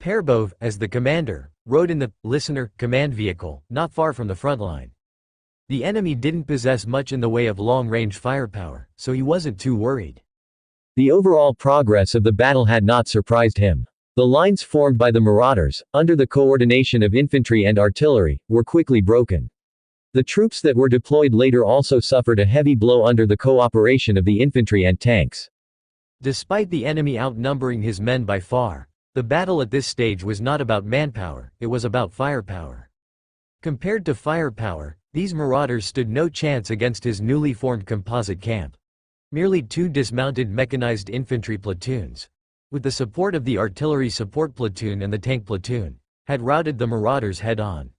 Perbov, as the commander, rode in the listener command vehicle, not far from the front line. The enemy didn't possess much in the way of long-range firepower, so he wasn't too worried. The overall progress of the battle had not surprised him. The lines formed by the Marauders, under the coordination of infantry and artillery, were quickly broken. The troops that were deployed later also suffered a heavy blow under the cooperation of the infantry and tanks. Despite the enemy outnumbering his men by far, the battle at this stage was not about manpower, it was about firepower. Compared to firepower, these Marauders stood no chance against his newly formed composite camp. Merely 2 dismounted mechanized infantry platoons, with the support of the artillery support platoon and the tank platoon, had routed the Marauders head-on.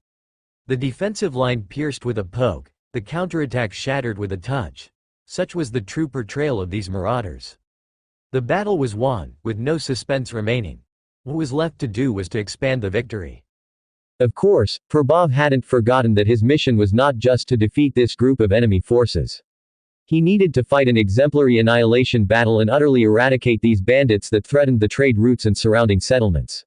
The defensive line pierced with a poke, the counterattack shattered with a touch. Such was the true portrayal of these Marauders. The battle was won, with no suspense remaining. What was left to do was to expand the victory. Of course, Perbov hadn't forgotten that his mission was not just to defeat this group of enemy forces. He needed to fight an exemplary annihilation battle and utterly eradicate these bandits that threatened the trade routes and surrounding settlements.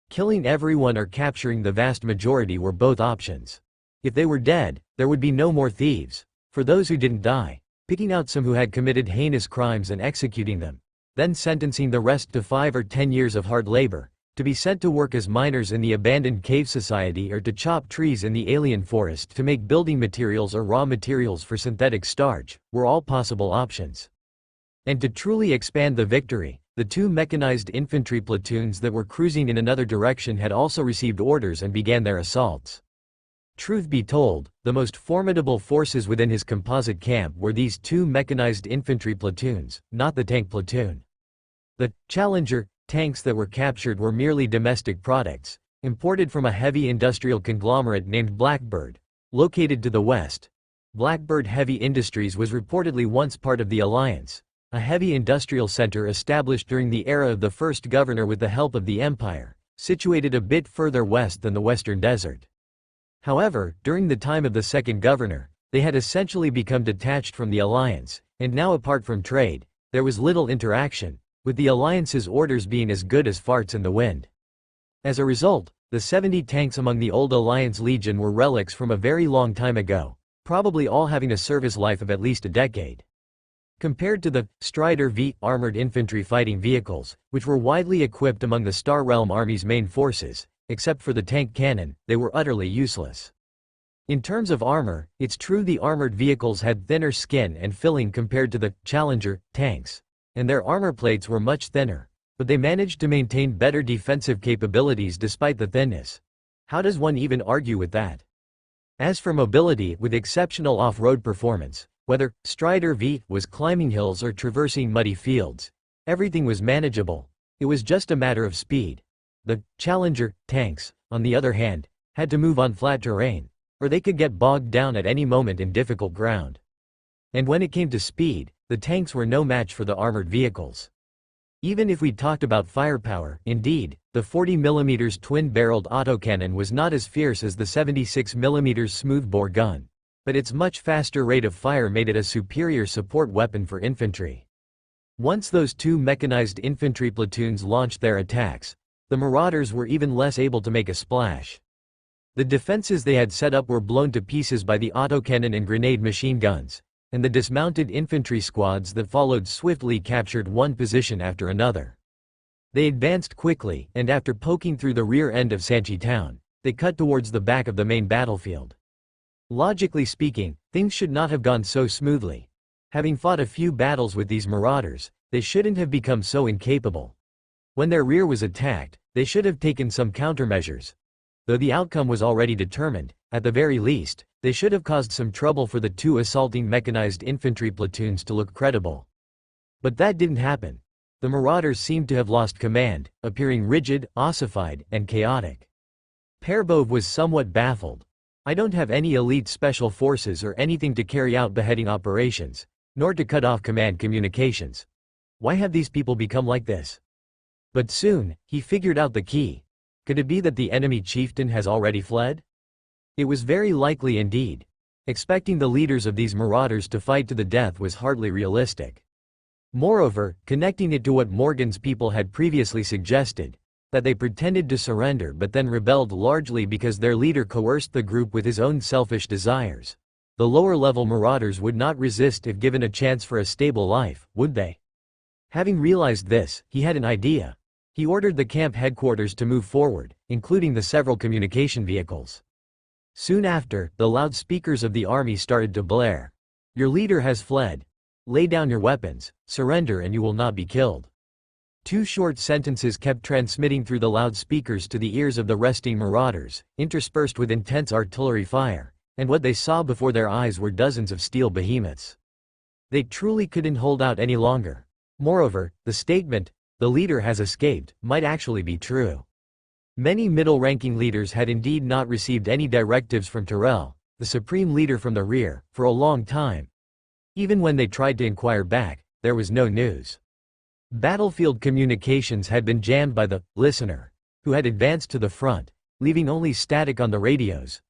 Killing everyone or capturing the vast majority were both options. If they were dead, there would be no more thieves. For those who didn't die, picking out some who had committed heinous crimes and executing them, then sentencing the rest to 5 or 10 years of hard labor, to be sent to work as miners in the abandoned cave society or to chop trees in the alien forest to make building materials or raw materials for synthetic starch, were all possible options. And to truly expand the victory, the 2 mechanized infantry platoons that were cruising in another direction had also received orders and began their assaults. Truth be told, the most formidable forces within his composite camp were these 2 mechanized infantry platoons, not the tank platoon. The Challenger tanks that were captured were merely domestic products, imported from a heavy industrial conglomerate named Blackbird, located to the west. Blackbird Heavy Industries was reportedly once part of the Alliance, a heavy industrial center established during the era of the first governor with the help of the Empire, situated a bit further west than the Western Desert. However, during the time of the second governor, they had essentially become detached from the Alliance, and now apart from trade, there was little interaction, with the Alliance's orders being as good as farts in the wind. As a result, the 70 tanks among the old Alliance Legion were relics from a very long time ago, probably all having a service life of at least a decade. Compared to the Strider V armored infantry fighting vehicles, which were widely equipped among the Star Realm Army's main forces, except for the tank cannon, they were utterly useless. In terms of armor, it's true the armored vehicles had thinner skin and filling compared to the Challenger tanks, and their armor plates were much thinner, but they managed to maintain better defensive capabilities despite the thinness. How does one even argue with that? As for mobility, with exceptional off-road performance, whether Strider V was climbing hills or traversing muddy fields, everything was manageable. It was just a matter of speed. The Challenger tanks, on the other hand, had to move on flat terrain, or they could get bogged down at any moment in difficult ground. And when it came to speed, the tanks were no match for the armored vehicles. Even if we talked about firepower, indeed, the 40mm twin-barreled autocannon was not as fierce as the 76mm smoothbore gun, but its much faster rate of fire made it a superior support weapon for infantry. Once those 2 mechanized infantry platoons launched their attacks, the Marauders were even less able to make a splash. The defenses they had set up were blown to pieces by the autocannon and grenade machine guns, and the dismounted infantry squads that followed swiftly captured one position after another. They advanced quickly, and after poking through the rear end of Sanchi town, they cut towards the back of the main battlefield. Logically speaking, things should not have gone so smoothly. Having fought a few battles with these Marauders, they shouldn't have become so incapable. When their rear was attacked, they should have taken some countermeasures. Though the outcome was already determined, at the very least, they should have caused some trouble for the 2 assaulting mechanized infantry platoons to look credible. But that didn't happen. The Marauders seemed to have lost command, appearing rigid, ossified, and chaotic. Perbov was somewhat baffled. I don't have any elite special forces or anything to carry out beheading operations, nor to cut off command communications. Why have these people become like this? But soon, he figured out the key. Could it be that the enemy chieftain has already fled? It was very likely indeed. Expecting the leaders of these Marauders to fight to the death was hardly realistic. Moreover, connecting it to what Morgan's people had previously suggested, that they pretended to surrender but then rebelled largely because their leader coerced the group with his own selfish desires. The lower-level marauders would not resist if given a chance for a stable life, would they? Having realized this, he had an idea. He ordered the camp headquarters to move forward, including the several communication vehicles. Soon after, the loudspeakers of the army started to blare. "Your leader has fled. Lay down your weapons, surrender and you will not be killed." Two short sentences kept transmitting through the loudspeakers to the ears of the resting marauders, interspersed with intense artillery fire, and what they saw before their eyes were dozens of steel behemoths. They truly couldn't hold out any longer. Moreover, the statement, "the leader has escaped," might actually be true. Many middle-ranking leaders had indeed not received any directives from Tyrell, the supreme leader from the rear, for a long time. Even when they tried to inquire back, there was no news. Battlefield communications had been jammed by the listener, who had advanced to the front, leaving only static on the radios.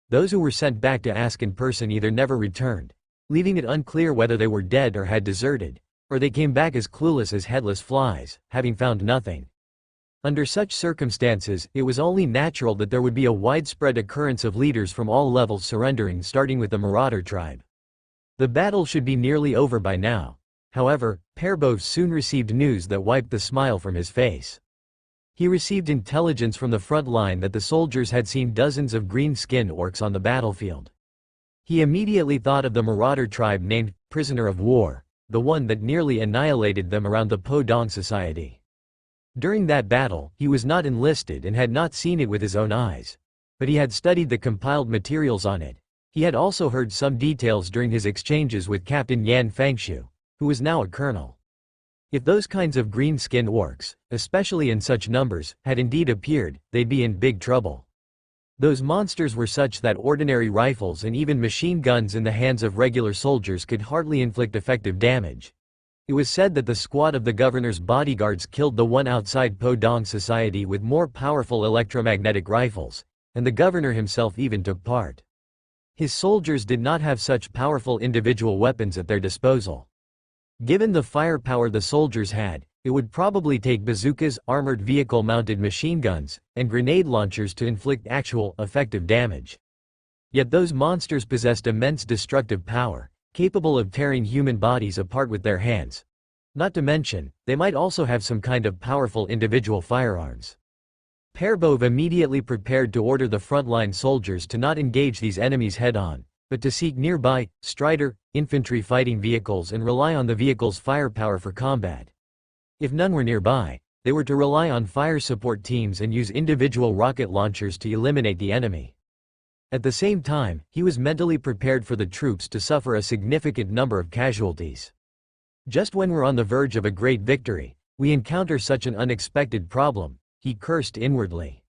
Those who were sent back to ask in person either never returned, leaving it unclear whether they were dead or had deserted, or they came back as clueless as headless flies, having found nothing. Under such circumstances, it was only natural that there would be a widespread occurrence of leaders from all levels surrendering, starting with the Marauder tribe. The battle should be nearly over by now. However, Perbov soon received news that wiped the smile from his face. He received intelligence from the front line that the soldiers had seen dozens of green-skinned orcs on the battlefield. He immediately thought of the Marauder tribe named Prisoner of War, the one that nearly annihilated them around the Podong Society. During that battle, he was not enlisted and had not seen it with his own eyes. But he had studied the compiled materials on it. He had also heard some details during his exchanges with Captain Yan Fangshu, who was now a colonel. If those kinds of green-skinned orcs, especially in such numbers, had indeed appeared, they'd be in big trouble. Those monsters were such that ordinary rifles and even machine guns in the hands of regular soldiers could hardly inflict effective damage. It was said that the squad of the governor's bodyguards killed the one outside Podong Society with more powerful electromagnetic rifles, and the governor himself even took part. His soldiers did not have such powerful individual weapons at their disposal. Given the firepower the soldiers had, it would probably take bazookas, armored vehicle-mounted machine guns, and grenade launchers to inflict actual, effective damage. Yet those monsters possessed immense destructive power, capable of tearing human bodies apart with their hands. Not to mention, they might also have some kind of powerful individual firearms. Perbov immediately prepared to order the frontline soldiers to not engage these enemies head-on, but to seek nearby, Strider, infantry fighting vehicles and rely on the vehicles' firepower for combat. If none were nearby, they were to rely on fire support teams and use individual rocket launchers to eliminate the enemy. At the same time, he was mentally prepared for the troops to suffer a significant number of casualties. Just when we're on the verge of a great victory, we encounter such an unexpected problem, he cursed inwardly.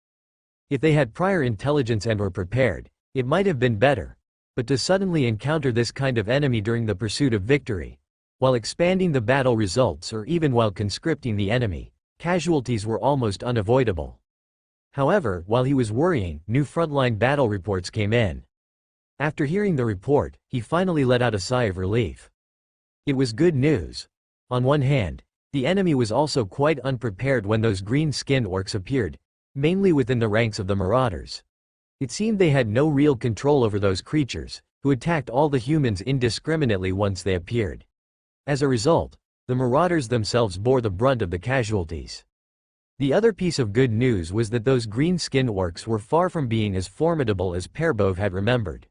If they had prior intelligence and were prepared, it might have been better. But to suddenly encounter this kind of enemy during the pursuit of victory, while expanding the battle results or even while conscripting the enemy, casualties were almost unavoidable. However, while he was worrying, new frontline battle reports came in. After hearing the report, he finally let out a sigh of relief. It was good news. On one hand, the enemy was also quite unprepared when those green-skinned orcs appeared, mainly within the ranks of the marauders. It seemed they had no real control over those creatures, who attacked all the humans indiscriminately once they appeared. As a result, the marauders themselves bore the brunt of the casualties. The other piece of good news was that those green-skinned orcs were far from being as formidable as Perbov had remembered.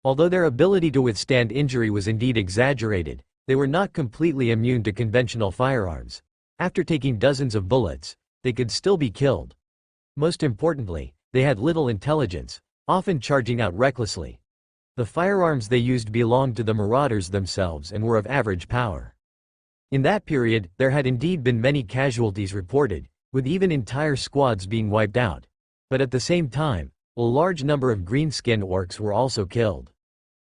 Although their ability to withstand injury was indeed exaggerated, they were not completely immune to conventional firearms. After taking dozens of bullets, they could still be killed. Most importantly, they had little intelligence, often charging out recklessly. The firearms they used belonged to the marauders themselves and were of average power. In that period, there had indeed been many casualties reported, with even entire squads being wiped out. But at the same time, a large number of green-skinned orcs were also killed.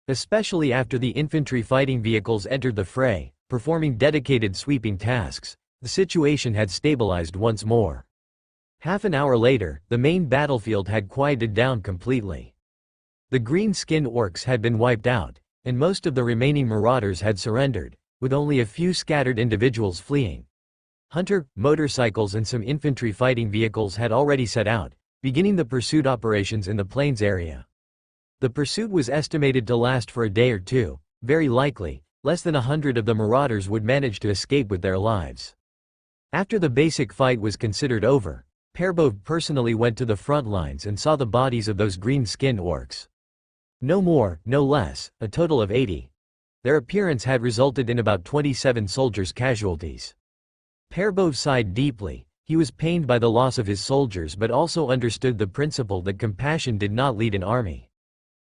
Especially after the infantry fighting vehicles entered the fray, performing dedicated sweeping tasks, the situation had stabilized once more. Half an hour later, the main battlefield had quieted down completely. The green-skinned orcs had been wiped out, and most of the remaining marauders had surrendered, with only a few scattered individuals fleeing. Hunter, motorcycles and some infantry fighting vehicles had already set out, beginning the pursuit operations in the plains area. The pursuit was estimated to last for a day or two. Very likely, less than 100 of the marauders would manage to escape with their lives. After the basic fight was considered over, Perbov personally went to the front lines and saw the bodies of those green-skinned orcs. No more, no less, a total of 80. Their appearance had resulted in about 27 soldiers' casualties. Perbov sighed deeply. He was pained by the loss of his soldiers but also understood the principle that compassion did not lead an army.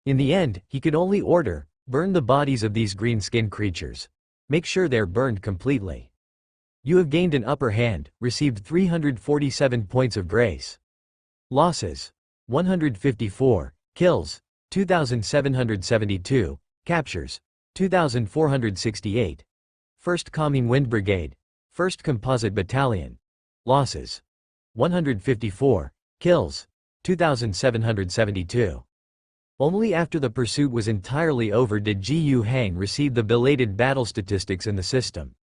In the end, he could only order, burn the bodies of these green-skinned creatures. Make sure they're burned completely. You have gained an upper hand, received 347 points of grace. Losses: 154, kills, 2,772, captures, 2,468. 1st Commune Wind Brigade, 1st Composite Battalion. Losses: 154, kills, 2,772. Only after the pursuit was entirely over did Ji Hang receive the belated battle statistics in the system.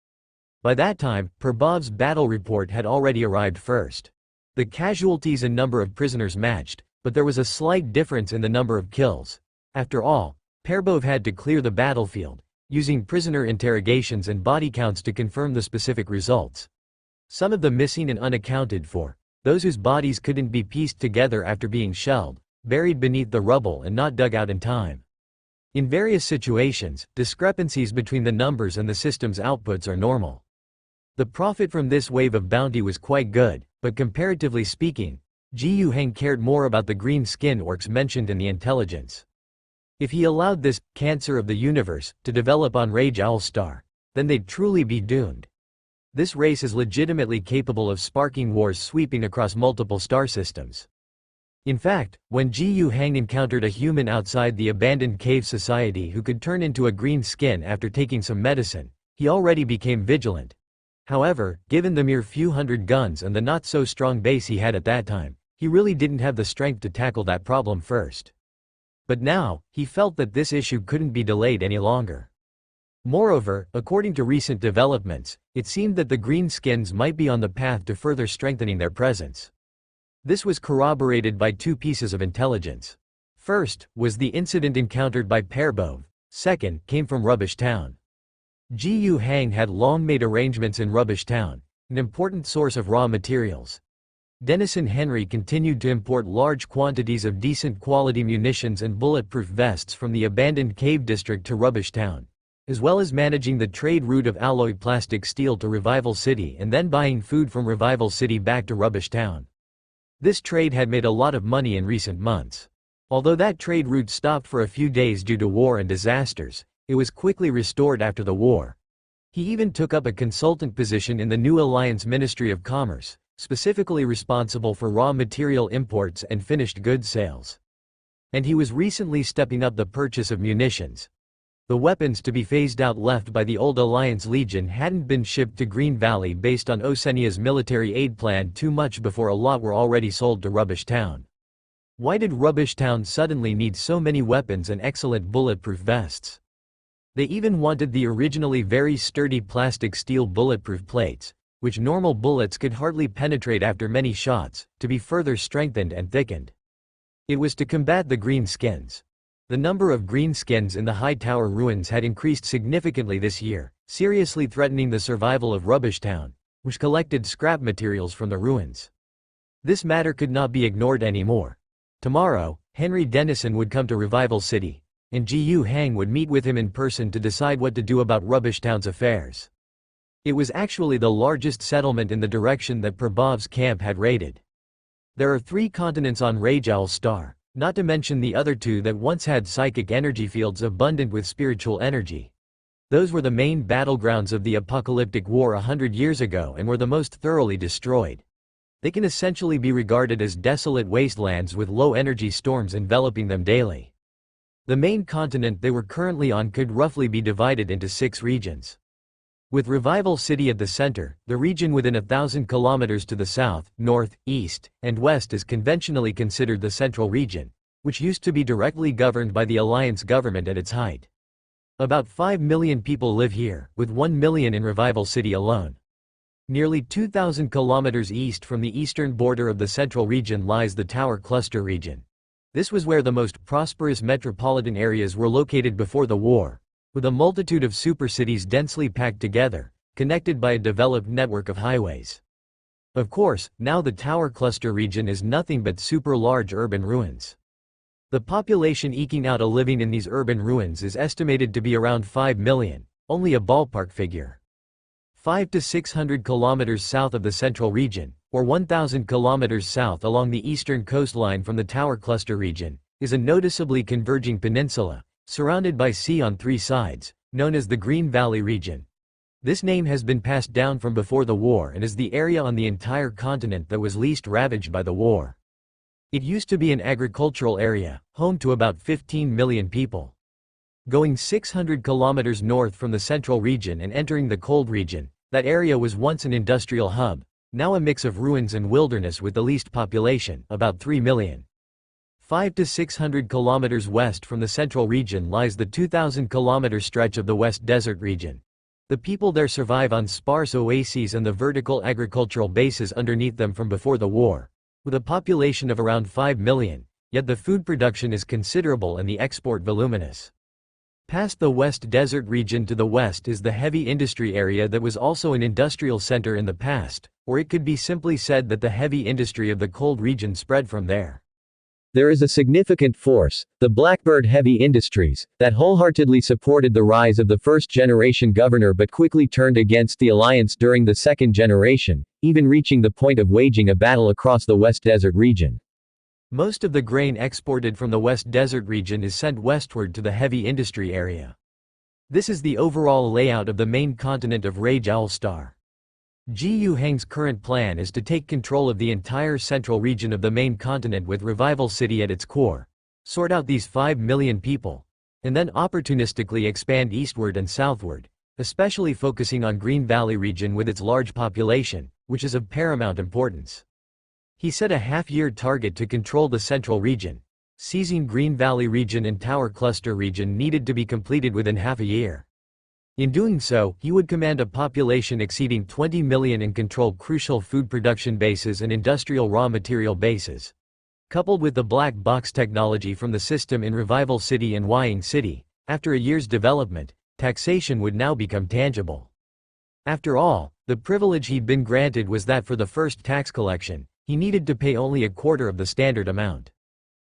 By that time, Perbov's battle report had already arrived first. The casualties and number of prisoners matched, but there was a slight difference in the number of kills. After all, Perbov had to clear the battlefield, using prisoner interrogations and body counts to confirm the specific results. Some of the missing and unaccounted for, those whose bodies couldn't be pieced together after being shelled, buried beneath the rubble and not dug out in time. In various situations, discrepancies between the numbers and the system's outputs are normal. The profit from this wave of bounty was quite good, but comparatively speaking, Ji Hang cared more about the green-skinned orcs mentioned in the intelligence. If he allowed this cancer of the universe to develop on Rage Owl Star, then they'd truly be doomed. This race is legitimately capable of sparking wars sweeping across multiple star systems. In fact, when Ji Hang encountered a human outside the abandoned cave society who could turn into a green skin after taking some medicine, he already became vigilant. However, given the mere few hundred guns and the not-so-strong base he had at that time, he really didn't have the strength to tackle that problem first. But now, he felt that this issue couldn't be delayed any longer. Moreover, according to recent developments, it seemed that the greenskins might be on the path to further strengthening their presence. This was corroborated by two pieces of intelligence. First, was the incident encountered by Perbov. Second, came from Rubbish Town. Ji Hang had long made arrangements in Rubbish Town, an important source of raw materials. Denison Henry continued to import large quantities of decent quality munitions and bulletproof vests from the abandoned cave district to Rubbish Town, as well as managing the trade route of alloyed plastic steel to Revival City and then buying food from Revival City back to Rubbish Town. This trade had made a lot of money in recent months. Although that trade route stopped for a few days due to war and disasters, it was quickly restored after the war. He even took up a consultant position in the New Alliance Ministry of Commerce, specifically responsible for raw material imports and finished goods sales. And he was recently stepping up the purchase of munitions. The weapons to be phased out left by the old Alliance Legion hadn't been shipped to Green Valley based on Osenia's military aid plan too much before a lot were already sold to Rubbish Town. Why did Rubbish Town suddenly need so many weapons and excellent bulletproof vests? They even wanted the originally very sturdy plastic steel bulletproof plates, which normal bullets could hardly penetrate after many shots, to be further strengthened and thickened. It was to combat the greenskins. The number of greenskins in the High Tower ruins had increased significantly this year, seriously threatening the survival of Rubbish Town, which collected scrap materials from the ruins. This matter could not be ignored anymore. Tomorrow, Henry Denison would come to Revival City, and Ji Hang would meet with him in person to decide what to do about Rubbish Town's affairs. It was actually the largest settlement in the direction that Perbov's camp had raided. There are 3 continents on Rage Owl Star, not to mention the other 2 that once had psychic energy fields abundant with spiritual energy. Those were the main battlegrounds of the apocalyptic war 100 years ago and were the most thoroughly destroyed. They can essentially be regarded as desolate wastelands with low-energy storms enveloping them daily. The main continent they were currently on could roughly be divided into 6 regions. With Revival City at the center, the region within 1,000 kilometers to the south, north, east, and west is conventionally considered the Central Region, which used to be directly governed by the Alliance government at its height. About 5 million people live here, with 1 million in Revival City alone. Nearly 2,000 kilometers east from the eastern border of the central region lies the Tower Cluster region. This was where the most prosperous metropolitan areas were located before the war, with a multitude of supercities densely packed together, connected by a developed network of highways. Of course, now the Tower Cluster region is nothing but super-large urban ruins. The population eking out a living in these urban ruins is estimated to be around 5 million, only a ballpark figure. 5 to 600 kilometers south of the central region, or 1,000 kilometers south along the eastern coastline from the Tower Cluster region, is a noticeably converging peninsula, surrounded by sea on three sides, known as the Green Valley region. This name has been passed down from before the war and is the area on the entire continent that was least ravaged by the war. It used to be an agricultural area, home to about 15 million people. Going 600 kilometers north from the central region and entering the cold region, that area was once an industrial hub, now a mix of ruins and wilderness with the least population, about 3 million. 5 to 600 kilometers west from the central region lies the 2,000-kilometer stretch of the West Desert region. The people there survive on sparse oases and the vertical agricultural bases underneath them from before the war, with a population of around 5 million, yet the food production is considerable and the export voluminous. Past the West Desert region to the west is the heavy industry area that was also an industrial center in the past, or it could be simply said that the heavy industry of the cold region spread from there. There is a significant force, the Blackbird Heavy Industries, that wholeheartedly supported the rise of the first-generation governor but quickly turned against the alliance during the second generation, even reaching the point of waging a battle across the West Desert region. Most of the grain exported from the West Desert region is sent westward to the heavy industry area. This is the overall layout of the main continent of Rage Owl Star. Ji Hang's current plan is to take control of the entire central region of the main continent with Revival City at its core, sort out these 5 million people, and then opportunistically expand eastward and southward, especially focusing on Green Valley region with its large population, which is of paramount importance. He set a half-year target to control the central region. Seizing Green Valley region and Tower Cluster region needed to be completed within half a year. In doing so, he would command a population exceeding 20 million and control crucial food production bases and industrial raw material bases. Coupled with the black box technology from the system in Revival City and Wying City, after a year's development, taxation would now become tangible. After all, the privilege he'd been granted was that for the first tax collection, he needed to pay only a quarter of the standard amount.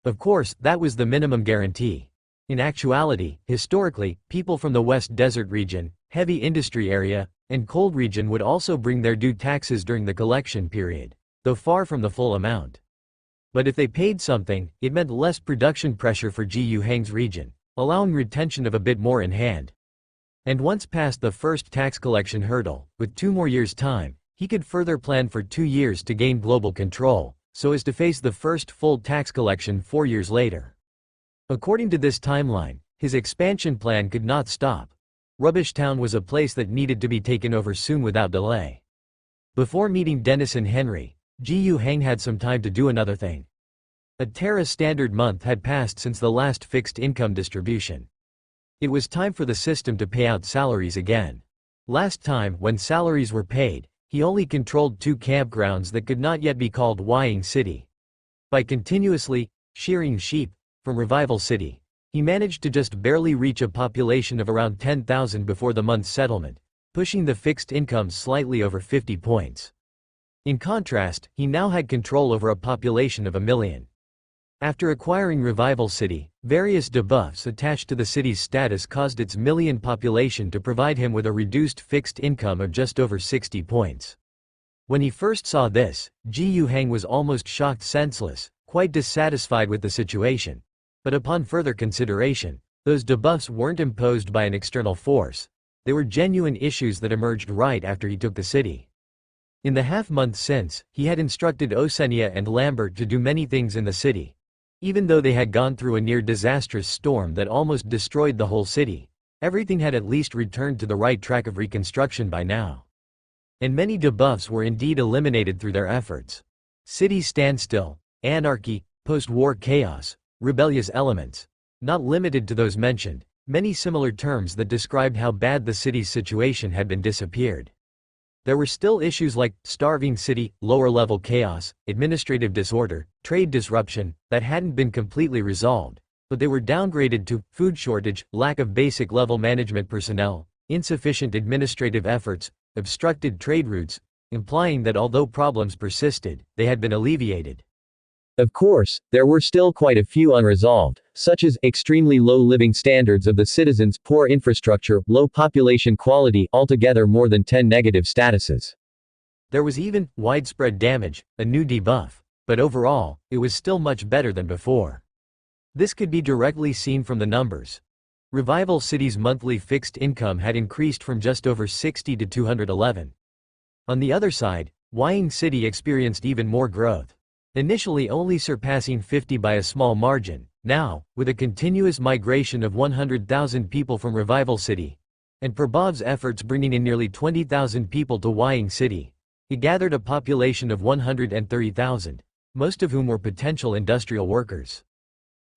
Of course, that was the minimum guarantee. In actuality, historically, people from the West Desert region, heavy industry area, and cold region would also bring their due taxes during the collection period, though far from the full amount. But if they paid something, it meant less production pressure for Ji Hang's region, allowing retention of a bit more in hand. And once past the first tax collection hurdle, with 2 more years' time, he could further plan for 2 years to gain global control, so as to face the first full tax collection 4 years later. According to this timeline, his expansion plan could not stop. Rubbish Town was a place that needed to be taken over soon without delay. Before meeting Dennis and Henry, Ji Hang had some time to do another thing. A Terra Standard month had passed since the last fixed income distribution. It was time for the system to pay out salaries again. Last time, when salaries were paid, he only controlled 2 campgrounds that could not yet be called Wying City. By continuously shearing sheep from Revival City, he managed to just barely reach a population of around 10,000 before the month's settlement, pushing the fixed income slightly over 50 points. In contrast, he now had control over a population of 1 million. After acquiring Revival City, various debuffs attached to the city's status caused its million population to provide him with a reduced fixed income of just over 60 points. When he first saw this, Ji Hang was almost shocked senseless, quite dissatisfied with the situation. But upon further consideration, those debuffs weren't imposed by an external force. They were genuine issues that emerged right after he took the city. In the half-month since, he had instructed Osenia and Lambert to do many things in the city. Even though they had gone through a near-disastrous storm that almost destroyed the whole city, everything had at least returned to the right track of reconstruction by now. And many debuffs were indeed eliminated through their efforts. City standstill, anarchy, post-war chaos, rebellious elements. Not limited to those mentioned, many similar terms that described how bad the city's situation had been disappeared. There were still issues like starving city, lower-level chaos, administrative disorder, trade disruption that hadn't been completely resolved, but they were downgraded to food shortage, lack of basic-level management personnel, insufficient administrative efforts, obstructed trade routes, implying that although problems persisted, they had been alleviated. Of course, there were still quite a few unresolved, such as extremely low living standards of the citizens, poor infrastructure, low population quality, altogether more than 10 negative statuses. There was even widespread damage, a new debuff, but overall, it was still much better than before. This could be directly seen from the numbers. Revival City's monthly fixed income had increased from just over 60 to 211. On the other side, Wying City experienced even more growth. Initially only surpassing 50 by a small margin, now, with a continuous migration of 100,000 people from Revival City, and Prabhav's efforts bringing in nearly 20,000 people to Wying City, he gathered a population of 130,000, most of whom were potential industrial workers.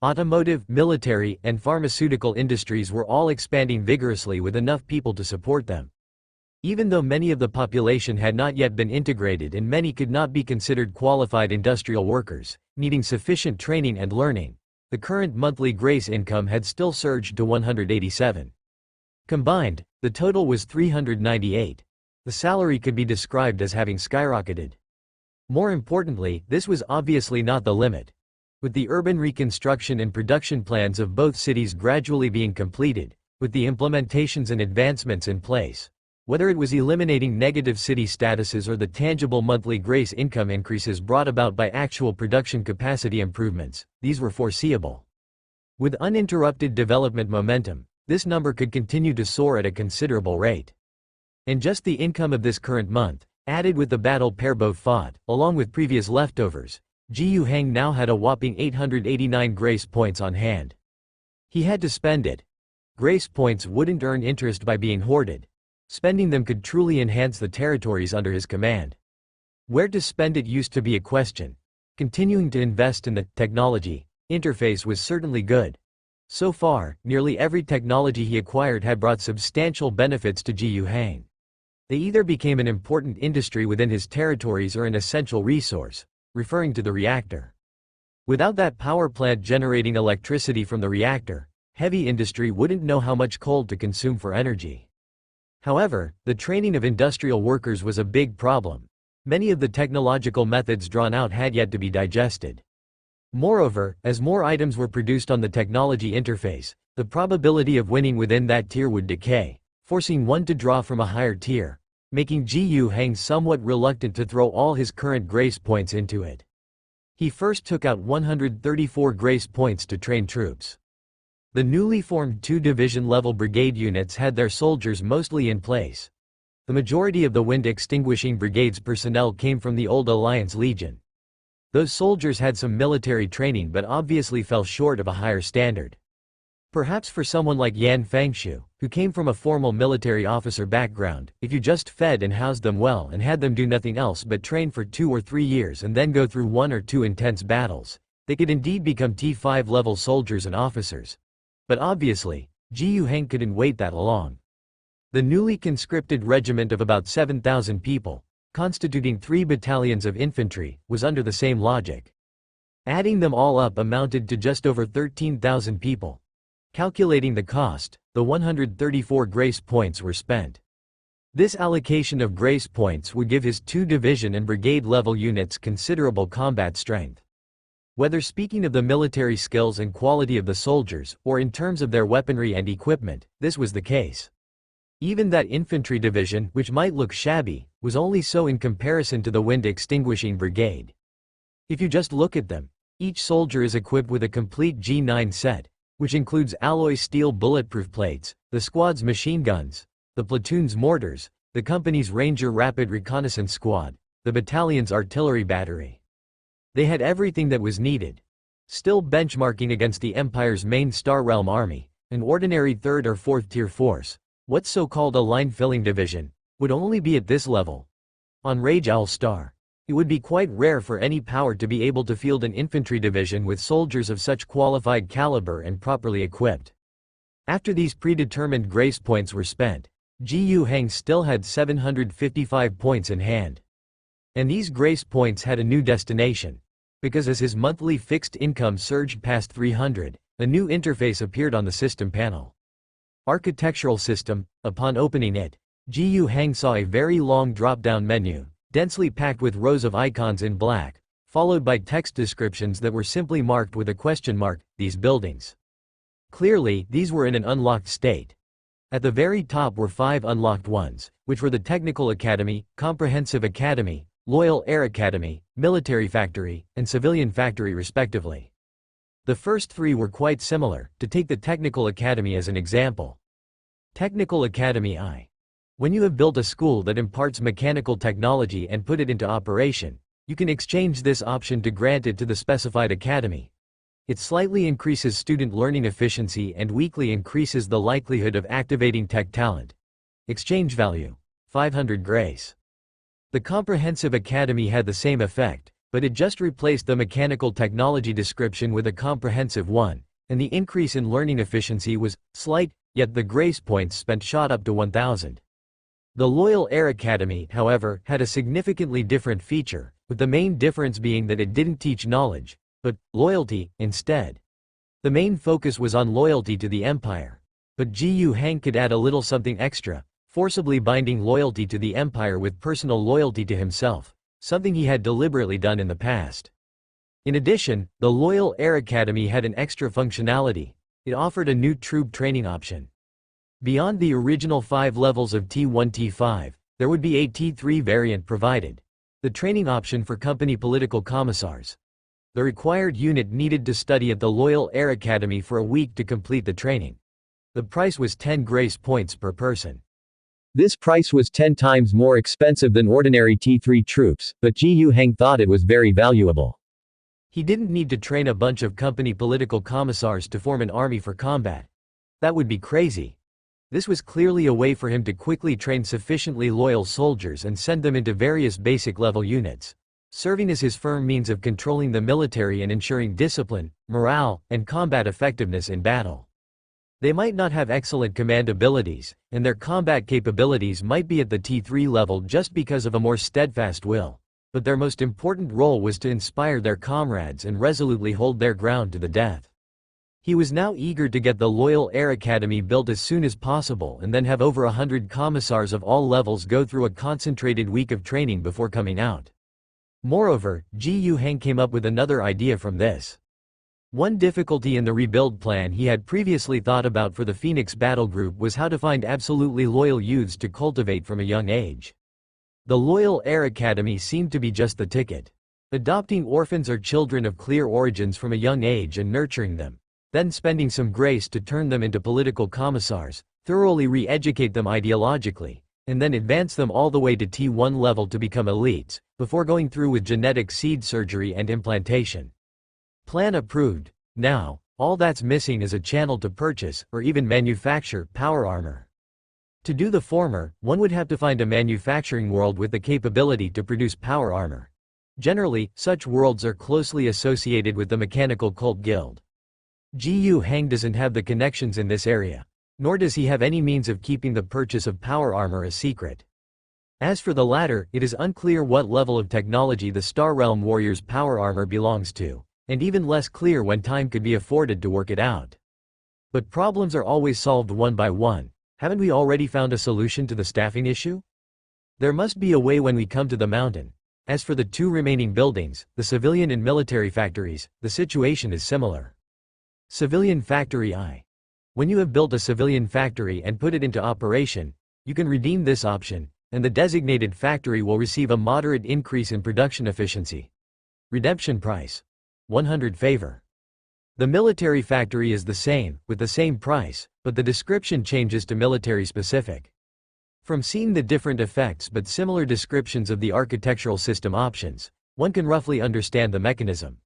Automotive, military, and pharmaceutical industries were all expanding vigorously with enough people to support them. Even though many of the population had not yet been integrated and many could not be considered qualified industrial workers, needing sufficient training and learning, the current monthly gross income had still surged to 187. Combined, the total was 398. The salary could be described as having skyrocketed. More importantly, this was obviously not the limit. With the urban reconstruction and production plans of both cities gradually being completed, with the implementations and advancements in place, whether it was eliminating negative city statuses or the tangible monthly gross income increases brought about by actual production capacity improvements, these were foreseeable. With uninterrupted development momentum, this number could continue to soar at a considerable rate. And just the income of this current month, added with the battle pair both fought, along with previous leftovers, Jiyu Hang now had a whopping 889 grace points on hand. He had to spend it. Grace points wouldn't earn interest by being hoarded. Spending them could truly enhance the territories under his command. Where to spend it used to be a question. Continuing to invest in the technology interface was certainly good. So far, nearly every technology he acquired had brought substantial benefits to Jiyu Hang. They either became an important industry within his territories or an essential resource, referring to the reactor. Without that power plant generating electricity from the reactor, heavy industry wouldn't know how much coal to consume for energy. However, the training of industrial workers was a big problem. Many of the technological methods drawn out had yet to be digested. Moreover, as more items were produced on the technology interface, the probability of winning within that tier would decay, forcing one to draw from a higher tier, making Jiyu Hang somewhat reluctant to throw all his current grace points into it. He first took out 134 grace points to train troops. The newly formed 2-division-level brigade units had their soldiers mostly in place. The majority of the Wind Extinguishing Brigade's personnel came from the old Alliance Legion. Those soldiers had some military training but obviously fell short of a higher standard. Perhaps for someone like Yan Fangshu, who came from a formal military officer background, if you just fed and housed them well and had them do nothing else but train for 2 or 3 years and then go through 1 or 2 intense battles, they could indeed become T5 level soldiers and officers. But obviously, Jiyu Hang couldn't wait that long. The newly conscripted regiment of about 7,000 people, constituting 3 battalions of infantry, was under the same logic. Adding them all up amounted to just over 13,000 people. Calculating the cost, the 134 grace points were spent. This allocation of grace points would give his 2 division and brigade level units considerable combat strength. Whether speaking of the military skills and quality of the soldiers, or in terms of their weaponry and equipment, this was the case. Even that infantry division, which might look shabby, was only so in comparison to the Wind Extinguishing Brigade. If you just look at them, each soldier is equipped with a complete G9 set, which includes alloy steel bulletproof plates, the squad's machine guns, the platoon's mortars, the company's Ranger Rapid Reconnaissance Squad, the battalion's artillery battery. They had everything that was needed. Still benchmarking against the Empire's main Star Realm army, an ordinary 3rd or 4th tier force, what's so-called a line-filling division, would only be at this level. On Rage Owl Star, it would be quite rare for any power to be able to field an infantry division with soldiers of such qualified caliber and properly equipped. After these predetermined grace points were spent, Ji Hang still had 755 points in hand. And these grace points had a new destination. Because as his monthly fixed income surged past 300, a new interface appeared on the system panel. Architectural system. Upon opening it, Ji Hang saw a very long drop-down menu, densely packed with rows of icons in black, followed by text descriptions that were simply marked with a question mark, these buildings. Clearly, these were in an unlocked state. At the very top were 5 unlocked ones, which were the Technical Academy, Comprehensive Academy, Loyal Air Academy, Military Factory, and Civilian Factory respectively. The first 3 were quite similar, to take the Technical Academy as an example. Technical Academy I. When you have built a school that imparts mechanical technology and put it into operation, you can exchange this option to grant it to the specified academy. It slightly increases student learning efficiency and weakly increases the likelihood of activating tech talent. Exchange value: 500 grace. The Comprehensive Academy had the same effect, but it just replaced the mechanical technology description with a comprehensive one, and the increase in learning efficiency was slight, yet the grace points spent shot up to 1,000. The Loyal Air Academy, however, had a significantly different feature, with the main difference being that it didn't teach knowledge, but loyalty, instead. The main focus was on loyalty to the Empire. But Ji Hang could add a little something extra, forcibly binding loyalty to the Empire with personal loyalty to himself, something he had deliberately done in the past. In addition, the Loyal Air Academy had an extra functionality. It offered a new troop training option. Beyond the original 5 levels of T1-T5, there would be a T3 variant provided. The training option for company political commissars. The required unit needed to study at the Loyal Air Academy for a week to complete the training. The price was 10 grace points per person. This price was 10 times more expensive than ordinary T3 troops, but Ji Hang thought it was very valuable. He didn't need to train a bunch of company political commissars to form an army for combat. That would be crazy. This was clearly a way for him to quickly train sufficiently loyal soldiers and send them into various basic level units, serving as his firm means of controlling the military and ensuring discipline, morale, and combat effectiveness in battle. They might not have excellent command abilities, and their combat capabilities might be at the T3 level just because of a more steadfast will, but their most important role was to inspire their comrades and resolutely hold their ground to the death. He was now eager to get the Loyal Air Academy built as soon as possible and then have over 100 commissars of all levels go through a concentrated week of training before coming out. Moreover, Ji Hang came up with another idea from this. One difficulty in the rebuild plan he had previously thought about for the Phoenix Battle Group was how to find absolutely loyal youths to cultivate from a young age. The Loyal Air Academy seemed to be just the ticket. Adopting orphans or children of clear origins from a young age and nurturing them, then spending some grace to turn them into political commissars, thoroughly re-educate them ideologically, and then advance them all the way to T1 level to become elites, before going through with genetic seed surgery and implantation. Plan approved. Now, all that's missing is a channel to purchase, or even manufacture, power armor. To do the former, one would have to find a manufacturing world with the capability to produce power armor. Generally, such worlds are closely associated with the Mechanical Cult Guild. Ji Hang doesn't have the connections in this area, nor does he have any means of keeping the purchase of power armor a secret. As for the latter, it is unclear what level of technology the Star Realm Warrior's power armor belongs to, and even less clear when time could be afforded to work it out. But problems are always solved one by one. Haven't we already found a solution to the staffing issue? There must be a way when we come to the mountain. As for the 2 remaining buildings, the civilian and military factories, the situation is similar. Civilian Factory I. When you have built a civilian factory and put it into operation, you can redeem this option, and the designated factory will receive a moderate increase in production efficiency. Redemption price: 100 favor. The military factory is the same, with the same price, but the description changes to military specific. From seeing the different effects but similar descriptions of the architectural system options, one can roughly understand the mechanism.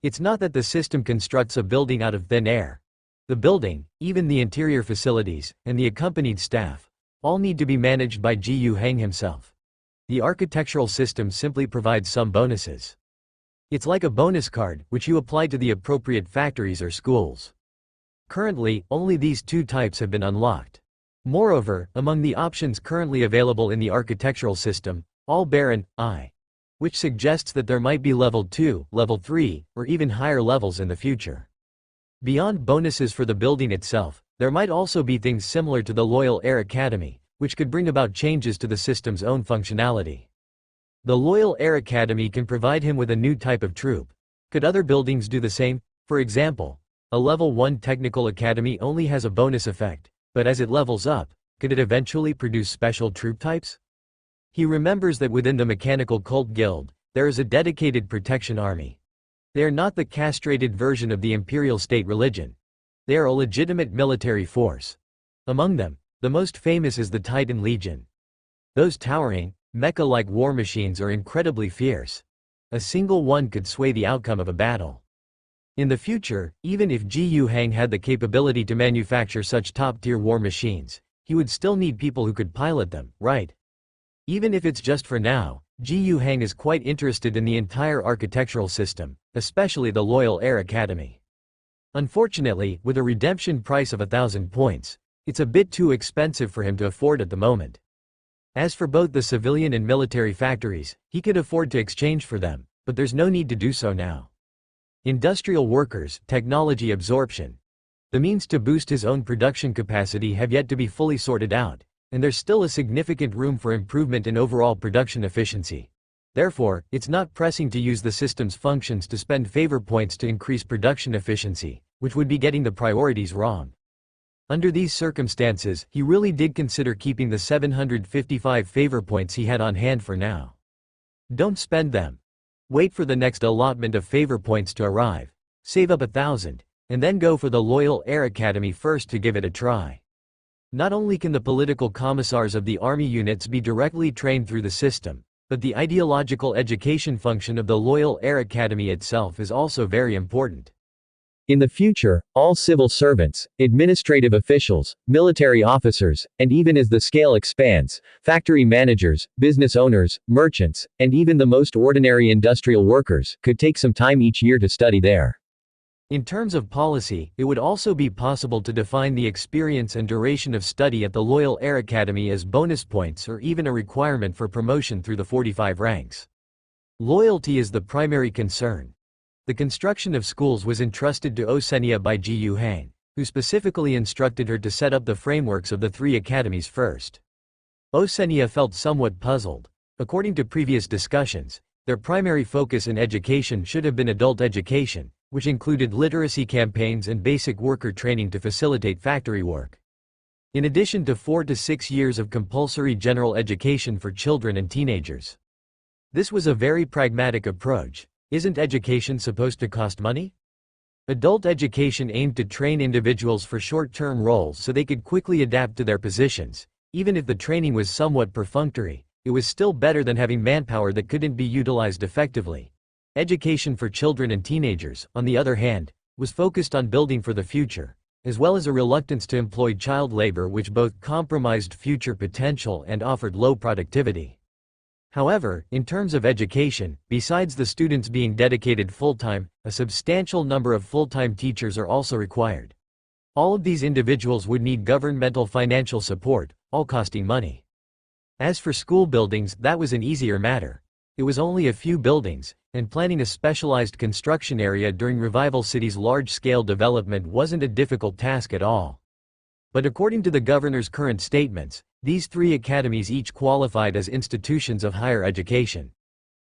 It's not that the system constructs a building out of thin air. The building, even the interior facilities, and the accompanied staff, all need to be managed by Ji Hang himself. The architectural system simply provides some bonuses. It's like a bonus card, which you apply to the appropriate factories or schools. Currently, only these 2 types have been unlocked. Moreover, among the options currently available in the architectural system, all bear an I, which suggests that there might be level 2, level 3, or even higher levels in the future. Beyond bonuses for the building itself, there might also be things similar to the Loyal Air Academy, which could bring about changes to the system's own functionality. The Loyal Air Academy can provide him with a new type of troop. Could other buildings do the same? For example, a level 1 technical academy only has a bonus effect, but as it levels up, could it eventually produce special troop types? He remembers that within the Mechanical Cult Guild, there is a dedicated protection army. They are not the castrated version of the imperial state religion. They are a legitimate military force. Among them, the most famous is the Titan Legion. Those towering, mecha-like war machines are incredibly fierce. A single one could sway the outcome of a battle. In the future, even if Ji Yuhang had the capability to manufacture such top-tier war machines, he would still need people who could pilot them, right? Even if it's just for now, Ji Yuhang is quite interested in the entire architectural system, especially the Loyal Air Academy. Unfortunately, with a redemption price of 1,000 points, it's a bit too expensive for him to afford at the moment. As for both the civilian and military factories, he could afford to exchange for them, but there's no need to do so now. Industrial workers, technology absorption. The means to boost his own production capacity have yet to be fully sorted out, and there's still a significant room for improvement in overall production efficiency. Therefore, it's not pressing to use the system's functions to spend favor points to increase production efficiency, which would be getting the priorities wrong. Under these circumstances, he really did consider keeping the 755 favor points he had on hand for now. Don't spend them. Wait for the next allotment of favor points to arrive. Save up 1,000, and then go for the Loyal Air Academy first to give it a try. Not only can the political commissars of the army units be directly trained through the system, but the ideological education function of the Loyal Air Academy itself is also very important. In the future, all civil servants, administrative officials, military officers, and even as the scale expands, factory managers, business owners, merchants, and even the most ordinary industrial workers, could take some time each year to study there. In terms of policy, it would also be possible to define the experience and duration of study at the Loyal Air Academy as bonus points or even a requirement for promotion through the 45 ranks. Loyalty is the primary concern. The construction of schools was entrusted to Osenia by Ji Yuhang, who specifically instructed her to set up the frameworks of the 3 academies first. Osenia felt somewhat puzzled. According to previous discussions, their primary focus in education should have been adult education, which included literacy campaigns and basic worker training to facilitate factory work. In addition to 4 to 6 years of compulsory general education for children and teenagers. This was a very pragmatic approach. Isn't education supposed to cost money? Adult education aimed to train individuals for short-term roles so they could quickly adapt to their positions. Even if the training was somewhat perfunctory, it was still better than having manpower that couldn't be utilized effectively. Education for children and teenagers, on the other hand, was focused on building for the future, as well as a reluctance to employ child labor which both compromised future potential and offered low productivity. However, in terms of education, besides the students being dedicated full-time, a substantial number of full-time teachers are also required. All of these individuals would need governmental financial support, all costing money. As for school buildings, that was an easier matter. It was only a few buildings, and planning a specialized construction area during Revival City's large-scale development wasn't a difficult task at all. But according to the governor's current statements, these 3 academies each qualified as institutions of higher education.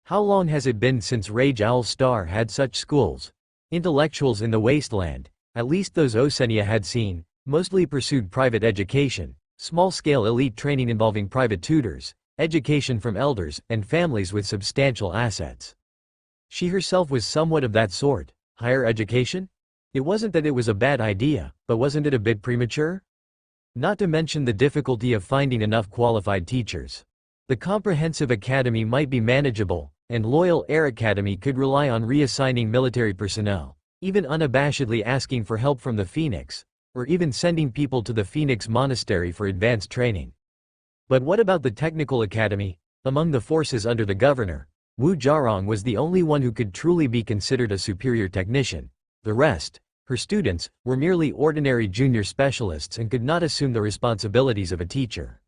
How long has it been since Rage Owl Star had such schools? Intellectuals in the wasteland, at least those Osenia had seen, mostly pursued private education, small-scale elite training involving private tutors, education from elders, and families with substantial assets. She herself was somewhat of that sort. Higher education? It wasn't that it was a bad idea, but wasn't it a bit premature? Not to mention the difficulty of finding enough qualified teachers. The comprehensive academy might be manageable, and Loyal Air Academy could rely on reassigning military personnel, even unabashedly asking for help from the Phoenix, or even sending people to the Phoenix Monastery for advanced training. But what about the Technical Academy? Among the forces under the governor, Wu Jiarong was the only one who could truly be considered a superior technician. The rest, Her students were merely ordinary junior specialists and could not assume the responsibilities of a teacher.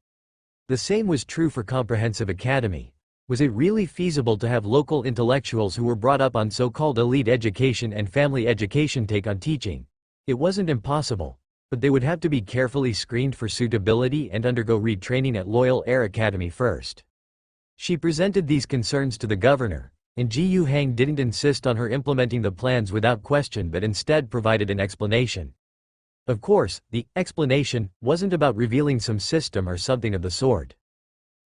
The same was true for Comprehensive Academy. Was it really feasible to have local intellectuals who were brought up on so-called elite education and family education take on teaching? It wasn't impossible, but they would have to be carefully screened for suitability and undergo retraining at Loyal Air Academy first. She presented these concerns to the governor, and Ji Yuhang didn't insist on her implementing the plans without question but instead provided an explanation. Of course, the explanation wasn't about revealing some system or something of the sort.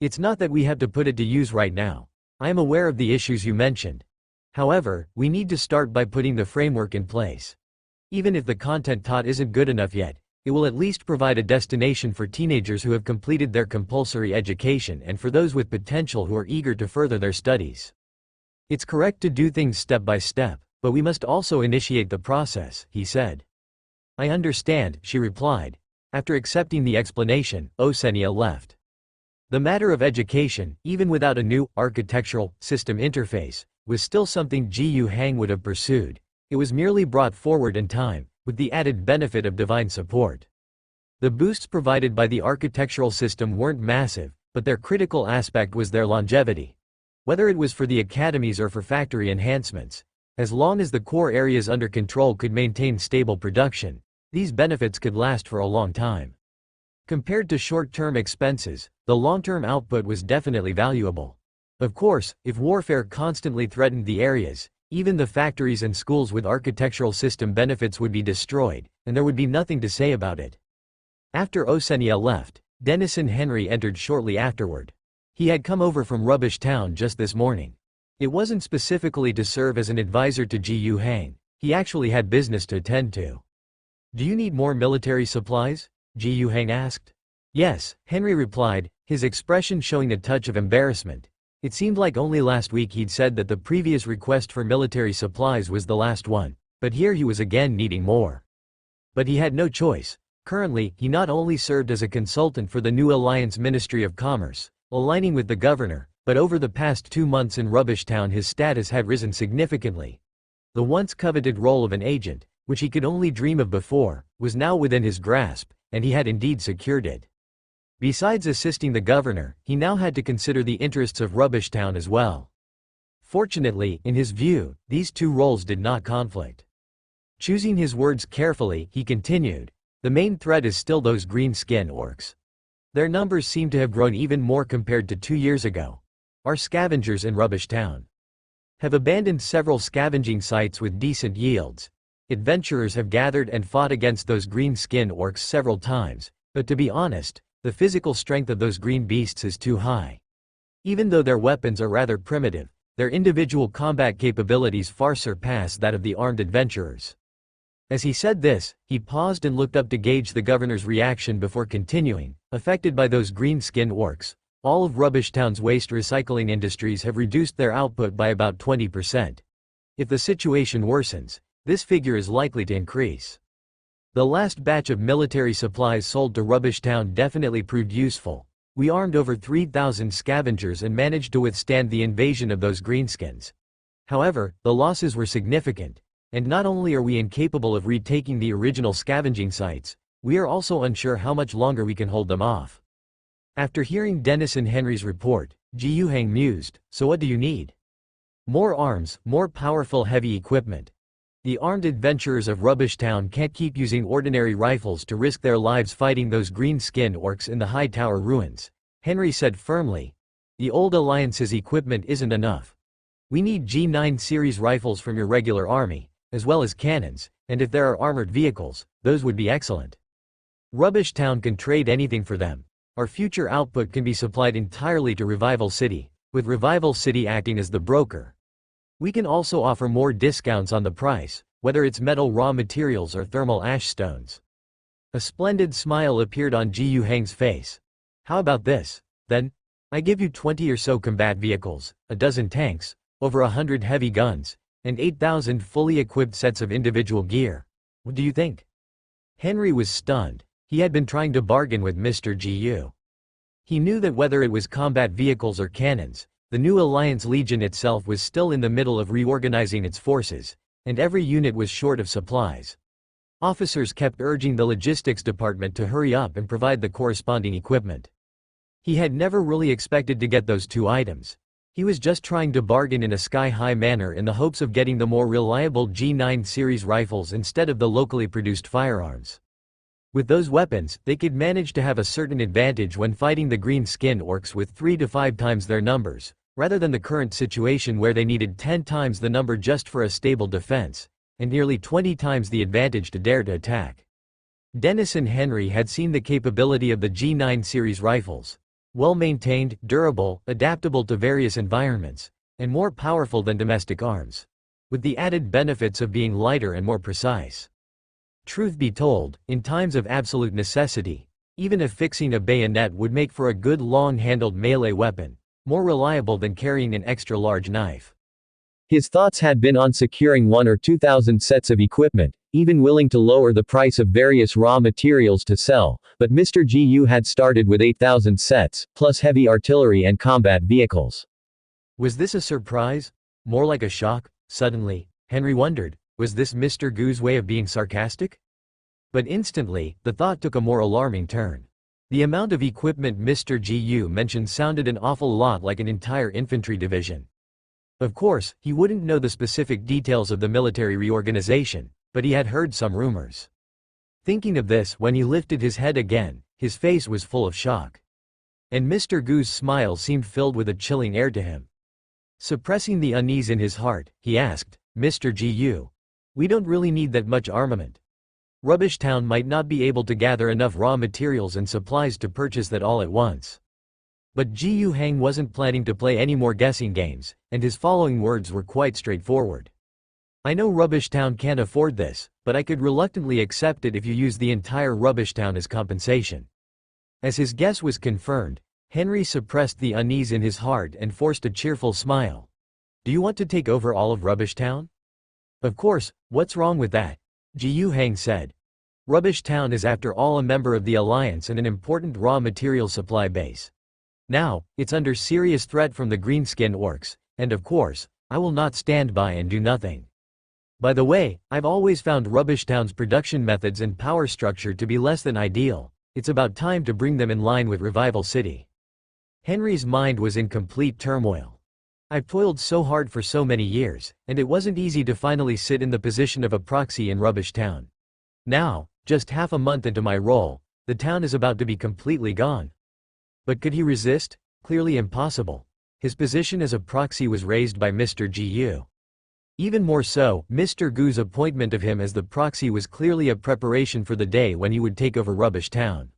It's not that we have to put it to use right now. I am aware of the issues you mentioned. However, we need to start by putting the framework in place. Even if the content taught isn't good enough yet, it will at least provide a destination for teenagers who have completed their compulsory education and for those with potential who are eager to further their studies. It's correct to do things step by step, but we must also initiate the process, he said. I understand, she replied. After accepting the explanation, Osenia left. The matter of education, even without a new, architectural, system interface, was still something Ji Yuhang would have pursued. It was merely brought forward in time, with the added benefit of divine support. The boosts provided by the architectural system weren't massive, but their critical aspect was their longevity. Whether it was for the academies or for factory enhancements, as long as the core areas under control could maintain stable production, these benefits could last for a long time. Compared to short-term expenses, the long-term output was definitely valuable. Of course, if warfare constantly threatened the areas, even the factories and schools with architectural system benefits would be destroyed, and there would be nothing to say about it. After Osenia left, Dennison Henry entered shortly afterward. He had come over from Rubbish Town just this morning. It wasn't specifically to serve as an advisor to Ji Yuhang. He actually had business to attend to. Do you need more military supplies? Ji Yuhang asked. Yes, Henry replied, his expression showing a touch of embarrassment. It seemed like only last week he'd said that the previous request for military supplies was the last one, but here he was again needing more. But he had no choice. Currently, he not only served as a consultant for the new Alliance Ministry of Commerce, aligning with the governor, but over the past 2 months in Rubbish Town his status had risen significantly. The once coveted role of an agent, which he could only dream of before, was now within his grasp, and he had indeed secured it. Besides assisting the governor, he now had to consider the interests of Rubbish Town as well. Fortunately, in his view, these two roles did not conflict. Choosing his words carefully, he continued, the main threat is still those green-skin orcs. Their numbers seem to have grown even more compared to 2 years ago. Our scavengers in Rubbish Town have abandoned several scavenging sites with decent yields. Adventurers have gathered and fought against those green-skin orcs several times, but to be honest, the physical strength of those green beasts is too high. Even though their weapons are rather primitive, their individual combat capabilities far surpass that of the armed adventurers. As he said this, he paused and looked up to gauge the governor's reaction before continuing, affected by those green-skin orcs. All of Rubbish Town's waste recycling industries have reduced their output by about 20%. If the situation worsens, this figure is likely to increase. The last batch of military supplies sold to Rubbish Town definitely proved useful. We armed over 3,000 scavengers and managed to withstand the invasion of those greenskins. However, the losses were significant, and not only are we incapable of retaking the original scavenging sites, we are also unsure how much longer we can hold them off. After hearing Dennison Henry's report, Ji Yuhang mused, so what do you need? More arms, more powerful heavy equipment. The armed adventurers of Rubbish Town can't keep using ordinary rifles to risk their lives fighting those green-skin orcs in the high tower ruins, Henry said firmly. The old Alliance's equipment isn't enough. We need G9 series rifles from your regular army, as well as cannons, and if there are armored vehicles, those would be excellent. Rubbish Town can trade anything for them. Our future output can be supplied entirely to Revival City, with Revival City acting as the broker. We can also offer more discounts on the price, whether it's metal raw materials or thermal ash stones. A splendid smile appeared on Ji Yuhang's face. How about this, then? I give you 20 or so combat vehicles, a dozen tanks, over 100 heavy guns, and 8,000 fully equipped sets of individual gear. What do you think? Henry was stunned. He had been trying to bargain with Mr. Gu. He knew that whether it was combat vehicles or cannons, the new Alliance Legion itself was still in the middle of reorganizing its forces, and every unit was short of supplies. Officers kept urging the logistics department to hurry up and provide the corresponding equipment. He had never really expected to get those two items. He was just trying to bargain in a sky-high manner in the hopes of getting the more reliable G9 series rifles instead of the locally produced firearms. With those weapons, they could manage to have a certain advantage when fighting the green-skinned orcs with 3 to 5 times their numbers, rather than the current situation where they needed 10 times the number just for a stable defense, and nearly 20 times the advantage to dare to attack. Denison Henry had seen the capability of the G9 series rifles. Well-maintained, durable, adaptable to various environments, and more powerful than domestic arms, with the added benefits of being lighter and more precise. Truth be told, in times of absolute necessity, even affixing a bayonet would make for a good long-handled melee weapon, more reliable than carrying an extra-large knife. His thoughts had been on securing 1 or 2,000 sets of equipment, even willing to lower the price of various raw materials to sell, but Mr. GU had started with 8,000 sets, plus heavy artillery and combat vehicles. Was this a surprise? More like a shock? Suddenly, Henry wondered, was this Mr. Gu's way of being sarcastic? But instantly, the thought took a more alarming turn. The amount of equipment Mr. GU mentioned sounded an awful lot like an entire infantry division. Of course, he wouldn't know the specific details of the military reorganization, but he had heard some rumors. Thinking of this, when he lifted his head again, his face was full of shock. And Mr. Gu's smile seemed filled with a chilling air to him. Suppressing the unease in his heart, he asked, "Mr. GU, we don't really need that much armament. Rubbish Town might not be able to gather enough raw materials and supplies to purchase that all at once." But Gu Hang wasn't planning to play any more guessing games, and his following words were quite straightforward. "I know Rubbish Town can't afford this, but I could reluctantly accept it if you use the entire Rubbish Town as compensation." As his guess was confirmed, Henry suppressed the unease in his heart and forced a cheerful smile. "Do you want to take over all of Rubbish Town?" "Of course, what's wrong with that?" Gu Hang said. "Rubbish Town is after all a member of the Alliance and an important raw material supply base. Now, it's under serious threat from the greenskin orcs, and of course, I will not stand by and do nothing. By the way, I've always found Rubbish Town's production methods and power structure to be less than ideal. It's about time to bring them in line with Revival City." Henry's mind was in complete turmoil. "I've toiled so hard for so many years, and it wasn't easy to finally sit in the position of a proxy in Rubbish Town. Now, just half a month into my role, the town is about to be completely gone." But could he resist? Clearly impossible. His position as a proxy was raised by Mr. Gu. Even more so, Mr. Gu's appointment of him as the proxy was clearly a preparation for the day when he would take over Rubbish Town.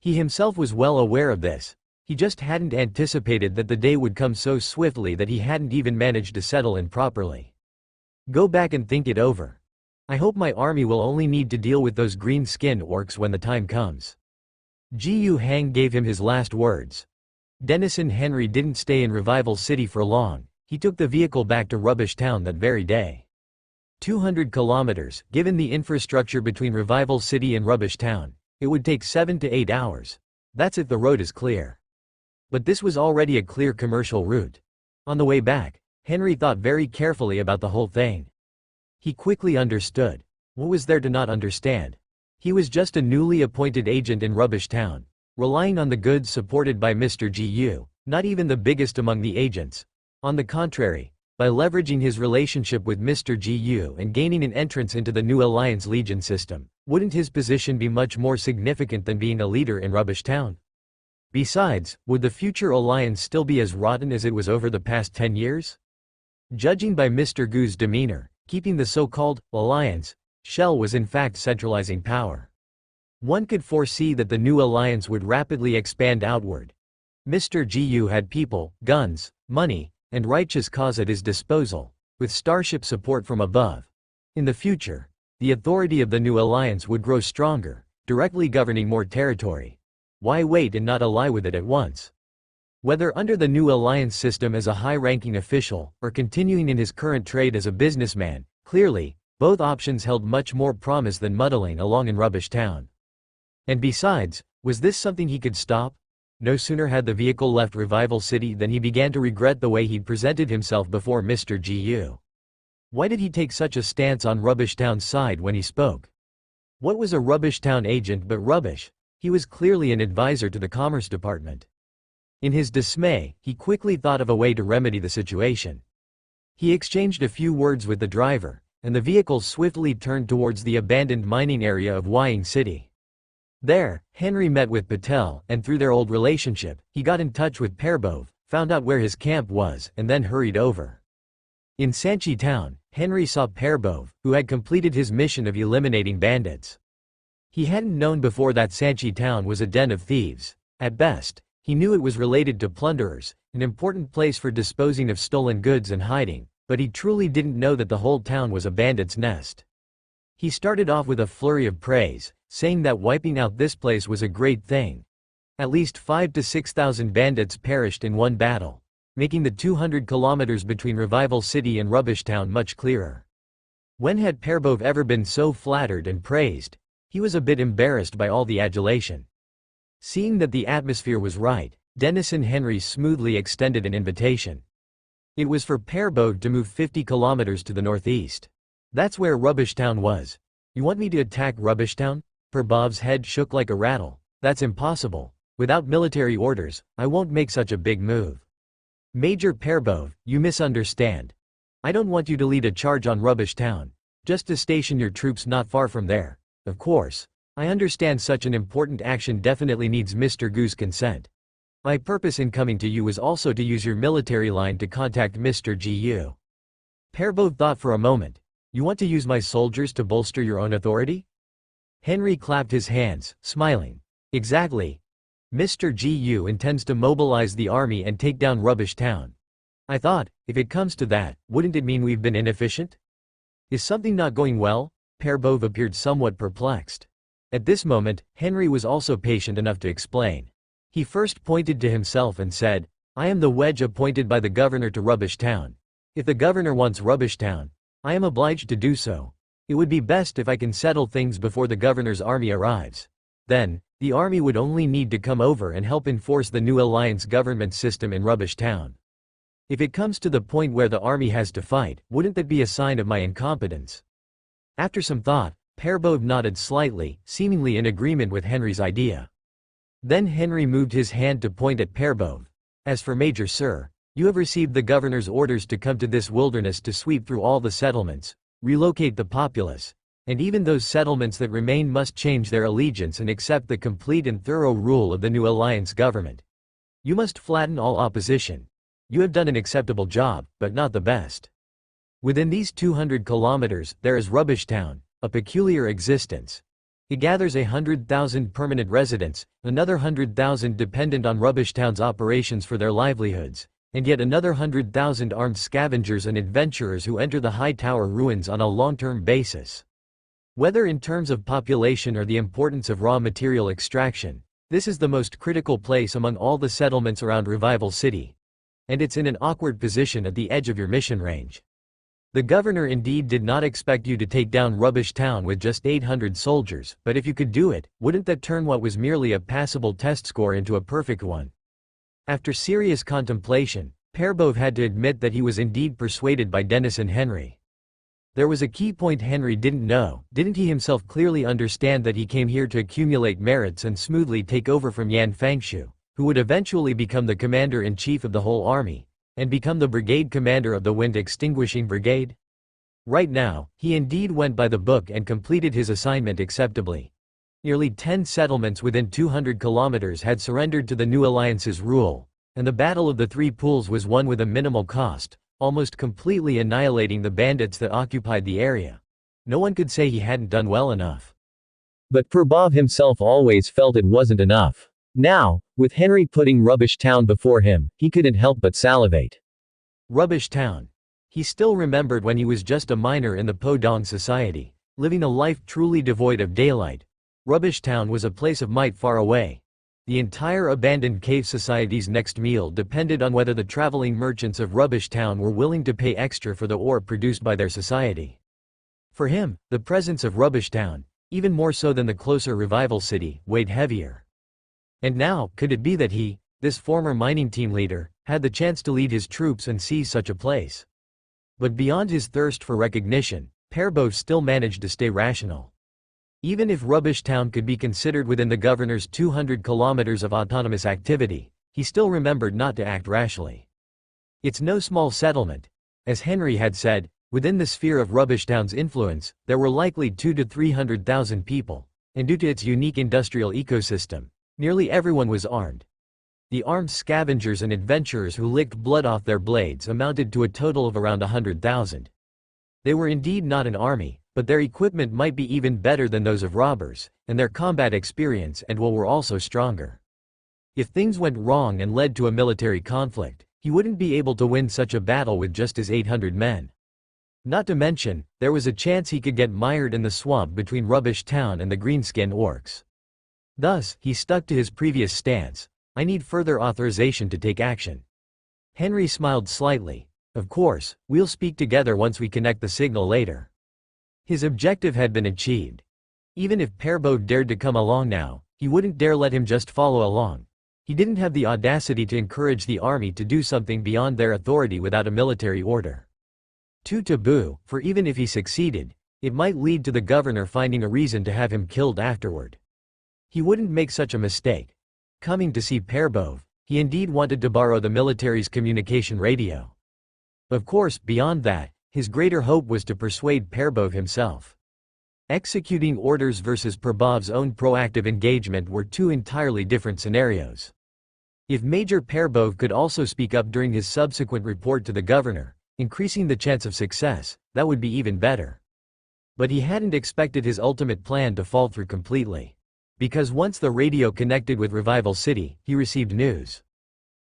He himself was well aware of this. He just hadn't anticipated that the day would come so swiftly that he hadn't even managed to settle in properly. "Go back and think it over. I hope my army will only need to deal with those green-skinned orcs when the time comes." Gu Hang gave him his last words. Denison Henry didn't stay in Revival City for long. He took the vehicle back to Rubbish Town that very day. 200 kilometers, given the infrastructure between Revival City and Rubbish Town, it would take 7 to 8 hours. That's if the road is clear. But this was already a clear commercial route. On the way back, Henry thought very carefully about the whole thing. He quickly understood. What was there to not understand? He was just a newly appointed agent in Rubbish Town, relying on the goods supported by Mr. Gu, not even the biggest among the agents. On the contrary, by leveraging his relationship with Mr. Gu and gaining an entrance into the new Alliance Legion system, wouldn't his position be much more significant than being a leader in Rubbish Town? Besides, would the future Alliance still be as rotten as it was over the past 10 years? Judging by Mr. Gu's demeanor, keeping the so-called Alliance shell was in fact centralizing power. One could foresee that the new alliance would rapidly expand outward. Mr. Gu had people, guns, money, and righteous cause at his disposal, with starship support from above. In the future, the authority of the new alliance would grow stronger, directly governing more territory. Why wait and not ally with it at once? Whether under the new alliance system as a high-ranking official, or continuing in his current trade as a businessman, clearly, both options held much more promise than muddling along in Rubbish Town. And besides, was this something he could stop? No sooner had the vehicle left Revival City than he began to regret the way he'd presented himself before Mr. Gu. Why did he take such a stance on Rubbish Town's side when he spoke? What was a rubbish town agent but rubbish? He was clearly an advisor to the Commerce Department. In his dismay, he quickly thought of a way to remedy the situation. He exchanged a few words with the driver, and the vehicle swiftly turned towards the abandoned mining area of Wying City. There, Henry met with Patel, and through their old relationship, he got in touch with Perbov, found out where his camp was, and then hurried over. In Sanchi town, Henry saw Perbov, who had completed his mission of eliminating bandits. He hadn't known before that Sanchi town was a den of thieves. At best, he knew it was related to plunderers, an important place for disposing of stolen goods and hiding, but he truly didn't know that the whole town was a bandit's nest. He started off with a flurry of praise, saying that wiping out this place was a great thing. At least 5,000 to 6,000 bandits perished in one battle, making the 200 kilometers between Revival City and Rubbish Town much clearer. When had Perbov ever been so flattered and praised? He was a bit embarrassed by all the adulation. Seeing that the atmosphere was right, Denison Henry smoothly extended an invitation. It was for Perbov to move 50 kilometers to the northeast. That's where Rubbish Town was. You want me to attack Rubbish Town? Perbov's head shook like a rattle. That's impossible. Without military orders, I won't make such a big move. Major Perbov, you misunderstand. I don't want you to lead a charge on Rubbish Town. Just to station your troops not far from there. Of course, I understand such an important action definitely needs Mr. Gu's consent. My purpose in coming to you is also to use your military line to contact Mr. Gu. Perbov thought for a moment. You want to use my soldiers to bolster your own authority? Henry clapped his hands, smiling. Exactly. Mr. Gu intends to mobilize the army and take down Rubbish Town. I thought, if it comes to that, wouldn't it mean we've been inefficient? Is something not going well? Perbov appeared somewhat perplexed. At this moment, Henry was also patient enough to explain. He first pointed to himself and said, I am the wedge appointed by the governor to Rubbish Town. If the governor wants Rubbish Town, I am obliged to do so. It would be best if I can settle things before the governor's army arrives. Then, the army would only need to come over and help enforce the new alliance government system in Rubbish Town. If it comes to the point where the army has to fight, wouldn't that be a sign of my incompetence? After some thought, Perbov nodded slightly, seemingly in agreement with Henry's idea. Then Henry moved his hand to point at Perbov. As for Major Sir, you have received the governor's orders to come to this wilderness to sweep through all the settlements, relocate the populace, and even those settlements that remain must change their allegiance and accept the complete and thorough rule of the new alliance government. You must flatten all opposition. You have done an acceptable job, but not the best. Within these 200 kilometers, there is Rubbish Town, a peculiar existence. It gathers 100,000 permanent residents, another 100,000 dependent on Rubbish Town's operations for their livelihoods, and yet another 100,000 armed scavengers and adventurers who enter the high tower ruins on a long-term basis. Whether in terms of population or the importance of raw material extraction, this is the most critical place among all the settlements around Revival City. And it's in an awkward position at the edge of your mission range. The governor indeed did not expect you to take down Rubbish Town with just 800 soldiers, but if you could do it, wouldn't that turn what was merely a passable test score into a perfect one? After serious contemplation, Perbov had to admit that he was indeed persuaded by Denison Henry. There was a key point Henry didn't know. Didn't he himself clearly understand that he came here to accumulate merits and smoothly take over from Yan Fangshu, who would eventually become the commander-in-chief of the whole army, and become the brigade commander of the Wind Extinguishing Brigade? Right now, he indeed went by the book and completed his assignment acceptably. Nearly 10 settlements within 200 kilometers had surrendered to the new alliance's rule, and the Battle of the Three Pools was won with a minimal cost, almost completely annihilating the bandits that occupied the area. No one could say he hadn't done well enough. But Perbov himself always felt it wasn't enough. Now, with Henry putting Rubbish Town before him, he couldn't help but salivate. Rubbish Town. He still remembered when he was just a miner in the Podong society, living a life truly devoid of daylight. Rubbish Town was a place of might far away. The entire abandoned cave society's next meal depended on whether the traveling merchants of Rubbish Town were willing to pay extra for the ore produced by their society. For him, the presence of Rubbish Town, even more so than the closer Revival City, weighed heavier. And now, could it be that he, this former mining team leader, had the chance to lead his troops and seize such a place? But beyond his thirst for recognition, Perbov still managed to stay rational. Even if Rubbish Town could be considered within the governor's 200 kilometers of autonomous activity, he still remembered not to act rashly. It's no small settlement. As Henry had said, within the sphere of Rubbish Town's influence, there were likely 200,000 to 300,000 people, and due to its unique industrial ecosystem, nearly everyone was armed. The armed scavengers and adventurers who licked blood off their blades amounted to a total of around 100,000. They were indeed not an army, but their equipment might be even better than those of robbers, and their combat experience and will were also stronger. If things went wrong and led to a military conflict, he wouldn't be able to win such a battle with just his 800 men. Not to mention, there was a chance he could get mired in the swamp between Rubbish Town and the greenskin orcs. Thus, he stuck to his previous stance: I need further authorization to take action. Henry smiled slightly. Of course, we'll speak together once we connect the signal later. His objective had been achieved. Even if Perbove dared to come along now, he wouldn't dare let him just follow along. He didn't have the audacity to encourage the army to do something beyond their authority without a military order. Too taboo, for even if he succeeded, it might lead to the governor finding a reason to have him killed afterward. He wouldn't make such a mistake. Coming to see Perbove, he indeed wanted to borrow the military's communication radio. Of course, beyond that, his greater hope was to persuade Perbove himself. Executing orders versus Perbove's own proactive engagement were two entirely different scenarios. If Major Perbove could also speak up during his subsequent report to the governor, increasing the chance of success, that would be even better. But he hadn't expected his ultimate plan to fall through completely. Because once the radio connected with Revival City, he received news.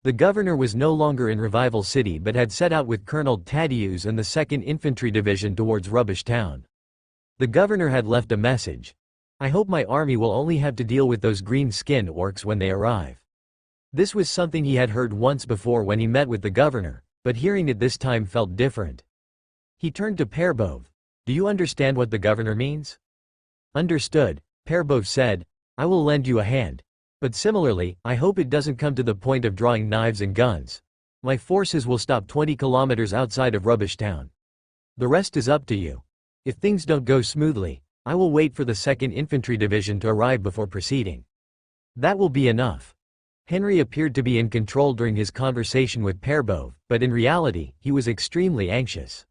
The governor was no longer in Revival City but had set out with Colonel Thaddeus and the 2nd Infantry Division towards Rubbish Town. The governor had left a message: I hope my army will only have to deal with those green-skinned orcs when they arrive. This was something he had heard once before when he met with the governor, but hearing it this time felt different. He turned to Perbove. Do you understand what the governor means? Understood, Perbove said. I will lend you a hand. But similarly, I hope it doesn't come to the point of drawing knives and guns. My forces will stop 20 kilometers outside of Rubbish Town. The rest is up to you. If things don't go smoothly, I will wait for the 2nd Infantry Division to arrive before proceeding. That will be enough. Henry appeared to be in control during his conversation with Perbove, but in reality, he was extremely anxious.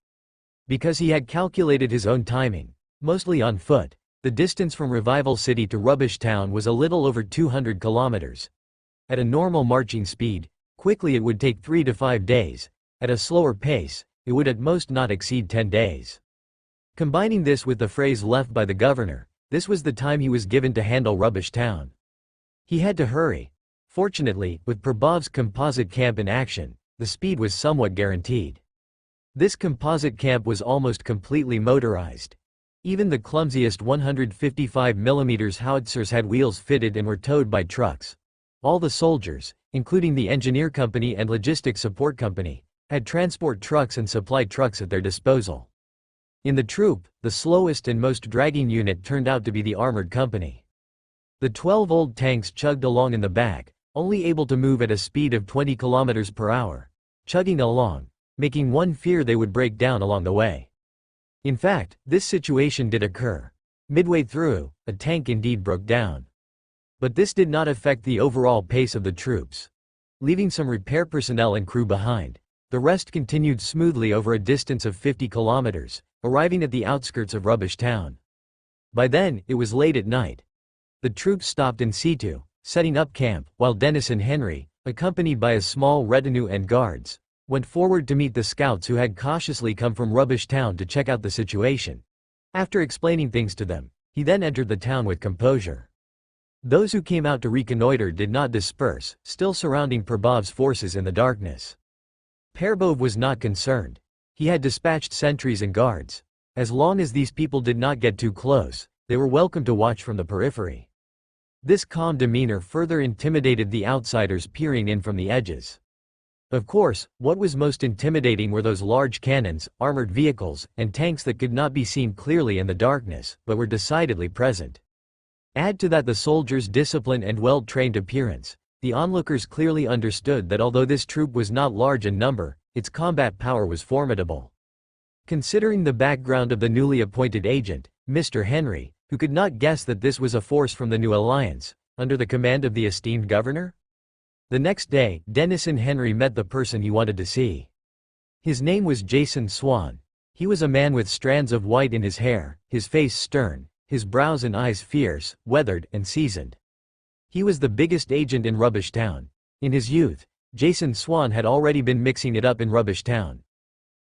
Because he had calculated his own timing, mostly on foot. The distance from Revival City to Rubbish Town was a little over 200 kilometers. At a normal marching speed, quickly it would take 3 to 5 days. At a slower pace, it would at most not exceed 10 days. Combining this with the phrase left by the governor, this was the time he was given to handle Rubbish Town. He had to hurry. Fortunately, with Perbove's composite camp in action, the speed was somewhat guaranteed. This composite camp was almost completely motorized. Even the clumsiest 155mm howitzers had wheels fitted and were towed by trucks. All the soldiers, including the engineer company and logistics support company, had transport trucks and supply trucks at their disposal. In the troop, the slowest and most dragging unit turned out to be the armored company. The 12 old tanks chugged along in the back, only able to move at a speed of 20 kilometers per hour, chugging along, making one fear they would break down along the way. In fact, this situation did occur. Midway through, a tank indeed broke down. But this did not affect the overall pace of the troops. Leaving some repair personnel and crew behind, the rest continued smoothly over a distance of 50 kilometers, arriving at the outskirts of Rubbish Town. By then, it was late at night. The troops stopped in situ, setting up camp, while Dennis and Henry, accompanied by a small retinue and guards, went forward to meet the scouts who had cautiously come from Rubbish Town to check out the situation. After explaining things to them, he then entered the town with composure. Those who came out to reconnoiter did not disperse, still surrounding Perbove's forces in the darkness. Perbove was not concerned. He had dispatched sentries and guards. As long as these people did not get too close, they were welcome to watch from the periphery. This calm demeanor further intimidated the outsiders peering in from the edges. Of course, what was most intimidating were those large cannons, armored vehicles, and tanks that could not be seen clearly in the darkness, but were decidedly present. Add to that the soldiers' discipline and well-trained appearance. The onlookers clearly understood that although this troop was not large in number, its combat power was formidable. Considering the background of the newly appointed agent, Mr. Henry, who could not guess that this was a force from the new alliance, under the command of the esteemed governor? The next day, Denison Henry met the person he wanted to see. His name was Jason Swan. He was a man with strands of white in his hair, his face stern, his brows and eyes fierce, weathered, and seasoned. He was the biggest agent in Rubbish Town. In his youth, Jason Swan had already been mixing it up in Rubbish Town.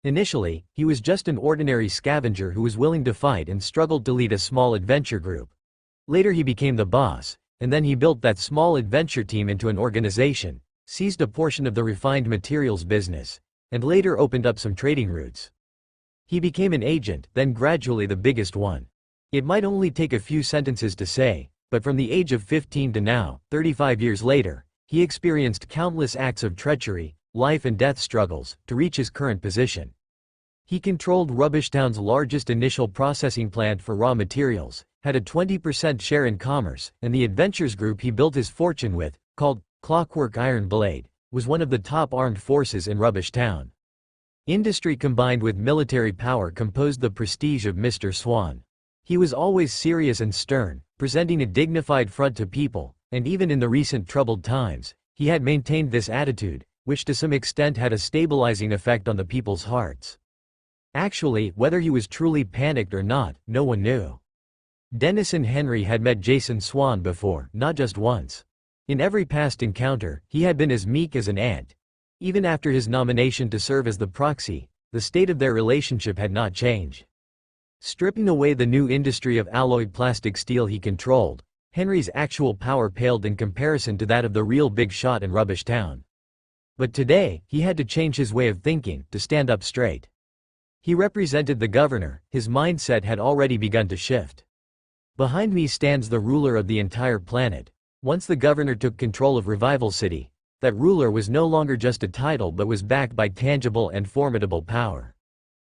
Initially, he was just an ordinary scavenger who was willing to fight and struggled to lead a small adventure group. Later he became the boss, and then he built that small adventure team into an organization, seized a portion of the refined materials business, and later opened up some trading routes. He became an agent, then gradually the biggest one. It might only take a few sentences to say, but from the age of 15 to now, 35 years later, he experienced countless acts of treachery, life and death struggles, to reach his current position. He controlled Rubbish Town's largest initial processing plant for raw materials, had a 20% share in commerce, and the adventures group he built his fortune with, called Clockwork Iron Blade, was one of the top armed forces in Rubbish Town. Industry combined with military power composed the prestige of Mr. Swan. He was always serious and stern, presenting a dignified front to people, and even in the recent troubled times, he had maintained this attitude, which to some extent had a stabilizing effect on the people's hearts. Actually, whether he was truly panicked or not, no one knew. Denison Henry had met Jason Swan before, not just once. In every past encounter, he had been as meek as an ant. Even after his nomination to serve as the proxy, the state of their relationship had not changed. Stripping away the new industry of alloyed plastic steel he controlled, Henry's actual power paled in comparison to that of the real big shot in Rubbish Town. But today, he had to change his way of thinking, to stand up straight. He represented the governor, his mindset had already begun to shift. Behind me stands the ruler of the entire planet. Once the governor took control of Revival City, that ruler was no longer just a title but was backed by tangible and formidable power.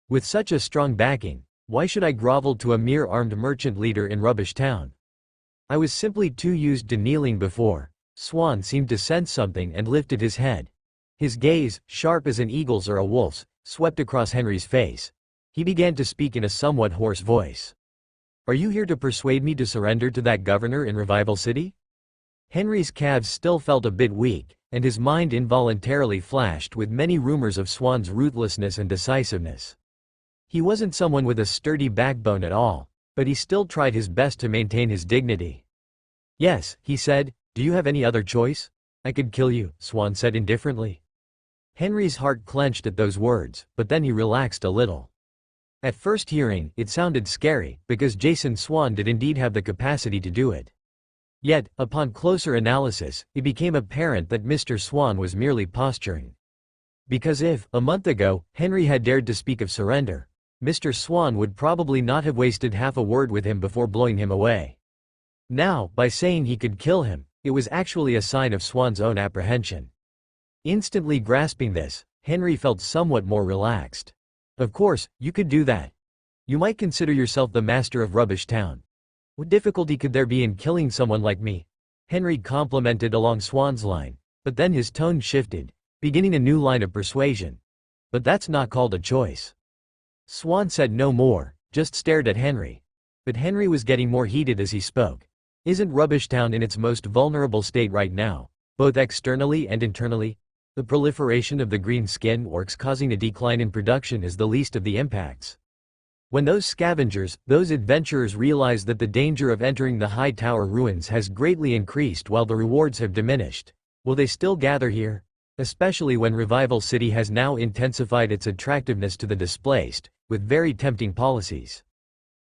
With such a strong backing, why should I grovel to a mere armed merchant leader in Rubbish Town? I was simply too used to kneeling before. Swan seemed to sense something and lifted his head. His gaze, sharp as an eagle's or a wolf's, swept across Henry's face. He began to speak in a somewhat hoarse voice. "Are you here to persuade me to surrender to that governor in Revival City?" Henry's calves still felt a bit weak, and his mind involuntarily flashed with many rumors of Swan's ruthlessness and decisiveness. He wasn't someone with a sturdy backbone at all, but he still tried his best to maintain his dignity. "Yes," he said, "do you have any other choice?" "I could kill you," Swan said indifferently. Henry's heart clenched at those words, but then he relaxed a little. At first hearing, it sounded scary, because Jason Swan did indeed have the capacity to do it. Yet, upon closer analysis, it became apparent that Mr. Swan was merely posturing. Because if, a month ago, Henry had dared to speak of surrender, Mr. Swan would probably not have wasted half a word with him before blowing him away. Now, by saying he could kill him, it was actually a sign of Swan's own apprehension. Instantly grasping this, Henry felt somewhat more relaxed. "Of course, you could do that. You might consider yourself the master of Rubbish Town. What difficulty could there be in killing someone like me?" Henry complimented along Swan's line, but then his tone shifted, beginning a new line of persuasion. "But that's not called a choice." Swan said no more, just stared at Henry. But Henry was getting more heated as he spoke. "Isn't Rubbish Town in its most vulnerable state right now, both externally and internally? The proliferation of the green skin orcs causing a decline in production is the least of the impacts. When those scavengers, those adventurers realize that the danger of entering the high tower ruins has greatly increased while the rewards have diminished, will they still gather here? Especially when Revival City has now intensified its attractiveness to the displaced, with very tempting policies.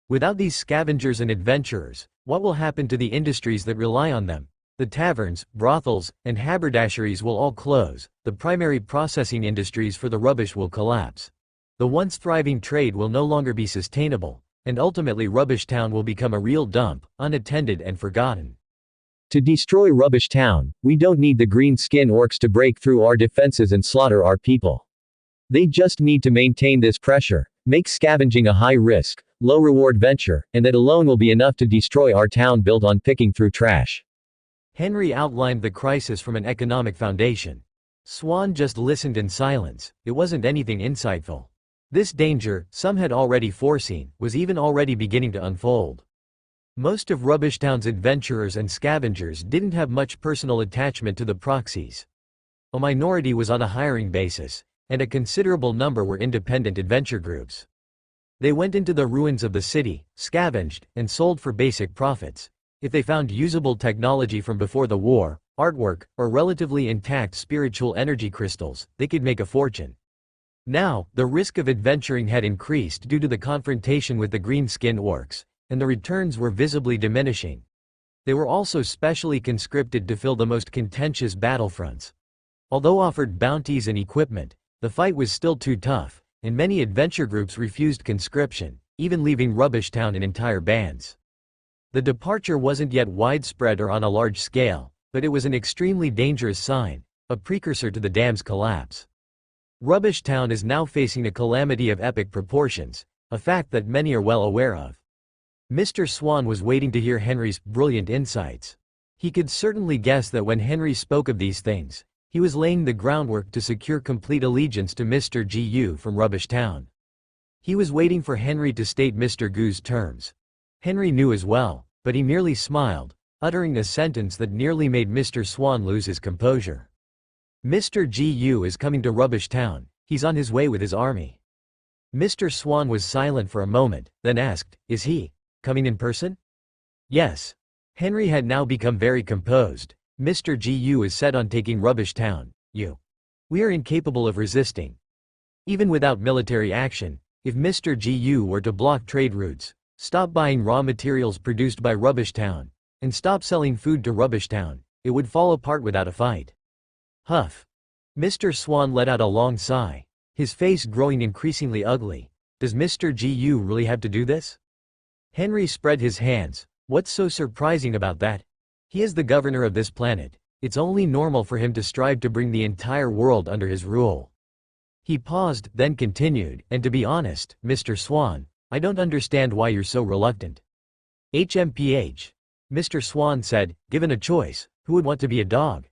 Without these scavengers and adventurers, what will happen to the industries that rely on them? The taverns, brothels, and haberdasheries will all close, the primary processing industries for the rubbish will collapse. The once thriving trade will no longer be sustainable, and ultimately Rubbish Town will become a real dump, unattended and forgotten. To destroy Rubbish Town, we don't need the green skin orcs to break through our defenses and slaughter our people. They just need to maintain this pressure, make scavenging a high-risk, low-reward venture, and that alone will be enough to destroy our town built on picking through trash." Henry outlined the crisis from an economic foundation. Swan just listened in silence. It wasn't anything insightful. This danger, some had already foreseen, was even already beginning to unfold. Most of Rubbishtown's adventurers and scavengers didn't have much personal attachment to the proxies. A minority was on a hiring basis, and a considerable number were independent adventure groups. They went into the ruins of the city, scavenged, and sold for basic profits. If they found usable technology from before the war, artwork, or relatively intact spiritual energy crystals, they could make a fortune. Now, the risk of adventuring had increased due to the confrontation with the green-skinned orcs, and the returns were visibly diminishing. They were also specially conscripted to fill the most contentious battlefronts. Although offered bounties and equipment, the fight was still too tough, and many adventure groups refused conscription, even leaving Rubbishtown in entire bands. The departure wasn't yet widespread or on a large scale, but it was an extremely dangerous sign, a precursor to the dam's collapse. Rubbishtown is now facing a calamity of epic proportions, a fact that many are well aware of. Mr. Swan was waiting to hear Henry's brilliant insights. He could certainly guess that when Henry spoke of these things, he was laying the groundwork to secure complete allegiance to Mr. Gu from Rubbishtown. He was waiting for Henry to state Mr. Gu's terms. Henry knew as well, but he merely smiled, uttering a sentence that nearly made Mr. Swan lose his composure. Mr. Gu is coming to Rubbishtown. He's on his way with his army. Mr. Swan was silent for a moment, then asked, "Is he coming in person?" "Yes." Henry had now become very composed. "Mr. Gu is set on taking Rubbishtown. We are incapable of resisting. Even without military action, if Mr. Gu were to block trade routes, stop buying raw materials produced by Rubbishtown, and stop selling food to Rubbishtown, it would fall apart without a fight." Huff. Mr. Swan let out a long sigh, his face growing increasingly ugly. "Does Mr. Gu really have to do this?" Henry spread his hands. "What's so surprising about that? He is the governor of this planet. It's only normal for him to strive to bring the entire world under his rule." He paused, then continued, "And to be honest, Mr. Swan, I don't understand why you're so reluctant." HMPH. Mr. Swan said, "Given a choice, who would want to be a dog?"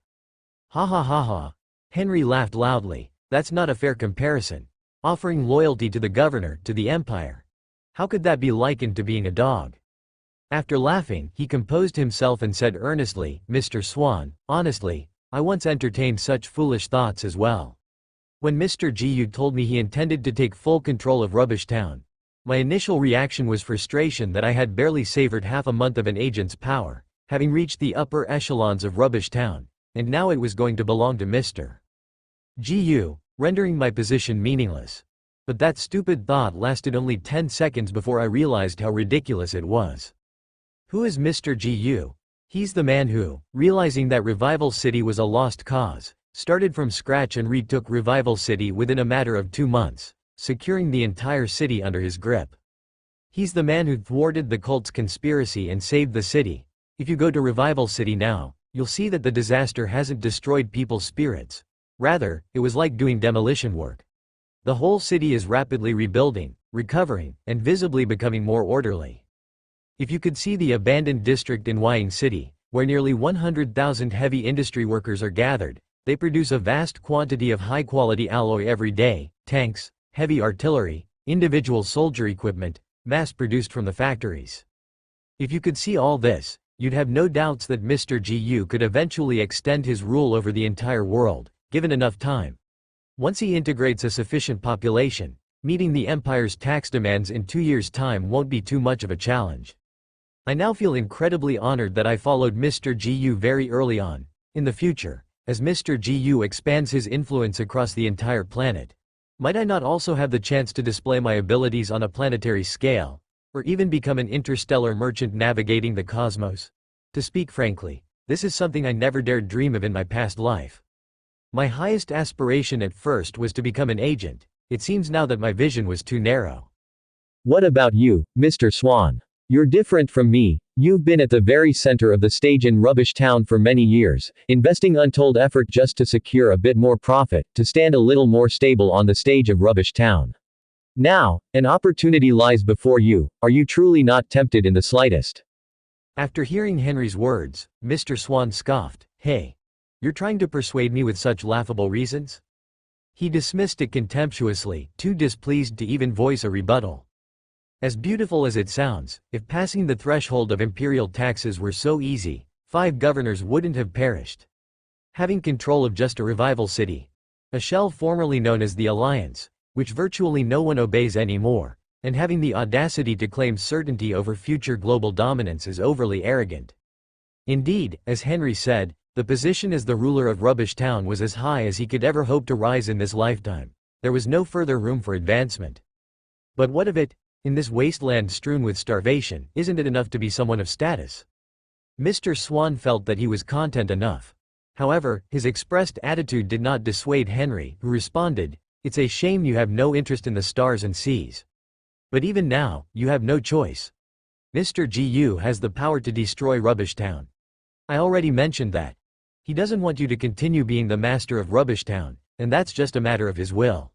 "Ha ha ha ha." Henry laughed loudly. "That's not a fair comparison. Offering loyalty to the governor, to the empire. How could that be likened to being a dog?" After laughing, he composed himself and said earnestly, "Mr. Swan, honestly, I once entertained such foolish thoughts as well. When Mr. Gu told me he intended to take full control of Rubbishtown, my initial reaction was frustration that I had barely savored half a month of an agent's power, having reached the upper echelons of Rubbishtown, and now it was going to belong to Mr. Gu, rendering my position meaningless. But that stupid thought lasted only 10 seconds before I realized how ridiculous it was. Who is Mr. Gu? He's the man who, realizing that Revival City was a lost cause, started from scratch and retook Revival City within a matter of 2 months, securing the entire city under his grip. He's the man who thwarted the cult's conspiracy and saved the city. If you go to Revival City now, you'll see that the disaster hasn't destroyed people's spirits. Rather, it was like doing demolition work. The whole city is rapidly rebuilding, recovering, and visibly becoming more orderly. If you could see the abandoned district in Wying City, where nearly 100,000 heavy industry workers are gathered, they produce a vast quantity of high-quality alloy every day, tanks, heavy artillery, individual soldier equipment, mass-produced from the factories. If you could see all this, you'd have no doubts that Mr. Gu could eventually extend his rule over the entire world, given enough time. Once he integrates a sufficient population, meeting the Empire's tax demands in 2 years' time won't be too much of a challenge. I now feel incredibly honored that I followed Mr. Gu very early on. In the future, as Mr. Gu expands his influence across the entire planet, might I not also have the chance to display my abilities on a planetary scale, or even become an interstellar merchant navigating the cosmos? To speak frankly, this is something I never dared dream of in my past life. My highest aspiration at first was to become an agent. It seems now that my vision was too narrow. What about you, Mr. Swan? You're different from me. You've been at the very center of the stage in Rubbishtown for many years, investing untold effort just to secure a bit more profit, to stand a little more stable on the stage of Rubbishtown. Now, an opportunity lies before you. Are you truly not tempted in the slightest? After hearing Henry's words, Mr. Swan scoffed. "Hey, you're trying to persuade me with such laughable reasons?" He dismissed it contemptuously, too displeased to even voice a rebuttal. As beautiful as it sounds, if passing the threshold of imperial taxes were so easy, 5 governors wouldn't have perished. Having control of just a revival city, a shell formerly known as the Alliance, which virtually no one obeys anymore, and having the audacity to claim certainty over future global dominance is overly arrogant. Indeed, as Henry said, the position as the ruler of Rubbish Town was as high as he could ever hope to rise in this lifetime. There was no further room for advancement. But what of it? In this wasteland strewn with starvation, isn't it enough to be someone of status? Mr. Swan felt that he was content enough. However, his expressed attitude did not dissuade Henry, who responded, "It's a shame you have no interest in the stars and seas. But even now, you have no choice. Mr. GU has the power to destroy Rubbish Town. I already mentioned that. He doesn't want you to continue being the master of Rubbish Town, and that's just a matter of his will.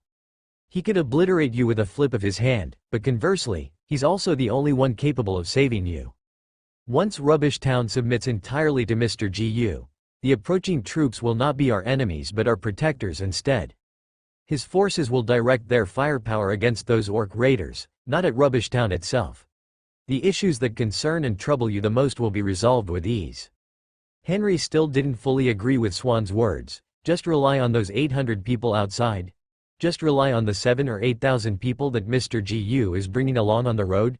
He could obliterate you with a flip of his hand, but conversely, he's also the only one capable of saving you. Once Rubbish Town submits entirely to Mr. GU, the approaching troops will not be our enemies but our protectors instead. His forces will direct their firepower against those orc raiders, not at Rubbish Town itself. The issues that concern and trouble you the most will be resolved with ease." Henry still didn't fully agree with Swan's words. Just rely on those 800 people outside? Just rely on the 7 or 8,000 people that Mr. GU is bringing along on the road?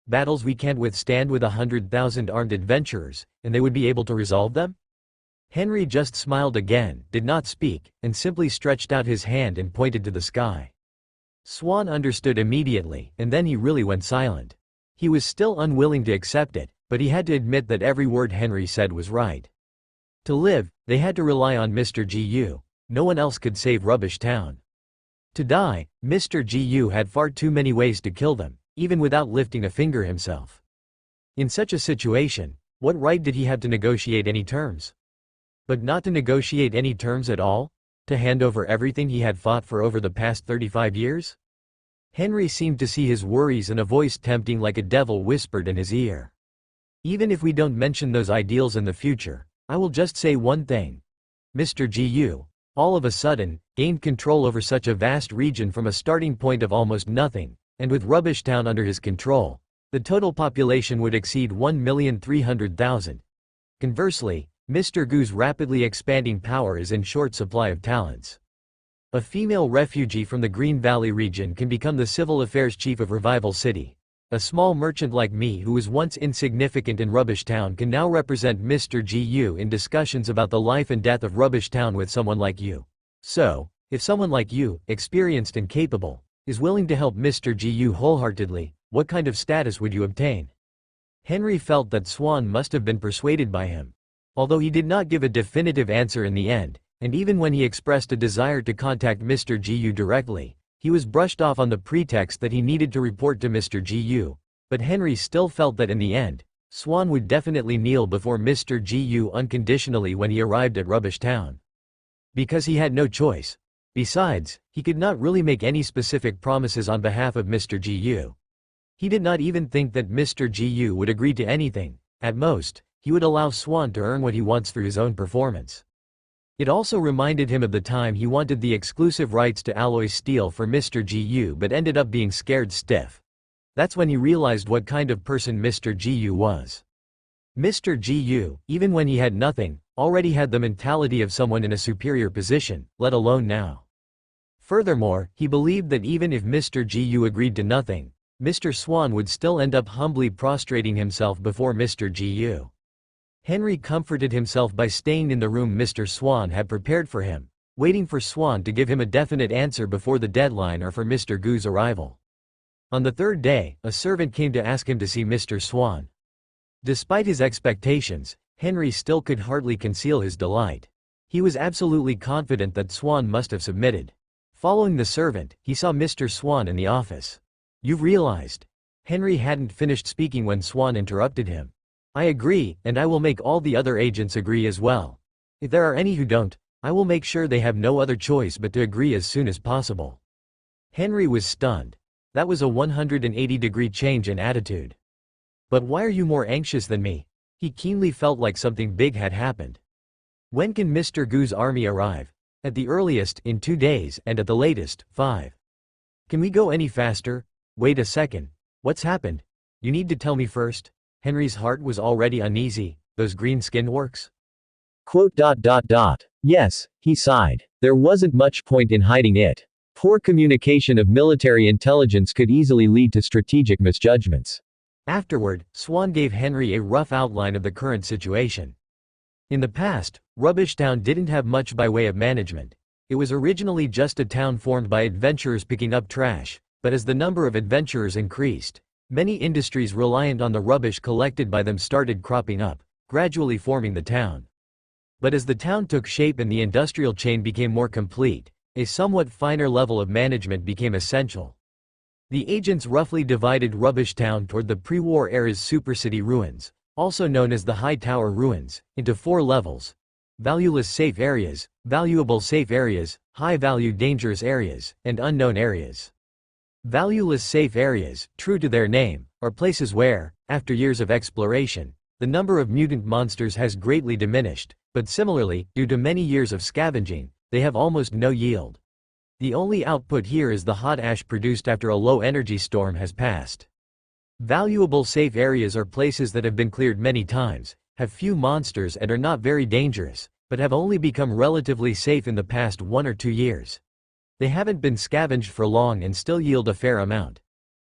Battles we can't withstand with 100,000 armed adventurers, and they would be able to resolve them? Henry just smiled again, did not speak, and simply stretched out his hand and pointed to the sky. Swan understood immediately, and then he really went silent. He was still unwilling to accept it, but he had to admit that every word Henry said was right. To live, they had to rely on Mr. GU. No one else could save Rubbish Town. To die, Mr. GU had far too many ways to kill them, even without lifting a finger himself. In such a situation, what right did he have to negotiate any terms? But not to negotiate any terms at all? To hand over everything he had fought for over the past 35 years? Henry seemed to see his worries, and a voice tempting like a devil whispered in his ear. "Even if we don't mention those ideals in the future, I will just say one thing. Mr. GU, all of a sudden, gained control over such a vast region from a starting point of almost nothing, and with Rubbish Town under his control, the total population would exceed 1,300,000. Conversely, Mr. GU's rapidly expanding power is in short supply of talents. A female refugee from the Green Valley region can become the civil affairs chief of Revival City. A small merchant like me who was once insignificant in Rubbish Town can now represent Mr. GU in discussions about the life and death of Rubbish Town with someone like you. So, if someone like you, experienced and capable, is willing to help Mr. GU wholeheartedly, what kind of status would you obtain?" Henry felt that Swan must have been persuaded by him. Although he did not give a definitive answer in the end, and even when he expressed a desire to contact Mr. GU directly, he was brushed off on the pretext that he needed to report to Mr. GU, but Henry still felt that in the end, Swan would definitely kneel before Mr. GU unconditionally when he arrived at Rubbish Town. Because he had no choice. Besides, he could not really make any specific promises on behalf of Mr. GU. He did not even think that Mr. GU would agree to anything. At most, he would allow Swan to earn what he wants through his own performance. It also reminded him of the time he wanted the exclusive rights to alloy steel for Mr. GU but ended up being scared stiff. That's when he realized what kind of person Mr. GU was. Mr. GU, even when he had nothing, already had the mentality of someone in a superior position, let alone now. Furthermore, he believed that even if Mr. GU agreed to nothing, Mr. Swan would still end up humbly prostrating himself before Mr. GU. Henry comforted himself by staying in the room Mr. Swan had prepared for him, waiting for Swan to give him a definite answer before the deadline or for Mr. GU's arrival. On the third day, a servant came to ask him to see Mr. Swan. Despite his expectations, Henry still could hardly conceal his delight. He was absolutely confident that Swan must have submitted. Following the servant, he saw Mr. Swan in the office. "You've realized." Henry hadn't finished speaking when Swan interrupted him. "I agree, and I will make all the other agents agree as well. If there are any who don't, I will make sure they have no other choice but to agree as soon as possible." Henry was stunned. That was a 180-degree change in attitude. "But why are you more anxious than me?" He keenly felt like something big had happened. "When can Mr. GU's army arrive?" "At the earliest, in 2 days, and at the latest, 5. Can we go any faster?" "Wait a second. What's happened? You need to tell me first. Henry's heart was already uneasy. Those green-skinned orcs? Quote. Yes, he sighed. There wasn't much point in hiding it. Poor communication of military intelligence could easily lead to strategic misjudgments. Afterward, Swan gave Henry a rough outline of the current situation. In the past, Rubbish Town didn't have much by way of management. It was originally just a town formed by adventurers picking up trash, but as the number of adventurers increased, many industries reliant on the rubbish collected by them started cropping up, gradually forming the town. But as the town took shape and the industrial chain became more complete, a somewhat finer level of management became essential. The agents roughly divided Rubbish Town toward the pre-war era's supercity ruins, also known as the High Tower Ruins, into 4 levels: valueless safe areas, valuable safe areas, high-value dangerous areas, and unknown areas. Valueless safe areas, true to their name, are places where, after years of exploration, the number of mutant monsters has greatly diminished, but similarly, due to many years of scavenging, they have almost no yield. The only output here is the hot ash produced after a low-energy storm has passed. Valuable safe areas are places that have been cleared many times, have few monsters and are not very dangerous, but have only become relatively safe in the past 1 or 2 years. They haven't been scavenged for long and still yield a fair amount.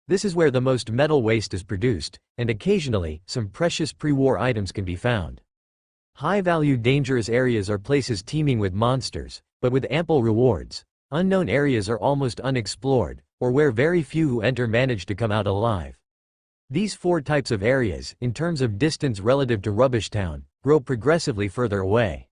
This is where the most metal waste is produced, and occasionally, some precious pre-war items can be found. High-value dangerous areas are places teeming with monsters, but with ample rewards. Unknown areas are almost unexplored, or where very few who enter manage to come out alive. These 4 types of areas, in terms of distance relative to Rubbish Town, grow progressively further away.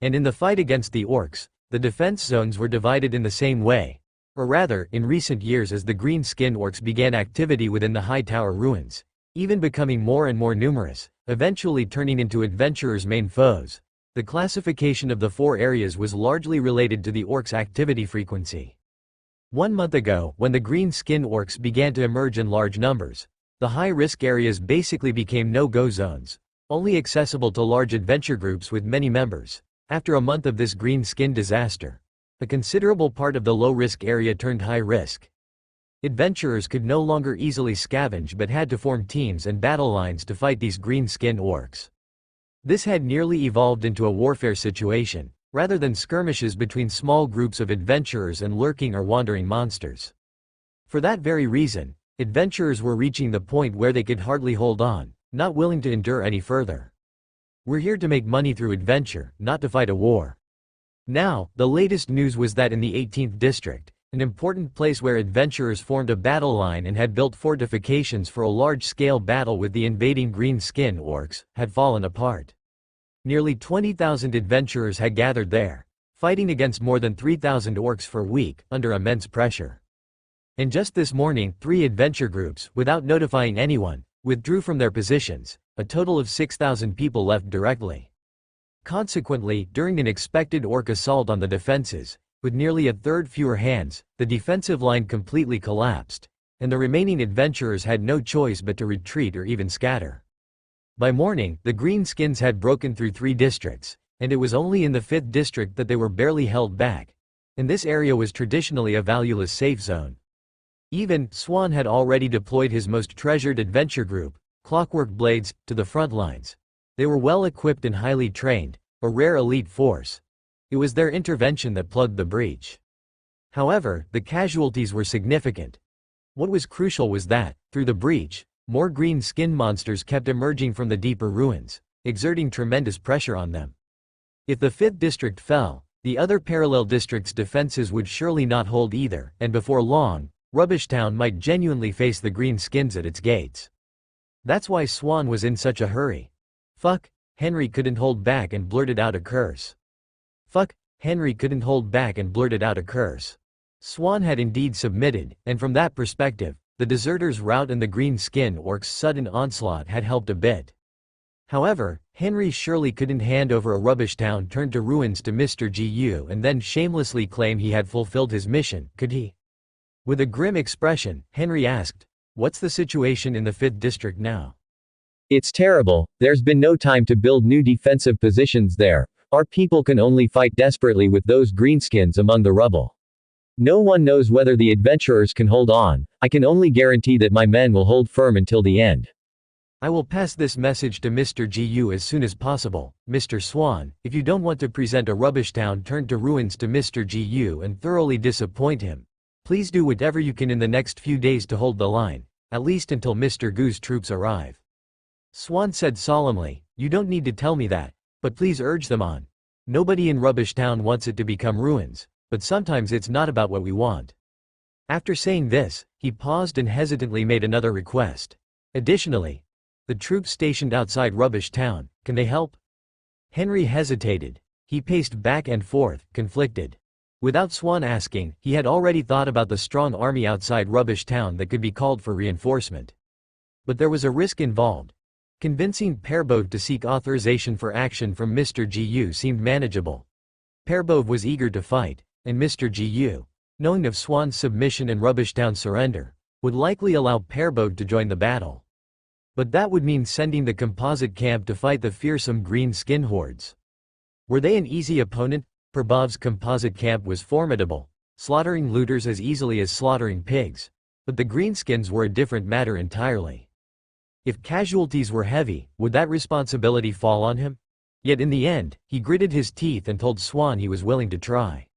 And in the fight against the orcs, the defense zones were divided in the same way, or rather, in recent years as the green-skinned orcs began activity within the High Tower ruins, even becoming more and more numerous, eventually turning into adventurers' main foes. The classification of the 4 areas was largely related to the orcs' activity frequency. 1 month ago, when the green-skinned orcs began to emerge in large numbers, the high-risk areas basically became no-go zones, only accessible to large adventure groups with many members. After a month of this green-skin disaster, a considerable part of the low-risk area turned high-risk. Adventurers could no longer easily scavenge but had to form teams and battle lines to fight these green-skinned orcs. This had nearly evolved into a warfare situation, rather than skirmishes between small groups of adventurers and lurking or wandering monsters. For that very reason, adventurers were reaching the point where they could hardly hold on, not willing to endure any further. We're here to make money through adventure, not to fight a war. Now, the latest news was that in the 18th district, an important place where adventurers formed a battle line and had built fortifications for a large-scale battle with the invading green-skinned orcs, had fallen apart. Nearly 20,000 adventurers had gathered there, fighting against more than 3,000 orcs for a week, under immense pressure. And just this morning, 3 adventure groups, without notifying anyone, withdrew from their positions. A total of 6,000 people left directly. Consequently, during an expected orc assault on the defenses, with nearly a third fewer hands, the defensive line completely collapsed, and the remaining adventurers had no choice but to retreat or even scatter. By morning, the greenskins had broken through 3 districts, and it was only in the 5th district that they were barely held back, and this area was traditionally a valueless safe zone. Even, Swan had already deployed his most treasured adventure group, Clockwork Blades, to the front lines. They were well equipped and highly trained, a rare elite force. It was their intervention that plugged the breach. However, the casualties were significant. What was crucial was that, through the breach, more green skin monsters kept emerging from the deeper ruins, exerting tremendous pressure on them. If the 5th district fell, the other parallel districts' defenses would surely not hold either, and before long, Rubbish Town might genuinely face the green skins at its gates. That's why Swan was in such a hurry. Fuck, Henry couldn't hold back and blurted out a curse. Fuck, Henry couldn't hold back and blurted out a curse. Swan had indeed submitted, and from that perspective, the deserters' rout and the green skin orcs' sudden onslaught had helped a bit. However, Henry surely couldn't hand over a rubbish town turned to ruins to Mr. GU and then shamelessly claim he had fulfilled his mission, could he? With a grim expression, Henry asked, "What's the situation in the 5th district now?" It's terrible, there's been no time to build new defensive positions there. Our people can only fight desperately with those greenskins among the rubble. No one knows whether the adventurers can hold on. I can only guarantee that my men will hold firm until the end. I will pass this message to Mr. Gu as soon as possible. Mr. Swan, if you don't want to present a rubbish town turned to ruins to Mr. Gu and thoroughly disappoint him, please do whatever you can in the next few days to hold the line, at least until Mr. Gu's troops arrive. Swan said solemnly, you don't need to tell me that, but please urge them on. Nobody in Rubbish Town wants it to become ruins, but sometimes it's not about what we want. After saying this, he paused and hesitantly made another request. Additionally, the troops stationed outside Rubbish Town, can they help? Henry hesitated. He paced back and forth, conflicted. Without Swan asking, he had already thought about the strong army outside Rubbish Town that could be called for reinforcement. But there was a risk involved. Convincing Perbove to seek authorization for action from Mr. Gu seemed manageable. Perbove was eager to fight, and Mr. Gu, knowing of Swan's submission and Rubbish Town's surrender, would likely allow Perbove to join the battle. But that would mean sending the composite camp to fight the fearsome green skin hordes. Were they an easy opponent? Perbove's composite camp was formidable, slaughtering looters as easily as slaughtering pigs. But the greenskins were a different matter entirely. If casualties were heavy, would that responsibility fall on him? Yet in the end, he gritted his teeth and told Swan he was willing to try.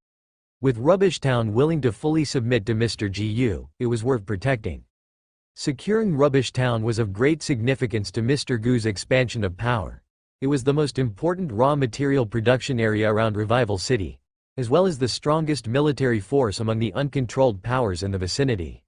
With Rubbish Town willing to fully submit to Mr. Gu, it was worth protecting. Securing Rubbish Town was of great significance to Mr. Gu's expansion of power. It was the most important raw material production area around Revival City, as well as the strongest military force among the uncontrolled powers in the vicinity.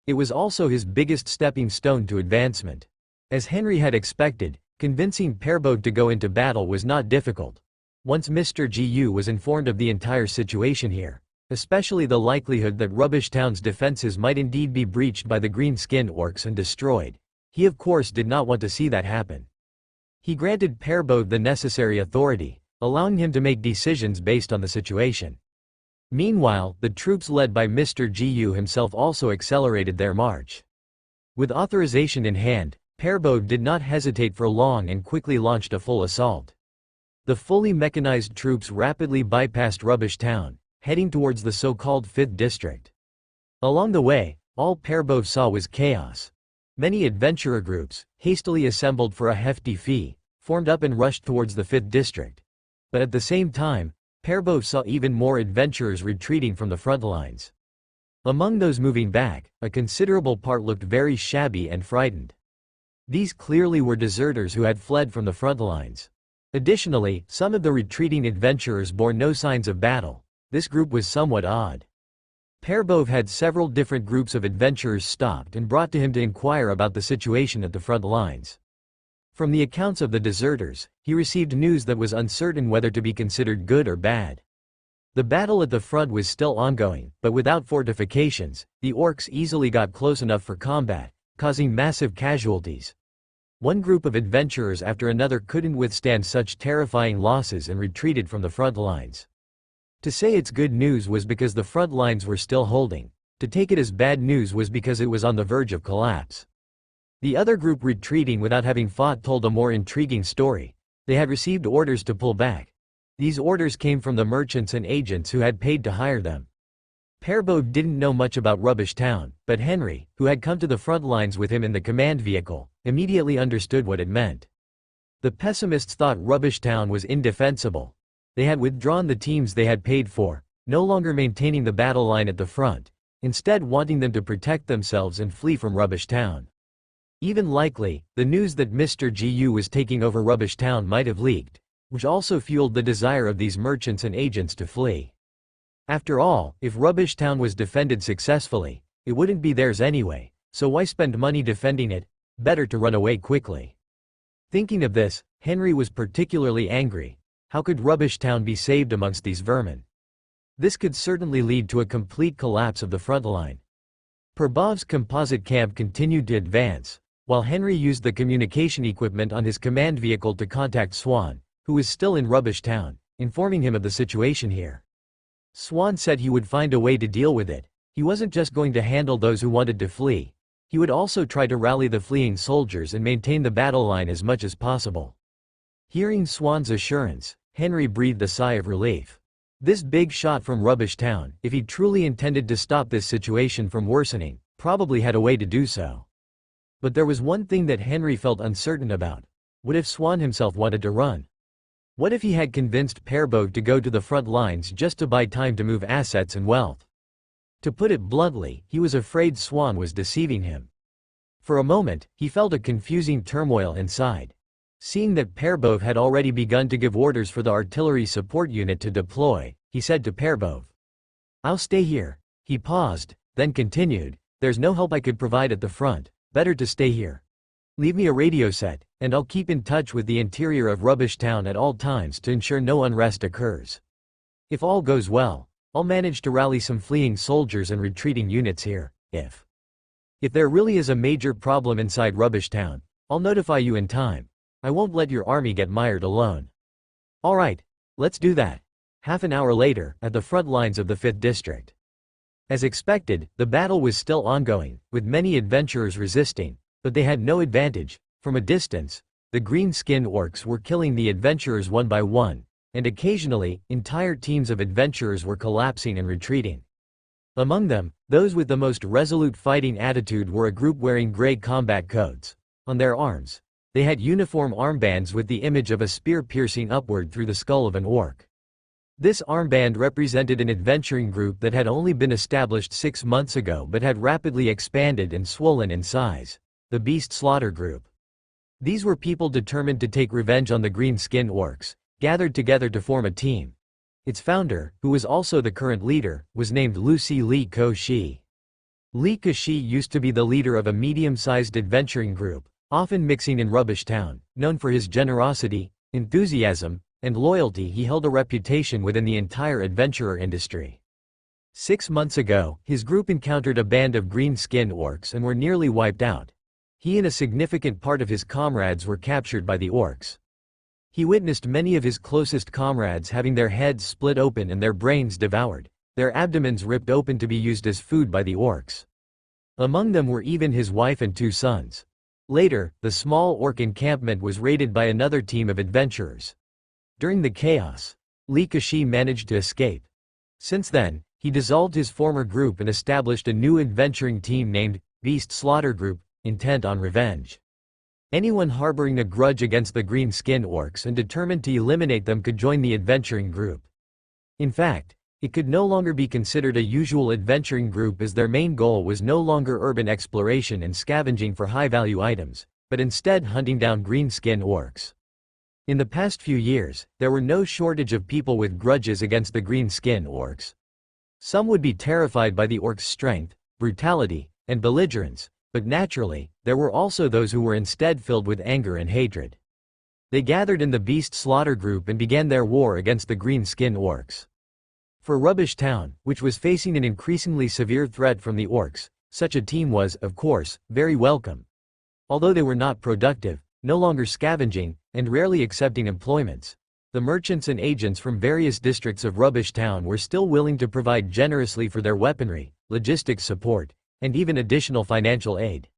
It was also his biggest stepping stone to advancement. As Henry had expected, convincing Perbode to go into battle was not difficult. Once Mr. Gu was informed of the entire situation here, especially the likelihood that Rubbish Town's defenses might indeed be breached by the green-skinned orcs and destroyed, he of course did not want to see that happen. He granted Perbode the necessary authority, allowing him to make decisions based on the situation. Meanwhile, the troops led by Mr. Gu himself also accelerated their march. With authorization in hand, Perbode did not hesitate for long and quickly launched a full assault. The fully mechanized troops rapidly bypassed Rubbish Town, heading towards the so-called 5th District. Along the way, all Perbove saw was chaos. Many adventurer groups, hastily assembled for a hefty fee, formed up and rushed towards the 5th District. But at the same time, Perbove saw even more adventurers retreating from the front lines. Among those moving back, a considerable part looked very shabby and frightened. These clearly were deserters who had fled from the front lines. Additionally, some of the retreating adventurers bore no signs of battle. This group was somewhat odd. Perbove had several different groups of adventurers stopped and brought to him to inquire about the situation at the front lines. From the accounts of the deserters, he received news that was uncertain whether to be considered good or bad. The battle at the front was still ongoing, but without fortifications, the orcs easily got close enough for combat, causing massive casualties. One group of adventurers after another couldn't withstand such terrifying losses and retreated from the front lines. To say it's good news was because the front lines were still holding. To take it as bad news was because it was on the verge of collapse. The other group retreating without having fought told a more intriguing story. They had received orders to pull back. These orders came from the merchants and agents who had paid to hire them. Perbode didn't know much about Rubbish Town, but Henry, who had come to the front lines with him in the command vehicle, immediately understood what it meant. The pessimists thought Rubbish Town was indefensible. They had withdrawn the teams they had paid for, no longer maintaining the battle line at the front, instead wanting them to protect themselves and flee from Rubbish Town. Even likely, the news that Mr. Gu was taking over Rubbish Town might have leaked, which also fueled the desire of these merchants and agents to flee. After all, if Rubbish Town was defended successfully, it wouldn't be theirs anyway, so why spend money defending it? Better to run away quickly. Thinking of this, Henry was particularly angry. How could Rubbish Town be saved amongst these vermin? This could certainly lead to a complete collapse of the front line. Perbove's composite camp continued to advance, while Henry used the communication equipment on his command vehicle to contact Swan, who was still in Rubbish Town, informing him of the situation here. Swan said he would find a way to deal with it. He wasn't just going to handle those who wanted to flee. He would also try to rally the fleeing soldiers and maintain the battle line as much as possible. Hearing Swan's assurance, Henry breathed a sigh of relief. This big shot from Rubbish Town, if he truly intended to stop this situation from worsening, probably had a way to do so. But there was one thing that Henry felt uncertain about. What if Swan himself wanted to run? What if he had convinced Perbove to go to the front lines just to buy time to move assets and wealth? To put it bluntly, he was afraid Swan was deceiving him. For a moment, he felt a confusing turmoil inside. Seeing that Perbove had already begun to give orders for the artillery support unit to deploy, he said to Perbove, "I'll stay here." He paused, then continued, "There's no help I could provide at the front, better to stay here. Leave me a radio set, and I'll keep in touch with the interior of Rubbish Town at all times to ensure no unrest occurs. If all goes well, I'll manage to rally some fleeing soldiers and retreating units here. If there really is a major problem inside Rubbish Town, I'll notify you in time. I won't let your army get mired alone." "All right, let's do that." Half an hour later, at the front lines of the 5th District. As expected, the battle was still ongoing, with many adventurers resisting, but they had no advantage. From a distance, the green-skinned orcs were killing the adventurers one by one, and occasionally, entire teams of adventurers were collapsing and retreating. Among them, those with the most resolute fighting attitude were a group wearing gray combat coats. On their arms, they had uniform armbands with the image of a spear piercing upward through the skull of an orc. This armband represented an adventuring group that had only been established 6 months ago but had rapidly expanded and swollen in size. The Beast Slaughter Group. These were people determined to take revenge on the green-skinned orcs, gathered together to form a team. Its founder, who was also the current leader, was named Lucy Li Ko-shi. Li Ko-shi used to be the leader of a medium-sized adventuring group, often mixing in Rubbish Town. Known for his generosity, enthusiasm, and loyalty, he held a reputation within the entire adventurer industry. 6 months ago, his group encountered a band of green-skinned orcs and were nearly wiped out. He and a significant part of his comrades were captured by the orcs. He witnessed many of his closest comrades having their heads split open and their brains devoured, their abdomens ripped open to be used as food by the orcs. Among them were even his wife and 2 sons. Later, the small orc encampment was raided by another team of adventurers. During the chaos, Li Ko-shi managed to escape. Since then, he dissolved his former group and established a new adventuring team named Beast Slaughter Group, intent on revenge. Anyone harboring a grudge against the green-skinned orcs and determined to eliminate them could join the adventuring group. In fact, it could no longer be considered a usual adventuring group as their main goal was no longer urban exploration and scavenging for high-value items, but instead hunting down green-skinned orcs. In the past few years, there were no shortage of people with grudges against the green-skinned orcs. Some would be terrified by the orcs' strength, brutality, and belligerence, but naturally, there were also those who were instead filled with anger and hatred. They gathered in the Beast Slaughter Group and began their war against the green-skinned orcs. For Rubbish Town, which was facing an increasingly severe threat from the orcs, such a team was, of course, very welcome. Although they were not productive, no longer scavenging, and rarely accepting employments, the merchants and agents from various districts of Rubbish Town were still willing to provide generously for their weaponry, logistics support, and even additional financial aid.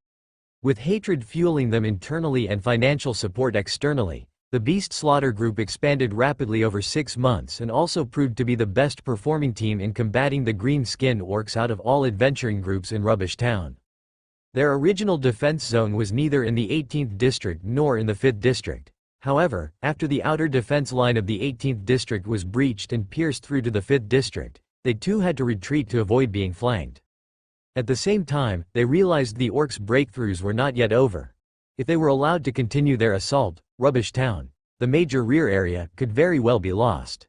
With hatred fueling them internally and financial support externally, the Beast Slaughter Group expanded rapidly over 6 months and also proved to be the best performing team in combating the green-skinned orcs out of all adventuring groups in Rubbish Town. Their original defense zone was neither in the 18th District nor in the 5th District. However, after the outer defense line of the 18th District was breached and pierced through to the 5th District, they too had to retreat to avoid being flanked. At the same time, they realized the orcs' breakthroughs were not yet over. If they were allowed to continue their assault, Rubbish Town, the major rear area, could very well be lost.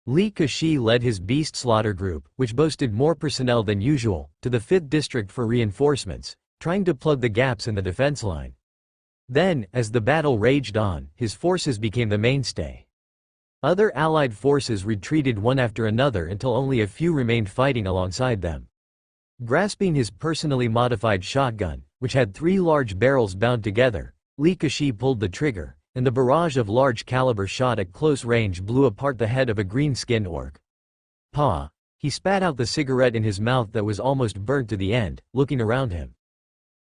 Li Ko-shi led his Beast Slaughter Group, which boasted more personnel than usual, to the 5th District for reinforcements, trying to plug the gaps in the defense line. Then, as the battle raged on, his forces became the mainstay. Other allied forces retreated one after another until only a few remained fighting alongside them. Grasping his personally modified shotgun, which had 3 large barrels bound together, Li Ko-shi pulled the trigger, and the barrage of large-caliber shot at close range blew apart the head of a green-skinned orc. "Paw!" He spat out the cigarette in his mouth that was almost burnt to the end, looking around him.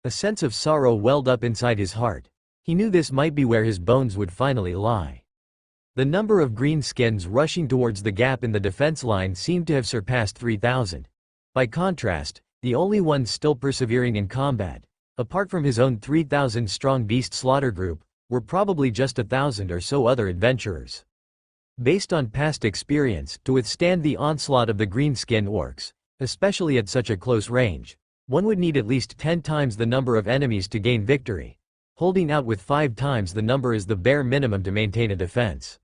A sense of sorrow welled up inside his heart. He knew this might be where his bones would finally lie. The number of greenskins rushing towards the gap in the defense line seemed to have surpassed 3,000. By contrast, the only ones still persevering in combat, apart from his own 3,000-strong beast slaughter group, were probably just 1,000 or so other adventurers. Based on past experience, to withstand the onslaught of the greenskin orcs, especially at such a close range, one would need at least 10 times the number of enemies to gain victory. Holding out with 5 times the number is the bare minimum to maintain a defense.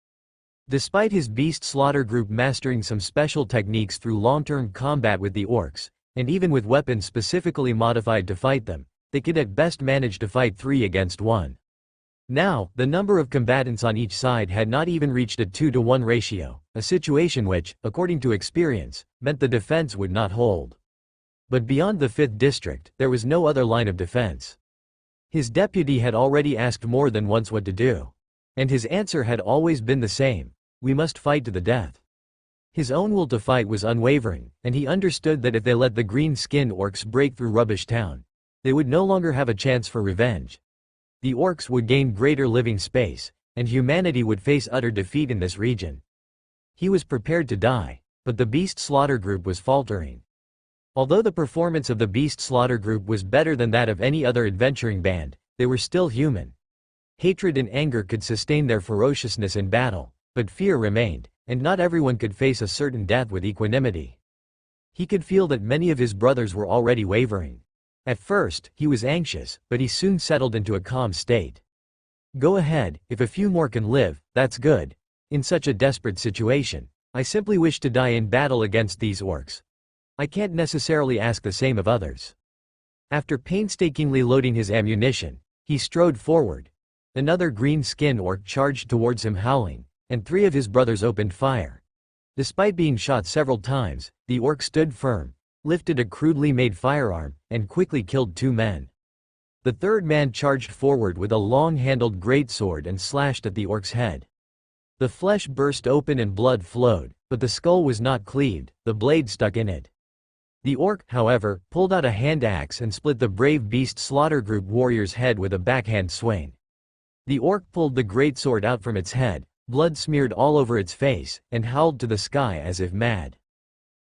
Despite his beast slaughter group mastering some special techniques through long-term combat with the orcs, and even with weapons specifically modified to fight them, they could at best manage to fight 3 against 1. Now, the number of combatants on each side had not even reached a 2-to-1 ratio, a situation which, according to experience, meant the defense would not hold. But beyond the 5th district, there was no other line of defense. His deputy had already asked more than once what to do. And his answer had always been the same: we must fight to the death. His own will to fight was unwavering, and he understood that if they let the green-skinned orcs break through Rubbish Town, they would no longer have a chance for revenge. The orcs would gain greater living space, and humanity would face utter defeat in this region. He was prepared to die, but the Beast Slaughter Group was faltering. Although the performance of the Beast Slaughter Group was better than that of any other adventuring band, they were still human. Hatred and anger could sustain their ferociousness in battle, but fear remained, and not everyone could face a certain death with equanimity. He could feel that many of his brothers were already wavering. At first, he was anxious, but he soon settled into a calm state. Go ahead, if a few more can live, that's good. In such a desperate situation, I simply wish to die in battle against these orcs. I can't necessarily ask the same of others. After painstakingly loading his ammunition, he strode forward. Another green-skinned orc charged towards him howling, and 3 of his brothers opened fire. Despite being shot several times, the orc stood firm, lifted a crudely made firearm, and quickly killed 2 men. The 3rd man charged forward with a long-handled greatsword and slashed at the orc's head. The flesh burst open and blood flowed, but the skull was not cleaved, the blade stuck in it. The orc, however, pulled out a hand axe and split the brave Beast Slaughter Group warrior's head with a backhand swing. The orc pulled the greatsword out from its head, blood smeared all over its face, and howled to the sky as if mad.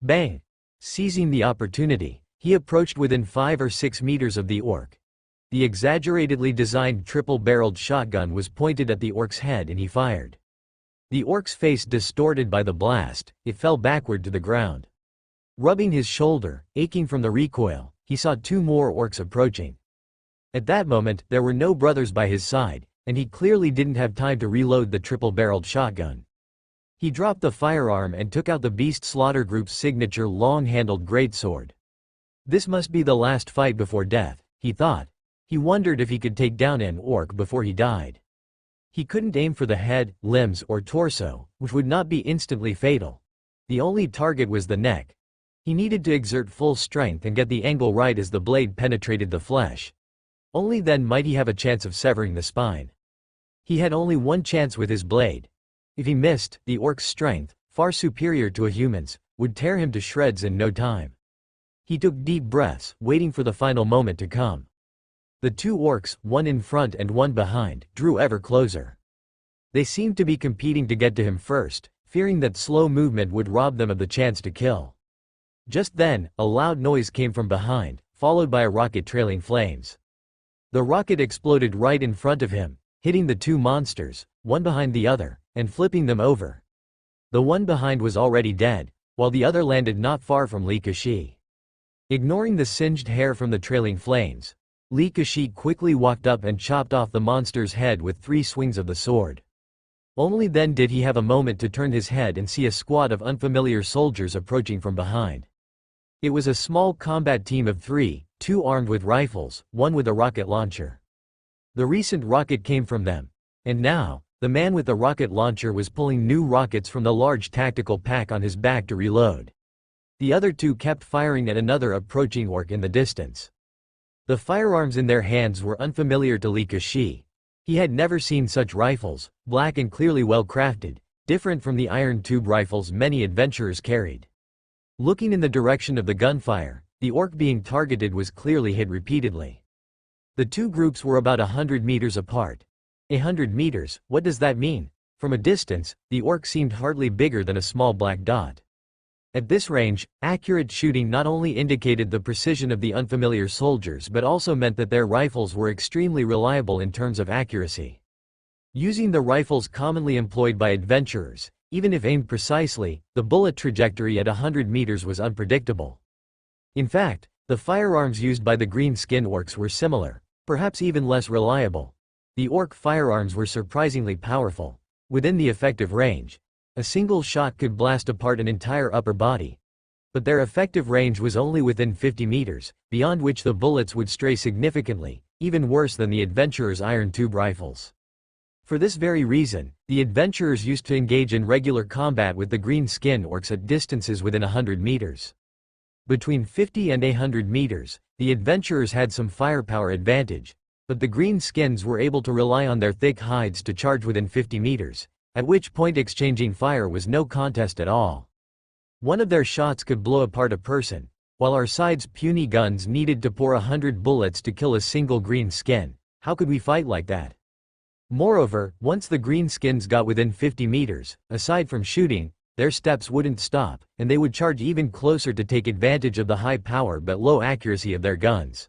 Bang! Seizing the opportunity, he approached within 5 or 6 meters of the orc. The exaggeratedly designed triple-barreled shotgun was pointed at the orc's head and he fired. The orc's face distorted by the blast, it fell backward to the ground. Rubbing his shoulder, aching from the recoil, he saw 2 more orcs approaching. At that moment, there were no brothers by his side, and he clearly didn't have time to reload the triple-barreled shotgun. He dropped the firearm and took out the Beast Slaughter Group's signature long-handled greatsword. This must be the last fight before death, he thought. He wondered if he could take down an orc before he died. He couldn't aim for the head, limbs, or torso, which would not be instantly fatal. The only target was the neck. He needed to exert full strength and get the angle right as the blade penetrated the flesh. Only then might he have a chance of severing the spine. He had only one chance with his blade. If he missed, the orc's strength, far superior to a human's, would tear him to shreds in no time. He took deep breaths, waiting for the final moment to come. The 2 orcs, one in front and one behind, drew ever closer. They seemed to be competing to get to him first, fearing that slow movement would rob them of the chance to kill. Just then, a loud noise came from behind, followed by a rocket trailing flames. The rocket exploded right in front of him, hitting the 2 monsters, one behind the other, and flipping them over. The one behind was already dead, while the other landed not far from Li Kashi. Ignoring the singed hair from the trailing flames, Li Kashi quickly walked up and chopped off the monster's head with 3 swings of the sword. Only then did he have a moment to turn his head and see a squad of unfamiliar soldiers approaching from behind. It was a small combat team of 3, 2 armed with rifles, one with a rocket launcher. The recent rocket came from them. And now, the man with the rocket launcher was pulling new rockets from the large tactical pack on his back to reload. The other 2 kept firing at another approaching orc in the distance. The firearms in their hands were unfamiliar to Li Kashi. He had never seen such rifles, black and clearly well crafted, different from the iron tube rifles many adventurers carried. Looking in the direction of the gunfire, the orc being targeted was clearly hit repeatedly. The 2 groups were about 100 meters apart. 100 meters, what does that mean? From a distance, the orc seemed hardly bigger than a small black dot. At this range, accurate shooting not only indicated the precision of the unfamiliar soldiers but also meant that their rifles were extremely reliable in terms of accuracy. Using the rifles commonly employed by adventurers, even if aimed precisely, the bullet trajectory at 100 meters was unpredictable. In fact, the firearms used by the green-skinned orcs were similar, perhaps even less reliable. The orc firearms were surprisingly powerful. Within the effective range, a single shot could blast apart an entire upper body. But their effective range was only within 50 meters, beyond which the bullets would stray significantly, even worse than the adventurers' iron tube rifles. For this very reason, the adventurers used to engage in regular combat with the green-skinned orcs at distances within 100 meters. Between 50 and 100 meters, the adventurers had some firepower advantage, but the green-skins were able to rely on their thick hides to charge within 50 meters, at which point exchanging fire was no contest at all. One of their shots could blow apart a person, while our side's puny guns needed to pour 100 bullets to kill a single green skin. How could we fight like that? Moreover, once the greenskins got within 50 meters, aside from shooting, their steps wouldn't stop, and they would charge even closer to take advantage of the high power but low accuracy of their guns.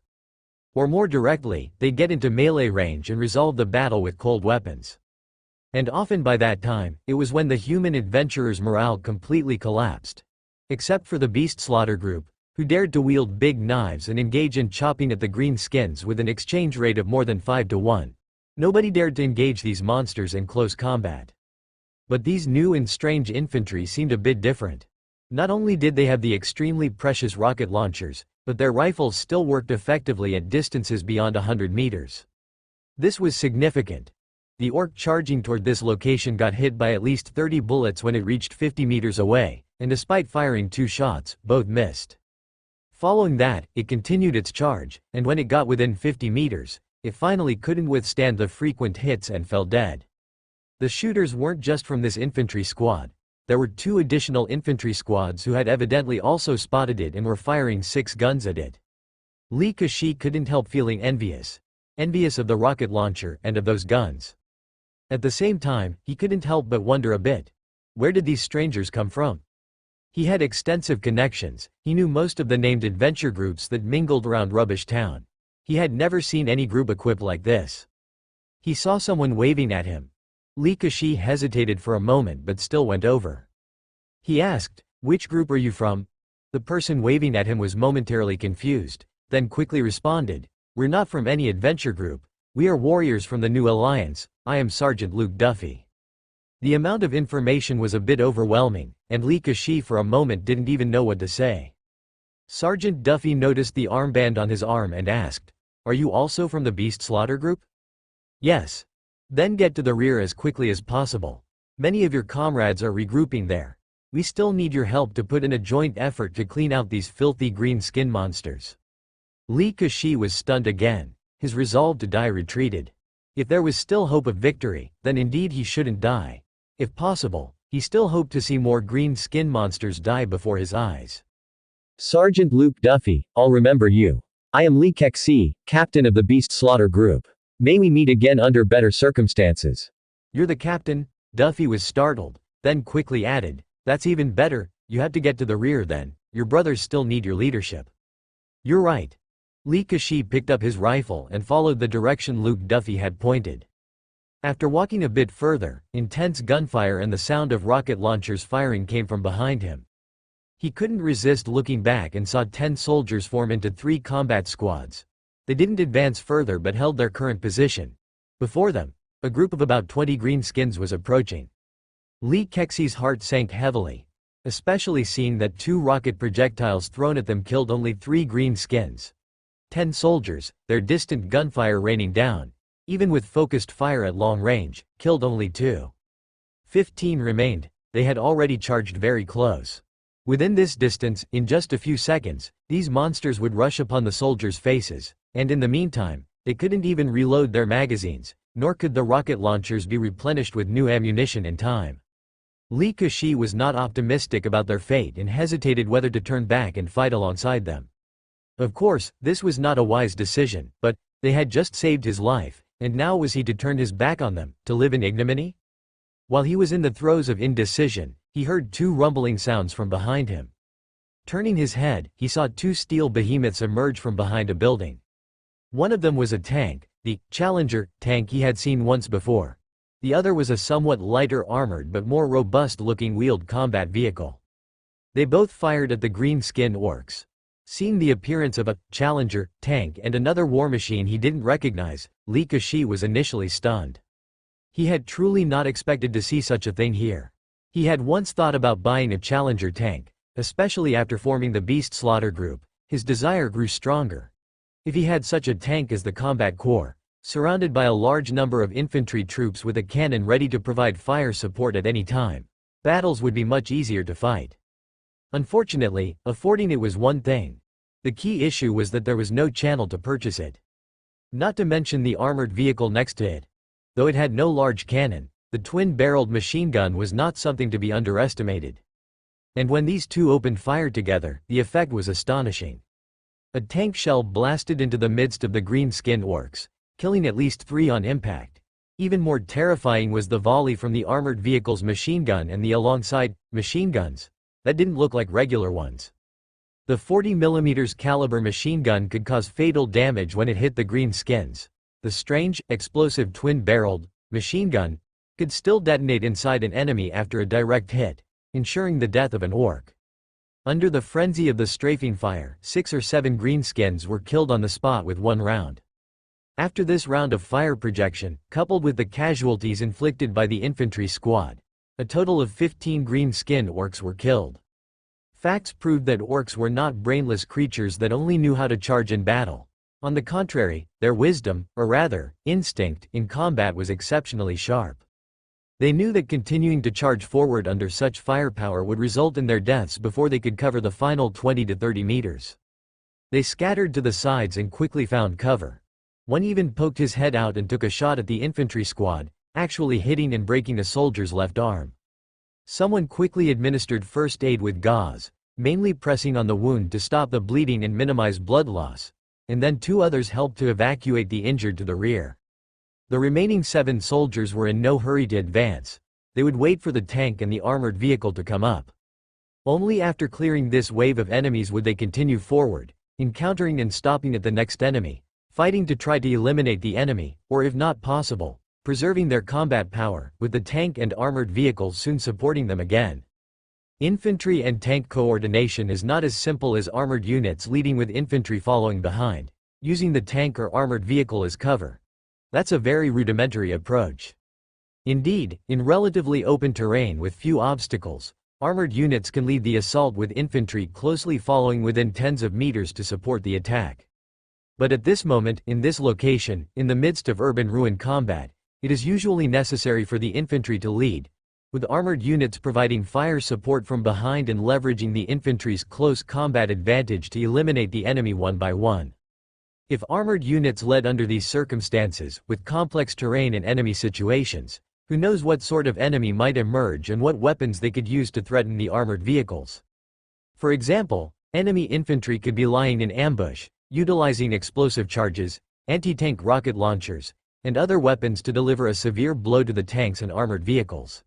Or more directly, they'd get into melee range and resolve the battle with cold weapons. And often by that time, it was when the human adventurers' morale completely collapsed. Except for the beast slaughter group, who dared to wield big knives and engage in chopping at the greenskins with an exchange rate of more than 5-to-1. Nobody dared to engage these monsters in close combat. But these new and strange infantry seemed a bit different. Not only did they have the extremely precious rocket launchers, but their rifles still worked effectively at distances beyond 100 meters. This was significant. The orc charging toward this location got hit by at least 30 bullets when it reached 50 meters away, and despite firing 2 shots, both missed. Following that, it continued its charge, and when it got within 50 meters, it finally couldn't withstand the frequent hits and fell dead. The shooters weren't just from this infantry squad. There were 2 additional infantry squads who had evidently also spotted it and were firing 6 guns at it. Li Kashi couldn't help feeling envious. Envious of the rocket launcher and of those guns. At the same time, he couldn't help but wonder a bit. Where did these strangers come from? He had extensive connections. He knew most of the named adventure groups that mingled around Rubbish Town. He had never seen any group equipped like this. He saw someone waving at him. Li Kashi hesitated for a moment but still went over. He asked, "Which group are you from?" The person waving at him was momentarily confused, then quickly responded, "We're not from any adventure group. We are warriors from the New Alliance. I am Sergeant Luke Duffy." The amount of information was a bit overwhelming, and Li Kashi for a moment didn't even know what to say. Sergeant Duffy noticed the armband on his arm and asked, "Are you also from the Beast Slaughter group?" "Yes." "Then get to the rear as quickly as possible. Many of your comrades are regrouping there. We still need your help to put in a joint effort to clean out these filthy green skin monsters." Li Kashi was stunned again. His resolve to die retreated. If there was still hope of victory, then indeed he shouldn't die. If possible, he still hoped to see more green skin monsters die before his eyes. Sergeant Luke Duffy, I'll remember you. I am Li Kashi, captain of the Beast Slaughter Group. May we meet again under better circumstances. "You're the captain?" Duffy was startled, then quickly added, "That's even better. You have to get to the rear then. Your brothers still need your leadership." "You're right." Li Kashi picked up his rifle and followed the direction Luke Duffy had pointed. After walking a bit further, intense gunfire and the sound of rocket launchers firing came from behind him. He couldn't resist looking back and saw 10 soldiers form into 3 combat squads. They didn't advance further but held their current position. Before them, a group of about 20 greenskins was approaching. Li Kashi's heart sank heavily, especially seeing that 2 rocket projectiles thrown at them killed only 3 greenskins. 10 soldiers, their distant gunfire raining down, even with focused fire at long range, killed only 2. 15 remained. They had already charged very close. Within this distance, in just a few seconds, these monsters would rush upon the soldiers' faces, and in the meantime, they couldn't even reload their magazines, nor could the rocket launchers be replenished with new ammunition in time. Li Kashi was not optimistic about their fate and hesitated whether to turn back and fight alongside them. Of course, this was not a wise decision, but they had just saved his life, and now was he to turn his back on them, to live in ignominy? While he was in the throes of indecision, he heard two rumbling sounds from behind him. Turning his head, he saw two steel behemoths emerge from behind a building. One of them was a tank, the Challenger tank he had seen once before. The other was a somewhat lighter armored but more robust-looking wheeled combat vehicle. They both fired at the green-skinned orcs. Seeing the appearance of a Challenger tank and another war machine he didn't recognize, Li Keqi was initially stunned. He had truly not expected to see such a thing here. He had once thought about buying a Challenger tank, especially after forming the Beast Slaughter group. His desire grew stronger. If he had such a tank as the Combat Corps, surrounded by a large number of infantry troops with a cannon ready to provide fire support at any time, battles would be much easier to fight. Unfortunately, affording it was one thing. The key issue was that there was no channel to purchase it. Not to mention the armored vehicle next to it. Though it had no large cannon, the twin-barreled machine gun was not something to be underestimated. And when these two opened fire together, the effect was astonishing. A tank shell blasted into the midst of the green-skinned orcs, killing at least 3 on impact. Even more terrifying was the volley from the armored vehicle's machine gun and the alongside machine guns that didn't look like regular ones. The 40mm caliber machine gun could cause fatal damage when it hit the green skins. The strange, explosive twin-barreled machine gun could still detonate inside an enemy after a direct hit, ensuring the death of an orc. Under the frenzy of the strafing fire, 6 or 7 greenskins were killed on the spot with 1 round. After this round of fire projection, coupled with the casualties inflicted by the infantry squad, a total of 15 green-skinned orcs were killed. Facts proved that orcs were not brainless creatures that only knew how to charge in battle. On the contrary, their wisdom, or rather, instinct, in combat was exceptionally sharp. They knew that continuing to charge forward under such firepower would result in their deaths before they could cover the final 20 to 30 meters. They scattered to the sides and quickly found cover. One even poked his head out and took a shot at the infantry squad, actually hitting and breaking a soldier's left arm. Someone quickly administered first aid with gauze, mainly pressing on the wound to stop the bleeding and minimize blood loss, and then 2 others helped to evacuate the injured to the rear. The remaining 7 soldiers were in no hurry to advance. They would wait for the tank and the armored vehicle to come up. Only after clearing this wave of enemies would they continue forward, encountering and stopping at the next enemy, fighting to try to eliminate the enemy, or if not possible, preserving their combat power, with the tank and armored vehicles soon supporting them again. Infantry and tank coordination is not as simple as armored units leading with infantry following behind, using the tank or armored vehicle as cover. That's a very rudimentary approach. Indeed, in relatively open terrain with few obstacles, armored units can lead the assault with infantry closely following within tens of meters to support the attack. But at this moment, in this location, in the midst of urban ruin combat, it is usually necessary for the infantry to lead, with armored units providing fire support from behind and leveraging the infantry's close combat advantage to eliminate the enemy one by one. If armored units led under these circumstances, with complex terrain and enemy situations, who knows what sort of enemy might emerge and what weapons they could use to threaten the armored vehicles. For example, enemy infantry could be lying in ambush, utilizing explosive charges, anti-tank rocket launchers, and other weapons to deliver a severe blow to the tanks and armored vehicles.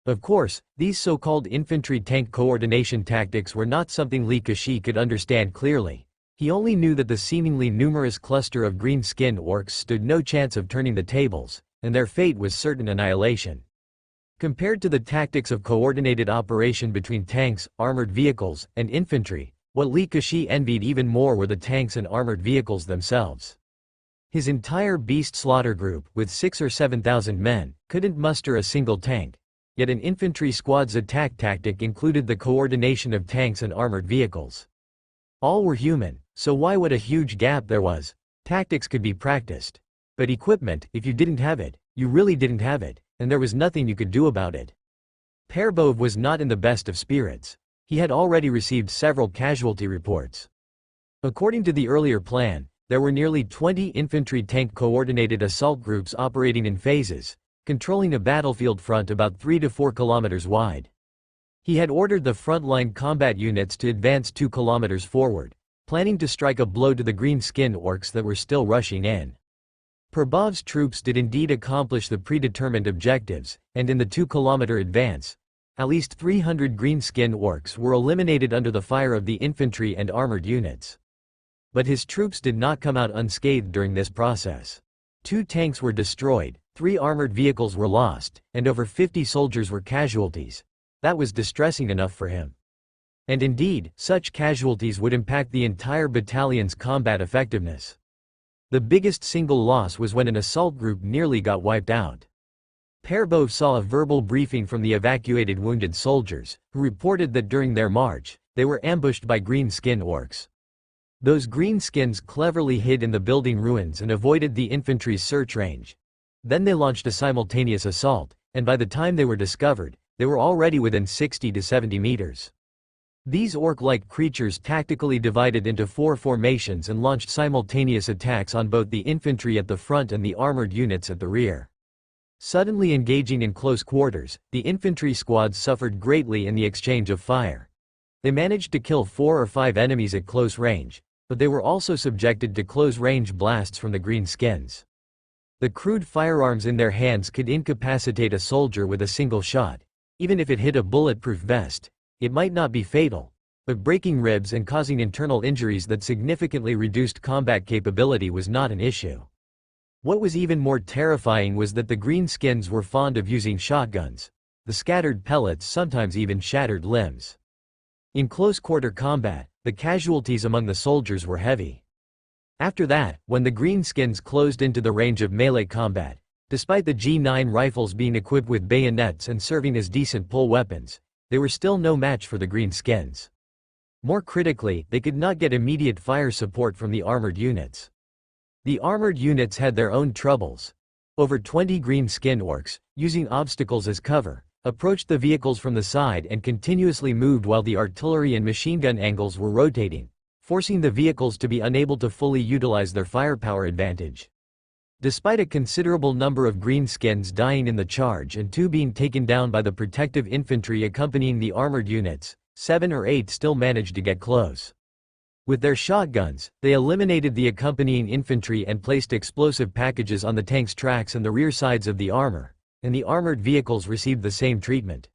Of course, these so-called infantry-tank coordination tactics were not something Li Keqi could understand clearly. He only knew that the seemingly numerous cluster of green-skinned orcs stood no chance of turning the tables, and their fate was certain annihilation. Compared to the tactics of coordinated operation between tanks, armored vehicles, and infantry, what Li Keqi envied even more were the tanks and armored vehicles themselves. His entire Beast Slaughter group, with 6 or 7,000 men, couldn't muster a single tank. Yet an infantry squad's attack tactic included the coordination of tanks and armored vehicles. All were human, so why what a huge gap there was. Tactics could be practiced. But equipment, if you didn't have it, you really didn't have it, and there was nothing you could do about it. Perbove was not in the best of spirits. He had already received several casualty reports. According to the earlier plan, there were nearly 20 infantry tank coordinated assault groups operating in phases, controlling a battlefield front about 3 to 4 kilometers wide. He had ordered the frontline combat units to advance 2 kilometers forward, planning to strike a blow to the green-skinned orcs that were still rushing in. Perbov's troops did indeed accomplish the predetermined objectives, and in the 2-kilometer advance, at least 300 green-skinned orcs were eliminated under the fire of the infantry and armored units. But his troops did not come out unscathed during this process. 2 tanks were destroyed, 3 armored vehicles were lost, and over 50 soldiers were casualties. That was distressing enough for him. And indeed, such casualties would impact the entire battalion's combat effectiveness. The biggest single loss was when an assault group nearly got wiped out. Perbov saw a verbal briefing from the evacuated wounded soldiers, who reported that during their march, they were ambushed by green-skinned orcs. Those greenskins cleverly hid in the building ruins and avoided the infantry's search range. Then they launched a simultaneous assault, and by the time they were discovered, they were already within 60 to 70 meters. These orc-like creatures tactically divided into 4 formations and launched simultaneous attacks on both the infantry at the front and the armored units at the rear. Suddenly engaging in close quarters, the infantry squads suffered greatly in the exchange of fire. They managed to kill 4 or 5 enemies at close range, but they were also subjected to close-range blasts from the greenskins. The crude firearms in their hands could incapacitate a soldier with a single shot. Even if it hit a bulletproof vest, it might not be fatal, but breaking ribs and causing internal injuries that significantly reduced combat capability was not an issue. What was even more terrifying was that the greenskins were fond of using shotguns. The scattered pellets sometimes even shattered limbs. In close-quarter combat, the casualties among the soldiers were heavy. After that, when the greenskins closed into the range of melee combat, despite the G9 rifles being equipped with bayonets and serving as decent pull weapons, they were still no match for the greenskins. More critically, they could not get immediate fire support from the armored units. The armored units had their own troubles. Over 20 green-skinned orcs, using obstacles as cover, approached the vehicles from the side and continuously moved while the artillery and machine gun angles were rotating, forcing the vehicles to be unable to fully utilize their firepower advantage. Despite a considerable number of greenskins dying in the charge and 2 being taken down by the protective infantry accompanying the armored units, 7 or 8 still managed to get close. With their shotguns, they eliminated the accompanying infantry and placed explosive packages on the tank's tracks and the rear sides of the armor, and the armored vehicles received the same treatment.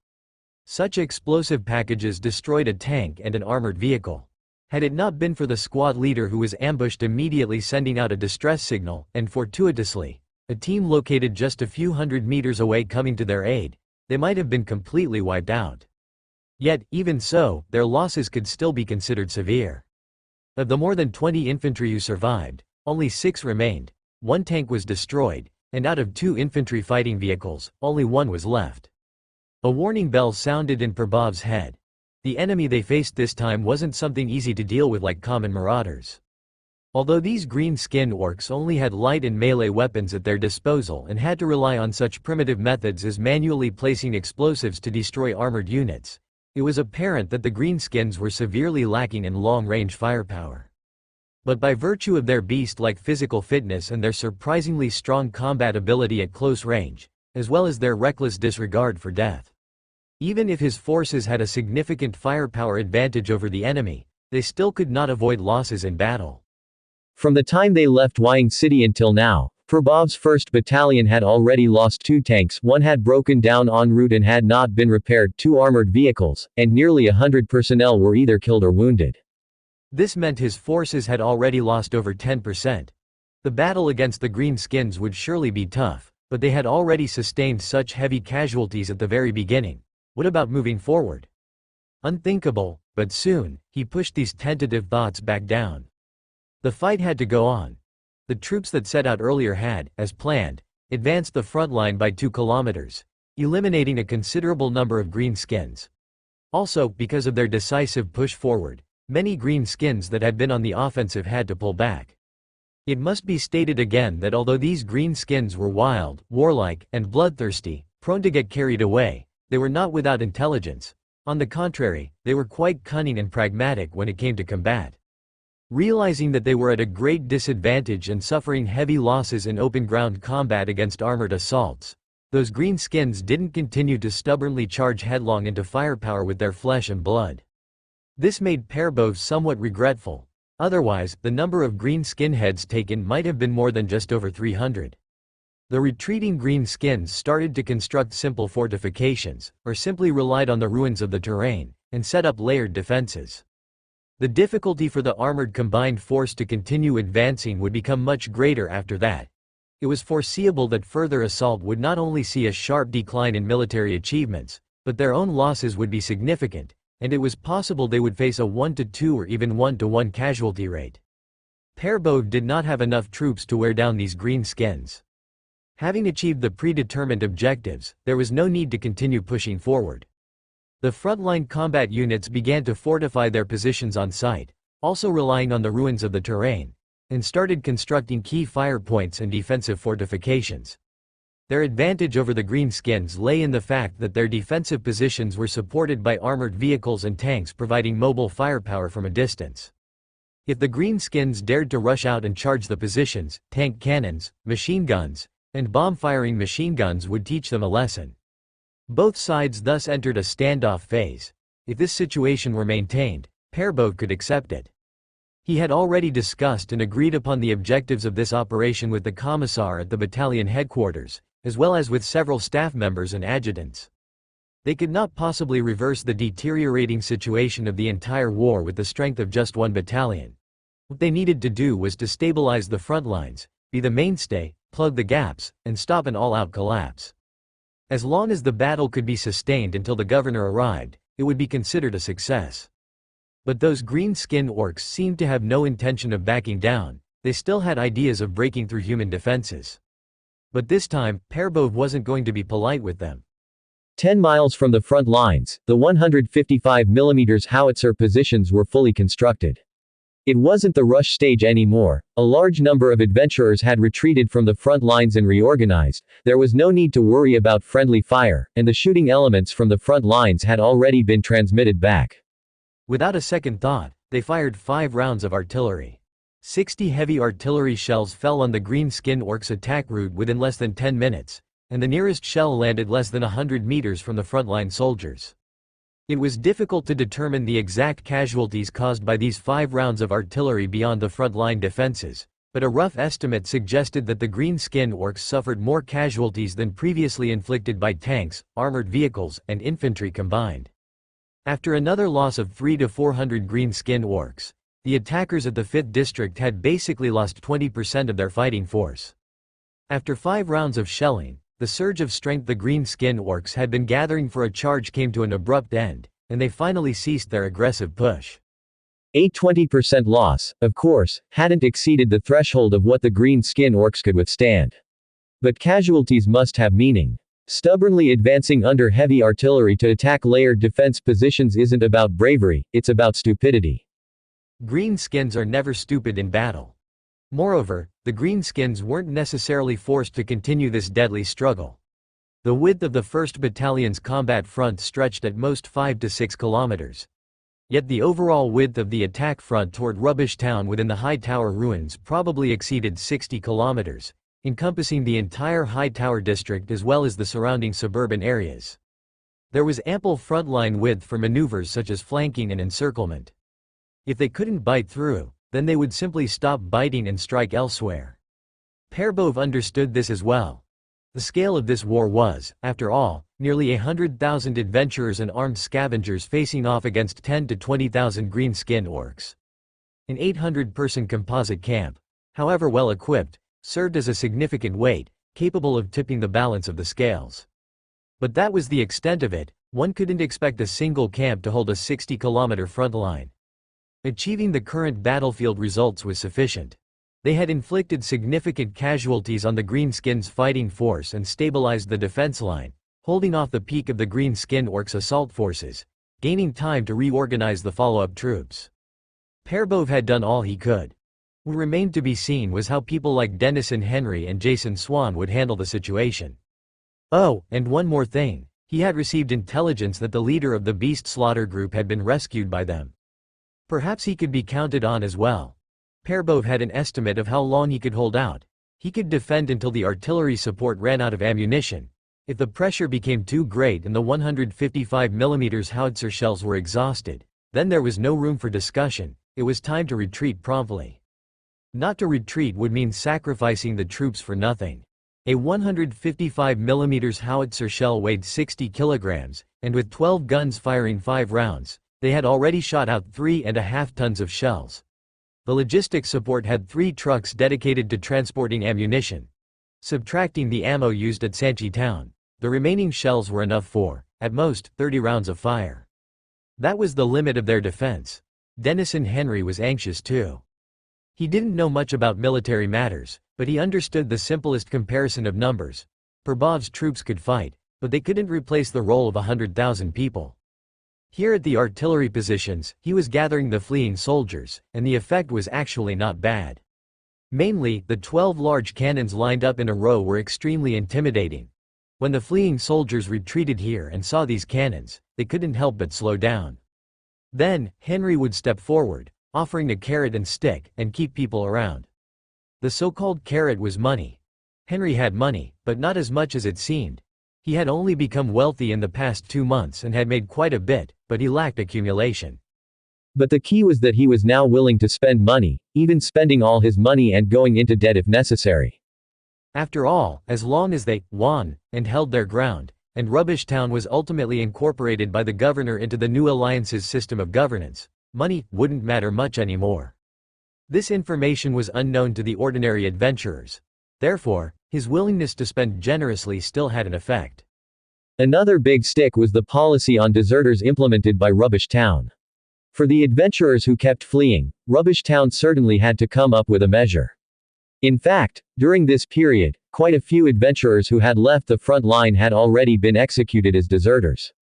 Such explosive packages destroyed a tank and an armored vehicle. Had it not been for the squad leader who was ambushed immediately sending out a distress signal, and fortuitously, a team located just a few hundred meters away coming to their aid, they might have been completely wiped out. Yet, even so, their losses could still be considered severe. Of the more than 20 infantry who survived, only 6 remained, 1 tank was destroyed, and out of 2 infantry fighting vehicles, only 1 was left. A warning bell sounded in Perbov's head. The enemy they faced this time wasn't something easy to deal with like common marauders. Although these green-skinned orcs only had light and melee weapons at their disposal and had to rely on such primitive methods as manually placing explosives to destroy armored units, it was apparent that the greenskins were severely lacking in long-range firepower. But by virtue of their beast-like physical fitness and their surprisingly strong combat ability at close range, as well as their reckless disregard for death, even if his forces had a significant firepower advantage over the enemy, they still could not avoid losses in battle. From the time they left Wying City until now, Perbov's 1st Battalion had already lost 2 tanks, 1 had broken down en route and had not been repaired, 2 armored vehicles, and nearly 100 personnel were either killed or wounded. This meant his forces had already lost over 10%. The battle against the greenskins would surely be tough, but they had already sustained such heavy casualties at the very beginning. What about moving forward? Unthinkable, but soon, he pushed these tentative thoughts back down. The fight had to go on. The troops that set out earlier had, as planned, advanced the front line by 2 kilometers, eliminating a considerable number of greenskins. Also, because of their decisive push forward, many greenskins that had been on the offensive had to pull back. It must be stated again that although these greenskins were wild, warlike, and bloodthirsty, prone to get carried away, they were not without intelligence. On the contrary, they were quite cunning and pragmatic when it came to combat. Realizing that they were at a great disadvantage and suffering heavy losses in open-ground combat against armored assaults, those greenskins didn't continue to stubbornly charge headlong into firepower with their flesh and blood. This made Perbov somewhat regretful. Otherwise, the number of green skinheads taken might have been more than just over 300. The retreating green skins started to construct simple fortifications, or simply relied on the ruins of the terrain, and set up layered defenses. The difficulty for the armored combined force to continue advancing would become much greater after that. It was foreseeable that further assault would not only see a sharp decline in military achievements, but their own losses would be significant, and it was possible they would face a 1-to-2 or even 1-to-1 casualty rate. Perbov did not have enough troops to wear down these green skins. Having achieved the predetermined objectives, there was no need to continue pushing forward. The frontline combat units began to fortify their positions on site, also relying on the ruins of the terrain, and started constructing key fire points and defensive fortifications. Their advantage over the greenskins lay in the fact that their defensive positions were supported by armored vehicles and tanks providing mobile firepower from a distance. If the greenskins dared to rush out and charge the positions, tank cannons, machine guns, and bomb-firing machine guns would teach them a lesson. Both sides thus entered a standoff phase. If this situation were maintained, Perbov could accept it. He had already discussed and agreed upon the objectives of this operation with the commissar at the battalion headquarters, as well as with several staff members and adjutants. They could not possibly reverse the deteriorating situation of the entire war with the strength of just one battalion. What they needed to do was to stabilize the front lines, be the mainstay, plug the gaps, and stop an all-out collapse. As long as the battle could be sustained until the governor arrived, it would be considered a success. But those green-skinned orcs seemed to have no intention of backing down. They still had ideas of breaking through human defenses. But this time, Perbov wasn't going to be polite with them. 10 miles from the front lines, the 155 mm howitzer positions were fully constructed. It wasn't the rush stage anymore. A large number of adventurers had retreated from the front lines and reorganized. There was no need to worry about friendly fire, and the shooting elements from the front lines had already been transmitted back. Without a second thought, they fired 5 rounds of artillery. 60 heavy artillery shells fell on the green-skinned orcs' attack route within less than 10 minutes, and the nearest shell landed less than 100 meters from the frontline soldiers. It was difficult to determine the exact casualties caused by these 5 rounds of artillery beyond the front-line defenses, but a rough estimate suggested that the green-skinned orcs suffered more casualties than previously inflicted by tanks, armored vehicles, and infantry combined. After another loss of 300 to 400 green-skinned orcs, the attackers at the 5th district had basically lost 20% of their fighting force. After 5 rounds of shelling, the surge of strength the green-skinned orcs had been gathering for a charge came to an abrupt end, and they finally ceased their aggressive push. A 20% loss, of course, hadn't exceeded the threshold of what the green-skinned orcs could withstand. But casualties must have meaning. Stubbornly advancing under heavy artillery to attack layered defense positions isn't about bravery, it's about stupidity. Greenskins are never stupid in battle. Moreover, the greenskins weren't necessarily forced to continue this deadly struggle. The width of the 1st Battalion's combat front stretched at most 5 to 6 kilometers. Yet the overall width of the attack front toward Rubbish Town within the High Tower ruins probably exceeded 60 kilometers, encompassing the entire High Tower district as well as the surrounding suburban areas. There was ample frontline width for maneuvers such as flanking and encirclement. If they couldn't bite through, then they would simply stop biting and strike elsewhere. Perbov understood this as well. The scale of this war was, after all, nearly 100,000 adventurers and armed scavengers facing off against 10 to 20,000 green-skinned orcs. An 800-person composite camp, however well equipped, served as a significant weight, capable of tipping the balance of the scales. But that was the extent of it. One couldn't expect a single camp to hold a 60-kilometer front line. Achieving the current battlefield results was sufficient. They had inflicted significant casualties on the greenskins' fighting force and stabilized the defense line, holding off the peak of the green-skinned orcs' assault forces, gaining time to reorganize the follow-up troops. Perbov had done all he could. What remained to be seen was how people like Dennison Henry and Jason Swan would handle the situation. Oh, and one more thing. He had received intelligence that the leader of the Beast Slaughter group had been rescued by them. Perhaps he could be counted on as well. Perbov had an estimate of how long he could hold out. He could defend until the artillery support ran out of ammunition. If the pressure became too great and the 155 mm howitzer shells were exhausted, then there was no room for discussion. it was time to retreat promptly. Not to retreat would mean sacrificing the troops for nothing. A 155mm howitzer shell weighed 60 kilograms, and with 12 guns firing 5 rounds, they had already shot out 3.5 tons of shells. The logistics support had 3 trucks dedicated to transporting ammunition. Subtracting the ammo used at Sanchi town, the remaining shells were enough for, at most, 30 rounds of fire. That was the limit of their defense. Denison Henry was anxious too. He didn't know much about military matters, but he understood the simplest comparison of numbers. Perbov's troops could fight, but they couldn't replace the role of 100,000 people. Here at the artillery positions, he was gathering the fleeing soldiers, and the effect was actually not bad. Mainly, the 12 large cannons lined up in a row were extremely intimidating. When the fleeing soldiers retreated here and saw these cannons, they couldn't help but slow down. Then, Henry would step forward, offering a carrot and stick, and keep people around. The so-called carrot was money. Henry had money, but not as much as it seemed. He had only become wealthy in the past 2 months and had made quite a bit, but he lacked accumulation. But the key was that he was now willing to spend money, even spending all his money and going into debt if necessary. After all, as long as they won and held their ground, and Rubbish Town was ultimately incorporated by the governor into the new alliance's system of governance, money wouldn't matter much anymore. This information was unknown to the ordinary adventurers. Therefore, his willingness to spend generously still had an effect. Another big stick was the policy on deserters implemented by Rubbish Town. For the adventurers who kept fleeing, Rubbish Town certainly had to come up with a measure. In fact, during this period, quite a few adventurers who had left the front line had already been executed as deserters.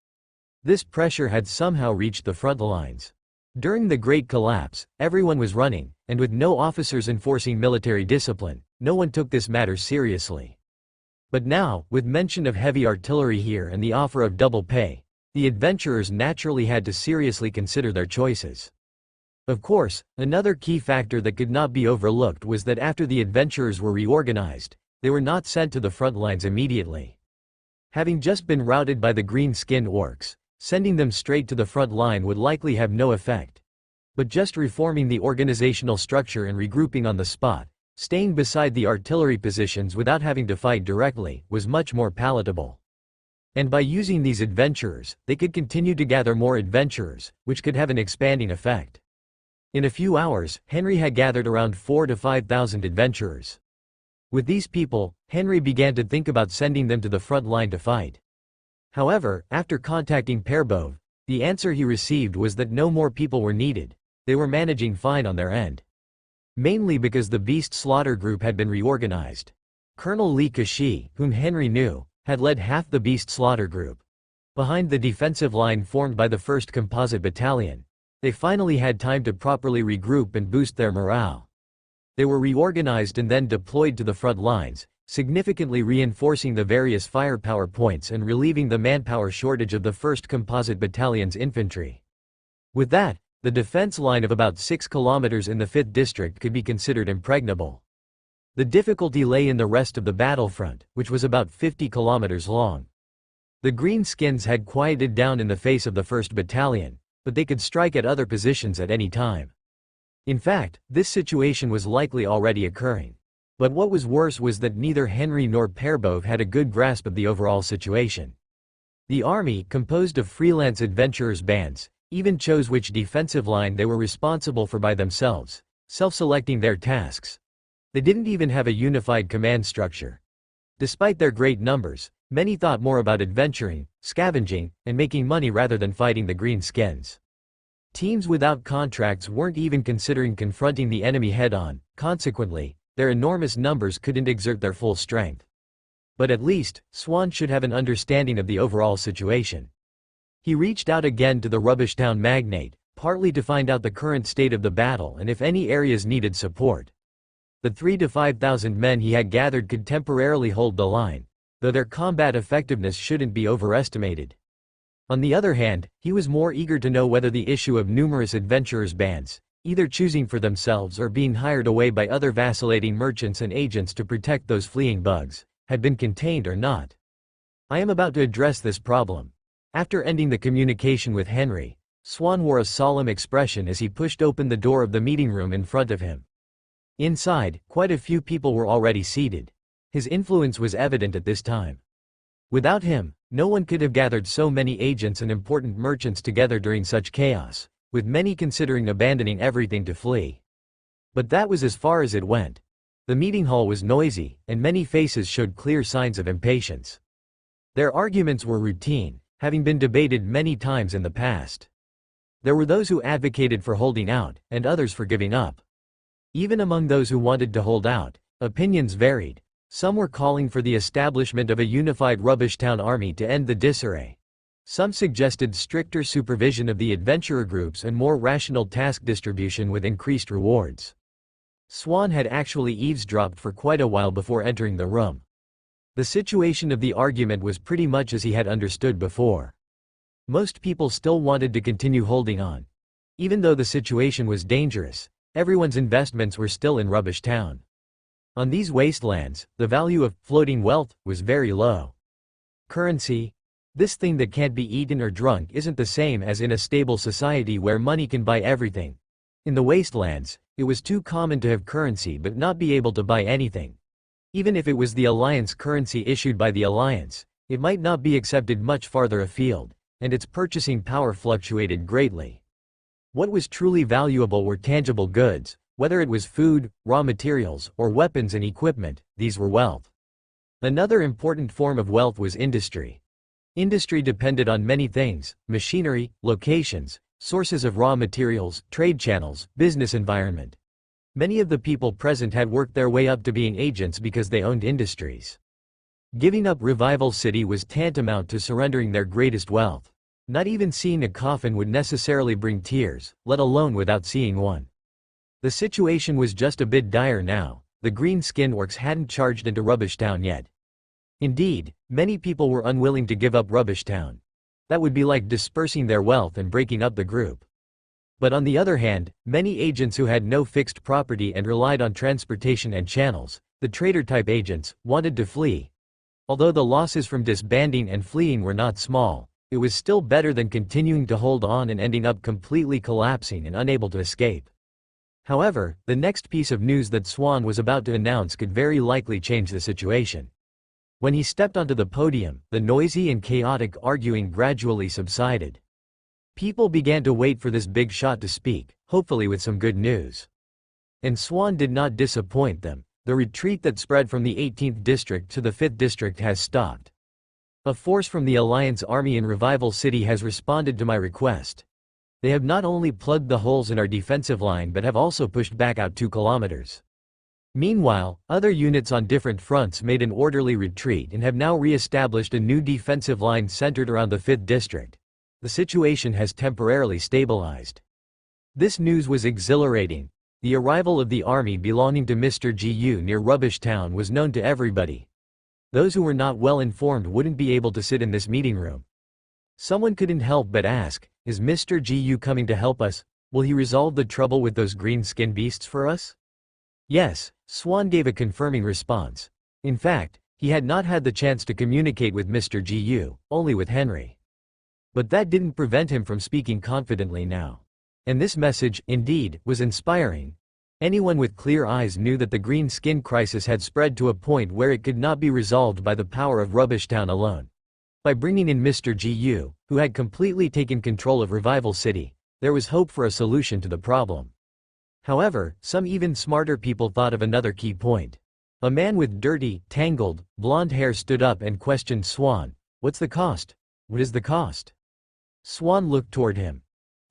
This pressure had somehow reached the front lines. During the Great Collapse, everyone was running, and with no officers enforcing military discipline, no one took this matter seriously. But now, with mention of heavy artillery here and the offer of double pay, the adventurers naturally had to seriously consider their choices. Of course, another key factor that could not be overlooked was that after the adventurers were reorganized, they were not sent to the front lines immediately. Having just been routed by the green-skinned orcs, sending them straight to the front line would likely have no effect. But just reforming the organizational structure and regrouping on the spot, staying beside the artillery positions without having to fight directly, was much more palatable. And by using these adventurers, they could continue to gather more adventurers, which could have an expanding effect. In a few hours, Henry had gathered around 4,000 to 5,000 adventurers. With these people, Henry began to think about sending them to the front line to fight. However, after contacting Perbov, the answer he received was that no more people were needed. They were managing fine on their end. Mainly because the Beast Slaughter Group had been reorganized. Colonel Lee Kashi, whom Henry knew, had led half the Beast Slaughter Group. Behind the defensive line formed by the 1st Composite Battalion, they finally had time to properly regroup and boost their morale. They were reorganized and then deployed to the front lines, significantly reinforcing the various firepower points and relieving the manpower shortage of the 1st Composite Battalion's infantry. With that, the defense line of about 6 kilometers in the 5th District could be considered impregnable. The difficulty lay in the rest of the battlefront, which was about 50 kilometers long. The Greenskins had quieted down in the face of the 1st Battalion, but they could strike at other positions at any time. In fact, this situation was likely already occurring. But what was worse was that neither Henry nor Perbov had a good grasp of the overall situation. The army, composed of freelance adventurers' bands, even chose which defensive line they were responsible for by themselves, self-selecting their tasks. They didn't even have a unified command structure. Despite their great numbers, many thought more about adventuring, scavenging, and making money rather than fighting the Greenskins. Teams without contracts weren't even considering confronting the enemy head-on, consequently, their enormous numbers couldn't exert their full strength. But at least, Swan should have an understanding of the overall situation. He reached out again to the Rubbish Town magnate, partly to find out the current state of the battle and if any areas needed support. The 3,000 to 5,000 men he had gathered could temporarily hold the line, though their combat effectiveness shouldn't be overestimated. On the other hand, he was more eager to know whether the issue of numerous adventurers' bands, either choosing for themselves or being hired away by other vacillating merchants and agents to protect those fleeing bugs, had been contained or not. I am about to address this problem. After ending the communication with Henry, Swan wore a solemn expression as he pushed open the door of the meeting room in front of him. Inside, quite a few people were already seated. His influence was evident at this time. Without him, no one could have gathered so many agents and important merchants together during such chaos, with many considering abandoning everything to flee. But that was as far as it went. The meeting hall was noisy, and many faces showed clear signs of impatience. Their arguments were routine, having been debated many times in the past. There were those who advocated for holding out, and others for giving up. Even among those who wanted to hold out, opinions varied. Some were calling for the establishment of a unified Rubbish Town army to end the disarray. Some suggested stricter supervision of the adventurer groups and more rational task distribution with increased rewards. Swan had actually eavesdropped for quite a while before entering the room. The situation of the argument was pretty much as he had understood before. Most people still wanted to continue holding on. Even though the situation was dangerous, everyone's investments were still in Rubbish Town. On these wastelands, the value of floating wealth was very low. Currency? This thing that can't be eaten or drunk isn't the same as in a stable society where money can buy everything. In the wastelands, it was too common to have currency but not be able to buy anything. Even if it was the Alliance currency issued by the Alliance, it might not be accepted much farther afield, and its purchasing power fluctuated greatly. What was truly valuable were tangible goods, whether it was food, raw materials, or weapons and equipment. These were wealth. Another important form of wealth was industry. Industry depended on many things: machinery, locations, sources of raw materials, trade channels, business environment. Many of the people present had worked their way up to being agents because they owned industries. Giving up Revival City was tantamount to surrendering their greatest wealth. Not even seeing a coffin would necessarily bring tears, let alone without seeing one. The situation was just a bit dire now. The green skin orcs hadn't charged into Rubbish Town yet. Indeed, many people were unwilling to give up Rubbish Town. That would be like dispersing their wealth and breaking up the group. But on the other hand, many agents who had no fixed property and relied on transportation and channels, the trader-type agents, wanted to flee. Although the losses from disbanding and fleeing were not small, it was still better than continuing to hold on and ending up completely collapsing and unable to escape. However, the next piece of news that Swan was about to announce could very likely change the situation. When he stepped onto the podium, the noisy and chaotic arguing gradually subsided. People began to wait for this big shot to speak, hopefully with some good news. And Swan did not disappoint them. The retreat that spread from the 18th district to the 5th district has stopped. A force from the Alliance Army in Revival City has responded to my request. They have not only plugged the holes in our defensive line but have also pushed back out 2 kilometers. Meanwhile, other units on different fronts made an orderly retreat and have now re-established a new defensive line centered around the 5th district. The situation has temporarily stabilized. This news was exhilarating. The arrival of the army belonging to Mr. GU near Rubbish Town was known to everybody. Those who were not well informed wouldn't be able to sit in this meeting room. Someone couldn't help but ask, is Mr. GU coming to help us? Will he resolve the trouble with those green-skin beasts for us? Yes, Swan gave a confirming response. In fact, he had not had the chance to communicate with Mr. GU, only with Henry. But that didn't prevent him from speaking confidently now. And this message, indeed, was inspiring. Anyone with clear eyes knew that the green skin crisis had spread to a point where it could not be resolved by the power of Rubbish Town alone. By bringing in Mr. GU, who had completely taken control of Revival City, there was hope for a solution to the problem. However, some even smarter people thought of another key point. A man with dirty, tangled, blonde hair stood up and questioned Swan. What's the cost? What is the cost? Swan looked toward him.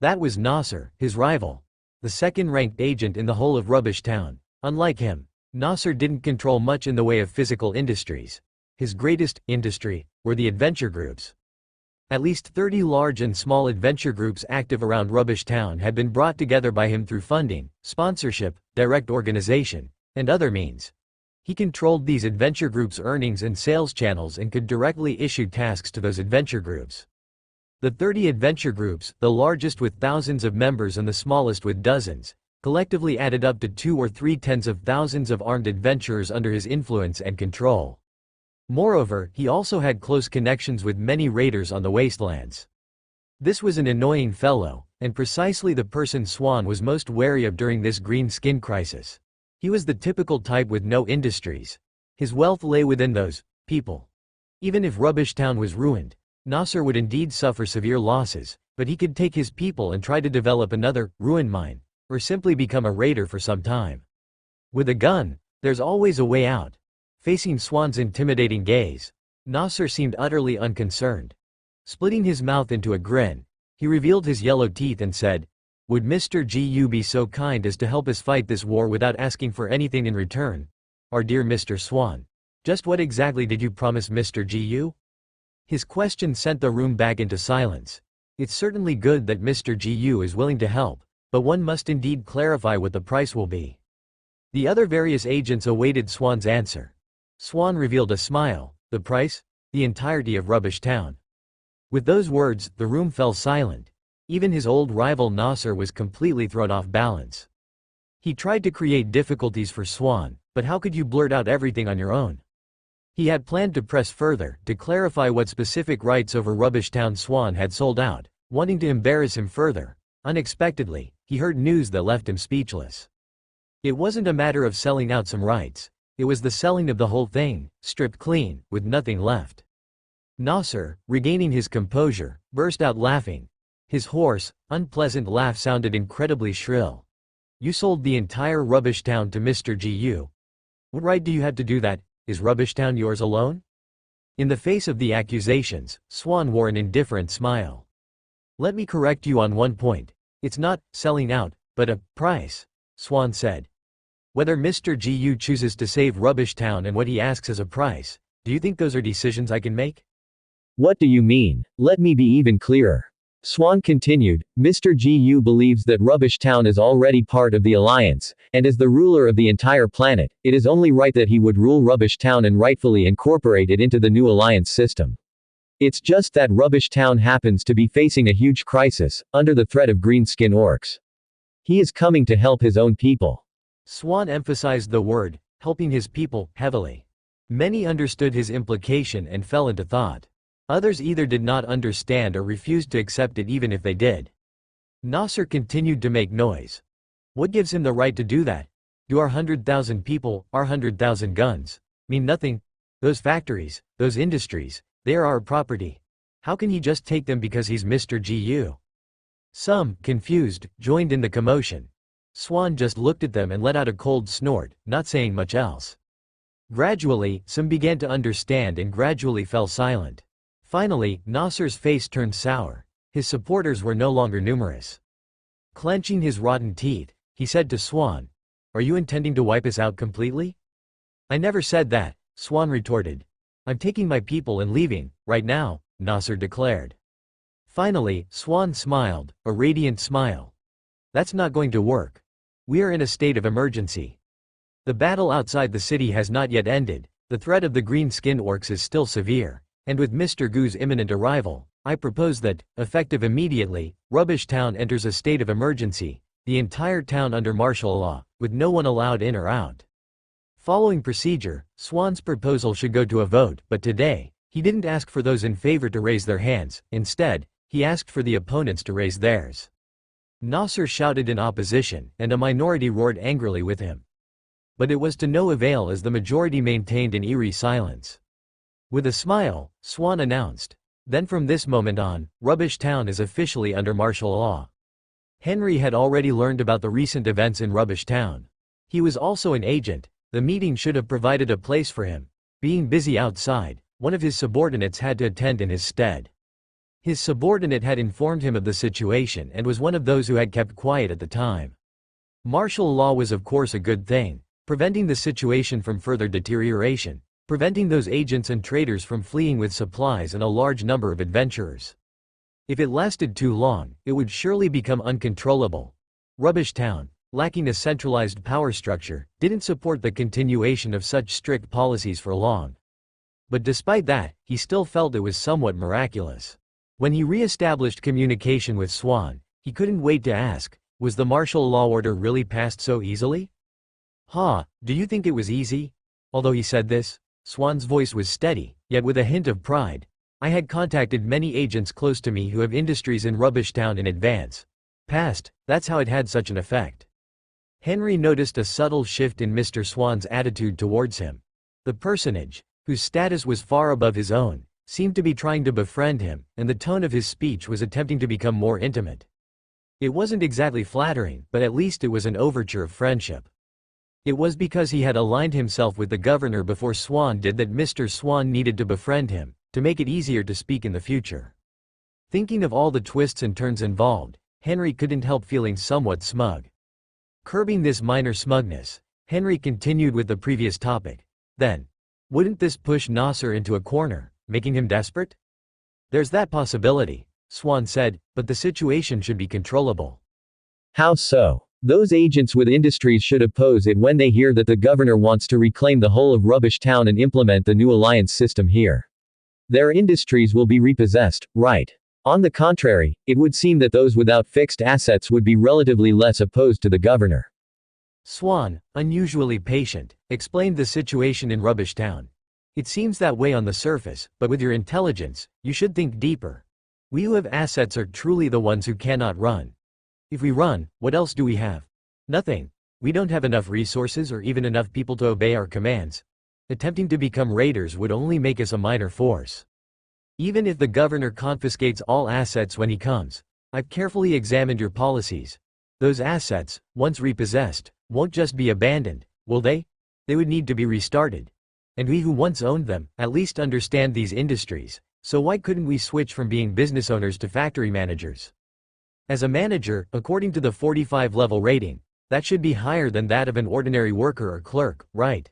That was Nasser, his rival. The second-ranked agent in the whole of Rubbish Town. Unlike him, Nasser didn't control much in the way of physical industries. His greatest industry were the adventure groups. At least 30 large and small adventure groups active around Rubbish Town had been brought together by him through funding, sponsorship, direct organization, and other means. He controlled these adventure groups' earnings and sales channels and could directly issue tasks to those adventure groups. The 30 adventure groups, the largest with thousands of members and the smallest with dozens, collectively added up to 2 or 3 tens of thousands of armed adventurers under his influence and control. Moreover, he also had close connections with many raiders on the wastelands. This was an annoying fellow, and precisely the person Swan was most wary of during this green skin crisis. He was the typical type with no industries. His wealth lay within those people. Even if Rubbish Town was ruined, Nasser would indeed suffer severe losses, but he could take his people and try to develop another ruin mine, or simply become a raider for some time. With a gun, there's always a way out. Facing Swan's intimidating gaze, Nasser seemed utterly unconcerned. Splitting his mouth into a grin, he revealed his yellow teeth and said, "Would Mr. Gu be so kind as to help us fight this war without asking for anything in return? Our dear Mr. Swan. Just what exactly did you promise Mr. Gu?" His question sent the room back into silence. It's certainly good that Mr. Gu is willing to help, but one must indeed clarify what the price will be. The other various agents awaited Swan's answer. Swan revealed a smile. The price? The entirety of Rubbish Town. With those words, the room fell silent. Even his old rival Nasser was completely thrown off balance. He tried to create difficulties for Swan, but how could you blurt out everything on your own? He had planned to press further, to clarify what specific rights over Rubbish Town Swan had sold out, wanting to embarrass him further. Unexpectedly, he heard news that left him speechless. It wasn't a matter of selling out some rights. It was the selling of the whole thing, stripped clean, with nothing left. Nasser, regaining his composure, burst out laughing. His hoarse, unpleasant laugh sounded incredibly shrill. "You sold the entire Rubbish Town to Mr. Gu. What right do you have to do that? Is Rubbish Town yours alone?" In the face of the accusations, Swan wore an indifferent smile. "Let me correct you on one point. It's not selling out, but a price," Swan said. "Whether Mr. Gu chooses to save Rubbish Town and what he asks as a price, do you think those are decisions I can make?" What do you mean? Let me be even clearer. Swan continued, Mr. Gu believes that Rubbish Town is already part of the Alliance, and as the ruler of the entire planet, it is only right that he would rule Rubbish Town and rightfully incorporate it into the new Alliance system. It's just that Rubbish Town happens to be facing a huge crisis, under the threat of greenskin orcs. He is coming to help his own people. Swan emphasized the word, helping his people, heavily. Many understood his implication and fell into thought. Others either did not understand or refused to accept it even if they did. Nasser continued to make noise. What gives him the right to do that? Do our 100,000 people, our 100,000 guns, mean nothing? Those factories, those industries, they are our property. How can he just take them because he's Mr. Gu? Some, confused, joined in the commotion. Swan just looked at them and let out a cold snort, not saying much else. Gradually, some began to understand and gradually fell silent. Finally, Nasser's face turned sour. His supporters were no longer numerous. Clenching his rotten teeth, he said to Swan, "Are you intending to wipe us out completely?" "I never said that," Swan retorted. "I'm taking my people and leaving, right now," Nasser declared. Finally, Swan smiled, a radiant smile. "That's not going to work. We are in a state of emergency. The battle outside the city has not yet ended, the threat of the green-skinned orcs is still severe. And with Mr. Gu's imminent arrival, I propose that, effective immediately, Rubbish Town enters a state of emergency, the entire town under martial law, with no one allowed in or out." Following procedure, Swan's proposal should go to a vote, but today, he didn't ask for those in favor to raise their hands. Instead, he asked for the opponents to raise theirs. Nasser shouted in opposition, and a minority roared angrily with him. But it was to no avail as the majority maintained an eerie silence. With a smile, Swan announced, "Then from this moment on, Rubbish Town is officially under martial law." Henry had already learned about the recent events in Rubbish Town. He was also an agent. The meeting should have provided a place for him. Being busy outside, one of his subordinates had to attend in his stead. His subordinate had informed him of the situation and was one of those who had kept quiet at the time. Martial law was of course a good thing, preventing the situation from further deterioration. Preventing those agents and traders from fleeing with supplies and a large number of adventurers. If it lasted too long, it would surely become uncontrollable. Rubbish Town, lacking a centralized power structure, didn't support the continuation of such strict policies for long. But despite that, he still felt it was somewhat miraculous. When he re-established communication with Swan, he couldn't wait to ask, was the martial law order really passed so easily? Do you think it was easy?" Although he said this, Swan's voice was steady, yet with a hint of pride. I had contacted many agents close to me who have industries in Rubbish Town in advance. Past, that's how it had such an effect. Henry noticed a subtle shift in Mr. Swan's attitude towards him. The personage, whose status was far above his own, seemed to be trying to befriend him, and the tone of his speech was attempting to become more intimate. It wasn't exactly flattering, but at least it was an overture of friendship. It was because he had aligned himself with the governor before Swan did that Mr. Swan needed to befriend him, to make it easier to speak in the future. Thinking of all the twists and turns involved, Henry couldn't help feeling somewhat smug. Curbing this minor smugness, Henry continued with the previous topic. Then, wouldn't this push Nasser into a corner, making him desperate? There's that possibility, Swan said, but the situation should be controllable. How so? Those agents with industries should oppose it when they hear that the governor wants to reclaim the whole of Rubbish Town and implement the new alliance system here. Their industries will be repossessed, right? On the contrary, it would seem that those without fixed assets would be relatively less opposed to the governor. Swan, unusually patient, explained the situation in Rubbish Town. It seems that way on the surface, but with your intelligence, you should think deeper. We who have assets are truly the ones who cannot run. If we run, what else do we have? Nothing. We don't have enough resources or even enough people to obey our commands. Attempting to become raiders would only make us a minor force. Even if the governor confiscates all assets when he comes, I've carefully examined your policies. Those assets, once repossessed, won't just be abandoned, will they? They would need to be restarted. And we who once owned them, at least understand these industries, so why couldn't we switch from being business owners to factory managers? As a manager, according to the 45-level rating, that should be higher than that of an ordinary worker or clerk, right?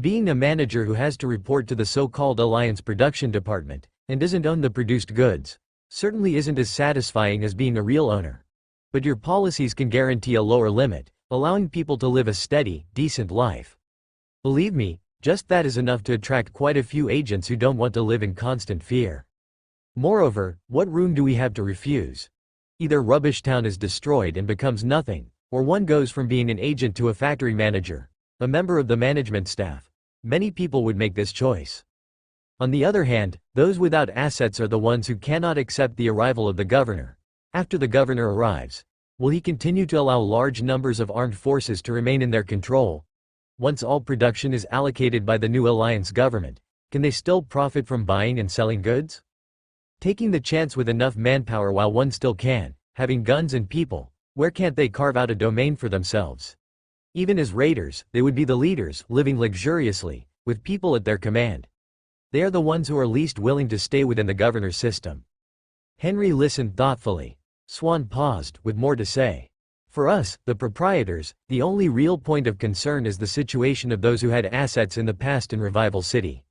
Being a manager who has to report to the so-called Alliance Production Department, and doesn't own the produced goods, certainly isn't as satisfying as being a real owner. But your policies can guarantee a lower limit, allowing people to live a steady, decent life. Believe me, just that is enough to attract quite a few agents who don't want to live in constant fear. Moreover, what room do we have to refuse? Either Rubbish Town is destroyed and becomes nothing, or one goes from being an agent to a factory manager, a member of the management staff. Many people would make this choice. On the other hand, those without assets are the ones who cannot accept the arrival of the governor. After the governor arrives, will he continue to allow large numbers of armed forces to remain in their control? Once all production is allocated by the new alliance government, can they still profit from buying and selling goods? Taking the chance with enough manpower while one still can, having guns and people, where can't they carve out a domain for themselves? Even as raiders, they would be the leaders, living luxuriously, with people at their command. They are the ones who are least willing to stay within the governor's system. Henry listened thoughtfully. Swan paused, with more to say. For us, the proprietors, the only real point of concern is the situation of those who had assets in the past in Revival City.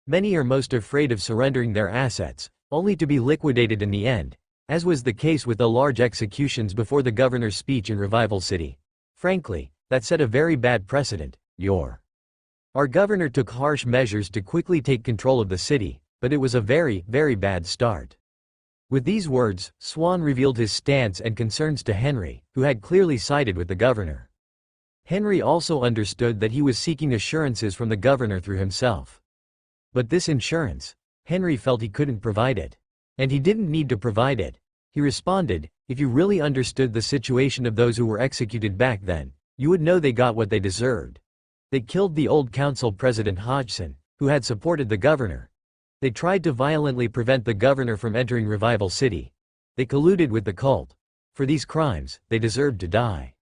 Many are most afraid of surrendering their assets, only to be liquidated in the end, as was the case with the large executions before the governor's speech in Revival City. Frankly, that set a very bad precedent. Our governor took harsh measures to quickly take control of the city, but it was a very, very bad start. With these words, Swan revealed his stance and concerns to Henry, who had clearly sided with the governor. Henry also understood that he was seeking assurances from the governor through himself. But this assurance, Henry felt he couldn't provide it. And he didn't need to provide it. He responded, if you really understood the situation of those who were executed back then, you would know they got what they deserved. They killed the old council president Hodgson, who had supported the governor. They tried to violently prevent the governor from entering Revival City. They colluded with the cult. For these crimes, they deserved to die.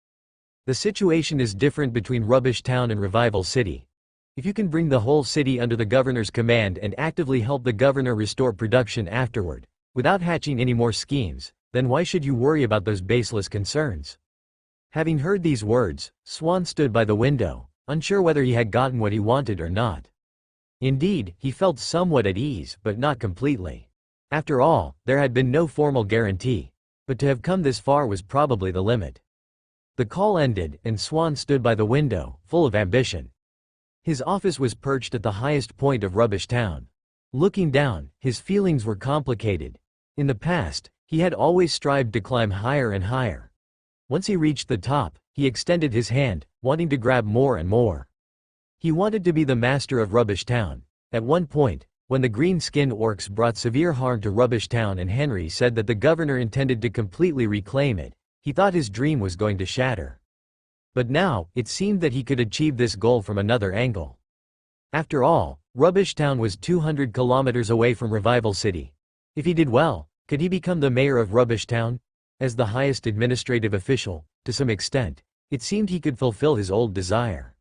The situation is different between Rubbish Town and Revival City. If you can bring the whole city under the governor's command and actively help the governor restore production afterward, without hatching any more schemes, then why should you worry about those baseless concerns? Having heard these words, Swan stood by the window, unsure whether he had gotten what he wanted or not. Indeed, he felt somewhat at ease, but not completely. After all, there had been no formal guarantee, but to have come this far was probably the limit. The call ended, and Swan stood by the window, full of ambition. His office was perched at the highest point of Rubbish Town. Looking down, his feelings were complicated. In the past, he had always strived to climb higher and higher. Once he reached the top, he extended his hand, wanting to grab more and more. He wanted to be the master of Rubbish Town. At one point, When the green-skinned orcs brought severe harm to Rubbish Town and Henry said that the governor intended to completely reclaim it, he thought his dream was going to shatter. But now, it seemed that he could achieve this goal from another angle. After all, Rubbish Town was 200 kilometers away from Revival City. If he did well, could he become the mayor of Rubbish Town? As the highest administrative official, to some extent, it seemed he could fulfill his old desire.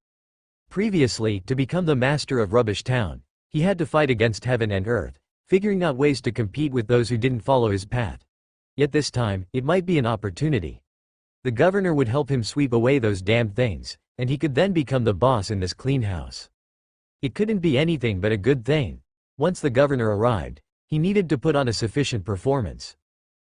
Previously, to become the master of Rubbish Town, he had to fight against heaven and earth, figuring out ways to compete with those who didn't follow his path. Yet this time, it might be an opportunity. The governor would help him sweep away those damned things, and he could then become the boss in this clean house. It couldn't be anything but a good thing. Once the governor arrived, he needed to put on a sufficient performance.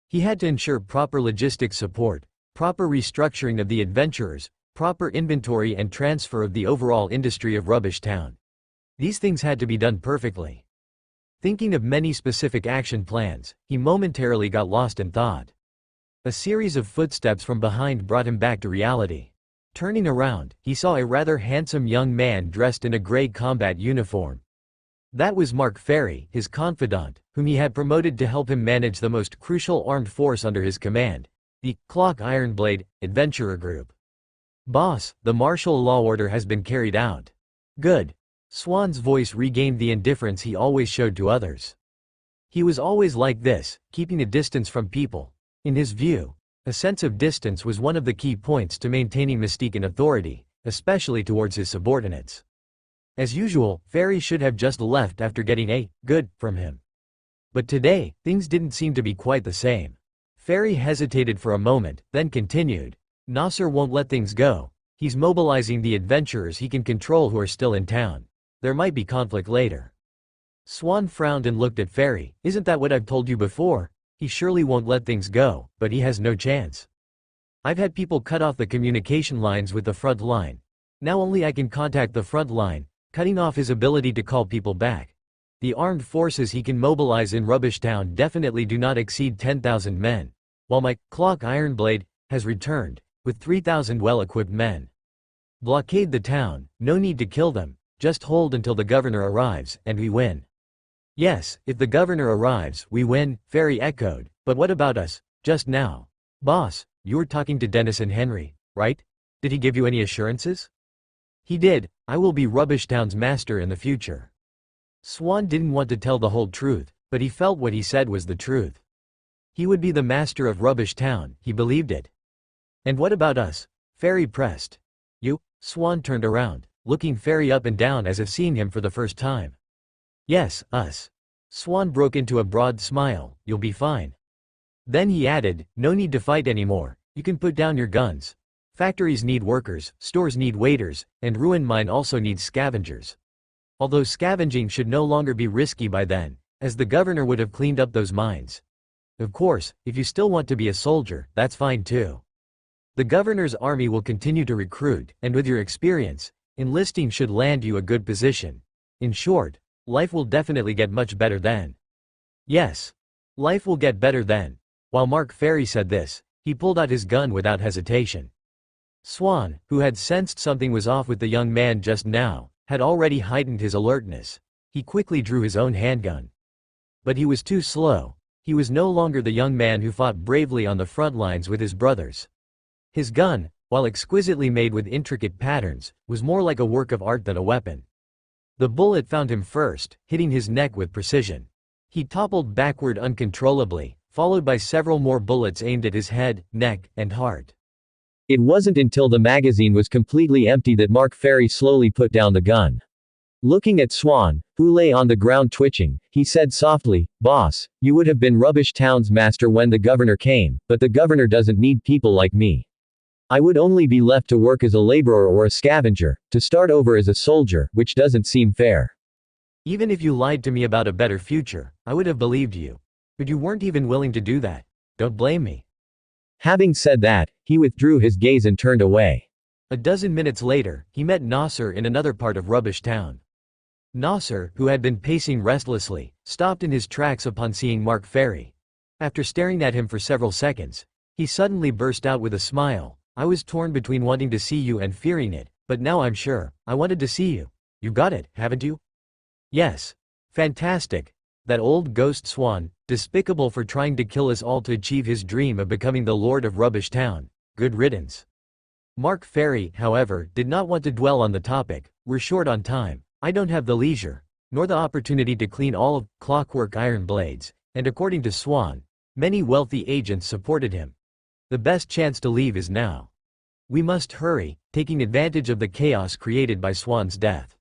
He had to ensure proper logistics support, proper restructuring of the adventurers, proper inventory and transfer of the overall industry of Rubbish Town. These things had to be done perfectly. Thinking of many specific action plans, he momentarily got lost in thought. A series of footsteps from behind brought him back to reality. Turning around, he saw a rather handsome young man dressed in a gray combat uniform. That was Mark Ferry, his confidant, whom he had promoted to help him manage the most crucial armed force under his command, the Clock Ironblade Adventurer Group. "Boss, the martial law order has been carried out." "Good." Swan's voice regained the indifference he always showed to others. He was always like this, keeping a distance from people. In his view, a sense of distance was one of the key points to maintaining mystique and authority, especially towards his subordinates. As usual, Ferry should have just left after getting a "good" from him. But today, things didn't seem to be quite the same. Ferry hesitated for a moment, then continued. "Nasser won't let things go. He's mobilizing the adventurers he can control who are still in town. There might be conflict later." Swan frowned and looked at Ferry. "Isn't that what I've told you before? He surely won't let things go, but he has no chance. I've had people cut off the communication lines with the front line. Now only I can contact the front line, cutting off his ability to call people back. The armed forces he can mobilize in Rubbish Town definitely do not exceed 10,000 men, while my Clock Ironblade has returned, with 3,000 well-equipped men. Blockade the town, no need to kill them, just hold until the governor arrives, and we win." "Yes, if the governor arrives, we win," Ferry echoed, "but what about us, just now?" "Boss, you were talking to Dennis and Henry, right? Did he give you any assurances?" "He did. I will be Rubbish Town's master in the future." Swan didn't want to tell the whole truth, but he felt what he said was the truth. He would be the master of Rubbish Town, he believed it. "And what about us?" Ferry pressed. "You?" Swan turned around, looking Ferry up and down as if seeing him for the first time. "Yes, us." Swan broke into a broad smile. "You'll be fine." Then he added, "No need to fight anymore, you can put down your guns. Factories need workers, stores need waiters, and Ruin Mine also needs scavengers. Although scavenging should no longer be risky by then, as the governor would have cleaned up those mines. Of course, if you still want to be a soldier, that's fine too. The governor's army will continue to recruit, and with your experience, enlisting should land you a good position. In short, life will definitely get much better then." "Yes. Life will get better then." While Mark Ferry said this, he pulled out his gun without hesitation. Swan, who had sensed something was off with the young man just now, had already heightened his alertness. He quickly drew his own handgun. But he was too slow. He was no longer the young man who fought bravely on the front lines with his brothers. His gun, while exquisitely made with intricate patterns, was more like a work of art than a weapon. The bullet found him first, hitting his neck with precision. He toppled backward uncontrollably, followed by several more bullets aimed at his head, neck, and heart. It wasn't until the magazine was completely empty that Mark Ferry slowly put down the gun. Looking at Swan, who lay on the ground twitching, he said softly, "Boss, you would have been Rubbish Town's master when the governor came, but the governor doesn't need people like me. I would only be left to work as a laborer or a scavenger, to start over as a soldier, which doesn't seem fair." "Even if you lied to me about a better future, I would have believed you. But you weren't even willing to do that. Don't blame me." Having said that, he withdrew his gaze and turned away. A dozen minutes later, he met Nasser in another part of Rubbish Town. Nasser, who had been pacing restlessly, stopped in his tracks upon seeing Mark Ferry. After staring at him for several seconds, he suddenly burst out with a smile. "I was torn between wanting to see you and fearing it, but now I'm sure. I wanted to see you. You got it, haven't you?" "Yes." Fantastic. That old ghost Swan, despicable for trying to kill us all to achieve his dream of becoming the Lord of Rubbish Town. Good riddance. Mark Ferry, however, did not want to dwell on the topic. We're short on time. I don't have the leisure, nor the opportunity to clean all of Clockwork Iron Blades, and according to Swan, many wealthy agents supported him. The best chance to leave is now. We must hurry, taking advantage of the chaos created by Swan's death.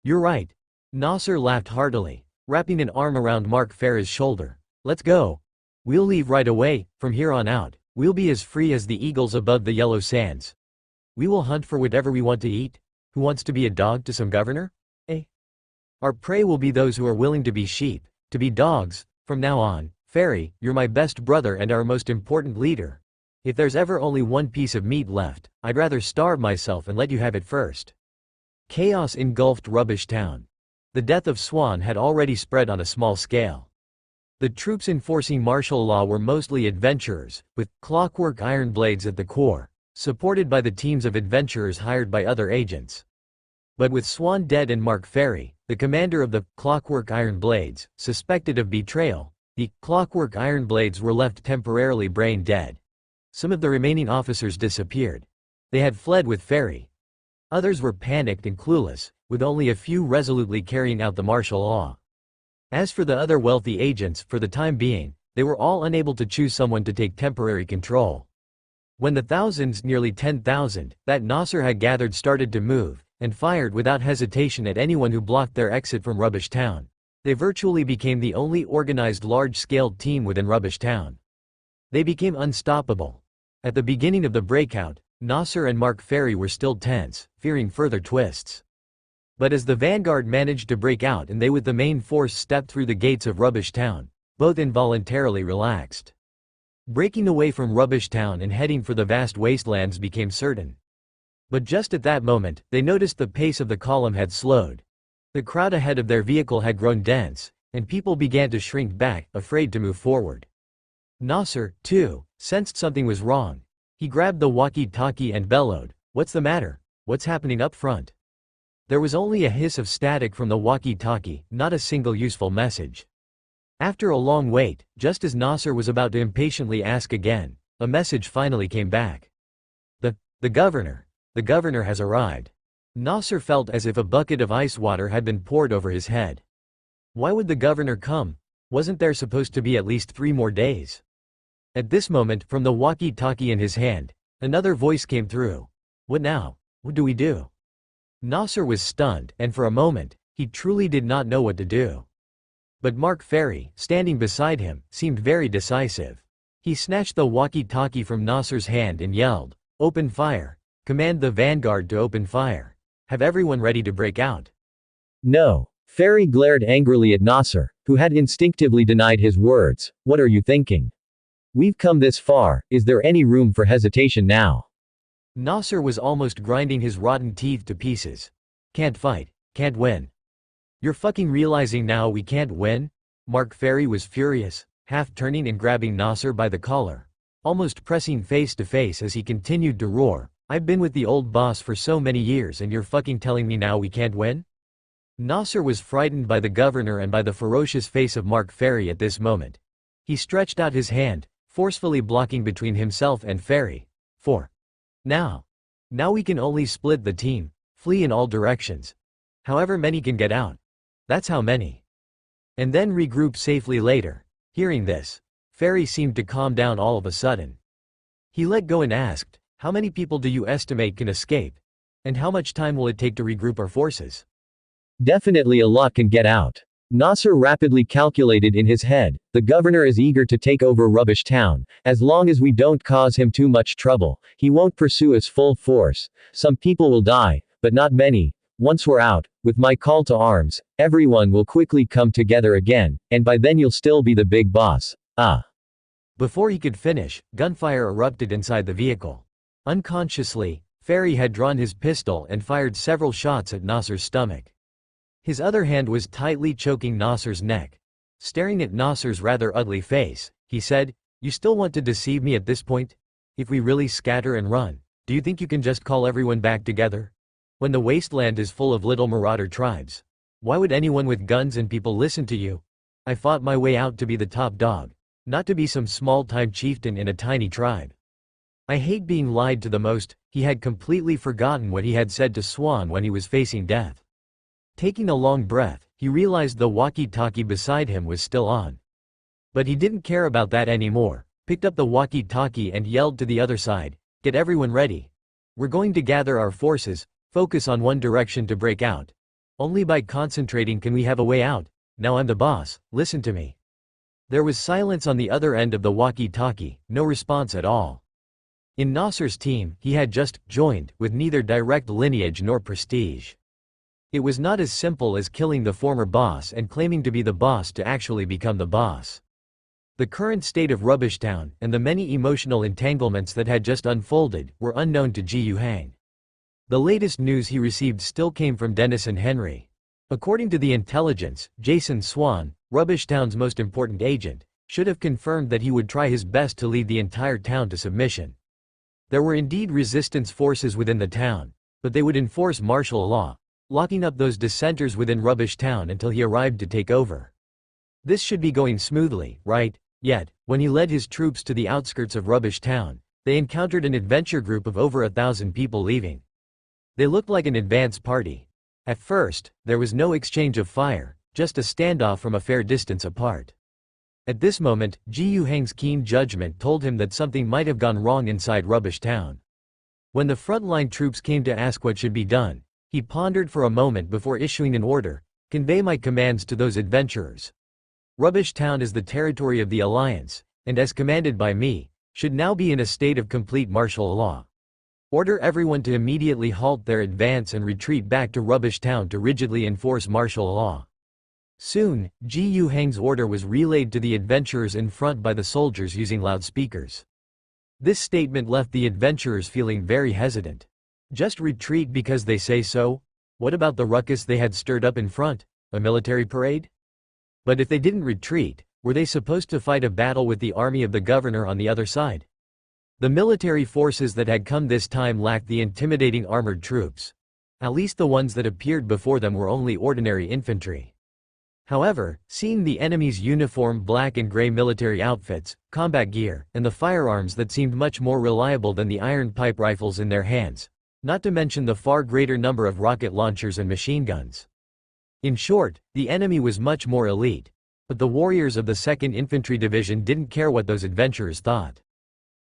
You're right. Nasser laughed heartily, wrapping an arm around Mark Ferry's shoulder. Let's go. We'll leave right away. From here on out, we'll be as free as the eagles above the yellow sands. We will hunt for whatever we want to eat. Who wants to be a dog to some governor? Eh? Our prey will be those who are willing to be sheep, to be dogs. From now on, Ferry, you're my best brother and our most important leader. If there's ever only one piece of meat left, I'd rather starve myself and let you have it first. Chaos engulfed Rubbish Town. The death of Swan had already spread on a small scale. The troops enforcing martial law were mostly adventurers, with Clockwork Iron Blades at the core, supported by the teams of adventurers hired by other agents. But with Swan dead and Mark Ferry, the commander of the Clockwork Iron Blades, suspected of betrayal, the Clockwork Iron Blades were left temporarily brain dead. Some of the remaining officers disappeared. They had fled with Ferry. Others were panicked and clueless, with only a few resolutely carrying out the martial law. As for the other wealthy agents, for the time being, they were all unable to choose someone to take temporary control. When the thousands, nearly 10,000, that Nasser had gathered started to move, and fired without hesitation at anyone who blocked their exit from Rubbish Town, they virtually became the only organized large-scale team within Rubbish Town. They became unstoppable. At the beginning of the breakout, Nasser and Mark Ferry were still tense, fearing further twists. But as the vanguard managed to break out and they with the main force stepped through the gates of Rubbish Town, both involuntarily relaxed. Breaking away from Rubbish Town and heading for the vast wastelands became certain. But just at that moment, they noticed the pace of the column had slowed. The crowd ahead of their vehicle had grown dense, and people began to shrink back, afraid to move forward. Nasser, too, sensed something was wrong. He grabbed the walkie-talkie and bellowed, "What's the matter? What's happening up front?" There was only a hiss of static from the walkie-talkie, not a single useful message. After a long wait, just as Nasser was about to impatiently ask again, a message finally came back. The governor has arrived. Nasser felt as if a bucket of ice water had been poured over his head. Why would the governor come? Wasn't there supposed to be at least 3 more days? At this moment, from the walkie-talkie in his hand, another voice came through. What now? What do we do? Nasser was stunned, and for a moment, he truly did not know what to do. But Mark Ferry, standing beside him, seemed very decisive. He snatched the walkie-talkie from Nasser's hand and yelled, "Open fire! Command the vanguard to open fire! Have everyone ready to break out!" No. Ferry glared angrily at Nasser, who had instinctively denied his words. What are you thinking? We've come this far, is there any room for hesitation now? Nasser was almost grinding his rotten teeth to pieces. Can't fight, can't win. You're fucking realizing now we can't win? Mark Ferry was furious, half turning and grabbing Nasser by the collar, almost pressing face to face as he continued to roar, I've been with the old boss for so many years and you're fucking telling me now we can't win? Nasser was frightened by the governor and by the ferocious face of Mark Ferry at this moment. He stretched out his hand, forcefully blocking between himself and Ferry. Now we can only split the team, flee in all directions. However many can get out. That's how many. And then regroup safely later. Hearing this, Ferry seemed to calm down all of a sudden. He let go and asked, how many people do you estimate can escape? And how much time will it take to regroup our forces? Definitely a lot can get out. Nasser rapidly calculated in his head, the governor is eager to take over Rubbish Town. As long as we don't cause him too much trouble, he won't pursue us full force. Some people will die, but not many. Once we're out, with my call to arms, everyone will quickly come together again, and by then you'll still be the big boss. Before he could finish, gunfire erupted inside the vehicle. Unconsciously, Ferry had drawn his pistol and fired several shots at Nasser's stomach. His other hand was tightly choking Nasser's neck. Staring at Nasser's rather ugly face, he said, "You still want to deceive me at this point? If we really scatter and run, do you think you can just call everyone back together? When the wasteland is full of little marauder tribes. Why would anyone with guns and people listen to you? I fought my way out to be the top dog, not to be some small-time chieftain in a tiny tribe. I hate being lied to the most. He had completely forgotten what he had said to Swan when he was facing death. Taking a long breath, he realized the walkie-talkie beside him was still on. But he didn't care about that anymore, picked up the walkie-talkie and yelled to the other side, "Get everyone ready. We're going to gather our forces, focus on one direction to break out. Only by concentrating can we have a way out. Now I'm the boss, listen to me." There was silence on the other end of the walkie-talkie, no response at all. In Nasser's team, he had just joined, with neither direct lineage nor prestige. It was not as simple as killing the former boss and claiming to be the boss to actually become the boss. The current state of Rubbish Town, and the many emotional entanglements that had just unfolded, were unknown to Ji Yuhang. The latest news he received still came from Dennis and Henry. According to the intelligence, Jason Swan, Rubbish Town's most important agent, should have confirmed that he would try his best to lead the entire town to submission. There were indeed resistance forces within the town, but they would enforce martial law, locking up those dissenters within Rubbish Town until he arrived to take over. This should be going smoothly, right? Yet, when he led his troops to the outskirts of Rubbish Town, they encountered an adventure group of over 1,000 people leaving. They looked like an advance party. At first, there was no exchange of fire, just a standoff from a fair distance apart. At this moment, Ji Yuhang's keen judgment told him that something might have gone wrong inside Rubbish Town. When the frontline troops came to ask what should be done, he pondered for a moment before issuing an order: "Convey my commands to those adventurers. Rubbish Town is the territory of the Alliance, and as commanded by me, should now be in a state of complete martial law. Order everyone to immediately halt their advance and retreat back to Rubbish Town to rigidly enforce martial law." Soon, Ji Yuhang's order was relayed to the adventurers in front by the soldiers using loudspeakers. This statement left the adventurers feeling very hesitant. Just retreat because they say so? What about the ruckus they had stirred up in front? A military parade? But if they didn't retreat, were they supposed to fight a battle with the army of the governor on the other side? The military forces that had come this time lacked the intimidating armored troops. At least the ones that appeared before them were only ordinary infantry. However, seeing the enemy's uniform black and gray military outfits, combat gear, and the firearms that seemed much more reliable than the iron pipe rifles in their hands, not to mention the far greater number of rocket launchers and machine guns. In short, the enemy was much more elite, but the warriors of the 2nd Infantry Division didn't care what those adventurers thought.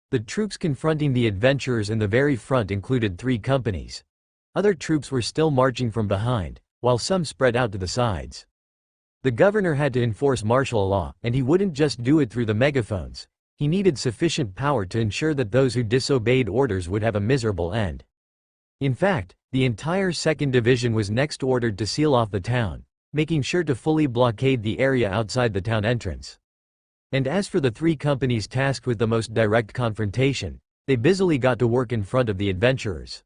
The troops confronting the adventurers in the very front included 3 companies. Other troops were still marching from behind, while some spread out to the sides. The governor had to enforce martial law, and he wouldn't just do it through the megaphones. He needed sufficient power to ensure that those who disobeyed orders would have a miserable end. In fact, the entire 2nd Division was next ordered to seal off the town, making sure to fully blockade the area outside the town entrance. And as for the 3 companies tasked with the most direct confrontation, they busily got to work in front of the adventurers.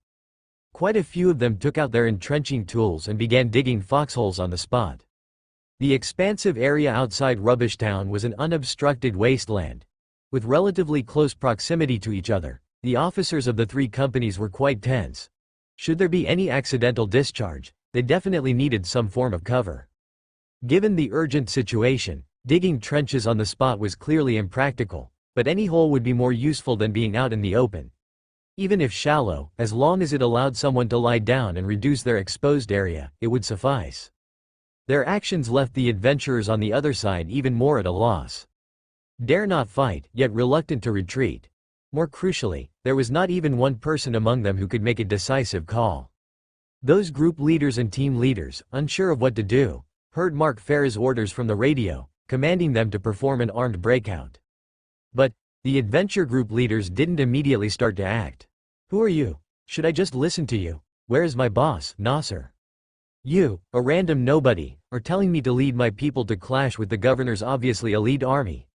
Quite a few of them took out their entrenching tools and began digging foxholes on the spot. The expansive area outside Rubbish Town was an unobstructed wasteland. With relatively close proximity to each other, the officers of the 3 companies were quite tense. Should there be any accidental discharge, they definitely needed some form of cover. Given the urgent situation, digging trenches on the spot was clearly impractical, but any hole would be more useful than being out in the open. Even if shallow, as long as it allowed someone to lie down and reduce their exposed area, it would suffice. Their actions left the adventurers on the other side even more at a loss. Dare not fight, yet reluctant to retreat. More crucially, there was not even one person among them who could make a decisive call. Those group leaders and team leaders, unsure of what to do, heard Mark Farah's orders from the radio, commanding them to perform an armed breakout. But the adventure group leaders didn't immediately start to act. "Who are you? Should I just listen to you? Where is my boss, Nasser? You, a random nobody, are telling me to lead my people to clash with the governor's obviously elite army.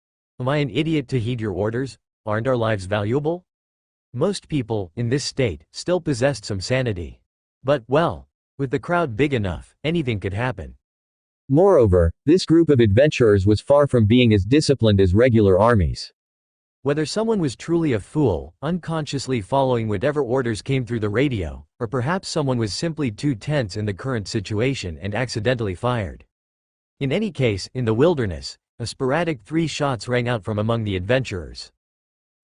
Am I an idiot to heed your orders? Aren't our lives valuable?" Most people, in this state, still possessed some sanity. But, well, with the crowd big enough, anything could happen. Moreover, this group of adventurers was far from being as disciplined as regular armies. Whether someone was truly a fool, unconsciously following whatever orders came through the radio, or perhaps someone was simply too tense in the current situation and accidentally fired. In any case, in the wilderness, a sporadic 3 shots rang out from among the adventurers.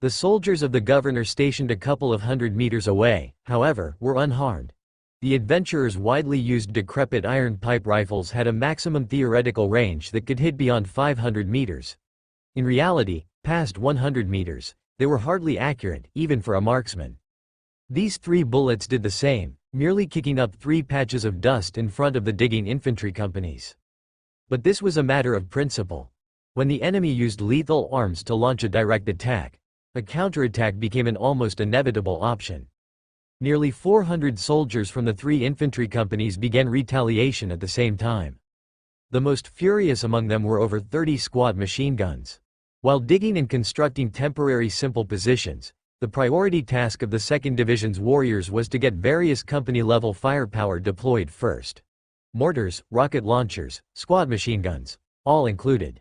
The soldiers of the governor stationed a couple of 100 meters away, however, were unharmed. The adventurers' widely used decrepit iron pipe rifles had a maximum theoretical range that could hit beyond 500 meters. In reality, past 100 meters, they were hardly accurate, even for a marksman. These 3 bullets did the same, merely kicking up 3 patches of dust in front of the digging infantry companies. But this was a matter of principle. When the enemy used lethal arms to launch a direct attack, a counterattack became an almost inevitable option. Nearly 400 soldiers from the 3 infantry companies began retaliation at the same time. The most furious among them were over 30 squad machine guns. While digging and constructing temporary simple positions, the priority task of the 2nd Division's warriors was to get various company-level firepower deployed first. Mortars, rocket launchers, squad machine guns, all included.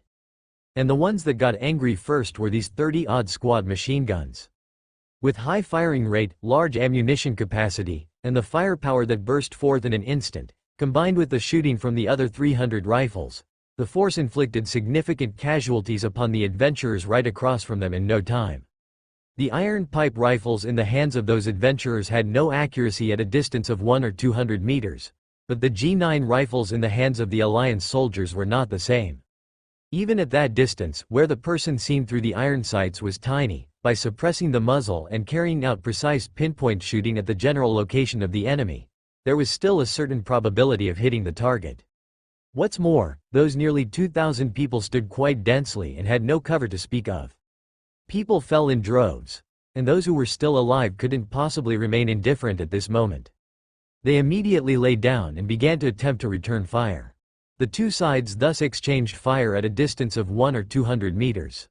And the ones that got angry first were these 30-odd squad machine guns. With high firing rate, large ammunition capacity, and the firepower that burst forth in an instant, combined with the shooting from the other 300 rifles, the force inflicted significant casualties upon the adventurers right across from them in no time. The iron pipe rifles in the hands of those adventurers had no accuracy at a distance of 100 or 200 meters, but the G9 rifles in the hands of the Alliance soldiers were not the same. Even at that distance, where the person seen through the iron sights was tiny, by suppressing the muzzle and carrying out precise pinpoint shooting at the general location of the enemy, there was still a certain probability of hitting the target. What's more, those nearly 2,000 people stood quite densely and had no cover to speak of. People fell in droves, and those who were still alive couldn't possibly remain indifferent at this moment. They immediately lay down and began to attempt to return fire. The 2 sides thus exchanged fire at a distance of 100 or 200 meters.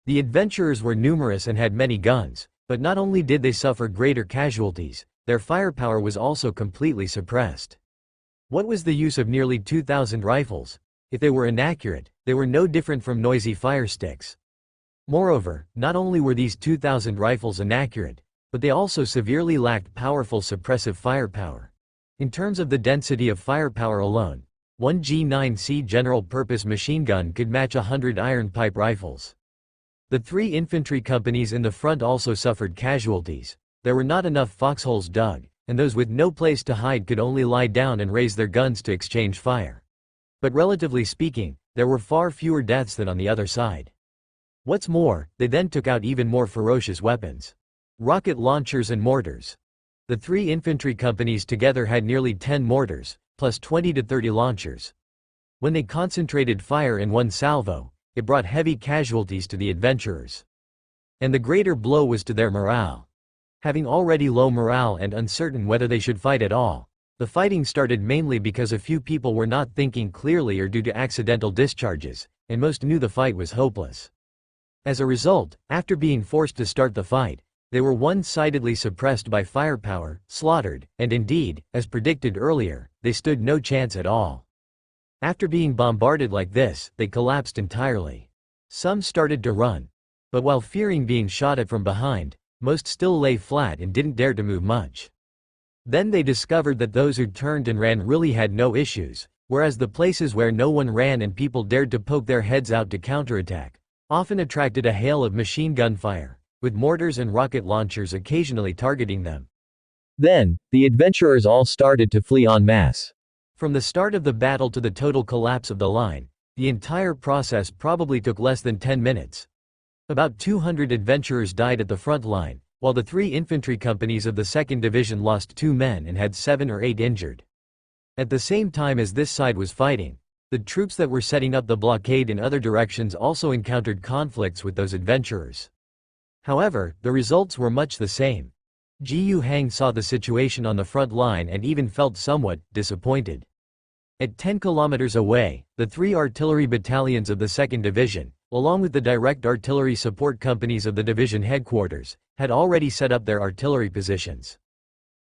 The adventurers were numerous and had many guns, but not only did they suffer greater casualties, their firepower was also completely suppressed. What was the use of nearly 2,000 rifles? If they were inaccurate, they were no different from noisy fire sticks. Moreover, not only were these 2,000 rifles inaccurate, but they also severely lacked powerful suppressive firepower. In terms of the density of firepower alone, one G9C general-purpose machine gun could match 100 iron pipe rifles. The 3 infantry companies in the front also suffered casualties. There were not enough foxholes dug, and those with no place to hide could only lie down and raise their guns to exchange fire. But relatively speaking, there were far fewer deaths than on the other side. What's more, they then took out even more ferocious weapons. Rocket launchers and mortars. The 3 infantry companies together had nearly 10 mortars, plus 20 to 30 launchers. When they concentrated fire in one salvo, it brought heavy casualties to the adventurers. And the greater blow was to their morale. Having already low morale and uncertain whether they should fight at all, the fighting started mainly because a few people were not thinking clearly or due to accidental discharges, and most knew the fight was hopeless. As a result, after being forced to start the fight, they were one-sidedly suppressed by firepower, slaughtered, and indeed, as predicted earlier, they stood no chance at all. After being bombarded like this, they collapsed entirely. Some started to run. But while fearing being shot at from behind, most still lay flat and didn't dare to move much. Then they discovered that those who turned and ran really had no issues, whereas the places where no one ran and people dared to poke their heads out to counterattack, often attracted a hail of machine gun fire, with mortars and rocket launchers occasionally targeting them. Then, the adventurers all started to flee en masse. From the start of the battle to the total collapse of the line, the entire process probably took less than 10 minutes. About 200 adventurers died at the front line, while the 3 infantry companies of the 2nd Division lost 2 men and had 7 or 8 injured. At the same time as this side was fighting, the troops that were setting up the blockade in other directions also encountered conflicts with those adventurers. However, the results were much the same. Jiu Hang saw the situation on the front line and even felt somewhat disappointed. At 10 kilometers away, the 3 artillery battalions of the 2nd Division, along with the direct artillery support companies of the division headquarters, had already set up their artillery positions.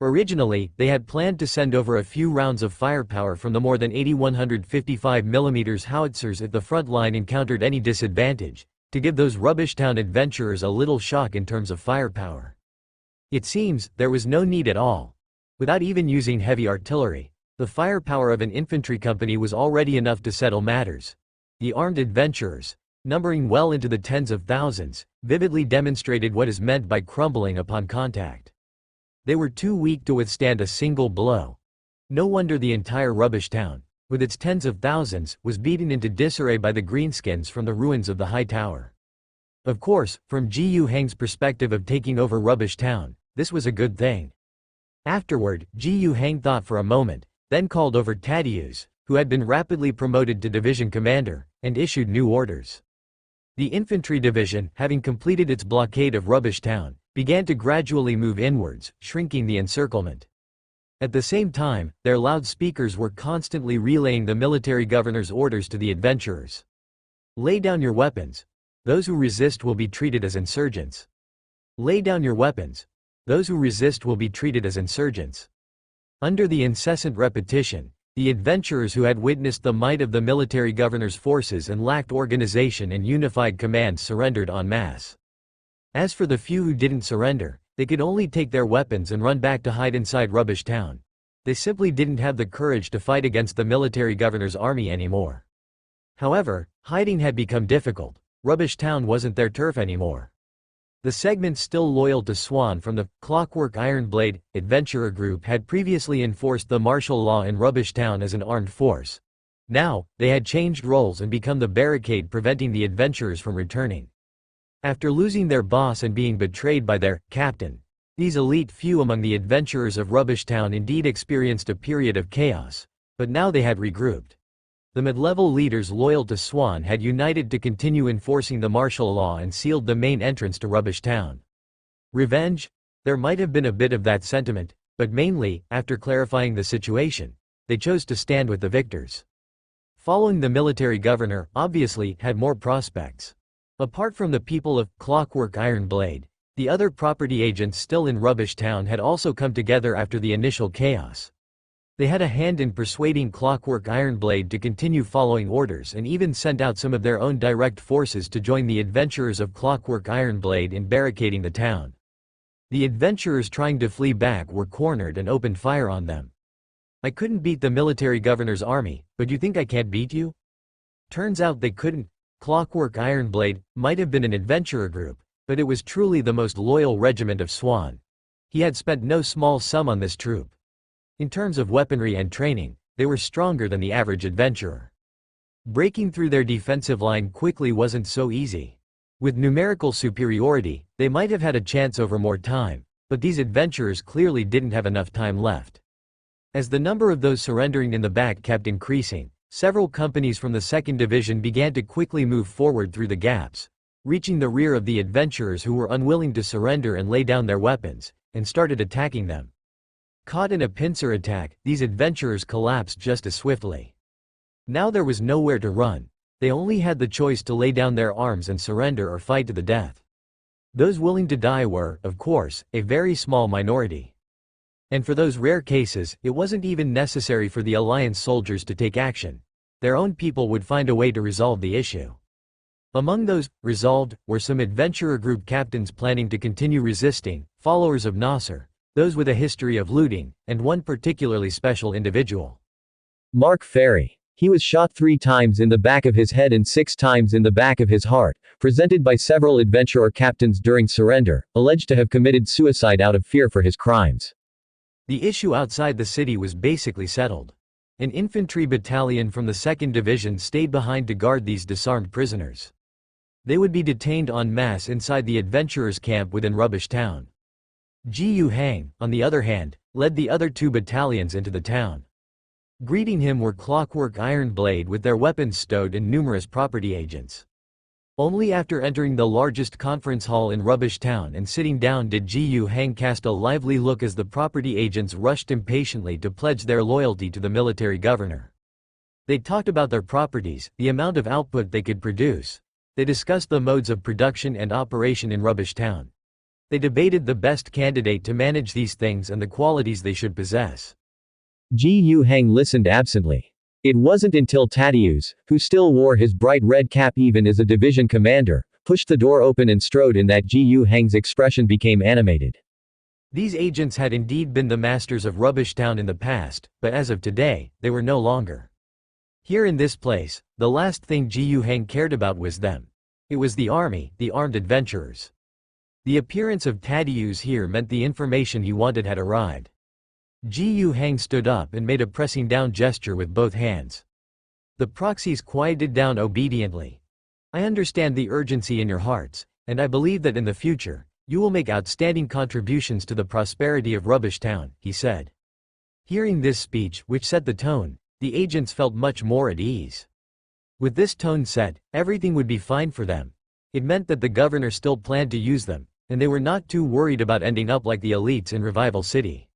Originally, they had planned to send over a few rounds of firepower from the more than 80 155 mm howitzers if the front line encountered any disadvantage, to give those Rubbish Town adventurers a little shock in terms of firepower. It seems there was no need at all. Without even using heavy artillery, the firepower of an infantry company was already enough to settle matters. The armed adventurers, numbering well into the tens of thousands, vividly demonstrated what is meant by crumbling upon contact. They were too weak to withstand a single blow. No wonder the entire Rubbish Town, with its tens of thousands, was beaten into disarray by the greenskins from the ruins of the High Tower. Of course, from Gu Heng's perspective of taking over Rubbish Town, this was a good thing. Afterward, Gu Heng thought for a moment, then called over Thaddeus, who had been rapidly promoted to division commander, and issued new orders. The infantry division, having completed its blockade of Rubbish Town, began to gradually move inwards, shrinking the encirclement. At the same time, their loudspeakers were constantly relaying the military governor's orders to the adventurers. Lay down your weapons. Those who resist will be treated as insurgents. Lay down your weapons. Those who resist will be treated as insurgents. Under the incessant repetition, the adventurers who had witnessed the might of the military governor's forces and lacked organization and unified command surrendered en masse. As for the few who didn't surrender, they could only take their weapons and run back to hide inside Rubbish Town. They simply didn't have the courage to fight against the military governor's army anymore. However, hiding had become difficult. Rubbish Town wasn't their turf anymore. The segment still loyal to Swan from the Clockwork Ironblade adventurer group had previously enforced the martial law in Rubbish Town as an armed force. Now, they had changed roles and become the barricade preventing the adventurers from returning. After losing their boss and being betrayed by their captain, these elite few among the adventurers of Rubbish Town indeed experienced a period of chaos, but now they had regrouped. The mid-level leaders loyal to Swan had united to continue enforcing the martial law and sealed the main entrance to Rubbish Town. Revenge? There might have been a bit of that sentiment, but mainly, after clarifying the situation, they chose to stand with the victors. Following the military governor, obviously, had more prospects. Apart from the people of Clockwork Ironblade, the other property agents still in Rubbish Town had also come together after the initial chaos. They had a hand in persuading Clockwork Ironblade to continue following orders and even sent out some of their own direct forces to join the adventurers of Clockwork Ironblade in barricading the town. The adventurers trying to flee back were cornered and opened fire on them. I couldn't beat the military governor's army, but you think I can't beat you? Turns out they couldn't. Clockwork Ironblade might have been an adventurer group, but it was truly the most loyal regiment of Swan. He had spent no small sum on this troop. In terms of weaponry and training, they were stronger than the average adventurer. Breaking through their defensive line quickly wasn't so easy. With numerical superiority, they might have had a chance over more time, but these adventurers clearly didn't have enough time left. As the number of those surrendering in the back kept increasing, several companies from the 2nd Division began to quickly move forward through the gaps, reaching the rear of the adventurers who were unwilling to surrender and lay down their weapons, and started attacking them. Caught in a pincer attack, these adventurers collapsed just as swiftly. Now there was nowhere to run. They only had the choice to lay down their arms and surrender or fight to the death. Those willing to die were, of course, a very small minority. And for those rare cases, it wasn't even necessary for the Alliance soldiers to take action. Their own people would find a way to resolve the issue. Among those resolved were some adventurer group captains planning to continue resisting, followers of Nasser, those with a history of looting, and one particularly special individual. Mark Ferry. He was shot 3 times in the back of his head and 6 times in the back of his heart, presented by several adventurer captains during surrender, alleged to have committed suicide out of fear for his crimes. The issue outside the city was basically settled. An infantry battalion from the 2nd Division stayed behind to guard these disarmed prisoners. They would be detained en masse inside the adventurers' camp within Rubbish Town. Gu Heng, on the other hand, led the other 2 battalions into the town. Greeting him were Clockwork Ironblade with their weapons stowed and numerous property agents. Only after entering the largest conference hall in Rubbish Town and sitting down did Gu Heng cast a lively look as the property agents rushed impatiently to pledge their loyalty to the military governor. They talked about their properties, the amount of output they could produce. They discussed the modes of production and operation in Rubbish Town. They debated the best candidate to manage these things and the qualities they should possess. Gu Heng listened absently. It wasn't until Thaddeus, who still wore his bright red cap even as a division commander, pushed the door open and strode in. That Ji Hang's expression became animated. These agents had indeed been the masters of Rubbish Town in the past, but as of today, they were no longer. Here in this place, the last thing Ji Hang cared about was them. It was the army, the armed adventurers. The appearance of Tadius here meant the information he wanted had arrived. Ji Hang stood up and made a pressing down gesture with both hands. The proxies quieted down obediently. I understand the urgency in your hearts, and I believe that in the future, you will make outstanding contributions to the prosperity of Rubbish Town, he said. Hearing this speech, which set the tone, the agents felt much more at ease. With this tone set, everything would be fine for them. It meant that the governor still planned to use them, and they were not too worried about ending up like the elites in Revival City.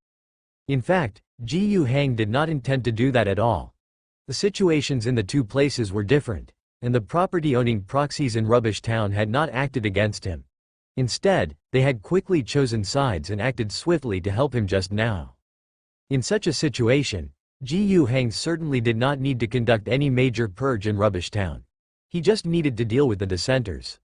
In fact, Ji Hang did not intend to do that at all. The situations in the two places were different, and the property-owning proxies in Rubbish Town had not acted against him. Instead, they had quickly chosen sides and acted swiftly to help him just now. In such a situation, Ji Hang certainly did not need to conduct any major purge in Rubbish Town. He just needed to deal with the dissenters.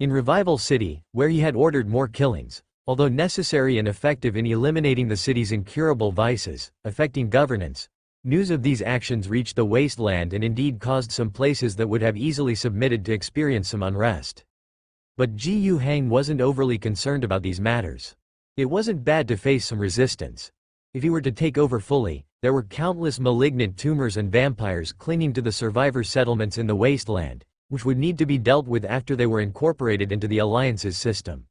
In Revival City, where he had ordered more killings, although necessary and effective in eliminating the city's incurable vices, affecting governance, news of these actions reached the wasteland and indeed caused some places that would have easily submitted to experience some unrest. But Ji Hang wasn't overly concerned about these matters. It wasn't bad to face some resistance. If he were to take over fully, there were countless malignant tumors and vampires clinging to the survivor settlements in the wasteland, which would need to be dealt with after they were incorporated into the Alliance's system.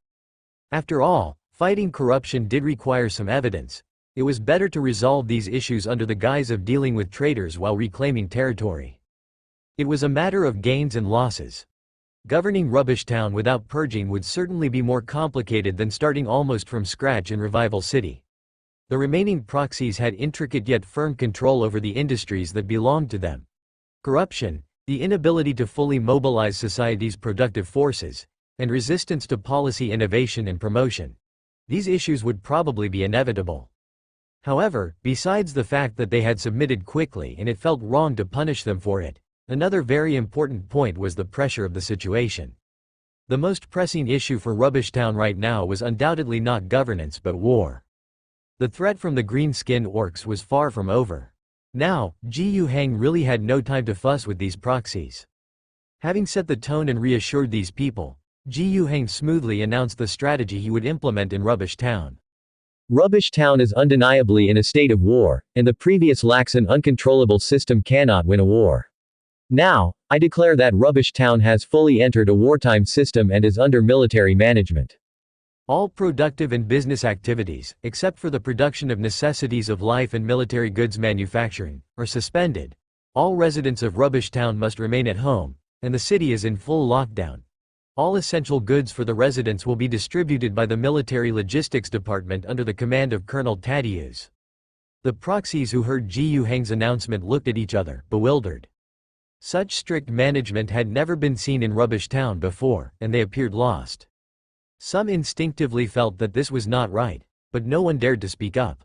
After all, fighting corruption did require some evidence. It was better to resolve these issues under the guise of dealing with traitors while reclaiming territory. It was a matter of gains and losses. Governing Rubbish Town without purging would certainly be more complicated than starting almost from scratch in Revival City. The remaining proxies had intricate yet firm control over the industries that belonged to them. Corruption, the inability to fully mobilize society's productive forces, and resistance to policy innovation and promotion. These issues would probably be inevitable. However, besides the fact that they had submitted quickly and it felt wrong to punish them for it, another very important point was the pressure of the situation. The most pressing issue for Rubbish Town right now was undoubtedly not governance but war. The threat from the green-skinned orcs was far from over. Now, Ji Hang really had no time to fuss with these proxies. Having set the tone and reassured these people, Ji Hang smoothly announced the strategy he would implement in Rubbish Town. Rubbish Town is undeniably in a state of war, and the previous lax and uncontrollable system cannot win a war. Now, I declare that Rubbish Town has fully entered a wartime system and is under military management. All productive and business activities, except for the production of necessities of life and military goods manufacturing, are suspended. All residents of Rubbish Town must remain at home, and the city is in full lockdown. All essential goods for the residents will be distributed by the Military Logistics Department under the command of Colonel Tadius. The proxies who heard Ji Hang's announcement looked at each other, bewildered. Such strict management had never been seen in Rubbish Town before, and they appeared lost. Some instinctively felt that this was not right, but no one dared to speak up.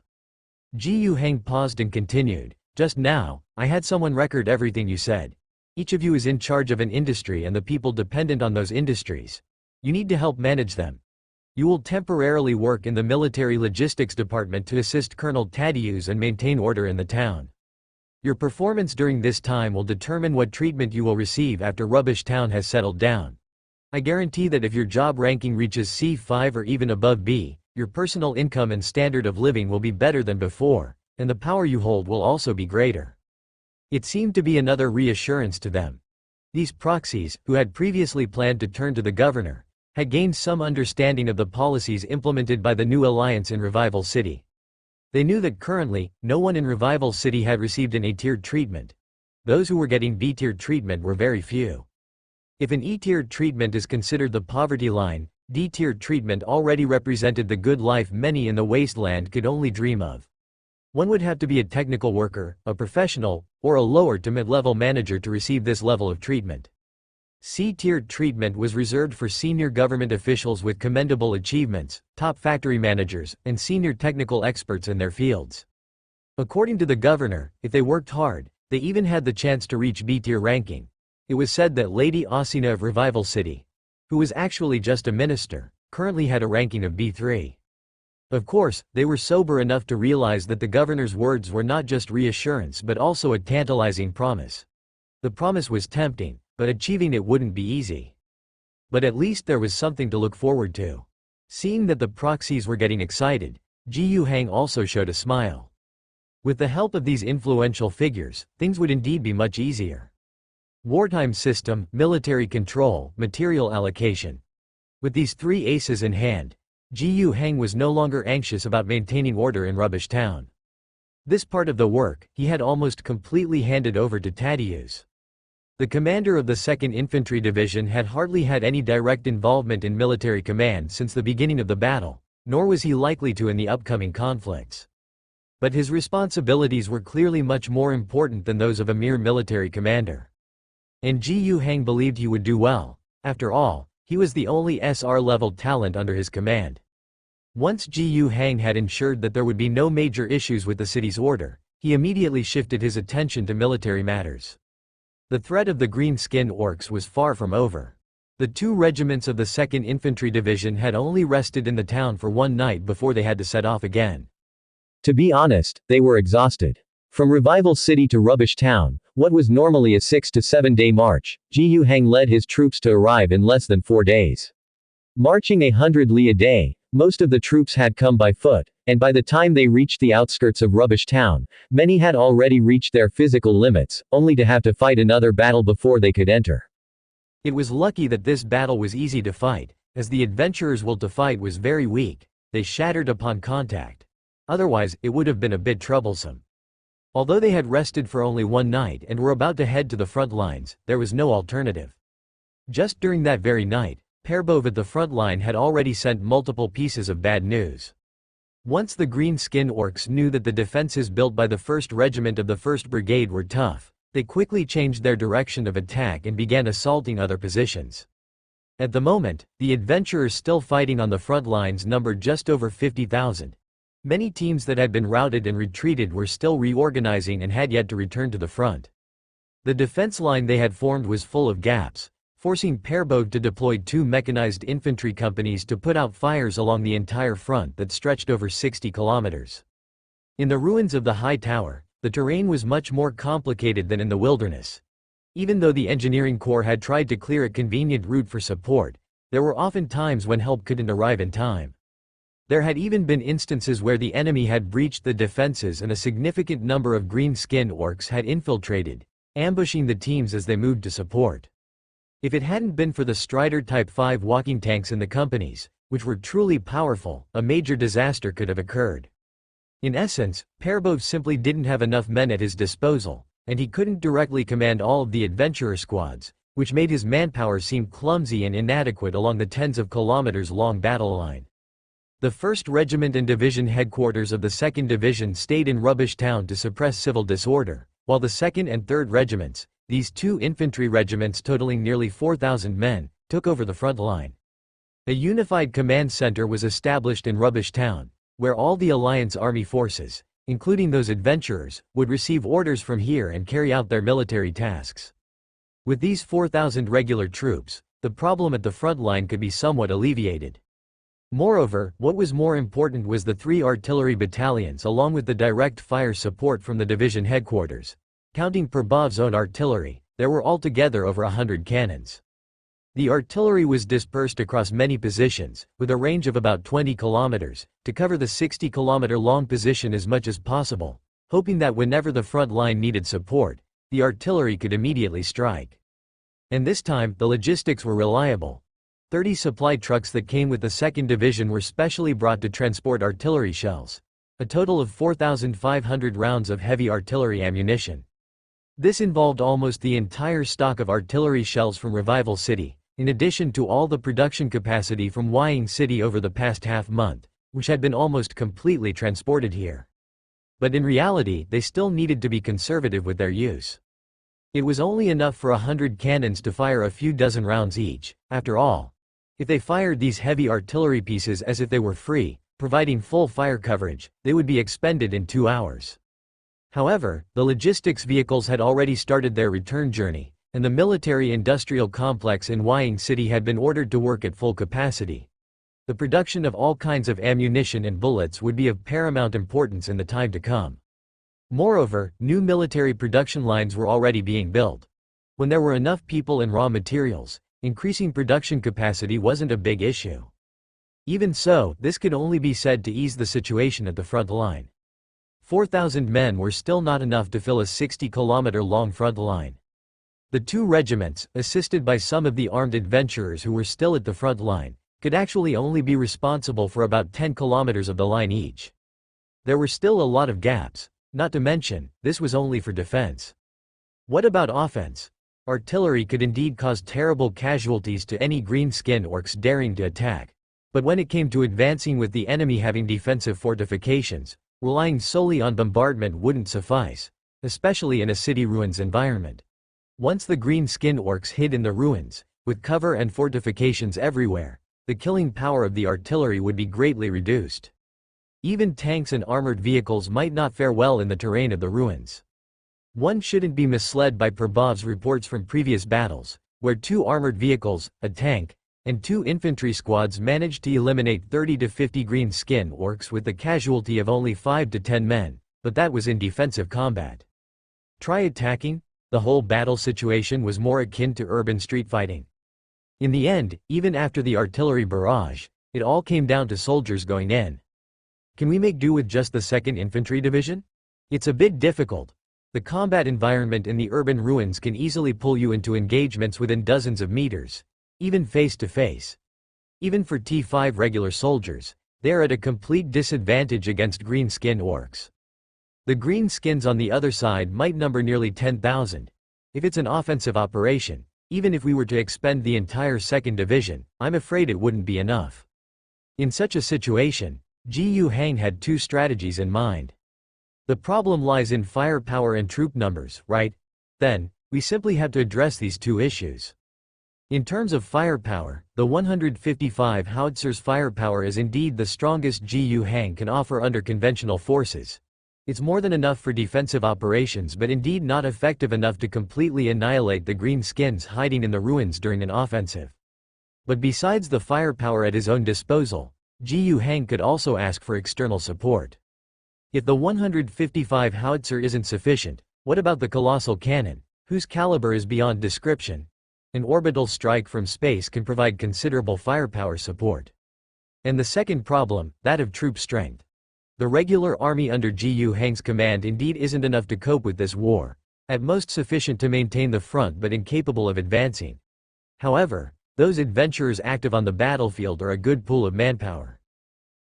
Ji Hang paused and continued, "Just now, I had someone record everything you said. Each of you is in charge of an industry and the people dependent on those industries. You need to help manage them. You will temporarily work in the Military Logistics Department to assist Colonel Tadius and maintain order in the town. Your performance during this time will determine what treatment you will receive after Rubbish Town has settled down. I guarantee that if your job ranking reaches C5 or even above B, your personal income and standard of living will be better than before, and the power you hold will also be greater." It seemed to be another reassurance to them. These proxies, who had previously planned to turn to the governor, had gained some understanding of the policies implemented by the new alliance in Revival City. They knew that currently, no one in Revival City had received an A-tiered treatment. Those who were getting B-tiered treatment were very few. If an E-tiered treatment is considered the poverty line, D-tiered treatment already represented the good life many in the wasteland could only dream of. One would have to be a technical worker, a professional, or a lower to mid-level manager to receive this level of treatment. C-tiered treatment was reserved for senior government officials with commendable achievements, top factory managers, and senior technical experts in their fields. According to the governor, if they worked hard, they even had the chance to reach B-tier ranking. It was said that Lady Asina of Revival City, who was actually just a minister, currently had a ranking of B3. Of course, they were sober enough to realize that the governor's words were not just reassurance but also a tantalizing promise. The promise was tempting, but achieving it wouldn't be easy. But at least there was something to look forward to. Seeing that the proxies were getting excited, Ji Hang also showed a smile. With the help of these influential figures, things would indeed be much easier. Wartime system, military control, material allocation. With these three aces in hand, Ji Hang was no longer anxious about maintaining order in Rubbish Town. This part of the work, he had almost completely handed over to Thaddeus. The commander of the 2nd Infantry Division had hardly had any direct involvement in military command since the beginning of the battle, nor was he likely to in the upcoming conflicts. But his responsibilities were clearly much more important than those of a mere military commander. And Ji Hang believed he would do well. After all, he was the only SR-level talent under his command. Once Ji Hang had ensured that there would be no major issues with the city's order, he immediately shifted his attention to military matters. The threat of the green-skinned orcs was far from over. The 2 regiments of the 2nd Infantry Division had only rested in the town for one night before they had to set off again. To be honest, they were exhausted. From Revival City to Rubbish Town, what was normally a 6 to 7 day march, Ji Hang led his troops to arrive in less than 4 days. Marching 100 li a day, most of the troops had come by foot, and by the time they reached the outskirts of Rubbish Town, many had already reached their physical limits, only to have to fight another battle before they could enter. It was lucky that this battle was easy to fight, as the adventurers' will to fight was very weak. They shattered upon contact. Otherwise, it would have been a bit troublesome. Although they had rested for only one night and were about to head to the front lines, there was no alternative. Just during that very night, Perbov at the front line had already sent multiple pieces of bad news. Once the green-skinned orcs knew that the defenses built by the 1st Regiment of the 1st Brigade were tough, they quickly changed their direction of attack and began assaulting other positions. At the moment, the adventurers still fighting on the front lines numbered just over 50,000. Many teams that had been routed and retreated were still reorganizing and had yet to return to the front. The defense line they had formed was full of gaps, forcing Perbov to deploy 2 mechanized infantry companies to put out fires along the entire front that stretched over 60 kilometers. In the ruins of the high tower, the terrain was much more complicated than in the wilderness. Even though the engineering corps had tried to clear a convenient route for support, there were often times when help couldn't arrive in time. There had even been instances where the enemy had breached the defenses and a significant number of green-skinned orcs had infiltrated, ambushing the teams as they moved to support. If it hadn't been for the Strider Type 5 walking tanks in the companies, which were truly powerful, a major disaster could have occurred. In essence, Perbov simply didn't have enough men at his disposal, and he couldn't directly command all of the adventurer squads, which made his manpower seem clumsy and inadequate along the tens of kilometers long battle line. The 1st Regiment and Division headquarters of the 2nd Division stayed in Rubbish Town to suppress civil disorder, while the 2nd and 3rd Regiments, these 2 infantry regiments totaling nearly 4,000 men, took over the front line. A unified command center was established in Rubbish Town, where all the Alliance Army forces, including those adventurers, would receive orders from here and carry out their military tasks. With these 4,000 regular troops, the problem at the front line could be somewhat alleviated. Moreover, what was more important was the 3 artillery battalions along with the direct fire support from the division headquarters. Counting Perbov's own artillery, there were altogether over 100 cannons. The artillery was dispersed across many positions, with a range of about 20 kilometers, to cover the 60-kilometer-long position as much as possible, hoping that whenever the front line needed support, the artillery could immediately strike. And this time, the logistics were reliable. 30 supply trucks that came with the 2nd Division were specially brought to transport artillery shells. A total of 4,500 rounds of heavy artillery ammunition. This involved almost the entire stock of artillery shells from Revival City, in addition to all the production capacity from Wying City over the past half-month, which had been almost completely transported here. But in reality, they still needed to be conservative with their use. It was only enough for 100 cannons to fire a few dozen rounds each. After all, if they fired these heavy artillery pieces as if they were free, providing full fire coverage, they would be expended in 2 hours. However, the logistics vehicles had already started their return journey, and the military-industrial complex in Wying City had been ordered to work at full capacity. The production of all kinds of ammunition and bullets would be of paramount importance in the time to come. Moreover, new military production lines were already being built. When there were enough people and raw materials, increasing production capacity wasn't a big issue. Even so, this could only be said to ease the situation at the front line. 4,000 men were still not enough to fill a 60-kilometer-long front line. The two regiments, assisted by some of the armed adventurers who were still at the front line, could actually only be responsible for about 10 kilometers of the line each. There were still a lot of gaps, not to mention, this was only for defense. What about offense? Artillery could indeed cause terrible casualties to any green-skinned orcs daring to attack. But when it came to advancing with the enemy having defensive fortifications, relying solely on bombardment wouldn't suffice, especially in a city ruins environment. Once the green-skinned orcs hid in the ruins, with cover and fortifications everywhere, the killing power of the artillery would be greatly reduced. Even tanks and armored vehicles might not fare well in the terrain of the ruins. One shouldn't be misled by Prabhav's reports from previous battles, where 2 armored vehicles, a tank, and 2 infantry squads managed to eliminate 30 to 50 green-skinned orcs with the casualty of only 5 to 10 men, but that was in defensive combat. Try attacking? The whole battle situation was more akin to urban street fighting. In the end, even after the artillery barrage, it all came down to soldiers going in. Can we make do with just the 2nd Infantry Division? It's a bit difficult. The combat environment in the urban ruins can easily pull you into engagements within dozens of meters, even face-to-face. Even for T5 regular soldiers, they are at a complete disadvantage against green-skinned orcs. The green-skins on the other side might number nearly 10,000. If it's an offensive operation, even if we were to expend the entire 2nd Division, I'm afraid it wouldn't be enough. In such a situation, Gu Hang had 2 strategies in mind. The problem lies in firepower and troop numbers, right? Then, we simply have to address these 2 issues. In terms of firepower, the 155 howitzers' firepower is indeed the strongest Gu Hang can offer under conventional forces. It's more than enough for defensive operations but indeed not effective enough to completely annihilate the green-skins hiding in the ruins during an offensive. But besides the firepower at his own disposal, Gu Hang could also ask for external support. If the 155 howitzer isn't sufficient, what about the colossal cannon, whose caliber is beyond description? An orbital strike from space can provide considerable firepower support. And the second problem, that of troop strength. The regular army under Gu Hang's command indeed isn't enough to cope with this war, at most sufficient to maintain the front but incapable of advancing. However, those adventurers active on the battlefield are a good pool of manpower.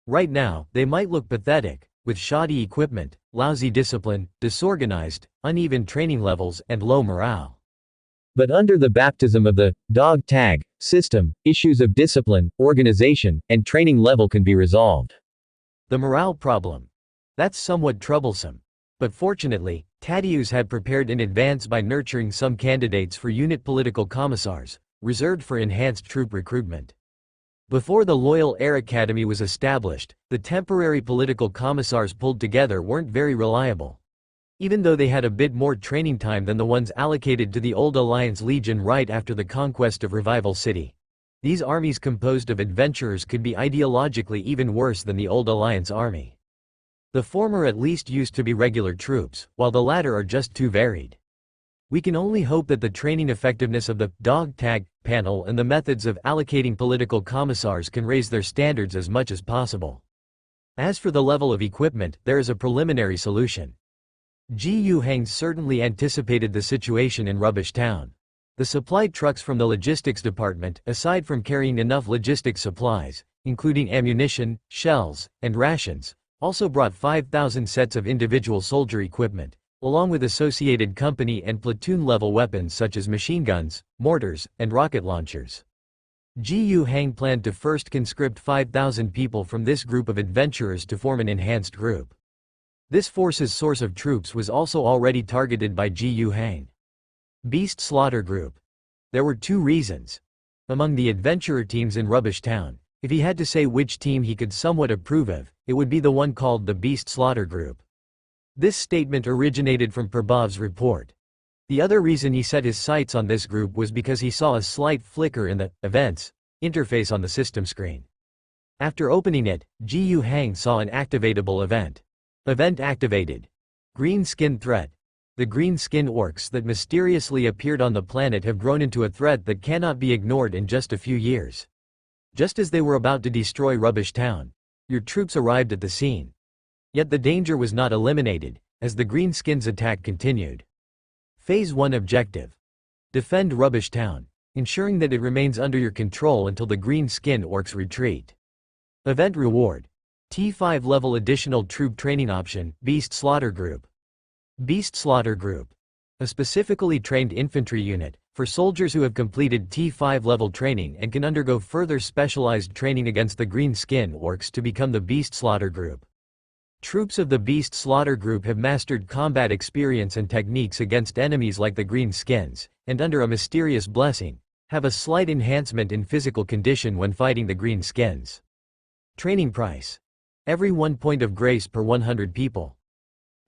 Right now, they might look pathetic, with shoddy equipment, lousy discipline, disorganized, uneven training levels, and low morale. But under the baptism of the dog tag system, issues of discipline, organization, and training level can be resolved. The morale problem. That's somewhat troublesome. But fortunately, Tadeusz had prepared in advance by nurturing some candidates for unit political commissars, reserved for enhanced troop recruitment. Before the Loyal Air Academy was established, the temporary political commissars pulled together weren't very reliable. Even though they had a bit more training time than the ones allocated to the Old Alliance Legion right after the conquest of Revival City. These armies composed of adventurers could be ideologically even worse than the Old Alliance army. The former at least used to be regular troops, while the latter are just too varied. We can only hope that the training effectiveness of the dog tag panel and the methods of allocating political commissars can raise their standards as much as possible. As for the level of equipment, there is a preliminary solution. Gu Hang certainly anticipated the situation in Rubbish Town. The supply trucks from the logistics department, aside from carrying enough logistics supplies, including ammunition, shells, and rations, also brought 5,000 sets of individual soldier equipment, along with associated company and platoon-level weapons such as machine guns, mortars, and rocket launchers. Gu Hang planned to first conscript 5,000 people from this group of adventurers to form an enhanced group. This force's source of troops was also already targeted by Gu Hang. Beast Slaughter Group. There were 2 reasons. Among the adventurer teams in Rubbish Town, if he had to say which team he could somewhat approve of, it would be the one called the Beast Slaughter Group. This statement originated from Prabhav's report. The other reason he set his sights on this group was because he saw a slight flicker in the Events interface on the system screen. After opening it, Ji Hang saw an activatable event. Event activated. Green skin threat. The green skin orcs that mysteriously appeared on the planet have grown into a threat that cannot be ignored in just a few years. Just as they were about to destroy Rubbish Town, your troops arrived at the scene. Yet the danger was not eliminated, as the green skins' attack continued. Phase 1 objective. Defend Rubbish Town, ensuring that it remains under your control until the green skin orcs retreat. Event reward. T5 level additional troop training option, Beast Slaughter Group. Beast Slaughter Group. A specifically trained infantry unit, for soldiers who have completed T5 level training and can undergo further specialized training against the green skin orcs to become the Beast Slaughter Group. Troops of the Beast Slaughter Group have mastered combat experience and techniques against enemies like the green skins, and under a mysterious blessing, have a slight enhancement in physical condition when fighting the green skins. Training price. Every 1 point of grace per 100 people.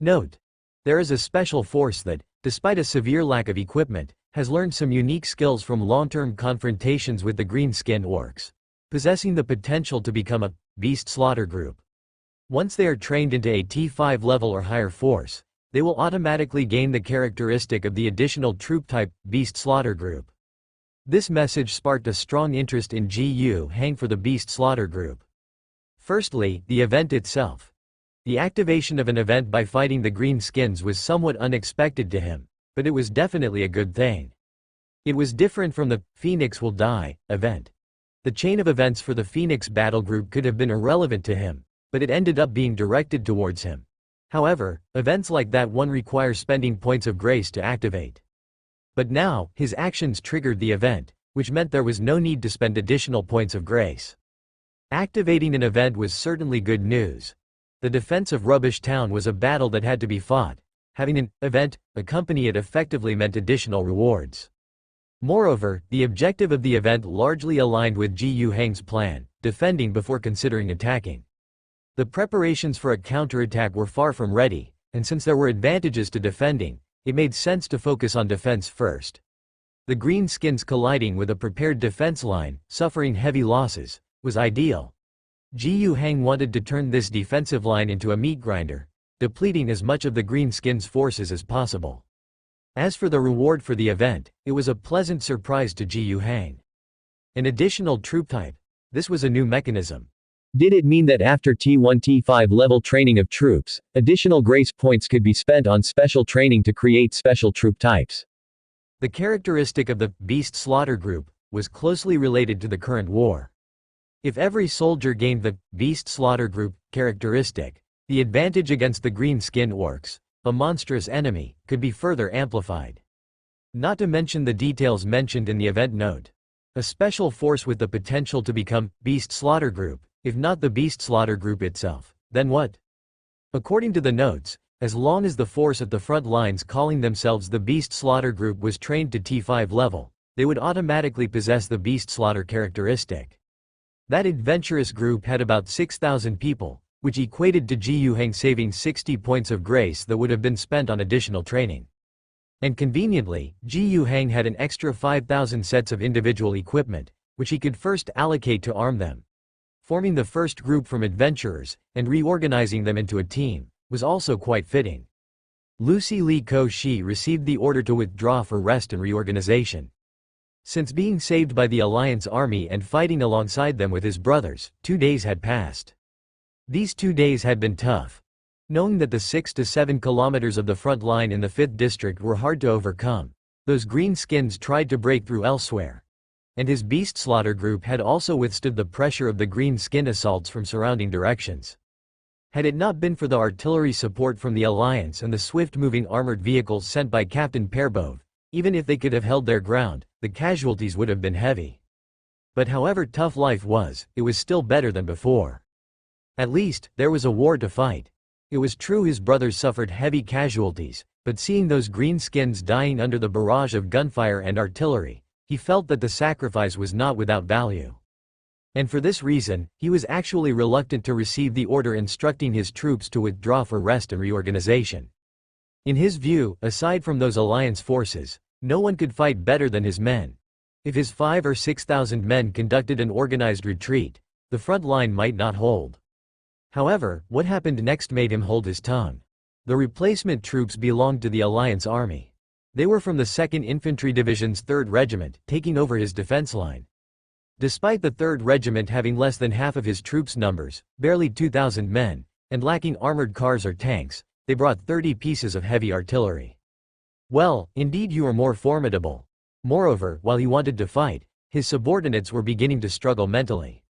Note. There is a special force that, despite a severe lack of equipment, has learned some unique skills from long-term confrontations with the green skin orcs, possessing the potential to become a Beast Slaughter Group. Once they are trained into a T5 level or higher force, they will automatically gain the characteristic of the additional troop type, Beast Slaughter Group. This message sparked a strong interest in Ji Hang for the Beast Slaughter Group. Firstly, the event itself. The activation of an event by fighting the green skins was somewhat unexpected to him, but it was definitely a good thing. It was different from the Phoenix Will Die event. The chain of events for the Phoenix battle group could have been irrelevant to him, but it ended up being directed towards him. However, events like that one require spending points of grace to activate. But now, his actions triggered the event, which meant there was no need to spend additional points of grace. Activating an event was certainly good news. The defense of Rubbish Town was a battle that had to be fought. Having an event accompany it effectively meant additional rewards. Moreover, the objective of the event largely aligned with Ji Hang's plan, defending before considering attacking. The preparations for a counterattack were far from ready, and since there were advantages to defending, it made sense to focus on defense first. The green skins colliding with a prepared defense line, suffering heavy losses, was ideal. Ji Hang wanted to turn this defensive line into a meat grinder, depleting as much of the green skins' forces as possible. As for the reward for the event, it was a pleasant surprise to Ji Hang. An additional troop type. This was a new mechanism. Did it mean that after T1 T5 level training of troops, additional grace points could be spent on special training to create special troop types? The characteristic of the Beast Slaughter Group was closely related to the current war. If every soldier gained the Beast Slaughter Group characteristic, the advantage against the green skin orcs, a monstrous enemy, could be further amplified. Not to mention the details mentioned in the event note. A special force with the potential to become Beast Slaughter Group, if not the Beast Slaughter Group itself, then what? According to the notes, as long as the force at the front lines calling themselves the Beast Slaughter Group was trained to T5 level, they would automatically possess the Beast Slaughter characteristic. That adventurous group had about 6,000 people, which equated to Ji Hang saving 60 points of grace that would have been spent on additional training. And conveniently, Ji Hang had an extra 5,000 sets of individual equipment, which he could first allocate to arm them. Forming the first group from adventurers, and reorganizing them into a team, was also quite fitting. Lucy Li Ko-shi received the order to withdraw for rest and reorganization. Since being saved by the Alliance army and fighting alongside them with his brothers, 2 days had passed. These 2 days had been tough. Knowing that the 6 to 7 kilometers of the front line in the 5th district were hard to overcome, those green skins tried to break through elsewhere. And his Beast Slaughter Group had also withstood the pressure of the green skin assaults from surrounding directions. Had it not been for the artillery support from the Alliance and the swift-moving armored vehicles sent by Captain Perbove, even if they could have held their ground, the casualties would have been heavy. But however tough life was, it was still better than before. At least, there was a war to fight. It was true his brothers suffered heavy casualties, but seeing those green skins dying under the barrage of gunfire and artillery, he felt that the sacrifice was not without value. And for this reason, he was actually reluctant to receive the order instructing his troops to withdraw for rest and reorganization. In his view, aside from those alliance forces, no one could fight better than his men. If his 5,000 or 6,000 men conducted an organized retreat, the front line might not hold. However, what happened next made him hold his tongue. The replacement troops belonged to the Alliance Army. They were from the 2nd Infantry Division's 3rd Regiment, taking over his defense line. Despite the 3rd Regiment having less than half of his troops' numbers, barely 2,000 men, and lacking armored cars or tanks, they brought 30 pieces of heavy artillery. Well, indeed you are more formidable. Moreover, while he wanted to fight, his subordinates were beginning to struggle mentally.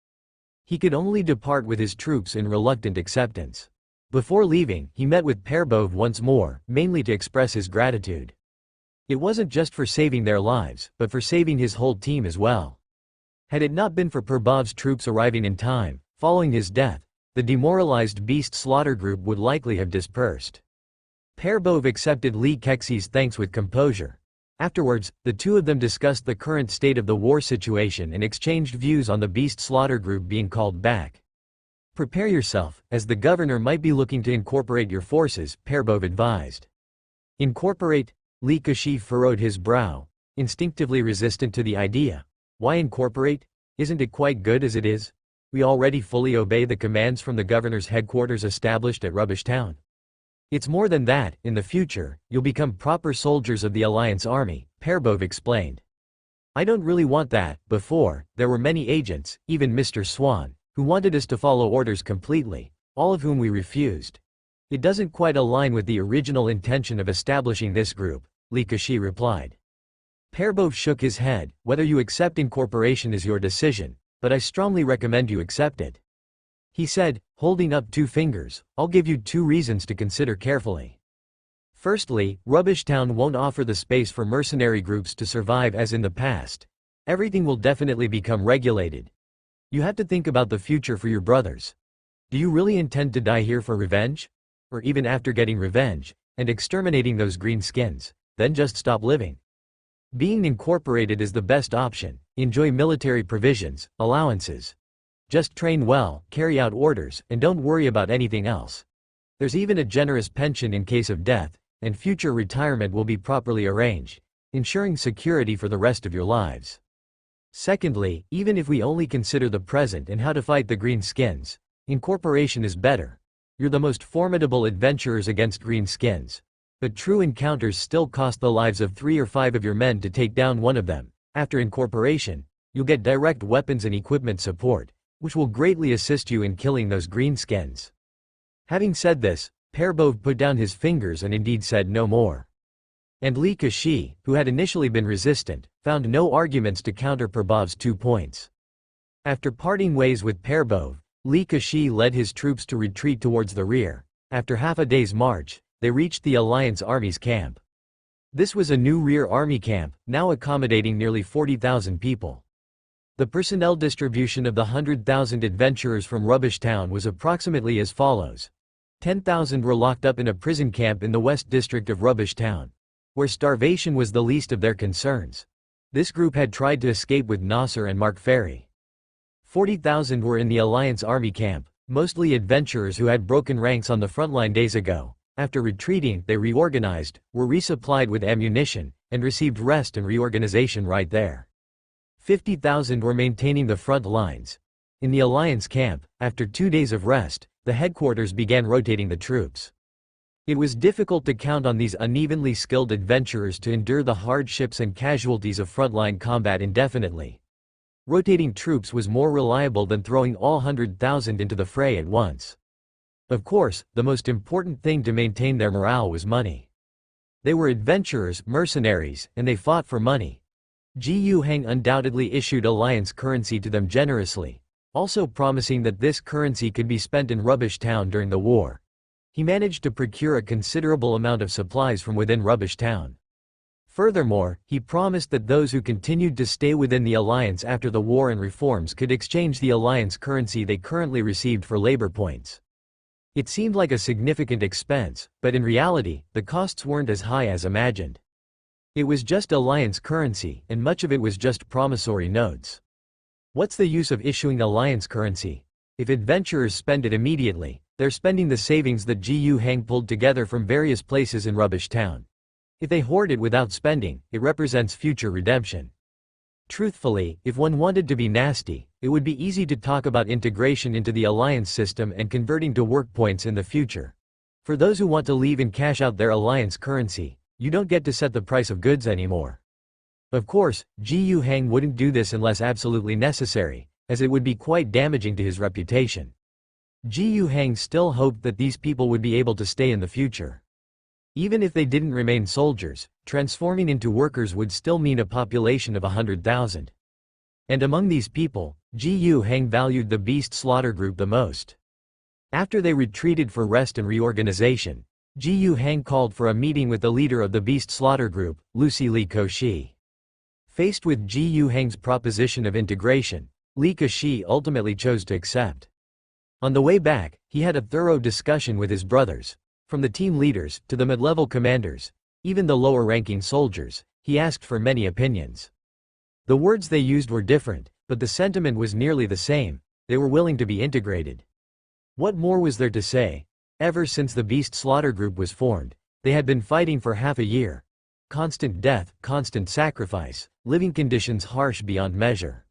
He could only depart with his troops in reluctant acceptance. Before leaving, he met with Perbov once more, mainly to express his gratitude. It wasn't just for saving their lives, but for saving his whole team as well. Had it not been for Perbov's troops arriving in time, following his death, the demoralized beast slaughter group would likely have dispersed. Perbov accepted Li Kexie's thanks with composure. Afterwards, the two of them discussed the current state of the war situation and exchanged views on the beast slaughter group being called back. Prepare yourself, as the governor might be looking to incorporate your forces, Perbov advised. Incorporate? Li Kexie furrowed his brow, instinctively resistant to the idea. Why incorporate? Isn't it quite good as it is? We already fully obey the commands from the governor's headquarters established at Rubbish Town. It's more than that. In the future, you'll become proper soldiers of the Alliance Army, Perbov explained. I don't really want that. Before, there were many agents, even Mr. Swan, who wanted us to follow orders completely, all of whom we refused. It doesn't quite align with the original intention of establishing this group, Li Kexie replied. Perbov shook his head. Whether you accept incorporation is your decision, but I strongly recommend you accept it. He said, holding up 2 fingers, I'll give you 2 reasons to consider carefully. Firstly, Rubbish Town won't offer the space for mercenary groups to survive as in the past. Everything will definitely become regulated. You have to think about the future for your brothers. Do you really intend to die here for revenge? Or even after getting revenge, and exterminating those green skins, then just stop living? Being incorporated is the best option. Enjoy military provisions, allowances. Just train well, carry out orders, and don't worry about anything else. There's even a generous pension in case of death, and future retirement will be properly arranged, ensuring security for the rest of your lives. Secondly, even if we only consider the present and how to fight the green skins, incorporation is better. You're the most formidable adventurers against green skins. But true encounters still cost the lives of 3 or 5 of your men to take down one of them. After incorporation, you'll get direct weapons and equipment support, which will greatly assist you in killing those greenskins. Having said this, Perbov put down his fingers and indeed said no more. And Li Kexie, who had initially been resistant, found no arguments to counter Perbov's 2 points. After parting ways with Perbov, Li Kexie led his troops to retreat towards the rear. After half a day's march, they reached the Alliance Army's camp. This was a new rear army camp, now accommodating nearly 40,000 people. The personnel distribution of the 100,000 adventurers from Rubbish Town was approximately as follows. 10,000 were locked up in a prison camp in the West District of Rubbish Town, where starvation was the least of their concerns. This group had tried to escape with Nasser and Mark Ferry. 40,000 were in the Alliance Army camp, mostly adventurers who had broken ranks on the frontline days ago. After retreating, they reorganized, were resupplied with ammunition, and received rest and reorganization right there. 50,000 were maintaining the front lines. In the Alliance camp, after 2 days of rest, the headquarters began rotating the troops. It was difficult to count on these unevenly skilled adventurers to endure the hardships and casualties of frontline combat indefinitely. Rotating troops was more reliable than throwing all 100,000 into the fray at once. Of course, the most important thing to maintain their morale was money. They were adventurers, mercenaries, and they fought for money. Gu Heng undoubtedly issued alliance currency to them generously, also promising that this currency could be spent in Rubbish Town during the war. He managed to procure a considerable amount of supplies from within Rubbish Town. Furthermore, he promised that those who continued to stay within the alliance after the war and reforms could exchange the alliance currency they currently received for labor points. It seemed like a significant expense, but in reality, the costs weren't as high as imagined. It was just alliance currency, and much of it was just promissory notes. What's the use of issuing alliance currency? If adventurers spend it immediately, They're spending the savings that Ji Hang pulled together from various places in Rubbish Town. If they hoard it without spending, it represents future redemption. Truthfully, if one wanted to be nasty, it would be easy to talk about integration into the alliance system and converting to work points in the future. For those who want to leave and cash out their alliance currency, you don't get to set the price of goods anymore. Of course, Ji Hang wouldn't do this unless absolutely necessary, as it would be quite damaging to his reputation. Ji Hang still hoped that these people would be able to stay in the future. Even if they didn't remain soldiers, transforming into workers would still mean a population of 100,000. And among these people, Ji Hang valued the Beast Slaughter Group the most. After they retreated for rest and reorganization, Ji Hang called for a meeting with the leader of the Beast Slaughter Group, Lucy Li Koshi. Faced with Ji Hang's proposition of integration, Li Koshi ultimately chose to accept. On the way back, he had a thorough discussion with his brothers. From the team leaders, to the mid-level commanders, even the lower-ranking soldiers, he asked for many opinions. The words they used were different, but the sentiment was nearly the same: they were willing to be integrated. What more was there to say? Ever since the Beast Slaughter Group was formed, they had been fighting for half a year. Constant death, constant sacrifice, living conditions harsh beyond measure.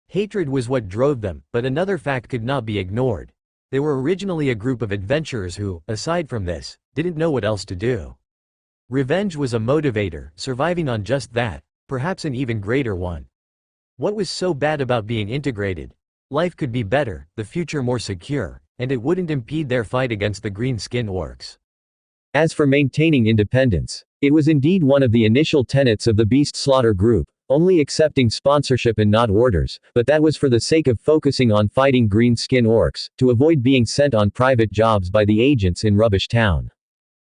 Hatred was what drove them, but another fact could not be ignored. They were originally a group of adventurers who, aside from this, didn't know what else to do. Revenge was a motivator, surviving on just that, perhaps an even greater one. What was so bad about being integrated? Life could be better, the future more secure, and it wouldn't impede their fight against the green-skin orcs. As for maintaining independence, it was indeed one of the initial tenets of the Beast Slaughter Group, only accepting sponsorship and not orders, but that was for the sake of focusing on fighting green-skin orcs, to avoid being sent on private jobs by the agents in Rubbish Town.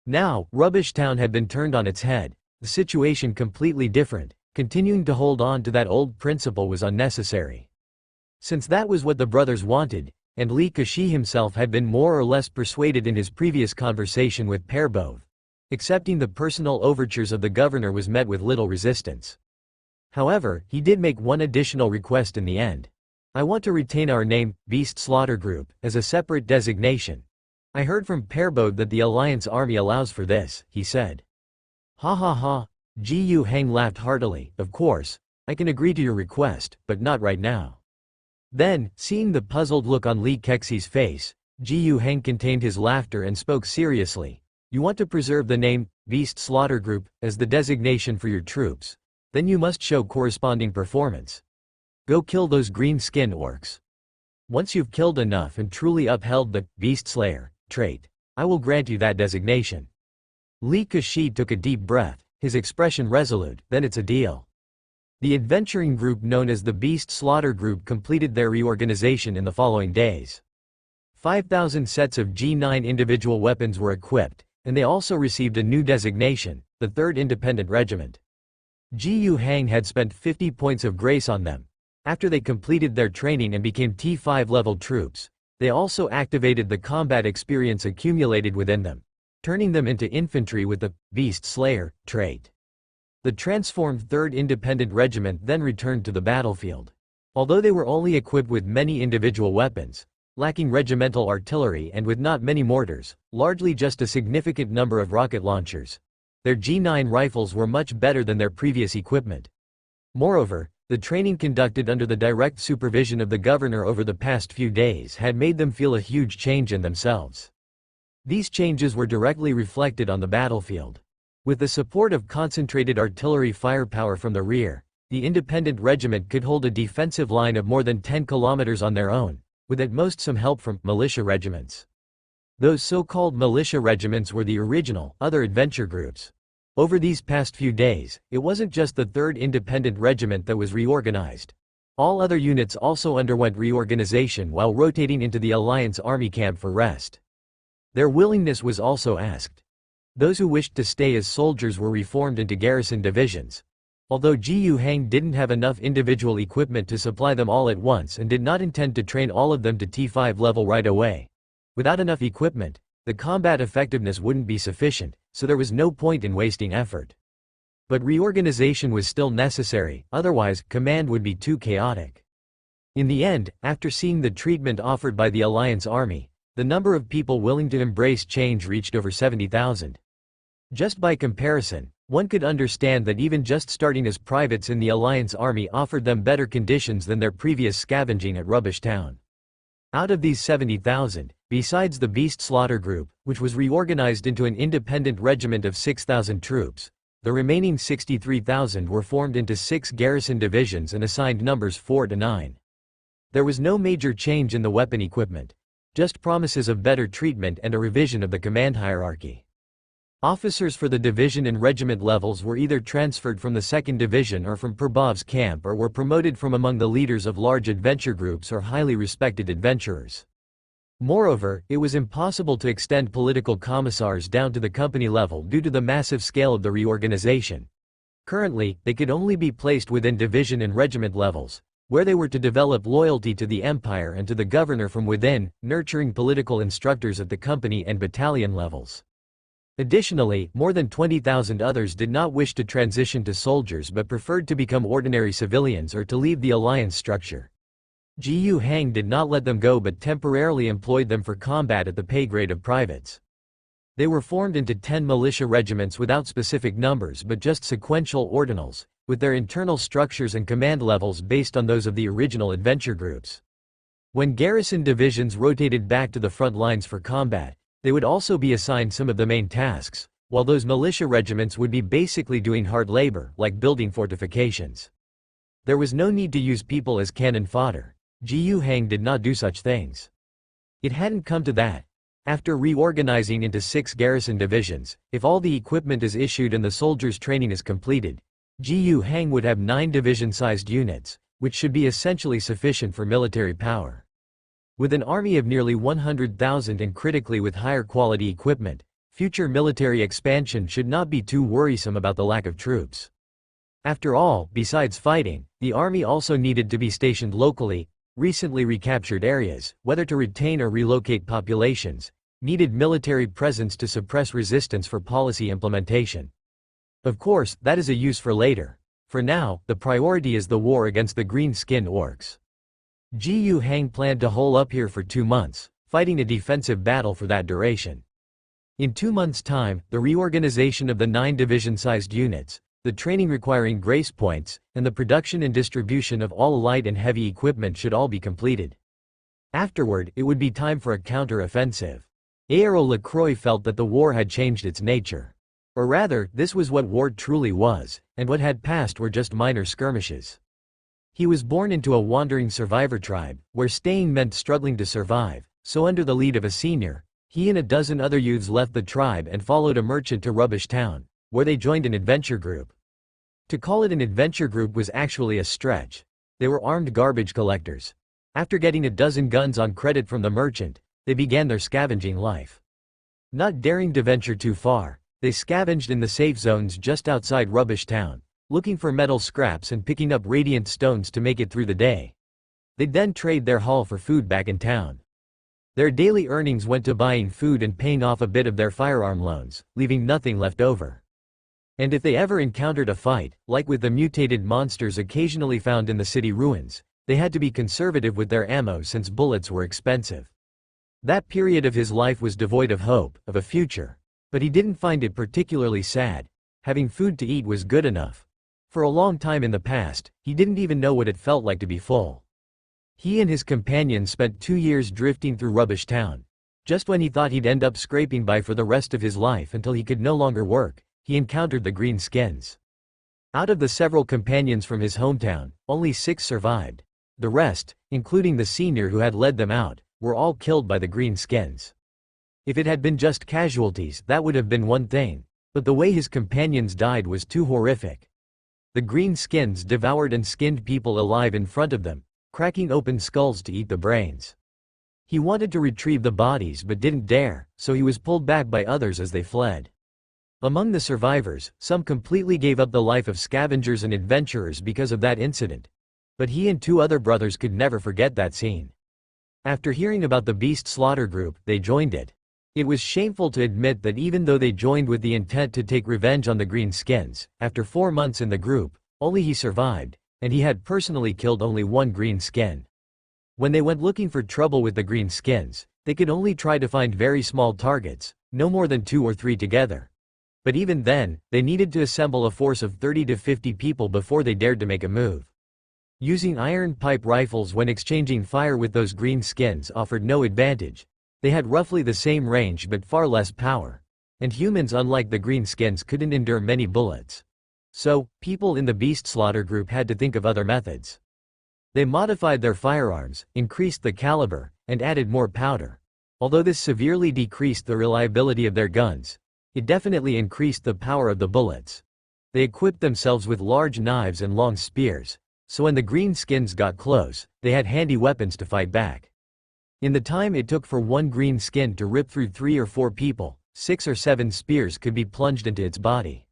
Now, Rubbish Town had been turned on its head, the situation completely different. Continuing to hold on to that old principle was unnecessary. Since that was what the brothers wanted, and Li Koshi himself had been more or less persuaded in his previous conversation with Perbove, accepting the personal overtures of the governor was met with little resistance. However, he did make one additional request in the end. I want to retain our name, Beast Slaughter Group, as a separate designation. I heard from Perbode that the Alliance Army allows for this, he said. Ha ha ha, Ji Hang laughed heartily. Of course, I can agree to your request, but not right now. Then, seeing the puzzled look on Li Kexi's face, Ji Hang contained his laughter and spoke seriously. You want to preserve the name, Beast Slaughter Group, as the designation for your troops. Then you must show corresponding performance. Go kill those green-skin orcs. Once you've killed enough and truly upheld the Beast Slayer trait, I will grant you that designation. Li Koshi took a deep breath, his expression resolute. Then it's a deal. The adventuring group known as the Beast Slaughter Group completed their reorganization in the following days. 5,000 sets of G9 individual weapons were equipped, and they also received a new designation, the 3rd Independent Regiment. Ji Hang had spent 50 points of grace on them. After they completed their training and became T5 level troops, they also activated the combat experience accumulated within them, turning them into infantry with the Beast Slayer trait. The transformed 3rd Independent Regiment then returned to the battlefield. Although they were only equipped with many individual weapons, lacking regimental artillery and with not many mortars, largely just a significant number of rocket launchers, their G9 rifles were much better than their previous equipment. Moreover, the training conducted under the direct supervision of the governor over the past few days had made them feel a huge change in themselves. These changes were directly reflected on the battlefield. With the support of concentrated artillery firepower from the rear, the independent regiment could hold a defensive line of more than 10 kilometers on their own, with at most some help from militia regiments. Those so-called militia regiments were the original, other adventure groups. Over these past few days, it wasn't just the 3rd Independent Regiment that was reorganized. All other units also underwent reorganization while rotating into the Alliance Army camp for rest. Their willingness was also asked. Those who wished to stay as soldiers were reformed into garrison divisions. Although Ji Hang didn't have enough individual equipment to supply them all at once and did not intend to train all of them to T5 level right away. Without enough equipment, the combat effectiveness wouldn't be sufficient, so there was no point in wasting effort. But reorganization was still necessary, otherwise, command would be too chaotic. In the end, after seeing the treatment offered by the Alliance Army, the number of people willing to embrace change reached over 70,000. Just by comparison, one could understand that even just starting as privates in the Alliance Army offered them better conditions than their previous scavenging at Rubbish Town. Out of these 70,000, besides the Beast Slaughter Group, which was reorganized into an independent regiment of 6,000 troops, the remaining 63,000 were formed into 6 garrison divisions and assigned numbers 4 to 9. There was no major change in the weapon equipment, just promises of better treatment and a revision of the command hierarchy. Officers for the division and regiment levels were either transferred from the 2nd Division or from Purbov's camp or were promoted from among the leaders of large adventure groups or highly respected adventurers. Moreover, it was impossible to extend political commissars down to the company level due to the massive scale of the reorganization. Currently, they could only be placed within division and regiment levels, where they were to develop loyalty to the empire and to the governor from within, nurturing political instructors at the company and battalion levels. Additionally, more than 20,000 others did not wish to transition to soldiers but preferred to become ordinary civilians or to leave the alliance structure. Jiyu Hang did not let them go but temporarily employed them for combat at the pay grade of privates. They were formed into 10 militia regiments without specific numbers but just sequential ordinals, with their internal structures and command levels based on those of the original adventure groups. When garrison divisions rotated back to the front lines for combat, they would also be assigned some of the main tasks, while those militia regiments would be basically doing hard labor, like building fortifications. There was no need to use people as cannon fodder. Jiyu Hang did not do such things. It hadn't come to that. After reorganizing into 6 garrison divisions, if all the equipment is issued and the soldiers' training is completed, Jiyu Hang would have 9 division-sized units, which should be essentially sufficient for military power. With an army of nearly 100,000 and critically with higher quality equipment, future military expansion should not be too worrisome about the lack of troops. After all, besides fighting, the army also needed to be stationed locally. Recently recaptured areas, whether to retain or relocate populations, needed military presence to suppress resistance for policy implementation. Of course, that is a use for later. For now, the priority is the war against the green-skinned orcs. Jiyu Hang planned to hole up here for 2 months, fighting a defensive battle for that duration. In 2 months' time, the reorganization of the 9 division-sized units, the training requiring grace points, and the production and distribution of all light and heavy equipment should all be completed. Afterward, it would be time for a counter-offensive. Aero Lacroix felt that the war had changed its nature. Or rather, this was what war truly was, and what had passed were just minor skirmishes. He was born into a wandering survivor tribe, where staying meant struggling to survive, so under the lead of a senior, he and a dozen other youths left the tribe and followed a merchant to Rubbish Town, where they joined an adventure group. To call it an adventure group was actually a stretch. They were armed garbage collectors. After getting a dozen guns on credit from the merchant, they began their scavenging life. Not daring to venture too far, they scavenged in the safe zones just outside Rubbish Town, looking for metal scraps and picking up radiant stones to make it through the day. They'd then trade their haul for food back in town. Their daily earnings went to buying food and paying off a bit of their firearm loans, leaving nothing left over. And if they ever encountered a fight, like with the mutated monsters occasionally found in the city ruins, they had to be conservative with their ammo since bullets were expensive. That period of his life was devoid of hope, of a future. But he didn't find it particularly sad. Having food to eat was good enough. For a long time in the past, he didn't even know what it felt like to be full. He and his companions spent 2 years drifting through Rubbish Town. Just when he thought he'd end up scraping by for the rest of his life until he could no longer work, he encountered the greenskins. Out of the several companions from his hometown, only 6 survived. The rest, including the senior who had led them out, were all killed by the greenskins. If it had been just casualties, that would have been one thing, but the way his companions died was too horrific. The greenskins devoured and skinned people alive in front of them, cracking open skulls to eat the brains. He wanted to retrieve the bodies but didn't dare, so he was pulled back by others as they fled. Among the survivors, some completely gave up the life of scavengers and adventurers because of that incident. But he and 2 other brothers could never forget that scene. After hearing about the Beast Slaughter Group, they joined it. It was shameful to admit that even though they joined with the intent to take revenge on the greenskins, after 4 months in the group, only he survived, and he had personally killed only 1 greenskin. When they went looking for trouble with the greenskins, They could only try to find very small targets, no more than 2 or 3 together. But even then, they needed to assemble a force of 30 to 50 people before they dared to make a move. Using iron pipe rifles when exchanging fire with those green skins offered no advantage. They had roughly the same range but far less power. And humans, unlike the green skins, couldn't endure many bullets. So, people in the beast slaughter group had to think of other methods. They modified their firearms, increased the caliber, and added more powder. Although this severely decreased the reliability of their guns, it definitely increased the power of the bullets. They equipped themselves with large knives and long spears, so when the green skins got close, they had handy weapons to fight back. In the time it took for one green skin to rip through 3 or 4 people, 6 or 7 spears could be plunged into its body.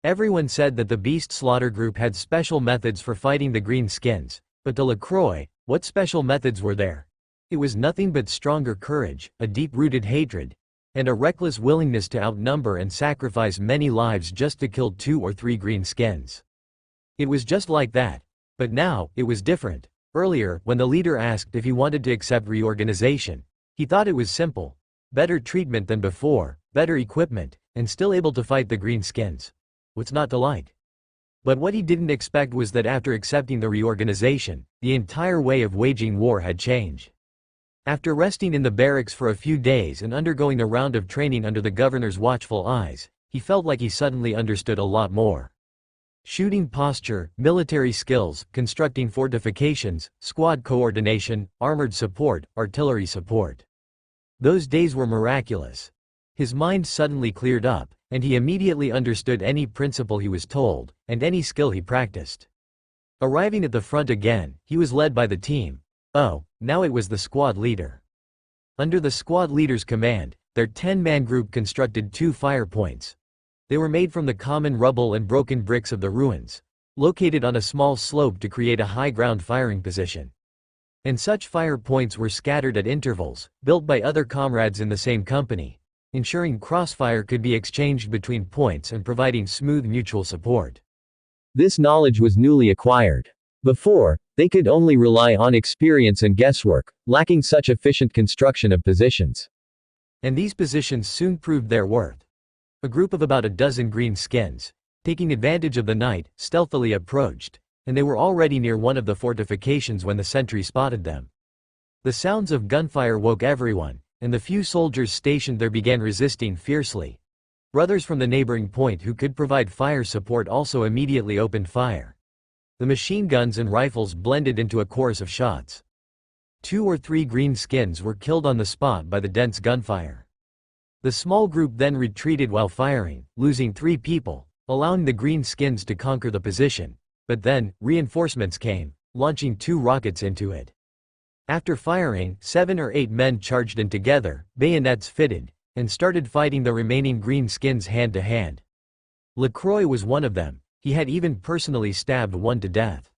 Everyone said that the beast slaughter group had special methods for fighting the green skins, but to LaCroix, what special methods were there? It was nothing but stronger courage, a deep-rooted hatred, and a reckless willingness to outnumber and sacrifice many lives just to kill 2 or 3 green skins. It was just like that. But now, it was different. Earlier, when the leader asked if he wanted to accept reorganization, he thought it was simple. Better treatment than before, better equipment, and still able to fight the green skins. What's not to like? But what he didn't expect was that after accepting the reorganization, the entire way of waging war had changed. After resting in the barracks for a few days and undergoing a round of training under the governor's watchful eyes, he felt like he suddenly understood a lot more. Shooting posture, military skills, constructing fortifications, squad coordination, armored support, artillery support. Those days were miraculous. His mind suddenly cleared up, and he immediately understood any principle he was told, and any skill he practiced. Arriving at the front again, he was led by the team. Oh, now it was the squad leader. Under the squad leader's command, their 10-man group constructed 2 fire points. They were made from the common rubble and broken bricks of the ruins, located on a small slope to create a high ground firing position. And such fire points were scattered at intervals, built by other comrades in the same company, ensuring crossfire could be exchanged between points and providing smooth mutual support. This knowledge was newly acquired. Before, they could only rely on experience and guesswork, lacking such efficient construction of positions. And these positions soon proved their worth. A group of about a dozen green skins, taking advantage of the night, stealthily approached, and they were already near one of the fortifications when the sentry spotted them. The sounds of gunfire woke everyone, and the few soldiers stationed there began resisting fiercely. Brothers from the neighboring point who could provide fire support also immediately opened fire. The machine guns and rifles blended into a chorus of shots. 2 or 3 green skins were killed on the spot by the dense gunfire. The small group then retreated while firing, losing 3 people, allowing the green skins to conquer the position. But then, reinforcements came, launching 2 rockets into it. After firing, 7 or 8 men charged in together, bayonets fitted, and started fighting the remaining green skins hand to hand. LaCroix was one of them. He had even personally stabbed one to death.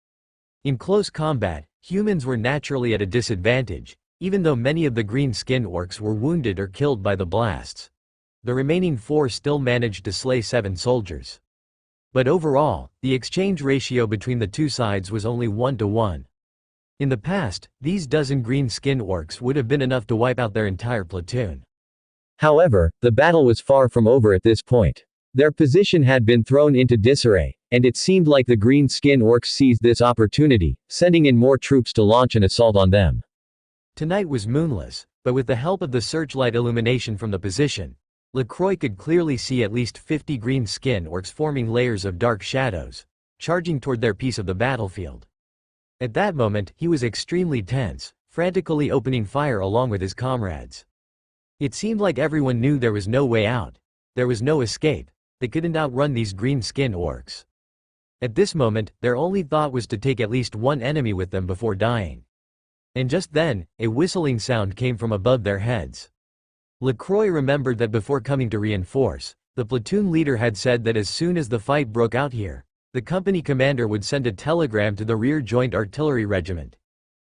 In close combat, humans were naturally at a disadvantage, even though many of the green-skinned orcs were wounded or killed by the blasts. The remaining 4 still managed to slay 7 soldiers. But overall, the exchange ratio between the 2 sides was only 1 to 1. In the past, these dozen green-skinned orcs would have been enough to wipe out their entire platoon. However, the battle was far from over at this point. Their position had been thrown into disarray, and it seemed like the green-skin orcs seized this opportunity, sending in more troops to launch an assault on them. Tonight was moonless, but with the help of the searchlight illumination from the position, LaCroix could clearly see at least 50 green-skin orcs forming layers of dark shadows, charging toward their piece of the battlefield. At that moment, he was extremely tense, frantically opening fire along with his comrades. It seemed like everyone knew there was no way out. There was no escape. They couldn't outrun these green-skinned orcs. At this moment, their only thought was to take at least one enemy with them before dying. And just then, a whistling sound came from above their heads. LaCroix remembered that before coming to reinforce, the platoon leader had said that as soon as the fight broke out here, the company commander would send a telegram to the rear joint artillery regiment.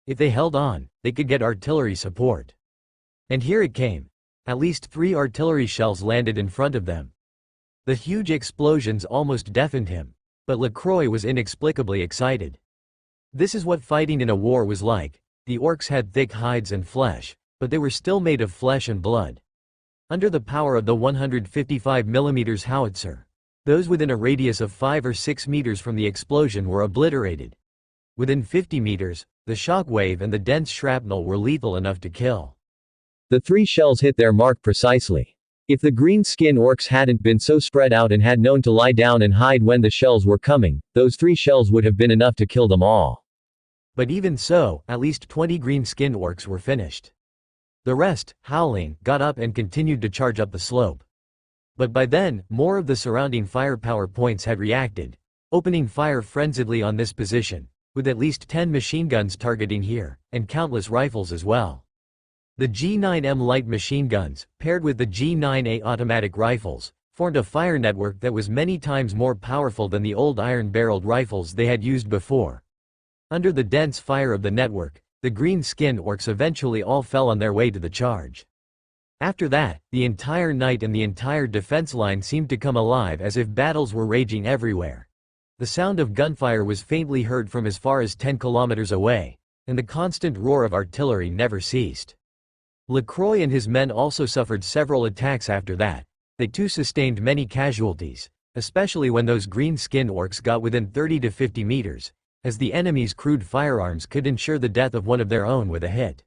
If they held on, they could get artillery support. And here it came. At least 3 artillery shells landed in front of them. The huge explosions almost deafened him, but LaCroix was inexplicably excited. This is what fighting in a war was like. The orcs had thick hides and flesh, but they were still made of flesh and blood. Under the power of the 155 mm howitzer, those within a radius of 5 or 6 meters from the explosion were obliterated. Within 50 meters, the shock wave and the dense shrapnel were lethal enough to kill. The 3 shells hit their mark precisely. If the green-skin orcs hadn't been so spread out and had known to lie down and hide when the shells were coming, those 3 shells would have been enough to kill them all. But even so, at least 20 green-skinned orcs were finished. The rest, howling, got up and continued to charge up the slope. But by then, more of the surrounding firepower points had reacted, opening fire frenziedly on this position, with at least 10 machine guns targeting here, and countless rifles as well. The G9M light machine guns, paired with the G9A automatic rifles, formed a fire network that was many times more powerful than the old iron-barreled rifles they had used before. Under the dense fire of the network, the green-skinned orcs eventually all fell on their way to the charge. After that, the entire night and the entire defense line seemed to come alive as if battles were raging everywhere. The sound of gunfire was faintly heard from as far as 10 kilometers away, and the constant roar of artillery never ceased. LaCroix and his men also suffered several attacks after that. They too sustained many casualties, especially when those green-skinned orcs got within 30 to 50 meters, as the enemy's crude firearms could ensure the death of one of their own with a hit.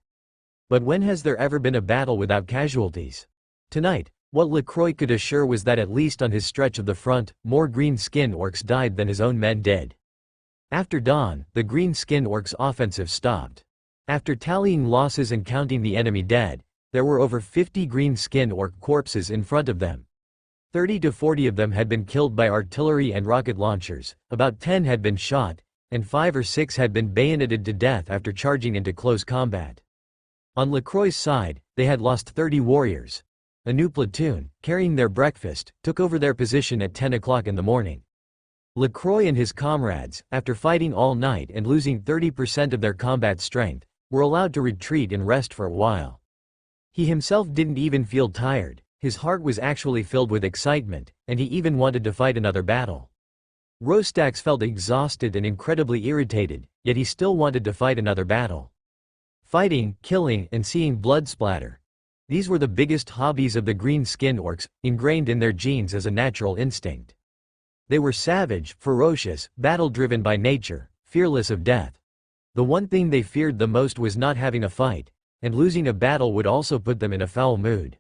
But when has there ever been a battle without casualties? Tonight, what LaCroix could assure was that at least on his stretch of the front, more green-skinned orcs died than his own men did. After dawn, the green-skinned orcs' offensive stopped. After tallying losses and counting the enemy dead, there were over 50 green-skinned orc corpses in front of them. 30 to 40 of them had been killed by artillery and rocket launchers, about 10 had been shot, and 5 or 6 had been bayoneted to death after charging into close combat. On LaCroix's side, they had lost 30 warriors. A new platoon, carrying their breakfast, took over their position at 10 o'clock in the morning. LaCroix and his comrades, after fighting all night and losing 30% of their combat strength, were allowed to retreat and rest for a while. He himself didn't even feel tired, his heart was actually filled with excitement, and he even wanted to fight another battle. Rostax felt exhausted and incredibly irritated, yet he still wanted to fight another battle. Fighting, killing, and seeing blood splatter. These were the biggest hobbies of the green-skinned orcs, ingrained in their genes as a natural instinct. They were savage, ferocious, battle-driven by nature, fearless of death. The one thing they feared the most was not having a fight, and losing a battle would also put them in a foul mood.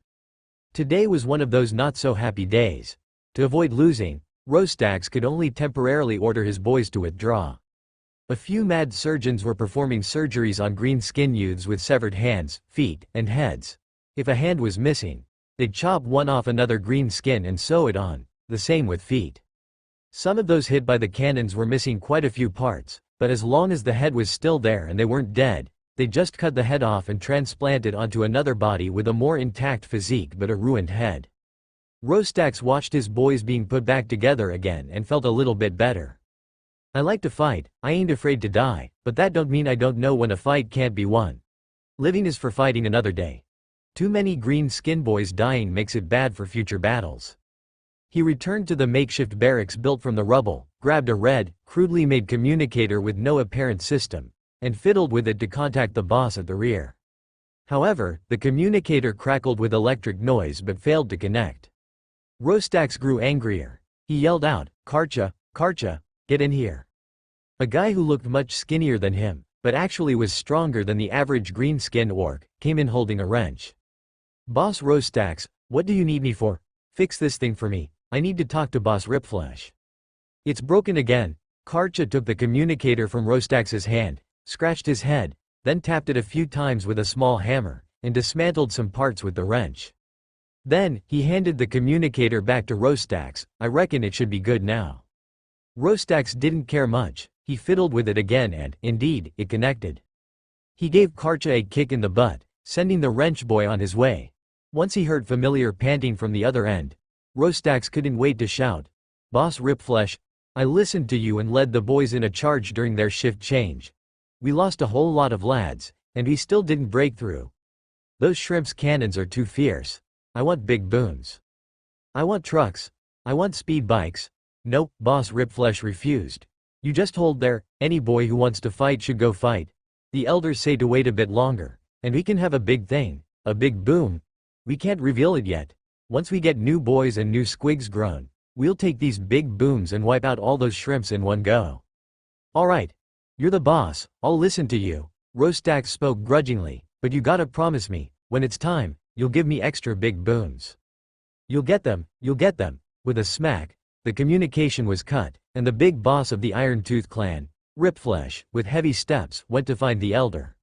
Today was one of those not-so-happy days. To avoid losing, Rostax could only temporarily order his boys to withdraw. A few mad surgeons were performing surgeries on green-skinned youths with severed hands, feet, and heads. If a hand was missing, they'd chop one off another green skin and sew it on, the same with feet. Some of those hit by the cannons were missing quite a few parts, but as long as the head was still there and they weren't dead, they just cut the head off and transplant it onto another body with a more intact physique but a ruined head. Rostax watched his boys being put back together again and felt a little bit better. I like to fight, I ain't afraid to die, but that don't mean I don't know when a fight can't be won. Living is for fighting another day. Too many green-skinned boys dying makes it bad for future battles. He returned to the makeshift barracks built from the rubble, grabbed a red, crudely made communicator with no apparent system, and fiddled with it to contact the boss at the rear. However, the communicator crackled with electric noise but failed to connect. Rostax grew angrier. He yelled out, "Karcha, Karcha, get in here." A guy who looked much skinnier than him, but actually was stronger than the average green-skinned orc, came in holding a wrench. "Boss Rostax, what do you need me for? Fix this thing for me. I need to talk to Boss Ripflesh." "It's broken again." Karcha took the communicator from Rostax's hand, scratched his head, then tapped it a few times with a small hammer, and dismantled some parts with the wrench. Then, he handed the communicator back to Rostax. "I reckon it should be good now." Rostax didn't care much. He fiddled with it again and, indeed, it connected. He gave Karcha a kick in the butt, sending the wrench boy on his way. Once he heard familiar panting from the other end, Rostax couldn't wait to shout, "Boss Ripflesh, I listened to you and led the boys in a charge during their shift change. We lost a whole lot of lads, and we still didn't break through. Those shrimps' cannons are too fierce. I want big booms. I want trucks. I want speed bikes." "Nope," Boss Ripflesh refused. "You just hold there, any boy who wants to fight should go fight. The elders say to wait a bit longer, And we can have a big thing, a big boom. We can't reveal it yet. Once we get new boys and new squigs grown, we'll take these big booms and wipe out all those shrimps in one go. Alright. You're the boss, I'll listen to you. Rostax spoke grudgingly, but you gotta promise me, when it's time, you'll give me extra big booms. You'll get them. With a smack, the communication was cut, and the big boss of the Iron Tooth clan, Ripflesh, with heavy steps, went to find the elder.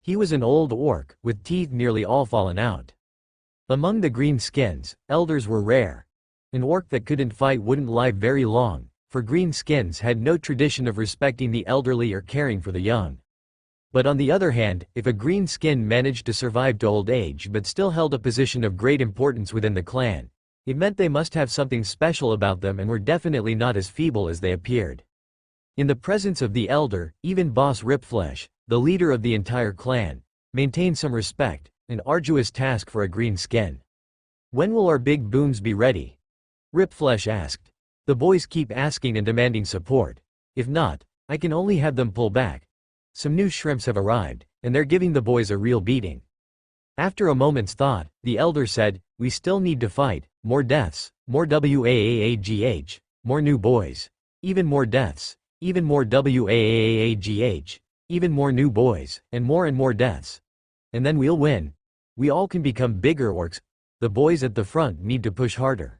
He was an old orc, with teeth nearly all fallen out. Among the green skins, elders were rare. An orc that couldn't fight wouldn't live very long, for green skins had no tradition of respecting the elderly or caring for the young. But on the other hand, if a green skin managed to survive to old age but still held a position of great importance within the clan, it meant they must have something special about them and were definitely not as feeble as they appeared. In the presence of the elder, even Boss Ripflesh, the leader of the entire clan, maintained some respect, an arduous task for a green skin. When will our big booms be ready? Ripflesh asked. The boys keep asking and demanding support. If not, I can only have them pull back. Some new shrimps have arrived, and they're giving the boys a real beating. After a moment's thought, the elder said, we still need to fight, more deaths, more WAAAGH, more new boys, even more deaths, even more WAAAGH, even more new boys, and more deaths. And then we'll win. We all can become bigger orcs. The boys at the front need to push harder.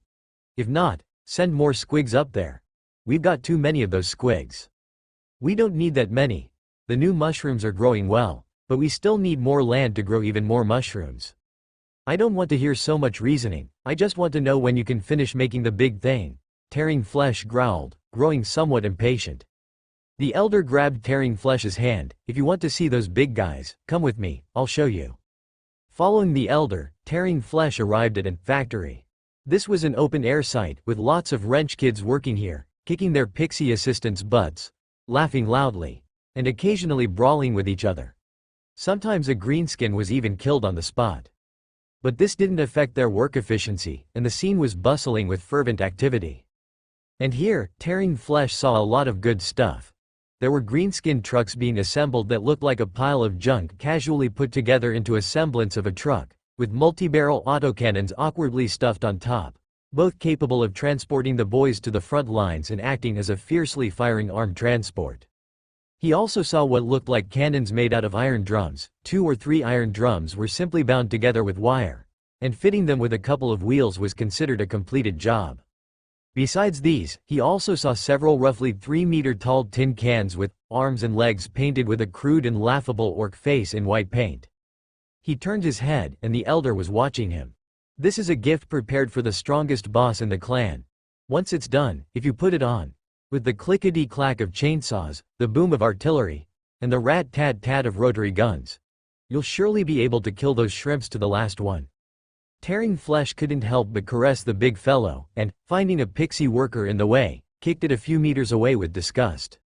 If not, send more squigs up there. We've got too many of those squigs. We don't need that many. The new mushrooms are growing well, but we still need more land to grow even more mushrooms. I don't want to hear so much reasoning, I just want to know when you can finish making the big thing. Tearing Flesh growled, growing somewhat impatient. The elder grabbed Tearing Flesh's hand. If you want to see those big guys, come with me, I'll show you. Following the elder, Tearing Flesh arrived at an factory. This was an open-air site, with lots of wrench kids working here, kicking their pixie assistants' butts, laughing loudly, and occasionally brawling with each other. Sometimes a greenskin was even killed on the spot. But this didn't affect their work efficiency, and the scene was bustling with fervent activity. And here, Tearing Flesh saw a lot of good stuff. There were greenskin trucks being assembled that looked like a pile of junk casually put together into a semblance of a truck, with multi-barrel autocannons awkwardly stuffed on top, both capable of transporting the boys to the front lines and acting as a fiercely firing armed transport. He also saw what looked like cannons made out of iron drums. 2 or 3 iron drums were simply bound together with wire, and fitting them with a couple of wheels was considered a completed job. Besides these, he also saw several roughly 3-meter-tall tin cans with arms and legs painted with a crude and laughable orc face in white paint. He turned his head, and the elder was watching him. This is a gift prepared for the strongest boss in the clan. Once it's done, if you put it on, with the clickety-clack of chainsaws, the boom of artillery, and the rat-tat-tat of rotary guns, you'll surely be able to kill those shrimps to the last one. Tearing Flesh couldn't help but caress the big fellow, and, finding a pixie worker in the way, kicked it a few meters away with disgust.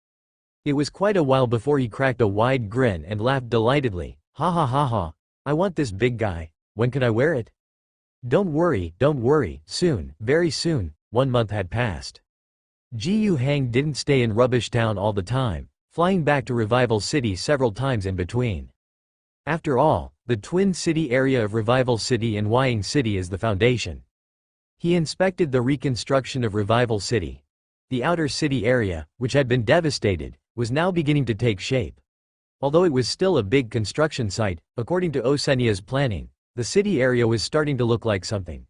It was quite a while before he cracked a wide grin and laughed delightedly. Ha ha ha ha, I want this big guy, when can I wear it? Don't worry, soon, very soon. 1 month had passed. Jiu Hang didn't stay in Rubbish Town all the time, flying back to Revival City several times in between. After all, the Twin City area of Revival City and Wying City is the foundation. He inspected the reconstruction of Revival City. The outer city area, which had been devastated, was now beginning to take shape. Although it was still a big construction site, according to Osenia's planning, the city area was starting to look like something.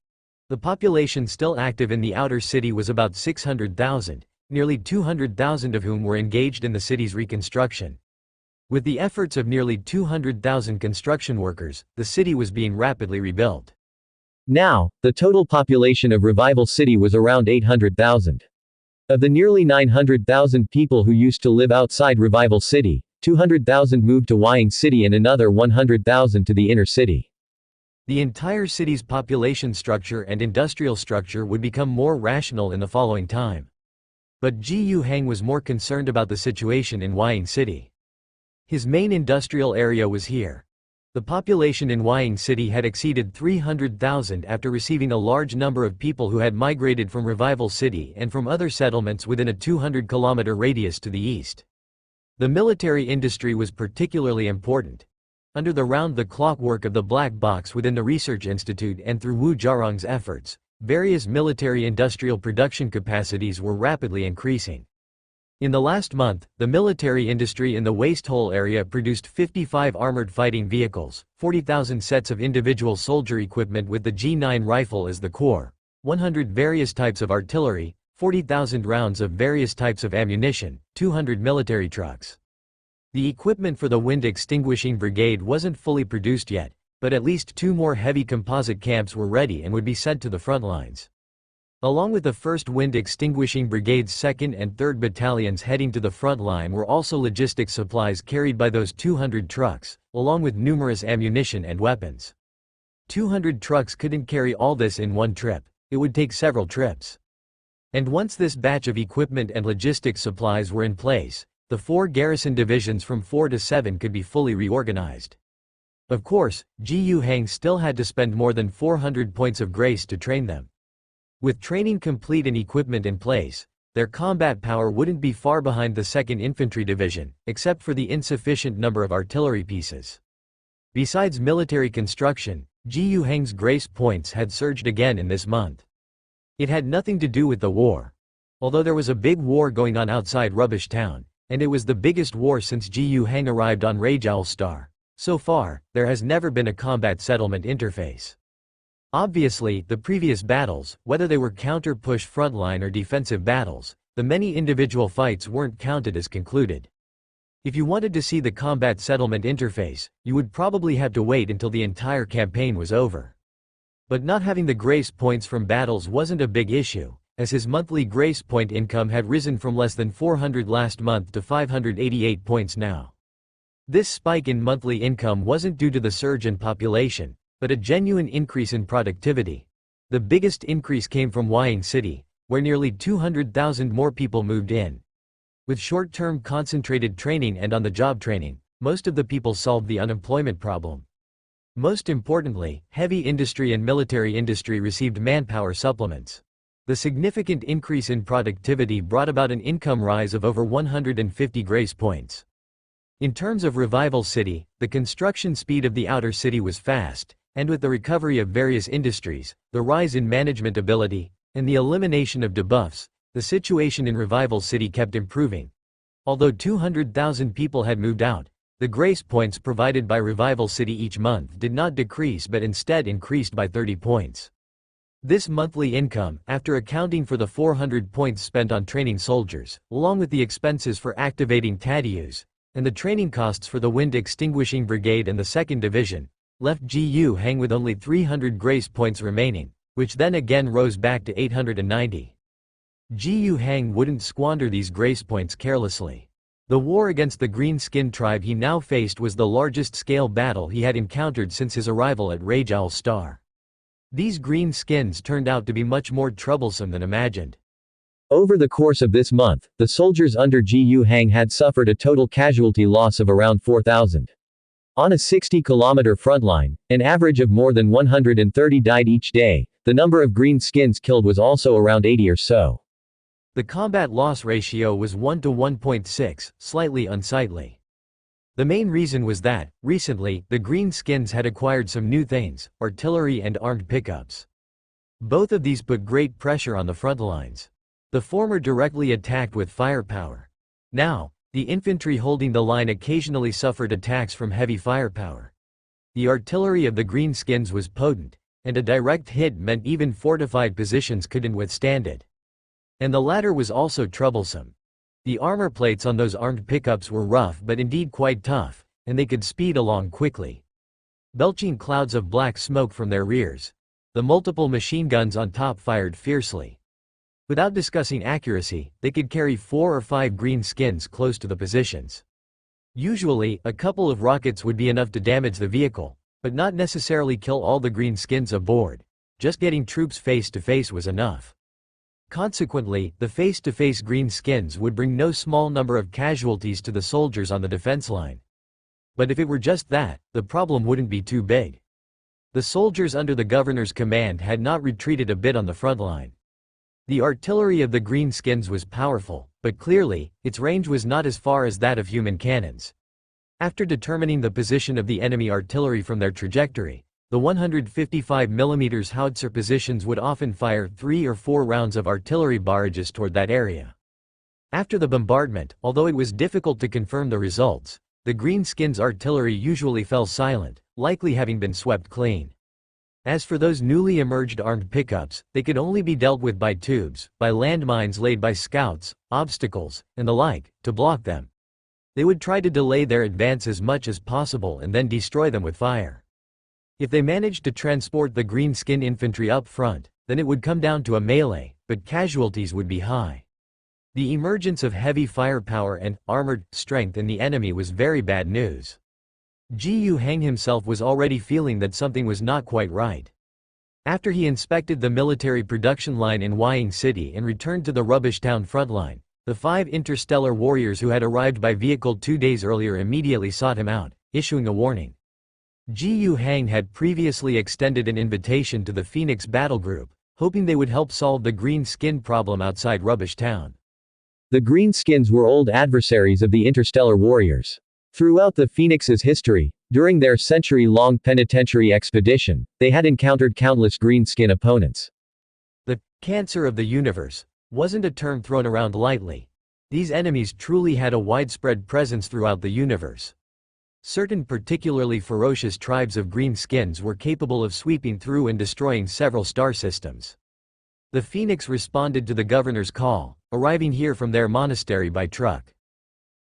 The population still active in the outer city was about 600,000, nearly 200,000 of whom were engaged in the city's reconstruction. With the efforts of nearly 200,000 construction workers, the city was being rapidly rebuilt. Now, the total population of Revival City was around 800,000. Of the nearly 900,000 people who used to live outside Revival City, 200,000 moved to Wying City and another 100,000 to the inner city. The entire city's population structure and industrial structure would become more rational in the following time. But Jiu Hang was more concerned about the situation in Wying City. His main industrial area was here. The population in Wying City had exceeded 300,000 after receiving a large number of people who had migrated from Revival City and from other settlements within a 200-kilometer radius to the east. The military industry was particularly important. under the round-the-clock work of the Black Box within the Research Institute and through Wu Jiarong's efforts, various military-industrial production capacities were rapidly increasing. In the last month, the military industry in the waste hole area produced 55 armored fighting vehicles, 40,000 sets of individual soldier equipment with the G9 rifle as the core, 100 various types of artillery, 40,000 rounds of various types of ammunition, 200 military trucks. The equipment for the Wind Extinguishing Brigade wasn't fully produced yet, but at least 2 more heavy composite camps were ready and would be sent to the front lines. Along with the 1st Wind Extinguishing Brigade's 2nd and 3rd Battalions heading to the front line were also logistics supplies carried by those 200 trucks, along with numerous ammunition and weapons. 200 trucks couldn't carry all this in one trip, it would take several trips. And once this batch of equipment and logistics supplies were in place, the 4 garrison divisions from 4 to 7 could be fully reorganized. Of course, Ji Yuhang still had to spend more than 400 points of grace to train them. With training complete and equipment in place, their combat power wouldn't be far behind the 2nd Infantry Division, except for the insufficient number of artillery pieces. Besides military construction, Ji Yuhang's grace points had surged again in this month. It had nothing to do with the war. Although there was a big war going on outside Rubbish Town, and it was the biggest war since Ji Yuhang arrived on Rajoul Star, so far, there has never been a combat settlement interface. Obviously, the previous battles, whether they were counter-push frontline or defensive battles, the many individual fights weren't counted as concluded. If you wanted to see the combat settlement interface, you would probably have to wait until the entire campaign was over. But not having the grace points from battles wasn't a big issue, as his monthly grace point income had risen from less than 400 last month to 588 points now. This spike in monthly income wasn't due to the surge in population, but a genuine increase in productivity. The biggest increase came from Wying City, where nearly 200,000 more people moved in. With short-term concentrated training and on-the-job training, most of the people solved the unemployment problem. Most importantly, heavy industry and military industry received manpower supplements. The significant increase in productivity brought about an income rise of over 150 grace points. In terms of Revival City, the construction speed of the outer city was fast, and with the recovery of various industries, the rise in management ability, and the elimination of debuffs, the situation in Revival City kept improving. Although 200,000 people had moved out, the grace points provided by Revival City each month did not decrease but instead increased by 30 points. This monthly income, after accounting for the 400 points spent on training soldiers, along with the expenses for activating Tadius, and the training costs for the Wind Extinguishing Brigade and the 2nd Division, left Ji Yuhang with only 300 grace points remaining, which then again rose back to 890. Ji Yuhang wouldn't squander these grace points carelessly. The war against the green-skinned tribe he now faced was the largest-scale battle he had encountered since his arrival at Rajoul Star. These green skins turned out to be much more troublesome than imagined. Over the course of this month, the soldiers under Ji Yuhang had suffered a total casualty loss of around 4,000. On a 60-kilometer front line, an average of more than 130 died each day. The number of green skins killed was also around 80 or so. The combat loss ratio was 1 to 1.6, slightly unsightly. The main reason was that, recently, the green skins had acquired some new things, artillery and armed pickups. Both of these put great pressure on the front lines. The former directly attacked with firepower. Now, the infantry holding the line occasionally suffered attacks from heavy firepower. The artillery of the greenskins was potent, and a direct hit meant even fortified positions couldn't withstand it. And the latter was also troublesome. The armor plates on those armed pickups were rough but indeed quite tough, and they could speed along quickly. Belching clouds of black smoke from their rears, the multiple machine guns on top fired fiercely. Without discussing accuracy, they could carry 4 or 5 green skins close to the positions. Usually, a couple of rockets would be enough to damage the vehicle, but not necessarily kill all the green skins aboard. Just getting troops face to face was enough. Consequently, the face-to-face green skins would bring no small number of casualties to the soldiers on the defense line. But if it were just that, the problem wouldn't be too big. The soldiers under the governor's command had not retreated a bit on the front line. The artillery of the greenskins was powerful, but clearly, its range was not as far as that of human cannons. After determining the position of the enemy artillery from their trajectory, the 155 mm howitzer positions would often fire 3 or 4 rounds of artillery barrages toward that area. After the bombardment, although it was difficult to confirm the results, the Greenskins' artillery usually fell silent, likely having been swept clean. As for those newly emerged armed pickups, they could only be dealt with by tubes, by landmines laid by scouts, obstacles, and the like, to block them. They would try to delay their advance as much as possible and then destroy them with fire. If they managed to transport the Greenskin infantry up front, then it would come down to a melee, but casualties would be high. The emergence of heavy firepower and armored strength in the enemy was very bad news. Jiyu Hang himself was already feeling that something was not quite right. After he inspected the military production line in Wying City and returned to the Rubbish Town frontline, the 5 interstellar warriors who had arrived by vehicle 2 days earlier immediately sought him out, issuing a warning. Jiyu Hang had previously extended an invitation to the Phoenix Battle Group, hoping they would help solve the green skin problem outside Rubbish Town. The Greenskins were old adversaries of the interstellar warriors. Throughout the Phoenix's history, during their century-long penitentiary expedition, they had encountered countless greenskin opponents. The cancer of the universe wasn't a term thrown around lightly. These enemies truly had a widespread presence throughout the universe. Certain particularly ferocious tribes of greenskins were capable of sweeping through and destroying several star systems. The Phoenix responded to the governor's call, arriving here from their monastery by truck.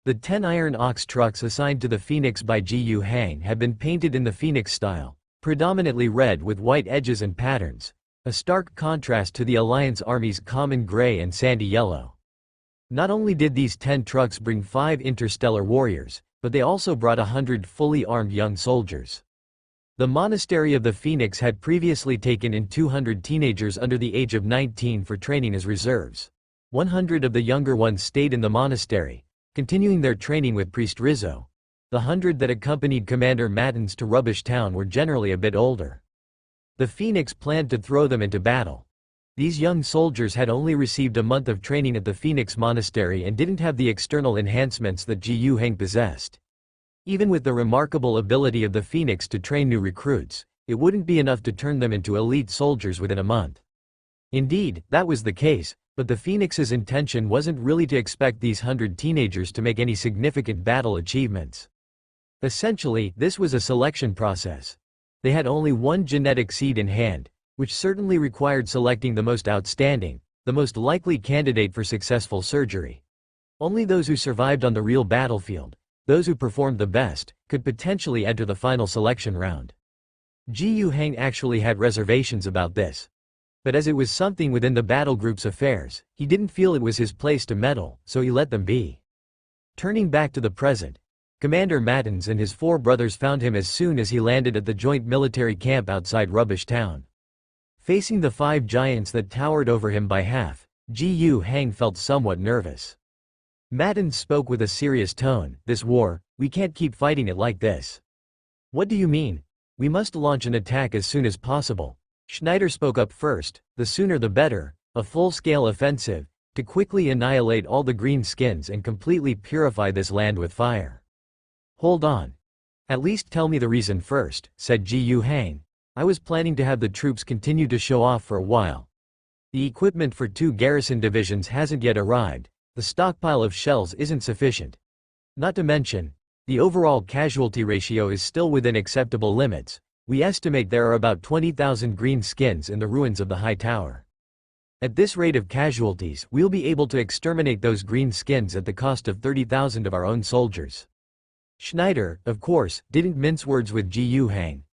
The 10 iron ox trucks assigned to the Phoenix by Jiyu Hang had been painted in the Phoenix style, predominantly red with white edges and patterns, a stark contrast to the Alliance Army's common gray and sandy yellow. Not only did these 10 trucks bring 5 interstellar warriors, but they also brought 100 fully armed young soldiers. The monastery of the Phoenix had previously taken in 200 teenagers under the age of 19 for training as reserves. 100 of the younger ones stayed in the monastery, continuing their training with Priest Rizzo. The 100 that accompanied Commander Mattins to Rubbish Town were generally a bit older. The Phoenix planned to throw them into battle. These young soldiers had only received a month of training at the Phoenix Monastery and didn't have the external enhancements that Jiyu Hang possessed. Even with the remarkable ability of the Phoenix to train new recruits, it wouldn't be enough to turn them into elite soldiers within a month. Indeed, that was the case, but the Phoenix's intention wasn't really to expect these 100 teenagers to make any significant battle achievements. Essentially, this was a selection process. They had only one genetic seed in hand, which certainly required selecting the most outstanding, the most likely candidate for successful surgery. Only those who survived on the real battlefield, those who performed the best, could potentially enter the final selection round. Jiyu Hang actually had reservations about this. But as it was something within the battle group's affairs, he didn't feel it was his place to meddle, so he let them be. Turning back to the present, Commander Mattins and his 4 brothers found him as soon as he landed at the joint military camp outside Rubbish Town. Facing the 5 giants that towered over him by half, Jiyu Hang felt somewhat nervous. Mattins spoke with a serious tone. "This war, we can't keep fighting it like this." "What do you mean? We must launch an attack as soon as possible." Schneider spoke up first. "The sooner the better, a full-scale offensive, to quickly annihilate all the green skins and completely purify this land with fire." "Hold on. At least tell me the reason first," said Jiyu Hang. "I was planning to have the troops continue to show off for a while. The equipment for 2 garrison divisions hasn't yet arrived, the stockpile of shells isn't sufficient. Not to mention, the overall casualty ratio is still within acceptable limits. We estimate there are about 20,000 green skins in the ruins of the high tower. At this rate of casualties, we'll be able to exterminate those green skins at the cost of 30,000 of our own soldiers." Schneider, of course, didn't mince words with Jiyu Hang.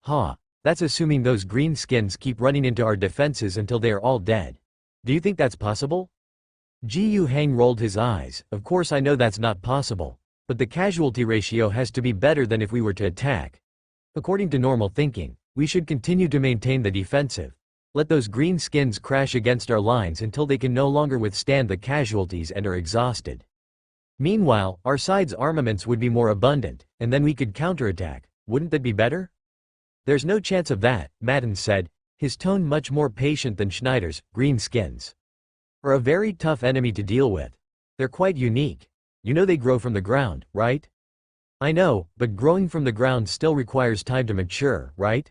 That's assuming those green skins keep running into our defenses until they are all dead. Do you think that's possible?" Jiyu Hang rolled his eyes. "Of course I know that's not possible, but the casualty ratio has to be better than if we were to attack. According to normal thinking, we should continue to maintain the defensive. Let those green skins crash against our lines until they can no longer withstand the casualties and are exhausted. Meanwhile, our side's armaments would be more abundant, and then we could counterattack. Wouldn't that be better?" "There's no chance of that," Mattins said, his tone much more patient than Schneider's. "Green skins are a very tough enemy to deal with. They're quite unique. You know they grow from the ground, right? I know, but growing from the ground still requires time to mature, right?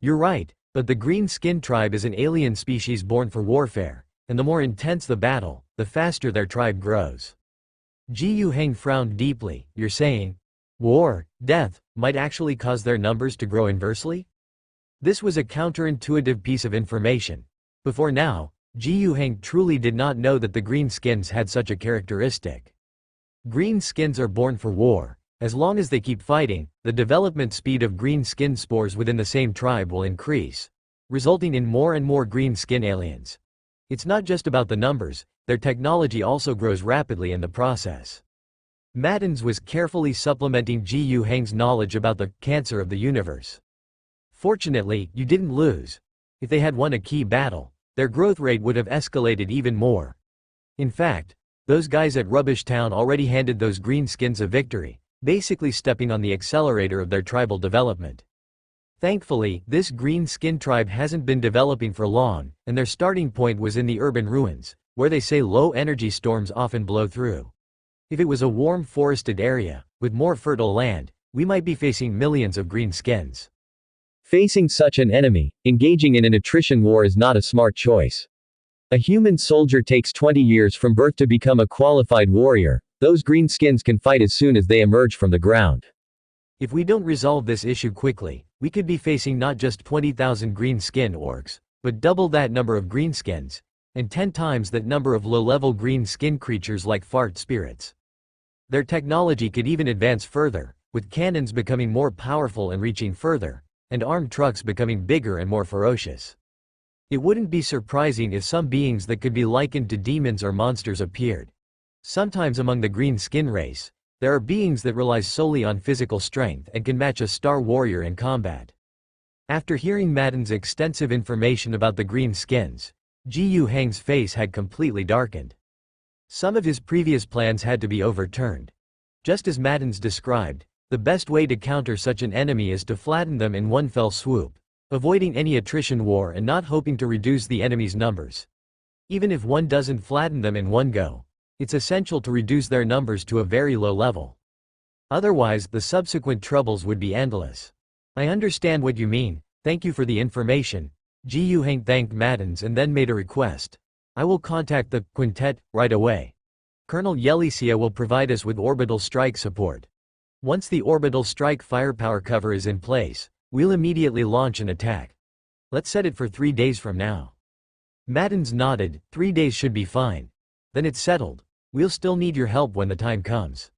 You're right, but the green skin tribe is an alien species born for warfare, and the more intense the battle, the faster their tribe grows. Ji Yu Heng frowned deeply. You're saying, war, death, might actually cause their numbers to grow inversely? This was a counterintuitive piece of information. Before now, Ji Yu Heng truly did not know that the greenskins had such a characteristic. Greenskins are born for war. As long as they keep fighting, the development speed of green skin spores within the same tribe will increase, resulting in more and more green skin aliens. It's not just about the numbers, their technology also grows rapidly in the process. Maddens was carefully supplementing Ji Yu Heng's knowledge about the cancer of the universe. Fortunately, you didn't lose. If they had won a key battle, their growth rate would have escalated even more. In fact, those guys at Rubbish Town already handed those greenskins a victory, basically stepping on the accelerator of their tribal development. Thankfully, this green skin tribe hasn't been developing for long, and their starting point was in the urban ruins, where they say low-energy storms often blow through. If it was a warm forested area, with more fertile land, we might be facing millions of green skins. Facing such an enemy, engaging in an attrition war is not a smart choice. A human soldier takes 20 years from birth to become a qualified warrior. Those greenskins can fight as soon as they emerge from the ground. If we don't resolve this issue quickly, we could be facing not just 20,000 green skin orcs, but double that number of greenskins, and 10 times that number of low-level green skin creatures like fart spirits. Their technology could even advance further, with cannons becoming more powerful and reaching further, and armed trucks becoming bigger and more ferocious. It wouldn't be surprising if some beings that could be likened to demons or monsters appeared. Sometimes among the green skin race, there are beings that rely solely on physical strength and can match a star warrior in combat. After hearing Madden's extensive information about the green skins, Ji Yu Heng's face had completely darkened. Some of his previous plans had to be overturned. Just as Madden's described, the best way to counter such an enemy is to flatten them in one fell swoop, avoiding any attrition war and not hoping to reduce the enemy's numbers. Even if one doesn't flatten them in one go, it's essential to reduce their numbers to a very low level. Otherwise, the subsequent troubles would be endless. I understand what you mean, thank you for the information. Ji Yu Heng thanked Maddens and then made a request. I will contact the quintet right away. Colonel Yelicia will provide us with orbital strike support. Once the orbital strike firepower cover is in place, we'll immediately launch an attack. Let's set it for 3 days from now. Maddens nodded. 3 days should be fine. Then it's settled. We'll still need your help when the time comes.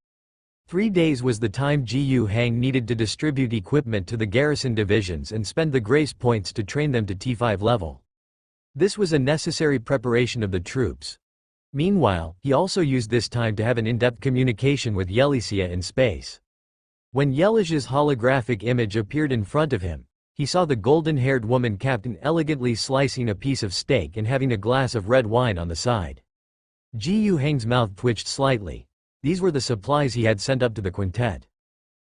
3 days was the time Ji Yu Heng needed to distribute equipment to the garrison divisions and spend the grace points to train them to T5 level. This was a necessary preparation of the troops. Meanwhile, he also used this time to have an in-depth communication with Yelicia in space. When Yelicia's holographic image appeared in front of him, he saw the golden-haired woman captain elegantly slicing a piece of steak and having a glass of red wine on the side. Ji Yu Heng's mouth twitched slightly. These were the supplies he had sent up to the quintet.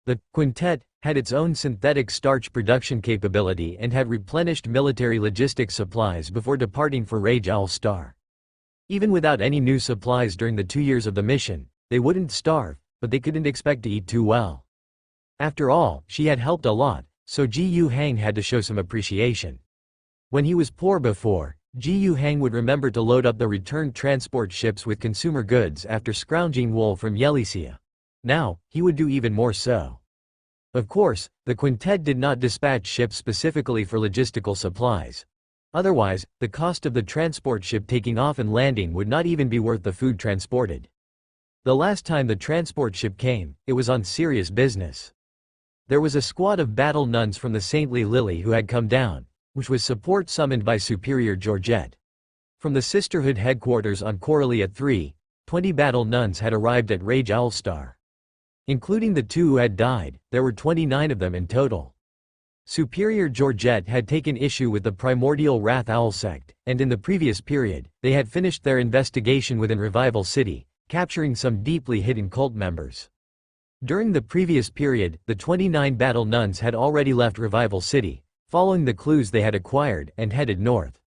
The quintet had its own synthetic starch production capability and had replenished military logistics supplies before departing for Rage Owl Star. Even without any new supplies during the 2 years of the mission, they wouldn't starve, but they couldn't expect to eat too well. After all, she had helped a lot, so Ji Yu Heng had to show some appreciation. When he was poor before, Ji Yu Heng would remember to load up the returned transport ships with consumer goods after scrounging wool from Yelicia. Now, he would do even more so. Of course, the quintet did not dispatch ships specifically for logistical supplies. Otherwise, the cost of the transport ship taking off and landing would not even be worth the food transported. The last time the transport ship came, it was on serious business. There was a squad of battle nuns from the Saintly Lily who had come down, which was support summoned by Superior Georgette. From the Sisterhood headquarters on Coralia 3, 20 battle nuns had arrived at Rage Owl Star. Including the 2 who had died, there were 29 of them in total. Superior Georgette had taken issue with the primordial Wrath Owl sect, and in the previous period, they had finished their investigation within Revival City, capturing some deeply hidden cult members. During the previous period, the 29 battle nuns had already left Revival City, following the clues they had acquired, and headed north.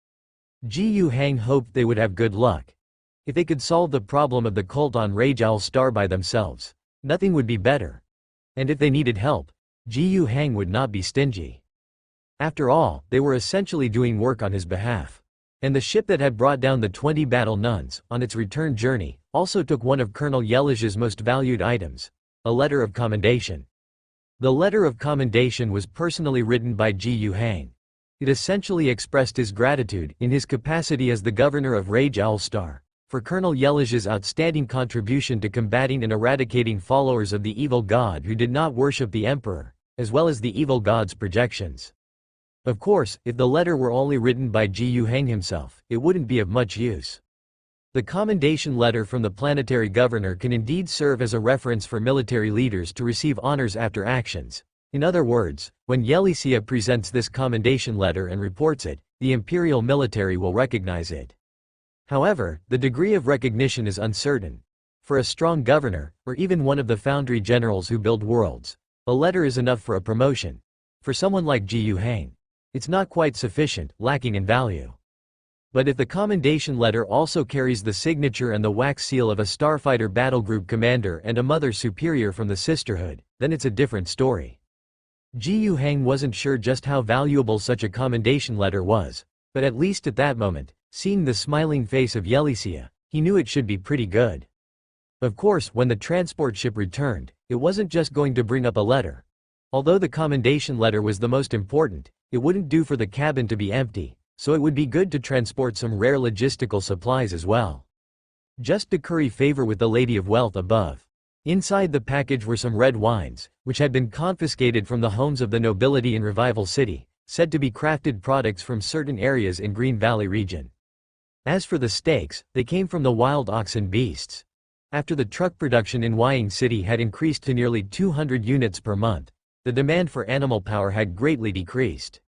Ji Yu Heng hoped they would have good luck. If they could solve the problem of the cult on Rage Owl Star by themselves, nothing would be better. And if they needed help, Ji Hang would not be stingy. After all, they were essentially doing work on his behalf. And the ship that had brought down the 20 battle nuns, on its return journey, also took one of Colonel Yelish's most valued items, a letter of commendation. The letter of commendation was personally written by Ji Hang. It essentially expressed his gratitude, in his capacity as the governor of Rage All-Star, for Colonel Yelish's outstanding contribution to combating and eradicating followers of the evil god who did not worship the emperor, as well as the evil god's projections. Of course, if the letter were only written by Ji Hang himself, it wouldn't be of much use. The commendation letter from the planetary governor can indeed serve as a reference for military leaders to receive honors after actions. In other words, when Yelisia presents this commendation letter and reports it, the imperial military will recognize it. However, the degree of recognition is uncertain. For a strong governor, or even one of the foundry generals who build worlds, a letter is enough for a promotion. For someone like Ji Hang, it's not quite sufficient, lacking in value. But if the commendation letter also carries the signature and the wax seal of a starfighter battlegroup commander and a mother superior from the sisterhood, then it's a different story. Ji Hang wasn't sure just how valuable such a commendation letter was, but at least at that moment, seeing the smiling face of Yelisia, he knew it should be pretty good. Of course, when the transport ship returned, it wasn't just going to bring up a letter. Although the commendation letter was the most important, it wouldn't do for the cabin to be empty, so it would be good to transport some rare logistical supplies as well. Just to curry favor with the Lady of Wealth above. Inside the package were some red wines, which had been confiscated from the homes of the nobility in Revival City, said to be crafted products from certain areas in Green Valley region. As for the steaks, they came from the wild oxen beasts. After the truck production in Wying City had increased to nearly 200 units per month, the demand for animal power had greatly decreased.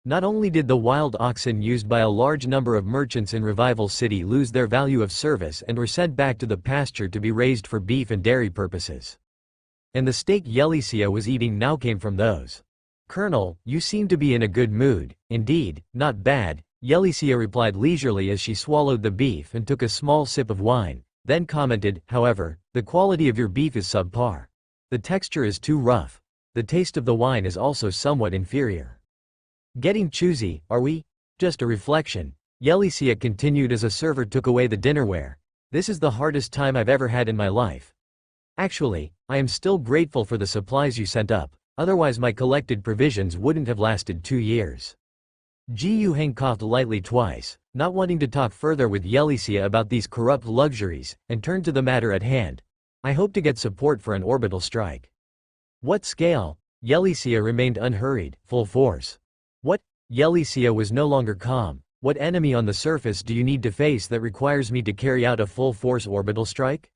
Not only did the wild oxen used by a large number of merchants in Revival City lose their value of service and were sent back to the pasture to be raised for beef and dairy purposes. And the steak Yelisia was eating now came from those. "Colonel, you seem to be in a good mood." "Indeed, not bad," Yelisia replied leisurely as she swallowed the beef and took a small sip of wine, then commented, "However, the quality of your beef is subpar. The texture is too rough. The taste of the wine is also somewhat inferior." "Getting choosy, are we?" "Just a reflection," Yelisia continued as a server took away the dinnerware. "This is the hardest time I've ever had in my life. Actually, I am still grateful for the supplies you sent up, otherwise my collected provisions wouldn't have lasted 2 years. Ji Hang coughed lightly twice, not wanting to talk further with Yelisia about these corrupt luxuries, and turned to the matter at hand. "I hope to get support for an orbital strike." "What scale?" Yelisia remained unhurried, full force. "What?" Yelisia was no longer calm. "What enemy on the surface do you need to face that requires me to carry out a full-force orbital strike?"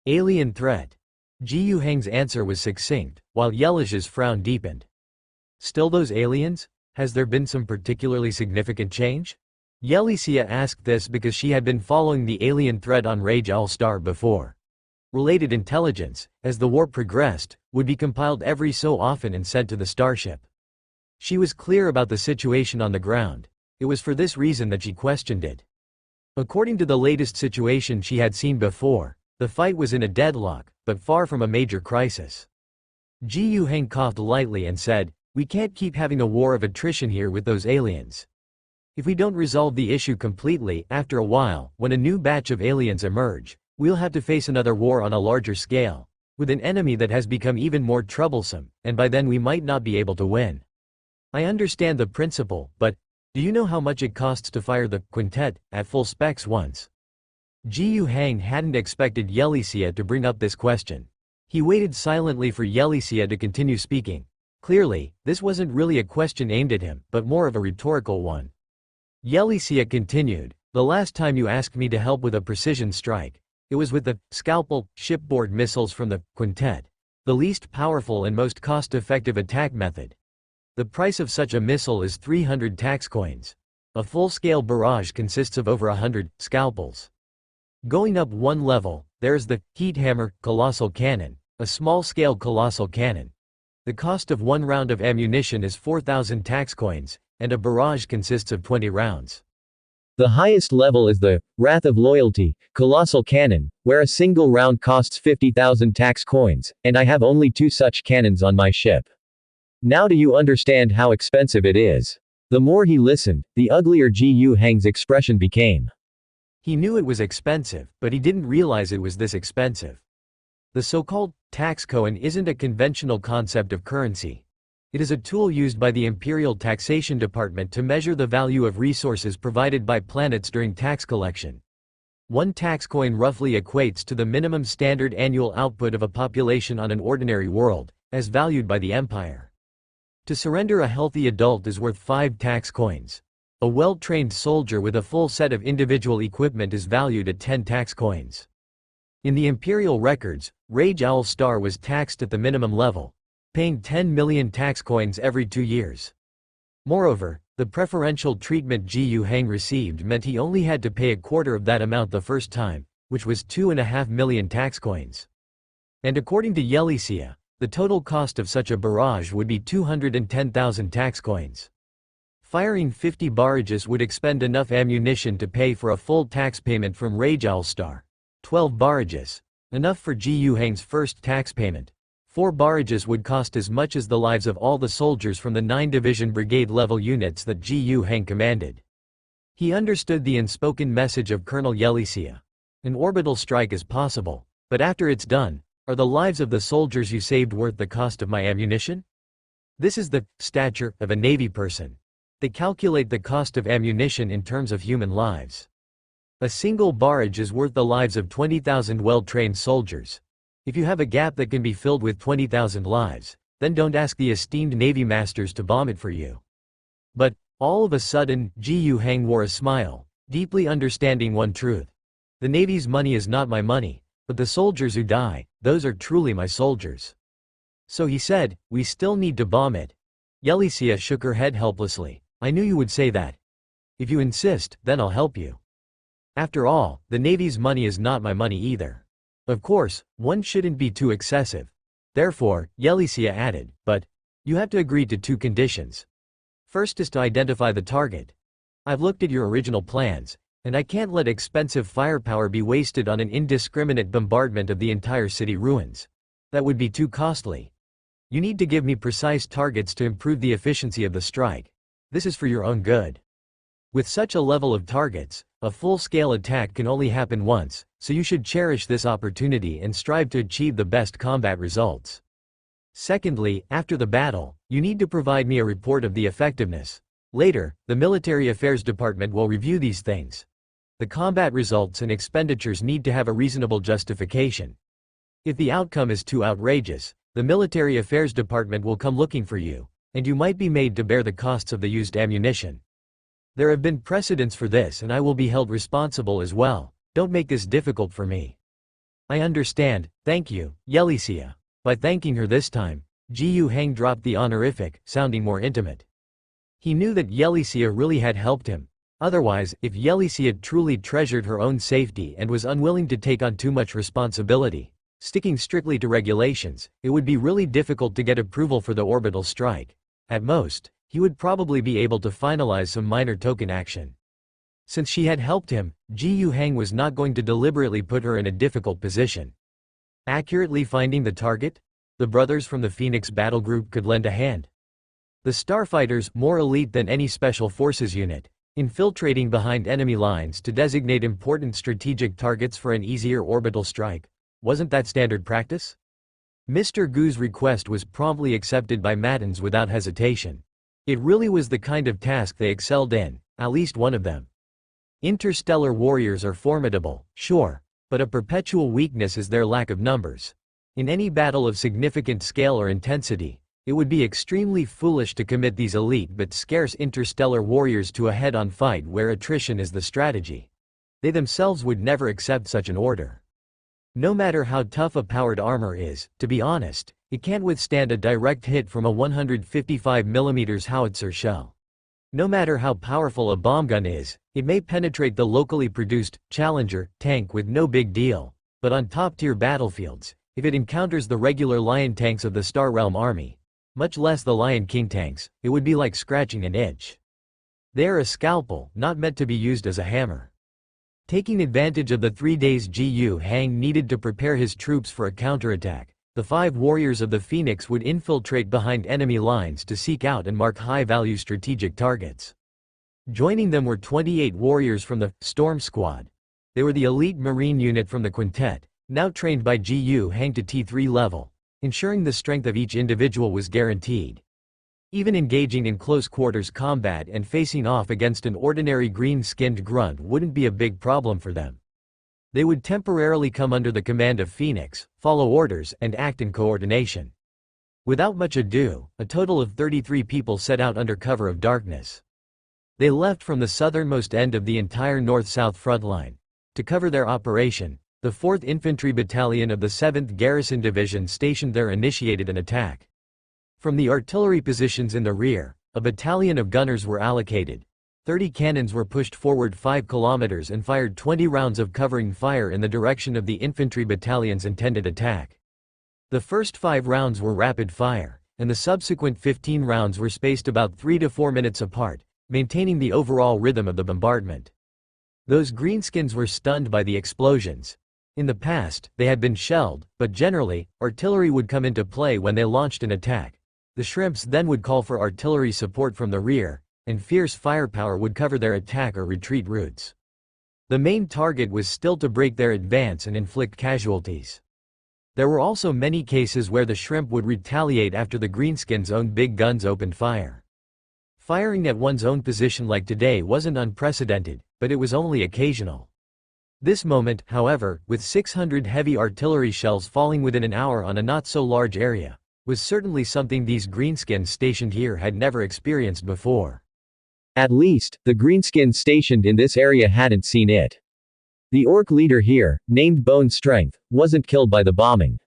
"Alien threat." Ji Hang's answer was succinct, while Yelish's frown deepened. "Still those aliens? Has there been some particularly significant change?" Yelisia asked this because she had been following the alien threat on Rage All-Star before. Related intelligence, as the war progressed, would be compiled every so often and sent to the starship. She was clear about the situation on the ground. It was for this reason that she questioned it. According to the latest situation she had seen before, the fight was in a deadlock, but far from a major crisis. Ji Hang coughed lightly and said, "We can't keep having a war of attrition here with those aliens. If we don't resolve the issue completely, after a while, when a new batch of aliens emerge, we'll have to face another war on a larger scale, with an enemy that has become even more troublesome, and by then we might not be able to win. I understand the principle, but do you know how much it costs to fire the quintet at full specs once?" Ji Hang hadn't expected Yelisia to bring up this question. He waited silently for Yelisia to continue speaking. Clearly, this wasn't really a question aimed at him, but more of a rhetorical one. Yelisia continued, "The last time you asked me to help with a precision strike, it was with the Scalpel shipboard missiles from the quintet, the least powerful and most cost-effective attack method. The price of such a missile is 300 tax coins. A full-scale barrage consists of over 100 scalpels. Going up one level, there's the heat hammer colossal cannon, a small-scale colossal cannon. The cost of one round of ammunition is 4,000 tax coins, and a barrage consists of 20 rounds. The highest level is the Wrath of Loyalty, colossal cannon, where a single round costs 50,000 tax coins, and I have only 2 such cannons on my ship. Now do you understand how expensive it is? The more he listened, the uglier Ji Yu Hang's expression became. He knew it was expensive, but he didn't realize it was this expensive. The so-called tax koan isn't a conventional concept of currency. It is a tool used by the Imperial Taxation Department to measure the value of resources provided by planets during tax collection. One tax coin roughly equates to the minimum standard annual output of a population on an ordinary world, as valued by the Empire. To surrender a healthy adult is worth 5 tax coins. A well-trained soldier with a full set of individual equipment is valued at 10 tax coins. In the Imperial records, Rage Owl Star was taxed at the minimum level, paying 10 million tax coins every 2 years. Moreover, the preferential treatment Ji Yu Hang received meant he only had to pay a quarter of that amount the first time, which was 2.5 million tax coins. And according to Yelicia, the total cost of such a barrage would be 210,000 tax coins. Firing 50 barrages would expend enough ammunition to pay for a full tax payment from Rage Owl Star. 12 barrages. Enough for Ji Yu Hang's first tax payment. 4 barrages would cost as much as the lives of all the soldiers from the 9 division brigade-level units that Ji Yu Hang commanded. He understood the unspoken message of Colonel Yelicia. An orbital strike is possible, but after it's done, are the lives of the soldiers you saved worth the cost of my ammunition? This is the stature of a Navy person. They calculate the cost of ammunition in terms of human lives. A single barrage is worth the lives of 20,000 well-trained soldiers. If you have a gap that can be filled with 20,000 lives, then don't ask the esteemed Navy masters to bomb it for you. But, all of a sudden, Ji Yu Hang wore a smile, deeply understanding one truth. The Navy's money is not my money, but the soldiers who die, those are truly my soldiers. So he said, we still need to bomb it. Yelicia shook her head helplessly. I knew you would say that. If you insist, then I'll help you. After all, the Navy's money is not my money either. Of course, one shouldn't be too excessive. Therefore, Yelicia added, but you have to agree to 2 conditions. First is to identify the target. I've looked at your original plans, and I can't let expensive firepower be wasted on an indiscriminate bombardment of the entire city ruins. That would be too costly. You need to give me precise targets to improve the efficiency of the strike. This is for your own good. With such a level of targets, a full-scale attack can only happen once, so you should cherish this opportunity and strive to achieve the best combat results. Secondly, after the battle, you need to provide me a report of the effectiveness. Later, the Military Affairs Department will review these things. The combat results and expenditures need to have a reasonable justification. If the outcome is too outrageous, the Military Affairs Department will come looking for you, and you might be made to bear the costs of the used ammunition. There have been precedents for this and I will be held responsible as well. Don't make this difficult for me. I understand, thank you, Yelicia. By thanking her this time, Ji Yu Hang dropped the honorific, sounding more intimate. He knew that Yelicia really had helped him. Otherwise, if Yelicia truly treasured her own safety and was unwilling to take on too much responsibility, sticking strictly to regulations, it would be really difficult to get approval for the orbital strike. At most, he would probably be able to finalize some minor token action. Since she had helped him, Ji Yu Hang was not going to deliberately put her in a difficult position. Accurately finding the target? The brothers from the Phoenix Battle Group could lend a hand. The starfighters, more elite than any special forces unit, infiltrating behind enemy lines to designate important strategic targets for an easier orbital strike. Wasn't that standard practice? Mr. Gu's request was promptly accepted by Mattins without hesitation. It really was the kind of task they excelled in, at least one of them. Interstellar warriors are formidable, sure, but a perpetual weakness is their lack of numbers. In any battle of significant scale or intensity, it would be extremely foolish to commit these elite but scarce interstellar warriors to a head-on fight where attrition is the strategy. They themselves would never accept such an order. No matter how tough a powered armor is, to be honest, it can't withstand a direct hit from a 155mm howitzer shell. No matter how powerful a bomb gun is, it may penetrate the locally produced Challenger tank with no big deal, but on top-tier battlefields, if it encounters the regular Lion tanks of the Star Realm army, much less the Lion King tanks, it would be like scratching an itch. They are a scalpel, not meant to be used as a hammer. Taking advantage of the 3 days Gu Hang needed to prepare his troops for a counterattack, the 5 warriors of the Phoenix would infiltrate behind enemy lines to seek out and mark high-value strategic targets. Joining them were 28 warriors from the Storm Squad. They were the elite Marine unit from the quintet, now trained by Gu Hang to T3 level, ensuring the strength of each individual was guaranteed. Even engaging in close-quarters combat and facing off against an ordinary green-skinned grunt wouldn't be a big problem for them. They would temporarily come under the command of Phoenix, follow orders, and act in coordination. Without much ado, a total of 33 people set out under cover of darkness. They left from the southernmost end of the entire north-south front line. To cover their operation, the 4th Infantry Battalion of the 7th Garrison Division stationed there initiated an attack. From the artillery positions in the rear, a battalion of gunners were allocated. 30 cannons were pushed forward 5 kilometers and fired 20 rounds of covering fire in the direction of the infantry battalion's intended attack. The first 5 rounds were rapid fire, and the subsequent 15 rounds were spaced about 3 to 4 minutes apart, maintaining the overall rhythm of the bombardment. Those greenskins were stunned by the explosions. In the past, they had been shelled, but generally, artillery would come into play when they launched an attack. The shrimps then would call for artillery support from the rear, and fierce firepower would cover their attack or retreat routes. The main target was still to break their advance and inflict casualties. There were also many cases where the shrimp would retaliate after the greenskins' own big guns opened fire. Firing at one's own position like today wasn't unprecedented, but it was only occasional. This moment, however, with 600 heavy artillery shells falling within an hour on a not-so-large area, was certainly something these greenskins stationed here had never experienced before. At least, the greenskins stationed in this area hadn't seen it. The orc leader here, named Bone Strength, wasn't killed by the bombing.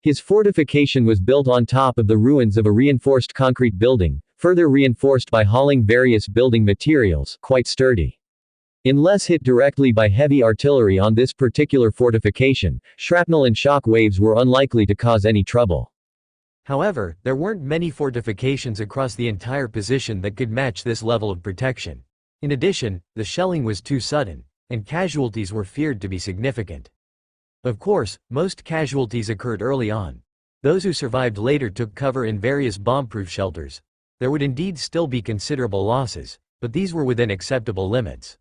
His fortification was built on top of the ruins of a reinforced concrete building, further reinforced by hauling various building materials, quite sturdy. Unless hit directly by heavy artillery on this particular fortification, shrapnel and shock waves were unlikely to cause any trouble. However, there weren't many fortifications across the entire position that could match this level of protection. In addition, the shelling was too sudden, and casualties were feared to be significant. Of course, most casualties occurred early on. Those who survived later took cover in various bomb-proof shelters. There would indeed still be considerable losses, but these were within acceptable limits.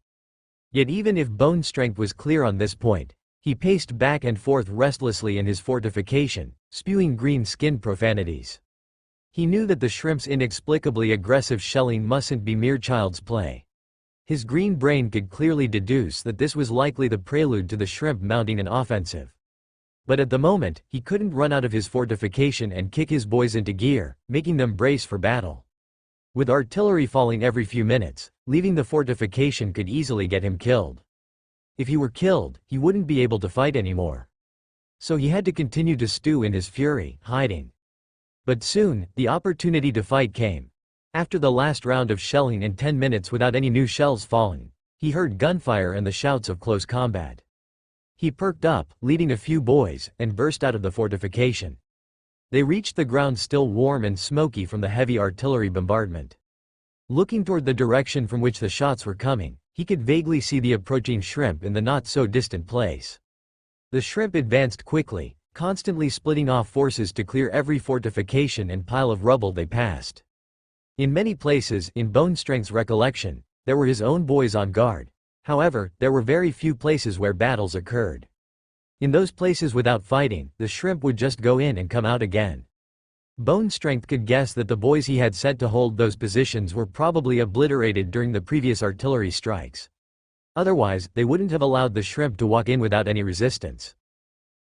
Yet even if Bone Strength was clear on this point, he paced back and forth restlessly in his fortification, spewing green-skinned profanities. He knew that the shrimp's inexplicably aggressive shelling mustn't be mere child's play. His green brain could clearly deduce that this was likely the prelude to the shrimp mounting an offensive. But at the moment, he couldn't run out of his fortification and kick his boys into gear, making them brace for battle. With artillery falling every few minutes, leaving the fortification could easily get him killed. If he were killed, he wouldn't be able to fight anymore. So he had to continue to stew in his fury, hiding. But soon, the opportunity to fight came. After the last round of shelling and 10 minutes without any new shells falling, he heard gunfire and the shouts of close combat. He perked up, leading a few boys, and burst out of the fortification. They reached the ground still warm and smoky from the heavy artillery bombardment. Looking toward the direction from which the shots were coming, he could vaguely see the approaching shrimp in the not-so-distant place. The shrimp advanced quickly, constantly splitting off forces to clear every fortification and pile of rubble they passed. In many places, in Bone Strength's recollection, there were his own boys on guard. However, there were very few places where battles occurred. In those places without fighting, the shrimp would just go in and come out again. Bone Strength could guess that the boys he had sent to hold those positions were probably obliterated during the previous artillery strikes. Otherwise, they wouldn't have allowed the shrimp to walk in without any resistance.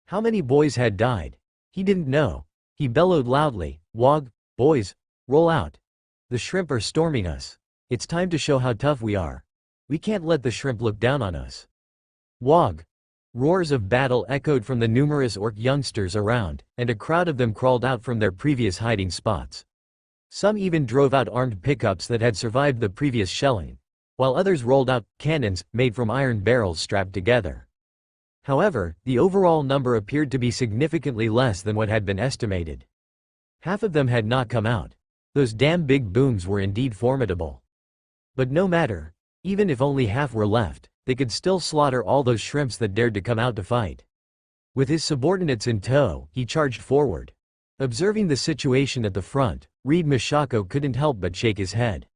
How many boys had died? He didn't know. He bellowed loudly, "Wog, boys, roll out. The shrimp are storming us. It's time to show how tough we are. We can't let the shrimp look down on us. Wog." Roars of battle echoed from the numerous orc youngsters around, and a crowd of them crawled out from their previous hiding spots. Some even drove out armed pickups that had survived the previous shelling, while others rolled out cannons made from iron barrels strapped together. However, the overall number appeared to be significantly less than what had been estimated. Half of them had not come out. Those damn big booms were indeed formidable. But no matter, even if only half were left, they could still slaughter all those shrimps that dared to come out to fight. With his subordinates in tow, he charged forward. Observing the situation at the front, Reed Mashako couldn't help but shake his head.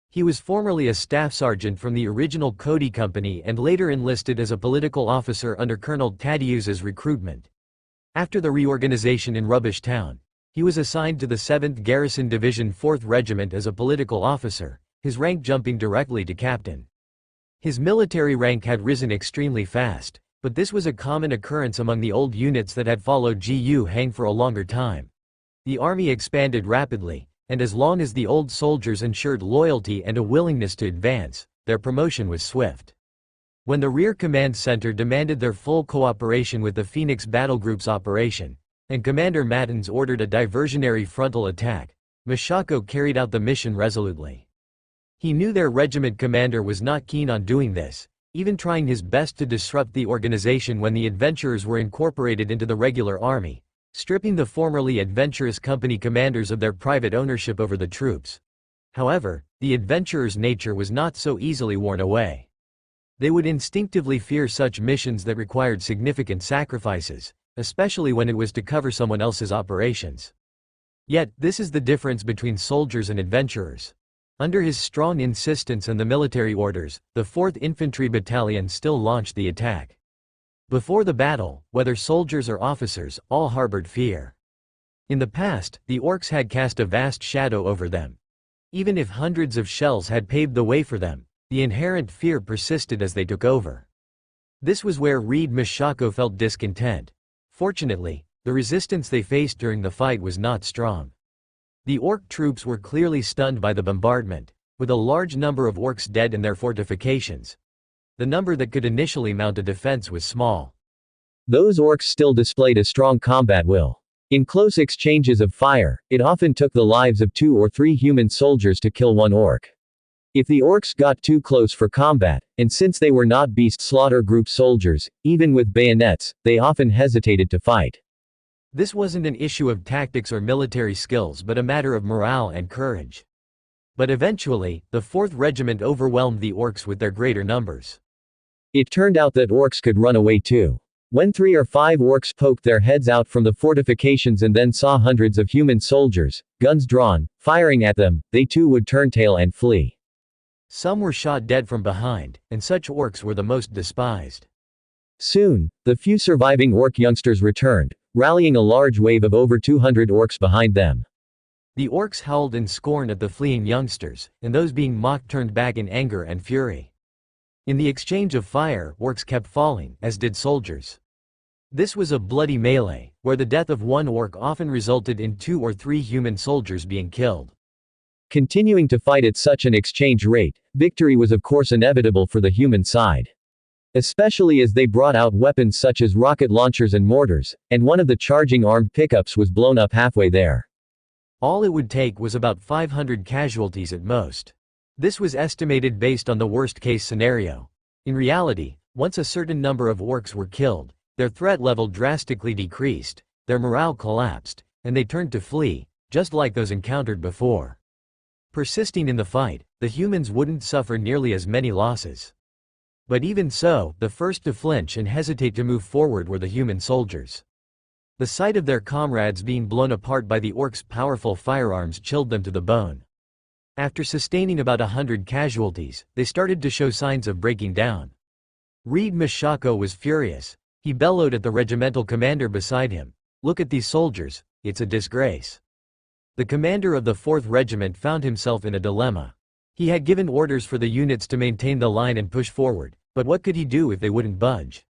He was formerly a staff sergeant from the original Cody Company and later enlisted as a political officer under Colonel Thaddeus's recruitment. After the reorganization in Rubbish Town, he was assigned to the 7th Garrison Division 4th Regiment as a political officer, his rank jumping directly to captain. His military rank had risen extremely fast, but this was a common occurrence among the old units that had followed Gu Hang for a longer time. The army expanded rapidly, and as long as the old soldiers ensured loyalty and a willingness to advance, their promotion was swift. When the Rear Command Center demanded their full cooperation with the Phoenix Battle Group's operation, and Commander Mattins ordered a diversionary frontal attack, Mashako carried out the mission resolutely. He knew their regiment commander was not keen on doing this, even trying his best to disrupt the organization when the adventurers were incorporated into the regular army, stripping the formerly adventurous company commanders of their private ownership over the troops. However, the adventurers' nature was not so easily worn away. They would instinctively fear such missions that required significant sacrifices, especially when it was to cover someone else's operations. Yet, this is the difference between soldiers and adventurers. Under his strong insistence and the military orders, the 4th Infantry Battalion still launched the attack. Before the battle, whether soldiers or officers, all harbored fear. In the past, the orcs had cast a vast shadow over them. Even if hundreds of shells had paved the way for them, the inherent fear persisted as they took over. This was where Reed Mashako felt discontent. Fortunately, the resistance they faced during the fight was not strong. The orc troops were clearly stunned by the bombardment, with a large number of orcs dead in their fortifications. The number that could initially mount a defense was small. Those orcs still displayed a strong combat will. In close exchanges of fire, it often took the lives of 2 or 3 human soldiers to kill one orc. If the orcs got too close for combat, and since they were not beast slaughter group soldiers, even with bayonets, they often hesitated to fight. This wasn't an issue of tactics or military skills but a matter of morale and courage. But eventually, the 4th Regiment overwhelmed the orcs with their greater numbers. It turned out that orcs could run away too. When 3 or 5 orcs poked their heads out from the fortifications and then saw hundreds of human soldiers, guns drawn, firing at them, they too would turn tail and flee. Some were shot dead from behind, and such orcs were the most despised. Soon, the few surviving orc youngsters returned, rallying a large wave of over 200 orcs behind them. The orcs howled in scorn at the fleeing youngsters, and those being mocked turned back in anger and fury. In the exchange of fire, orcs kept falling, as did soldiers. This was a bloody melee, where the death of one orc often resulted in 2 or 3 human soldiers being killed. Continuing to fight at such an exchange rate, victory was of course inevitable for the human side. Especially as they brought out weapons such as rocket launchers and mortars, and one of the charging armed pickups was blown up halfway there. All it would take was about 500 casualties at most. This was estimated based on the worst-case scenario. In reality, once a certain number of orcs were killed, their threat level drastically decreased, their morale collapsed, and they turned to flee, just like those encountered before. Persisting in the fight, the humans wouldn't suffer nearly as many losses. But even so, the first to flinch and hesitate to move forward were the human soldiers. The sight of their comrades being blown apart by the orcs' powerful firearms chilled them to the bone. After sustaining about 100 casualties, they started to show signs of breaking down. Reed Mashako was furious. He bellowed at the regimental commander beside him, "Look at these soldiers, it's a disgrace." The commander of the 4th Regiment found himself in a dilemma. He had given orders for the units to maintain the line and push forward, but what could he do if they wouldn't budge?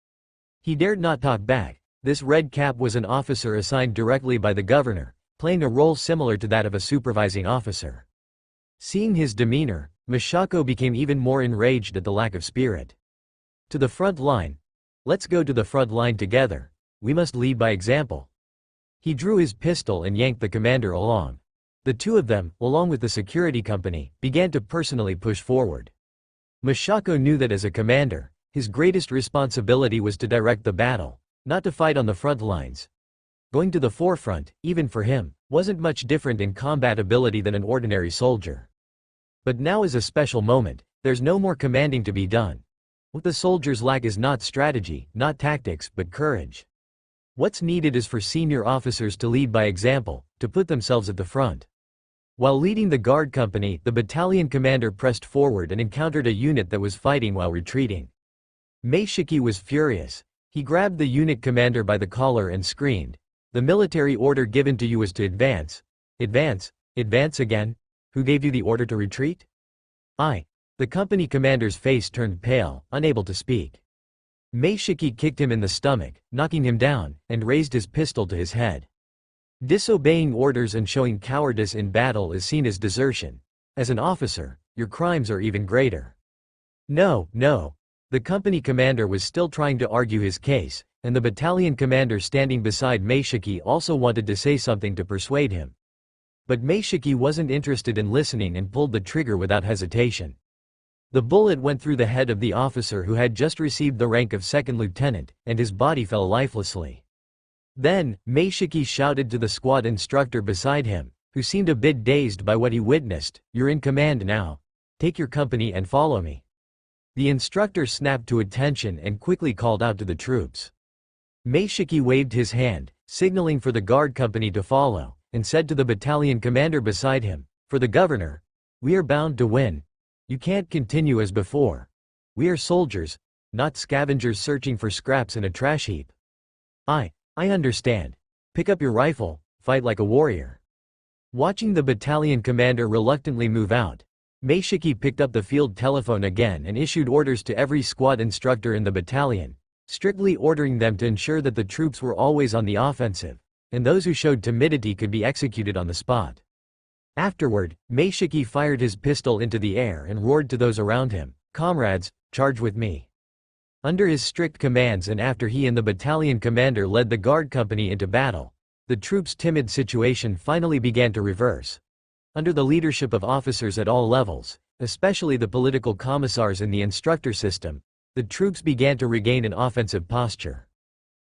He dared not talk back. This red cap was an officer assigned directly by the governor, playing a role similar to that of a supervising officer. Seeing his demeanor, Mashako became even more enraged at the lack of spirit. "To the front line. Let's go to the front line together. We must lead by example." He drew his pistol and yanked the commander along. The two of them, along with the security company, began to personally push forward. Mashako knew that as a commander, his greatest responsibility was to direct the battle, not to fight on the front lines. Going to the forefront, even for him, wasn't much different in combat ability than an ordinary soldier. But now is a special moment, there's no more commanding to be done. What the soldiers lack is not strategy, not tactics, but courage. What's needed is for senior officers to lead by example, to put themselves at the front. While leading the guard company, the battalion commander pressed forward and encountered a unit that was fighting while retreating. Meishiki was furious. He grabbed the unit commander by the collar and screamed, "The military order given to you was to advance. Advance, advance again? Who gave you the order to retreat?" "I." The company commander's face turned pale, unable to speak. Meishiki kicked him in the stomach, knocking him down, and raised his pistol to his head. Disobeying orders and showing cowardice in battle is seen as desertion. As an officer, your crimes are even greater. No, no. The company commander was still trying to argue his case, and the battalion commander standing beside Meishiki also wanted to say something to persuade him. But Meishiki wasn't interested in listening and pulled the trigger without hesitation. The bullet went through the head of the officer who had just received the rank of second lieutenant, and his body fell lifelessly. Then, Meishiki shouted to the squad instructor beside him, who seemed a bit dazed by what he witnessed, "You're in command now. Take your company and follow me." The instructor snapped to attention and quickly called out to the troops. Meishiki waved his hand, signaling for the guard company to follow, and said to the battalion commander beside him, "For the governor, we are bound to win. You can't continue as before. We are soldiers, not scavengers searching for scraps in a trash heap." I understand. Pick up your rifle, fight like a warrior." Watching the battalion commander reluctantly move out, Meishiki picked up the field telephone again and issued orders to every squad instructor in the battalion, strictly ordering them to ensure that the troops were always on the offensive, and those who showed timidity could be executed on the spot. Afterward, Meishiki fired his pistol into the air and roared to those around him, "Comrades, charge with me." Under his strict commands and after he and the battalion commander led the guard company into battle, the troops' timid situation finally began to reverse. Under the leadership of officers at all levels, especially the political commissars in the instructor system, the troops began to regain an offensive posture.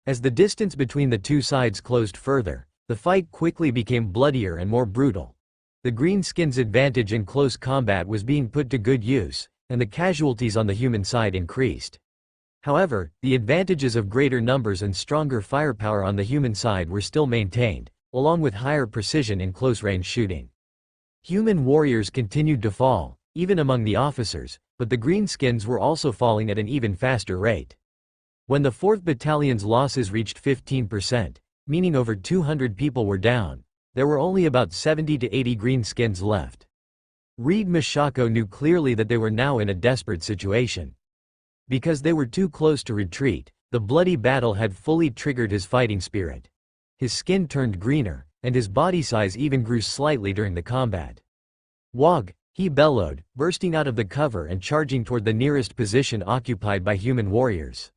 As the distance between the two sides closed further, the fight quickly became bloodier and more brutal. The greenskins' advantage in close combat was being put to good use, and the casualties on the human side increased. However, the advantages of greater numbers and stronger firepower on the human side were still maintained, along with higher precision in close-range shooting. Human warriors continued to fall, even among the officers, but the greenskins were also falling at an even faster rate. When the 4th Battalion's losses reached 15%, meaning over 200 people were down, there were only about 70 to 80 greenskins left. Reed Mishako knew clearly that they were now in a desperate situation. Because they were too close to retreat, the bloody battle had fully triggered his fighting spirit. His skin turned greener, and his body size even grew slightly during the combat. "Wog!" he bellowed, bursting out of the cover and charging toward the nearest position occupied by human warriors.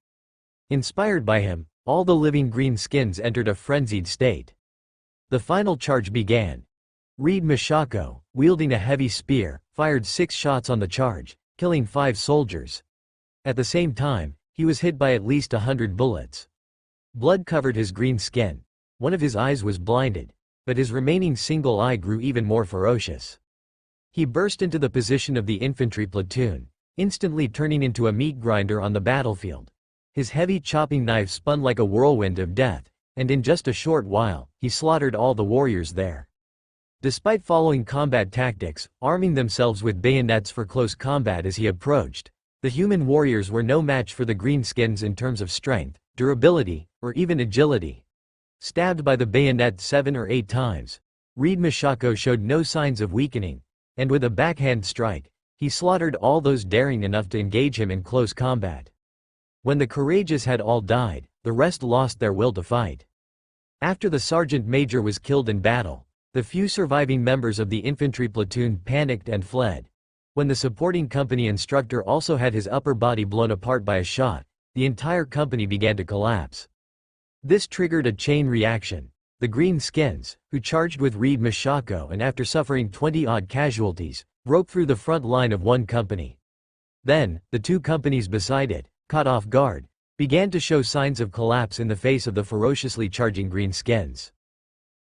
Inspired by him, all the living greenskins entered a frenzied state. The final charge began. Reed Mishako, wielding a heavy spear, fired 6 shots on the charge, killing 5 soldiers. At the same time, he was hit by at least 100 bullets. Blood covered his green skin. One of his eyes was blinded, but his remaining single eye grew even more ferocious. He burst into the position of the infantry platoon, instantly turning into a meat grinder on the battlefield. His heavy chopping knife spun like a whirlwind of death, and in just a short while, he slaughtered all the warriors there. Despite following combat tactics, arming themselves with bayonets for close combat as he approached, the human warriors were no match for the greenskins in terms of strength, durability, or even agility. Stabbed by the bayonet 7 or 8 times, Reed Mishako showed no signs of weakening, and with a backhand strike, he slaughtered all those daring enough to engage him in close combat. When the courageous had all died, the rest lost their will to fight. After the sergeant major was killed in battle, the few surviving members of the infantry platoon panicked and fled. When the supporting company instructor also had his upper body blown apart by a shot, the entire company began to collapse. This triggered a chain reaction. The greenskins, who charged with Reed Mishako and after suffering 20-odd casualties, broke through the front line of one company. Then, the 2 companies beside it, caught off guard, began to show signs of collapse in the face of the ferociously charging greenskins.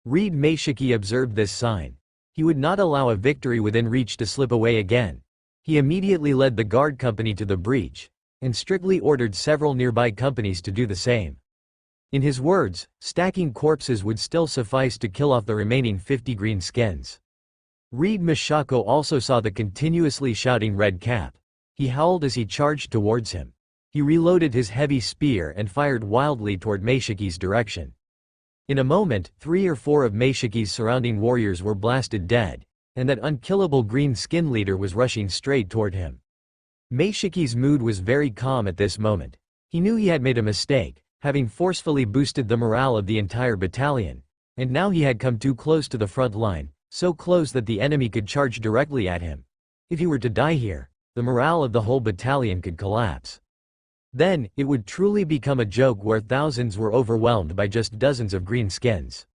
Reed Meishiki observed this sign. He would not allow a victory within reach to slip away again. He immediately led the guard company to the breach, and strictly ordered several nearby companies to do the same. In his words, stacking corpses would still suffice to kill off the remaining 50 green skins. Reed Mashako also saw the continuously shouting Red Cap. He howled as he charged towards him. He reloaded his heavy spear and fired wildly toward Meishiki's direction. In a moment, 3 or 4 of Meishiki's surrounding warriors were blasted dead, and that unkillable green skin leader was rushing straight toward him. Meishiki's mood was very calm at this moment. He knew he had made a mistake, having forcefully boosted the morale of the entire battalion, and now he had come too close to the front line, so close that the enemy could charge directly at him. If he were to die here, the morale of the whole battalion could collapse. Then, it would truly become a joke where thousands were overwhelmed by just dozens of green skins.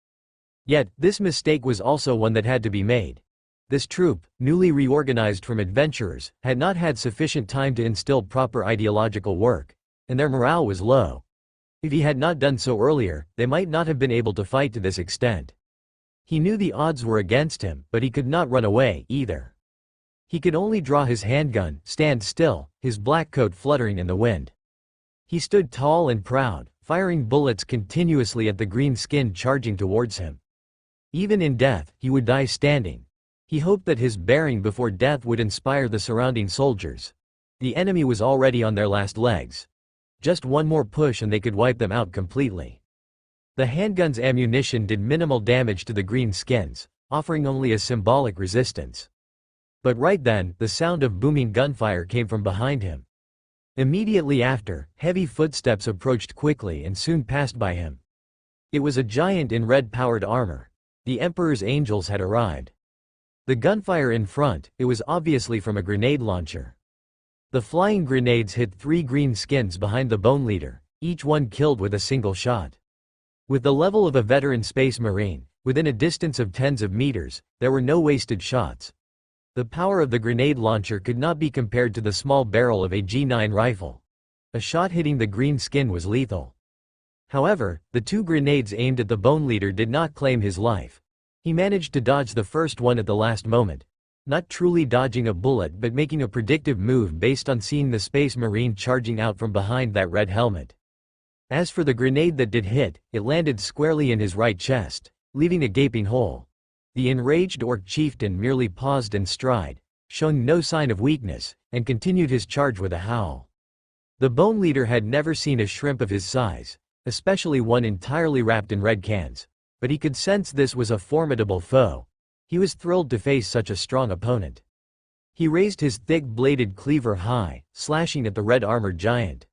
Yet, this mistake was also one that had to be made. This troop, newly reorganized from adventurers, had not had sufficient time to instill proper ideological work, and their morale was low. If he had not done so earlier, they might not have been able to fight to this extent. He knew the odds were against him, but he could not run away, either. He could only draw his handgun, stand still, his black coat fluttering in the wind. He stood tall and proud, firing bullets continuously at the green skin charging towards him. Even in death, he would die standing. He hoped that his bearing before death would inspire the surrounding soldiers. The enemy was already on their last legs. Just one more push and they could wipe them out completely. The handgun's ammunition did minimal damage to the green skins, offering only a symbolic resistance. But right then, the sound of booming gunfire came from behind him. Immediately after, heavy footsteps approached quickly and soon passed by him. It was a giant in red-powered armor. The Emperor's angels had arrived. The gunfire in front, it was obviously from a grenade launcher. The flying grenades hit 3 green skins behind the Bone Leader, each one killed with a single shot. With the level of a veteran space marine, within a distance of tens of meters, there were no wasted shots. The power of the grenade launcher could not be compared to the small barrel of a G9 rifle. A shot hitting the green skin was lethal. However, the 2 grenades aimed at the Bone Leader did not claim his life. He managed to dodge the first one at the last moment. Not truly dodging a bullet but making a predictive move based on seeing the Space Marine charging out from behind that red helmet. As for the grenade that did hit, it landed squarely in his right chest, leaving a gaping hole. The enraged Orc chieftain merely paused in stride, showing no sign of weakness, and continued his charge with a howl. The Bone Leader had never seen a shrimp of his size, especially one entirely wrapped in red cans, but he could sense this was a formidable foe. He was thrilled to face such a strong opponent. He raised his thick-bladed cleaver high, slashing at the red-armored giant.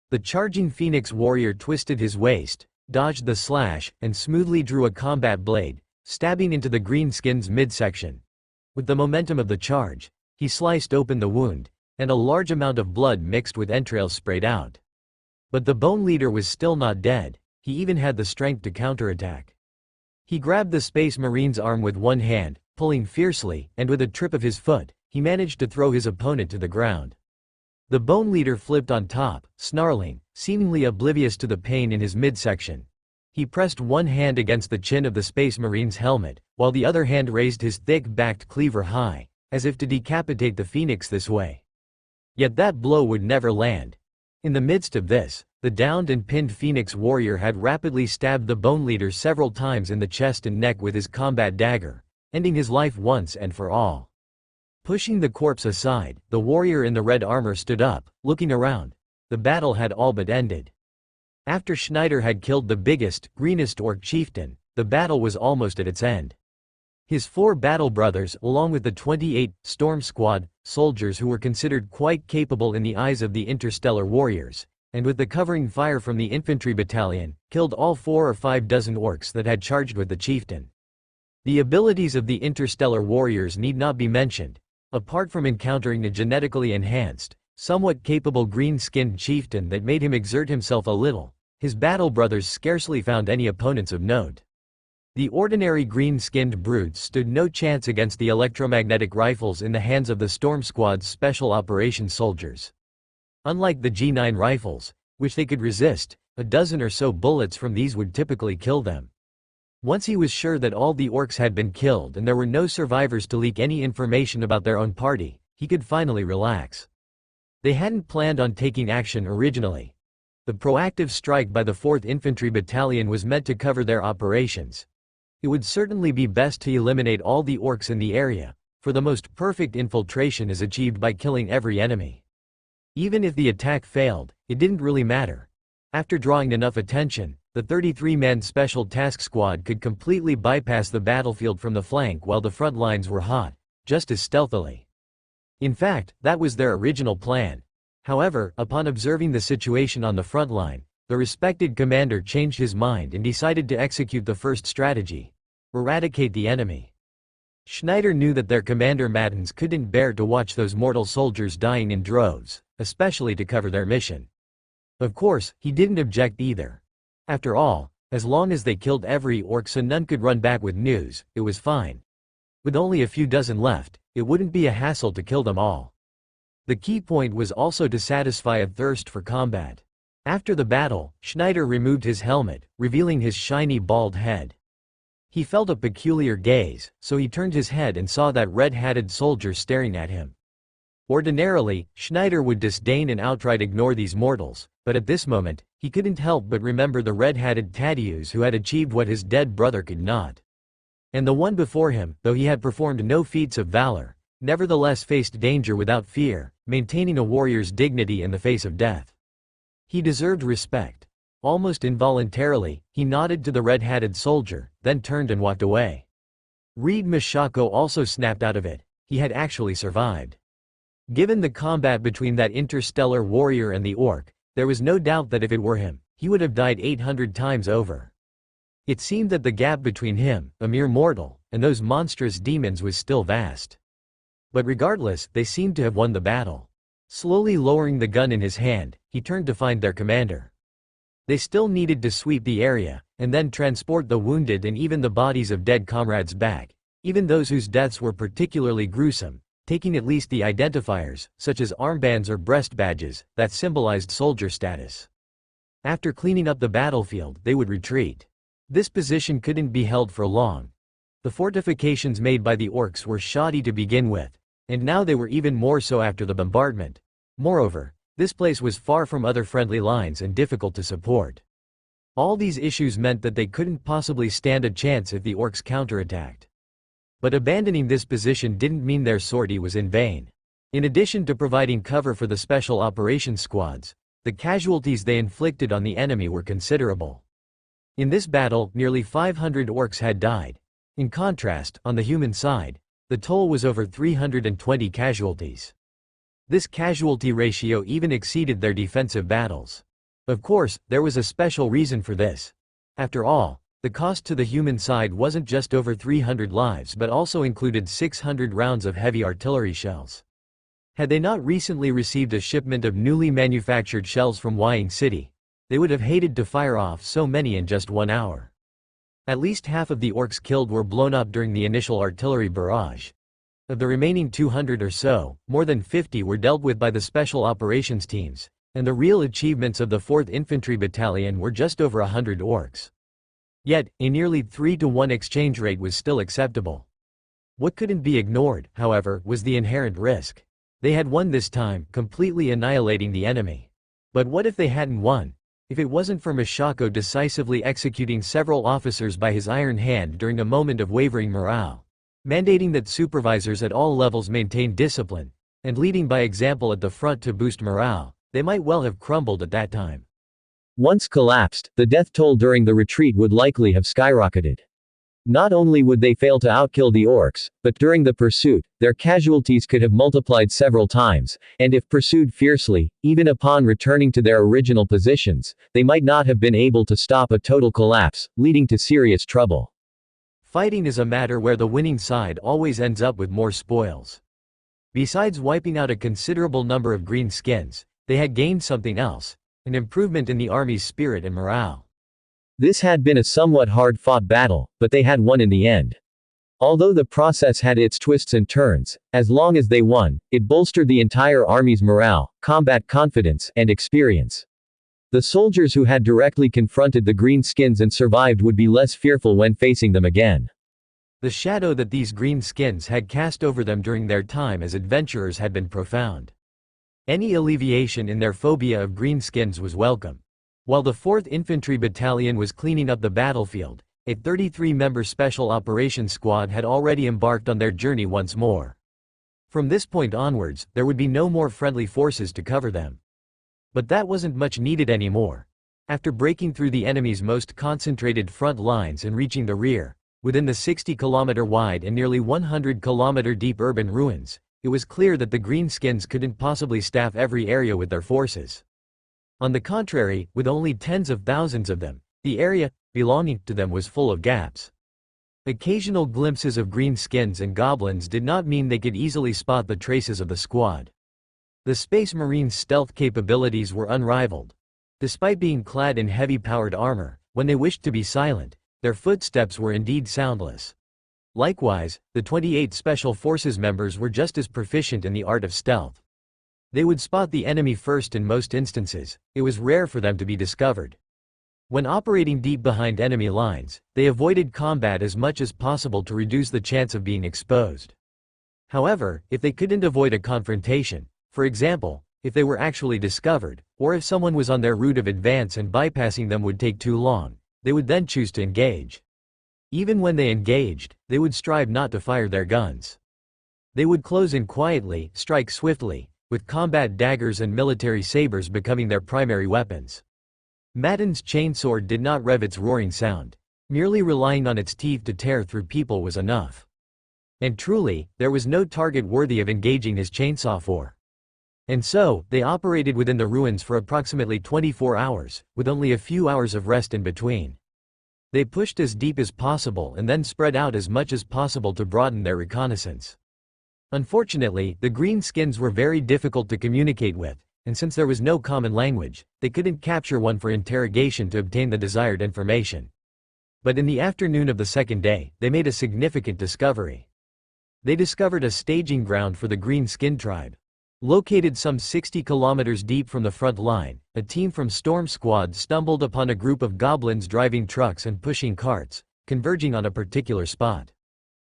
The charging Phoenix warrior twisted his waist, dodged the slash, and smoothly drew a combat blade, stabbing into the green skin's midsection. With the momentum of the charge, he sliced open the wound, and a large amount of blood mixed with entrails sprayed out. But the Bone Leader was still not dead. He even had the strength to counterattack. He grabbed the Space Marine's arm with one hand, pulling fiercely, and with a trip of his foot, he managed to throw his opponent to the ground. The Bone Leader flipped on top, snarling, seemingly oblivious to the pain in his midsection. He pressed one hand against the chin of the Space Marine's helmet, while the other hand raised his thick-backed cleaver high, as if to decapitate the Phoenix this way. Yet that blow would never land. In the midst of this, the downed and pinned Phoenix warrior had rapidly stabbed the Bone Leader several times in the chest and neck with his combat dagger, ending his life once and for all. Pushing the corpse aside, the warrior in the red armor stood up, looking around. The battle had all but ended. After Schneider had killed the biggest, greenest Orc chieftain, the battle was almost at its end. His 4 battle brothers, along with the 28 Storm Squad soldiers who were considered quite capable in the eyes of the interstellar warriors, and with the covering fire from the infantry battalion, killed all 4 or 5 dozen orcs that had charged with the chieftain. The abilities of the interstellar warriors need not be mentioned. Apart from encountering a genetically enhanced, somewhat capable green-skinned chieftain that made him exert himself a little, his battle brothers scarcely found any opponents of note. The ordinary green-skinned brutes stood no chance against the electromagnetic rifles in the hands of the Storm Squad's special operations soldiers. Unlike the G9 rifles, which they could resist, a dozen or so bullets from these would typically kill them. Once he was sure that all the orcs had been killed and there were no survivors to leak any information about their own party, he could finally relax. They hadn't planned on taking action originally. The proactive strike by the 4th Infantry Battalion was meant to cover their operations. It would certainly be best to eliminate all the orcs in the area, for the most perfect infiltration is achieved by killing every enemy. Even if the attack failed, it didn't really matter. After drawing enough attention, the 33-man Special Task Squad could completely bypass the battlefield from the flank while the front lines were hot, just as stealthily. In fact, that was their original plan. However, upon observing the situation on the front line, the respected commander changed his mind and decided to execute the first strategy: eradicate the enemy. Schneider knew that their commander Mattens couldn't bear to watch those mortal soldiers dying in droves, especially to cover their mission. Of course, he didn't object either. After all, as long as they killed every orc so none could run back with news, it was fine. With only a few dozen left, it wouldn't be a hassle to kill them all. The key point was also to satisfy a thirst for combat. After the battle, Schneider removed his helmet, revealing his shiny bald head. He felt a peculiar gaze, so he turned his head and saw that red-hatted soldier staring at him. Ordinarily, Schneider would disdain and outright ignore these mortals, but at this moment, he couldn't help but remember the red-hatted Tadius who had achieved what his dead brother could not. And the one before him, though he had performed no feats of valor, nevertheless faced danger without fear, maintaining a warrior's dignity in the face of death. He deserved respect. Almost involuntarily, he nodded to the red-hatted soldier, then turned and walked away. Reed Mashako also snapped out of it. He had actually survived. Given the combat between that interstellar warrior and the orc, there was no doubt that if it were him, he would have died 800 times over. It seemed that the gap between him, a mere mortal, and those monstrous demons was still vast. But regardless, they seemed to have won the battle. Slowly lowering the gun in his hand, he turned to find their commander. They still needed to sweep the area, and then transport the wounded and even the bodies of dead comrades back, even those whose deaths were particularly gruesome, taking at least the identifiers, such as armbands or breast badges, that symbolized soldier status. After cleaning up the battlefield, they would retreat. This position couldn't be held for long. The fortifications made by the orcs were shoddy to begin with, and now they were even more so after the bombardment. Moreover, this place was far from other friendly lines and difficult to support. All these issues meant that they couldn't possibly stand a chance if the orcs counterattacked. But abandoning this position didn't mean their sortie was in vain. In addition to providing cover for the special operations squads, the casualties they inflicted on the enemy were considerable. In this battle, nearly 500 orcs had died. In contrast, on the human side, the toll was over 320 casualties. This casualty ratio even exceeded their defensive battles. Of course, there was a special reason for this. After all, the cost to the human side wasn't just over 300 lives but also included 600 rounds of heavy artillery shells. Had they not recently received a shipment of newly manufactured shells from Wying City, they would have hated to fire off so many in just 1 hour. At least half of the orcs killed were blown up during the initial artillery barrage. Of the remaining 200 or so, more than 50 were dealt with by the special operations teams, and the real achievements of the 4th Infantry Battalion were just over 100 orcs. Yet, a nearly 3-to-1 exchange rate was still acceptable. What couldn't be ignored, however, was the inherent risk. They had won this time, completely annihilating the enemy. But what if they hadn't won? If it wasn't for Mashako decisively executing several officers by his iron hand during a moment of wavering morale, mandating that supervisors at all levels maintain discipline, and leading by example at the front to boost morale, they might well have crumbled at that time. Once collapsed, the death toll during the retreat would likely have skyrocketed. Not only would they fail to outkill the orcs, but during the pursuit, their casualties could have multiplied several times, and if pursued fiercely, even upon returning to their original positions, they might not have been able to stop a total collapse, leading to serious trouble. Fighting is a matter where the winning side always ends up with more spoils. Besides wiping out a considerable number of green skins, they had gained something else: an improvement in the army's spirit and morale. This had been a somewhat hard-fought battle, but they had won in the end. Although the process had its twists and turns, as long as they won, it bolstered the entire army's morale, combat confidence, and experience. The soldiers who had directly confronted the greenskins and survived would be less fearful when facing them again. The shadow that these greenskins had cast over them during their time as adventurers had been profound. Any alleviation in their phobia of greenskins was welcome. While the 4th Infantry Battalion was cleaning up the battlefield, a 33-member Special Operations Squad had already embarked on their journey once more. From this point onwards, there would be no more friendly forces to cover them. But that wasn't much needed anymore. After breaking through the enemy's most concentrated front lines and reaching the rear, within the 60-kilometer wide and nearly 100-kilometer deep urban ruins, it was clear that the greenskins couldn't possibly staff every area with their forces. On the contrary, with only tens of thousands of them, the area belonging to them was full of gaps. Occasional glimpses of greenskins and goblins did not mean they could easily spot the traces of the squad. The Space Marines' stealth capabilities were unrivaled. Despite being clad in heavy-powered armor, when they wished to be silent, their footsteps were indeed soundless. Likewise, the 28 Special Forces members were just as proficient in the art of stealth. They would spot the enemy first in most instances. It was rare for them to be discovered. When operating deep behind enemy lines, they avoided combat as much as possible to reduce the chance of being exposed. However, if they couldn't avoid a confrontation, for example, if they were actually discovered, or if someone was on their route of advance and bypassing them would take too long, they would then choose to engage. Even when they engaged, they would strive not to fire their guns. They would close in quietly, strike swiftly, with combat daggers and military sabers becoming their primary weapons. Madden's chainsword did not rev its roaring sound. Merely relying on its teeth to tear through people was enough. And truly, there was no target worthy of engaging his chainsaw for. And so, they operated within the ruins for approximately 24 hours, with only a few hours of rest in between. They pushed as deep as possible and then spread out as much as possible to broaden their reconnaissance. Unfortunately, the greenskins were very difficult to communicate with, and since there was no common language, they couldn't capture one for interrogation to obtain the desired information. But in the afternoon of the second day, they made a significant discovery. They discovered a staging ground for the Green-Skin tribe. Located some 60 kilometers deep from the front line, a team from Storm Squad stumbled upon a group of goblins driving trucks and pushing carts, converging on a particular spot.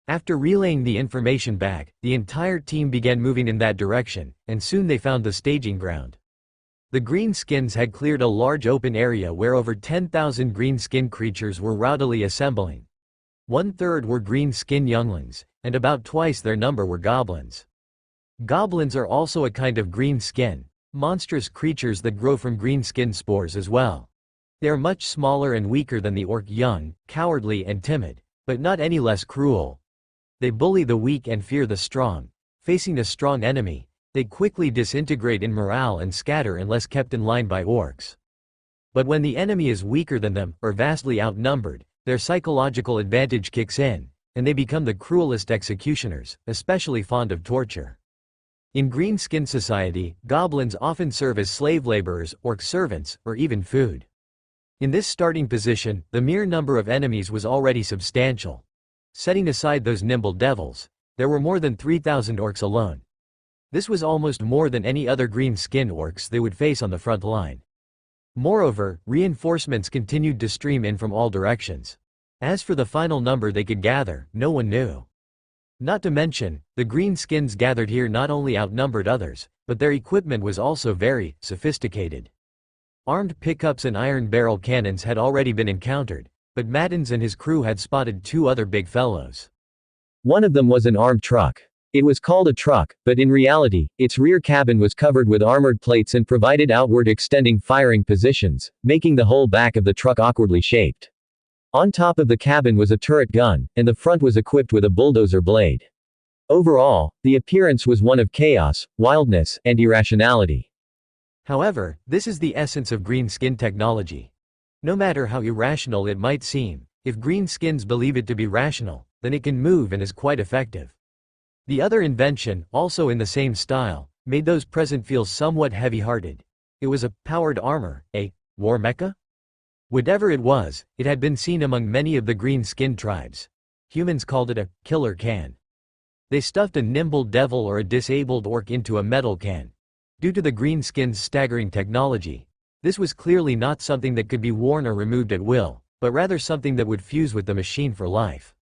After relaying the information back, the entire team began moving in that direction, and soon they found the staging ground. The Greenskins had cleared a large open area where over 10,000 green-skin creatures were rowdily assembling. 1/3 were green-skin younglings, and about twice their number were goblins. Goblins are also a kind of green skin, monstrous creatures that grow from green skin spores as well. They are much smaller and weaker than the orc, young, cowardly and timid, but not any less cruel. They bully the weak and fear the strong. Facing a strong enemy, they quickly disintegrate in morale and scatter unless kept in line by orcs. But when the enemy is weaker than them, or vastly outnumbered, their psychological advantage kicks in, and they become the cruelest executioners, especially fond of torture. In green-skin society, goblins often serve as slave laborers, orc servants, or even food. In this starting position, the mere number of enemies was already substantial. Setting aside those nimble devils, there were more than 3,000 orcs alone. This was almost more than any other green-skin orcs they would face on the front line. Moreover, reinforcements continued to stream in from all directions. As for the final number they could gather, no one knew. Not to mention, the greenskins gathered here not only outnumbered others, but their equipment was also very sophisticated. Armed pickups and iron barrel cannons had already been encountered, but Maddens and his crew had spotted 2 other big fellows. One of them was an armed truck. It was called a truck, but in reality, its rear cabin was covered with armored plates and provided outward extending firing positions, making the whole back of the truck awkwardly shaped. On top of the cabin was a turret gun, and the front was equipped with a bulldozer blade. Overall, the appearance was one of chaos, wildness, and irrationality. However, this is the essence of green-skin technology. No matter how irrational it might seem, if greenskins believe it to be rational, then it can move and is quite effective. The other invention, also in the same style, made those present feel somewhat heavy-hearted. It was a powered armor, a war mecha? Whatever it was, it had been seen among many of the green-skin tribes. Humans called it a killer can. They stuffed a nimble devil or a disabled orc into a metal can. Due to the greenskins' staggering technology, This was clearly not something that could be worn or removed at will, but rather something that would fuse with the machine for life.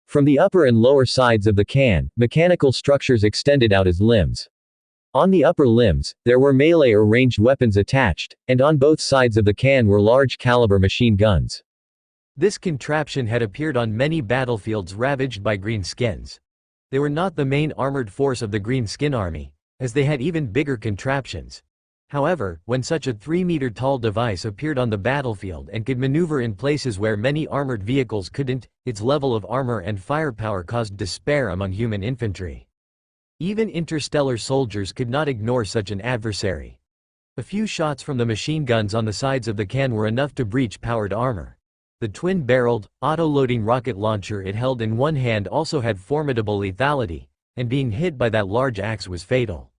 From the upper and lower sides of the can, mechanical structures extended out as limbs. On the upper limbs, there were melee or ranged weapons attached, and on both sides of the can were large-caliber machine guns. This contraption had appeared on many battlefields ravaged by greenskins. They were not the main armored force of the Greenskin army, as they had even bigger contraptions. However, when such a 3-meter-tall device appeared on the battlefield and could maneuver in places where many armored vehicles couldn't, its level of armor and firepower caused despair among human infantry. Even interstellar soldiers could not ignore such an adversary. A few shots from the machine guns on the sides of the can were enough to breach powered armor. The twin-barreled, auto-loading rocket launcher it held in one hand also had formidable lethality, and being hit by that large axe was fatal.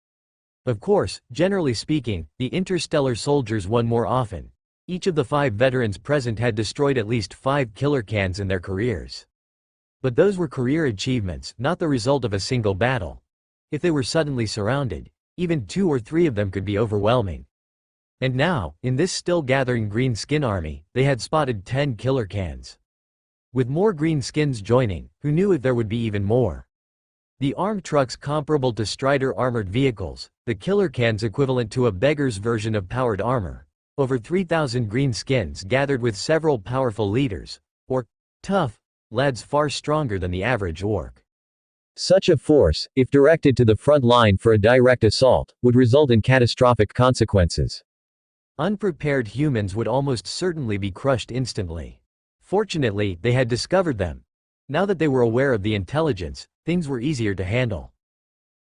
Of course, generally speaking, the interstellar soldiers won more often. Each of the 5 veterans present had destroyed at least 5 killer cans in their careers. But those were career achievements, not the result of a single battle. If they were suddenly surrounded, even 2 or 3 of them could be overwhelming. And now, in this still-gathering Greenskin army, they had spotted 10 killer cans. With more Greenskins joining, who knew if there would be even more? The armed trucks comparable to Strider armored vehicles, the killer cans equivalent to a beggar's version of powered armor. Over 3,000 Greenskins gathered with several powerful leaders, or tough lads far stronger than the average orc. Such a force, if directed to the front line for a direct assault, would result in catastrophic consequences. Unprepared humans would almost certainly be crushed instantly. Fortunately, they had discovered them. Now that they were aware of the intelligence, things were easier to handle.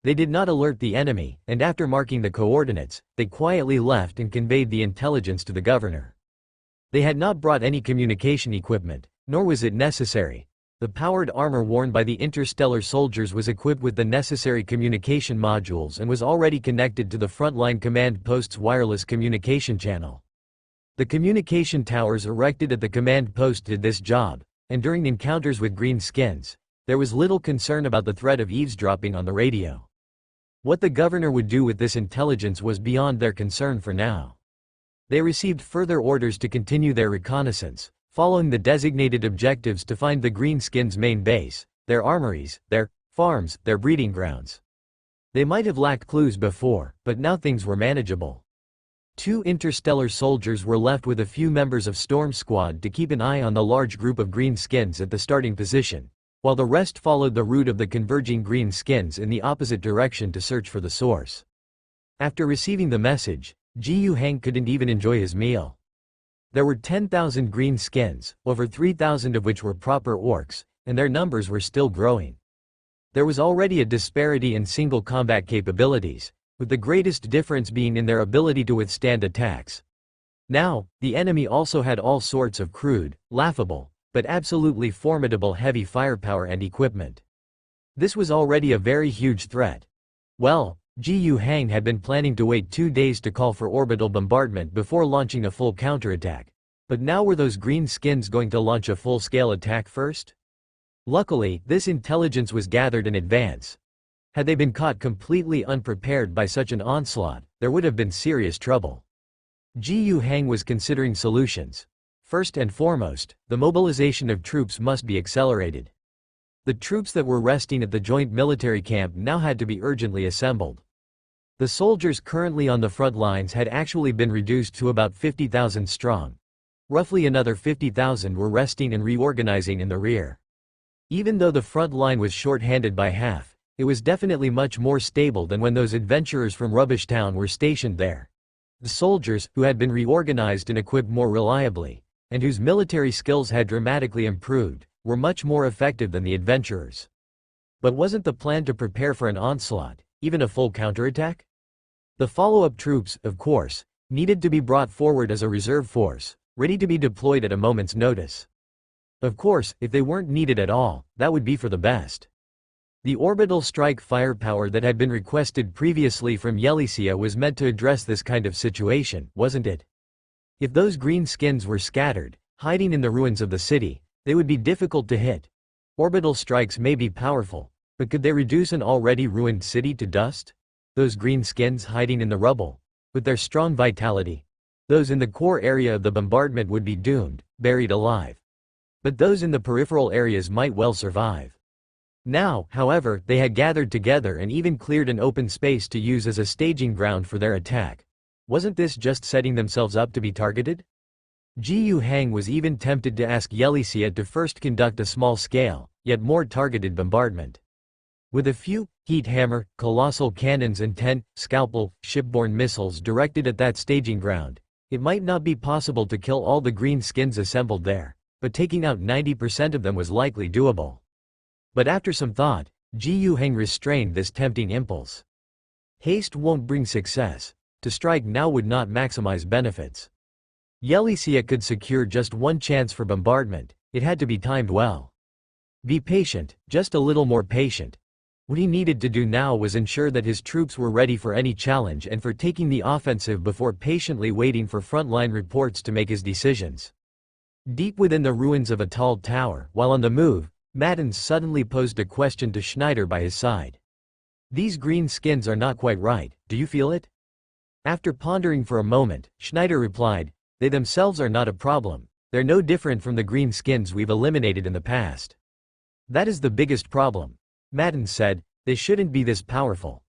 They did not alert the enemy, and after marking the coordinates, they quietly left and conveyed the intelligence to the governor. They had not brought any communication equipment, nor was it necessary. The powered armor worn by the interstellar soldiers was equipped with the necessary communication modules and was already connected to the frontline command post's wireless communication channel. The communication towers erected at the command post did this job, and during encounters with Greenskins, there was little concern about the threat of eavesdropping on the radio. What the governor would do with this intelligence was beyond their concern for now. They received further orders to continue their reconnaissance, following the designated objectives to find the Greenskins' main base, their armories, their farms, their breeding grounds. They might have lacked clues before, but now things were manageable. 2 interstellar soldiers were left with a few members of Storm Squad to keep an eye on the large group of Greenskins at the starting position, while the rest followed the route of the converging Greenskins in the opposite direction to search for the source. After receiving the message, Jiu Hang couldn't even enjoy his meal. There were 10,000 Greenskins, over 3,000 of which were proper orcs, and their numbers were still growing. There was already a disparity in single combat capabilities, with the greatest difference being in their ability to withstand attacks. Now, the enemy also had all sorts of crude, laughable, but absolutely formidable heavy firepower and equipment. This was already a very huge threat. Well, Jiu Hang had been planning to wait 2 days to call for orbital bombardment before launching a full counterattack. But now were those Greenskins going to launch a full-scale attack first? Luckily, this intelligence was gathered in advance. Had they been caught completely unprepared by such an onslaught, there would have been serious trouble. Jiu Hang was considering solutions. First and foremost, the mobilization of troops must be accelerated. The troops that were resting at the joint military camp now had to be urgently assembled. The soldiers currently on the front lines had actually been reduced to about 50,000 strong. Roughly another 50,000 were resting and reorganizing in the rear. Even though the front line was short-handed by half, it was definitely much more stable than when those adventurers from Rubbish Town were stationed there. The soldiers, who had been reorganized and equipped more reliably, and whose military skills had dramatically improved, were much more effective than the adventurers. But wasn't the plan to prepare for an onslaught, even a full counterattack? The follow-up troops, of course, needed to be brought forward as a reserve force, ready to be deployed at a moment's notice. Of course, if they weren't needed at all, that would be for the best. The orbital strike firepower that had been requested previously from Yelicia was meant to address this kind of situation, wasn't it? If those Greenskins were scattered, hiding in the ruins of the city, they would be difficult to hit. Orbital strikes may be powerful, but could they reduce an already ruined city to dust? Those Greenskins hiding in the rubble, with their strong vitality, Those in the core area of the bombardment would be doomed, buried alive. But those in the peripheral areas might well survive. Now, however, they had gathered together and even cleared an open space to use as a staging ground for their attack. Wasn't this just setting themselves up to be targeted? Jiyu Hang was even tempted to ask Yelisia to first conduct a small-scale, yet more targeted bombardment. With a few heat hammer, colossal cannons and 10 scalpel, shipborne missiles directed at that staging ground, it might not be possible to kill all the green skins assembled there, but taking out 90% of them was likely doable. But after some thought, Jiyu Heng restrained this tempting impulse. Haste won't bring success. To strike now would not maximize benefits. Yelisia could secure just one chance for bombardment. It had to be timed well. Be patient, just a little more patient. What he needed to do now was ensure that his troops were ready for any challenge and for taking the offensive before patiently waiting for frontline reports to make his decisions. Deep within the ruins of a tall tower, while on the move, Maddens suddenly posed a question to Schneider by his side. These green skins are not quite right, do you feel it? After pondering for a moment, Schneider replied, they themselves are not a problem, they're no different from the green skins we've eliminated in the past. That is the biggest problem. Maddens said, they shouldn't be this powerful.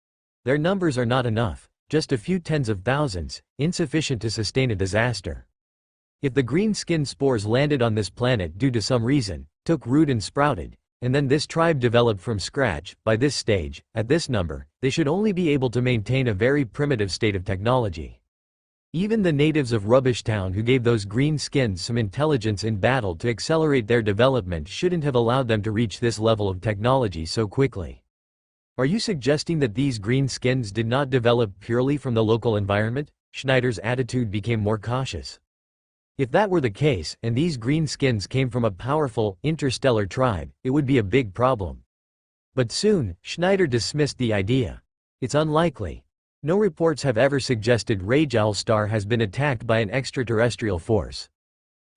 Their numbers are not enough, just a few tens of thousands, insufficient to sustain a disaster. If the green skin spores landed on this planet due to some reason, took root and sprouted, and then this tribe developed from scratch, by this stage, at this number, they should only be able to maintain a very primitive state of technology. Even the natives of Rubbish Town who gave those green skins some intelligence in battle to accelerate their development shouldn't have allowed them to reach this level of technology so quickly. Are you suggesting that these green skins did not develop purely from the local environment? Schneider's attitude became more cautious. If that were the case, and these green skins came from a powerful, interstellar tribe, it would be a big problem. But soon, Schneider dismissed the idea. It's unlikely. No reports have ever suggested Rajoul Star has been attacked by an extraterrestrial force.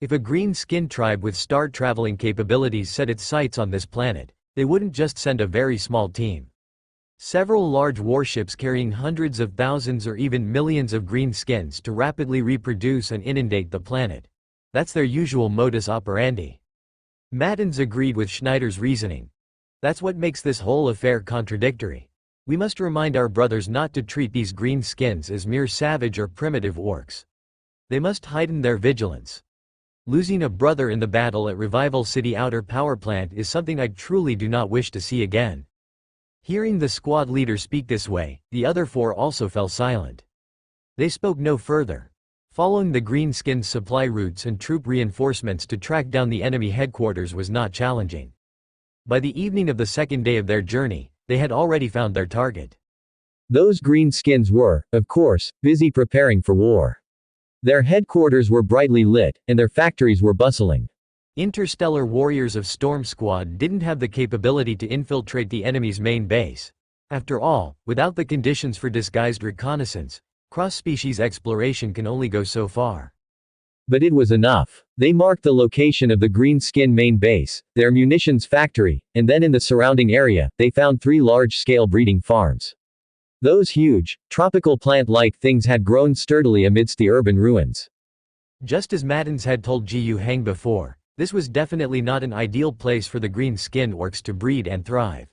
If a green skin tribe with star-traveling capabilities set its sights on this planet, they wouldn't just send a very small team. Several large warships carrying hundreds of thousands or even millions of green skins to rapidly reproduce and inundate the planet. That's their usual modus operandi. Maddens agreed with Schneider's reasoning. That's what makes this whole affair contradictory. We must remind our brothers not to treat these green skins as mere savage or primitive orcs. They must heighten their vigilance. Losing a brother in the battle at Revival City Outer Power Plant is something I truly do not wish to see again. Hearing the squad leader speak this way, the other four also fell silent. They spoke no further. Following the green skins' supply routes and troop reinforcements to track down the enemy headquarters was not challenging. By the evening of the second day of their journey, they had already found their target. Those green skins were, of course, busy preparing for war. Their headquarters were brightly lit, and their factories were bustling. Interstellar warriors of Storm Squad didn't have the capability to infiltrate the enemy's main base. After all, without the conditions for disguised reconnaissance, cross-species exploration can only go so far. But it was enough. They marked the location of the green skin main base, their munitions factory, and then in the surrounding area, they found 3 large-scale breeding farms. Those huge, tropical plant-like things had grown sturdily amidst the urban ruins. Just as Maddens had told Jiyu Heng before, this was definitely not an ideal place for the green skin orcs to breed and thrive.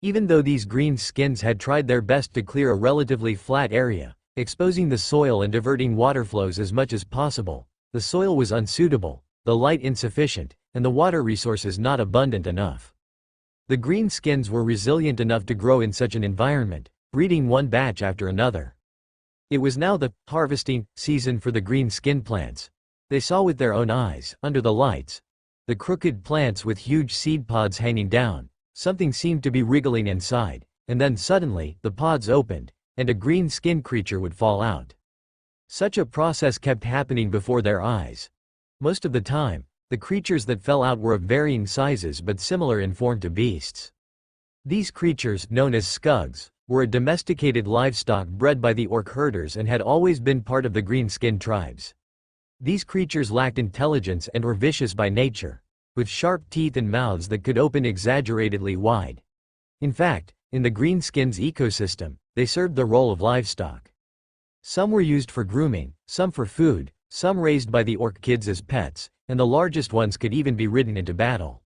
Even though these green skins had tried their best to clear a relatively flat area, exposing the soil and diverting water flows as much as possible, the soil was unsuitable, the light insufficient, and the water resources not abundant enough. The green skins were resilient enough to grow in such an environment, breeding one batch after another. It was now the harvesting season for the green skin plants. They saw with their own eyes, under the lights, the crooked plants with huge seed pods hanging down. Something seemed to be wriggling inside, and then suddenly, the pods opened, and a green skin creature would fall out. Such a process kept happening before their eyes. Most of the time, the creatures that fell out were of varying sizes but similar in form to beasts. These creatures, known as skugs, were a domesticated livestock bred by the orc herders and had always been part of the green skin tribes. These creatures lacked intelligence and were vicious by nature, with sharp teeth and mouths that could open exaggeratedly wide. In fact, in the green skins ecosystem, they served the role of livestock. Some were used for grooming, some for food, some raised by the orc kids as pets, and the largest ones could even be ridden into battle.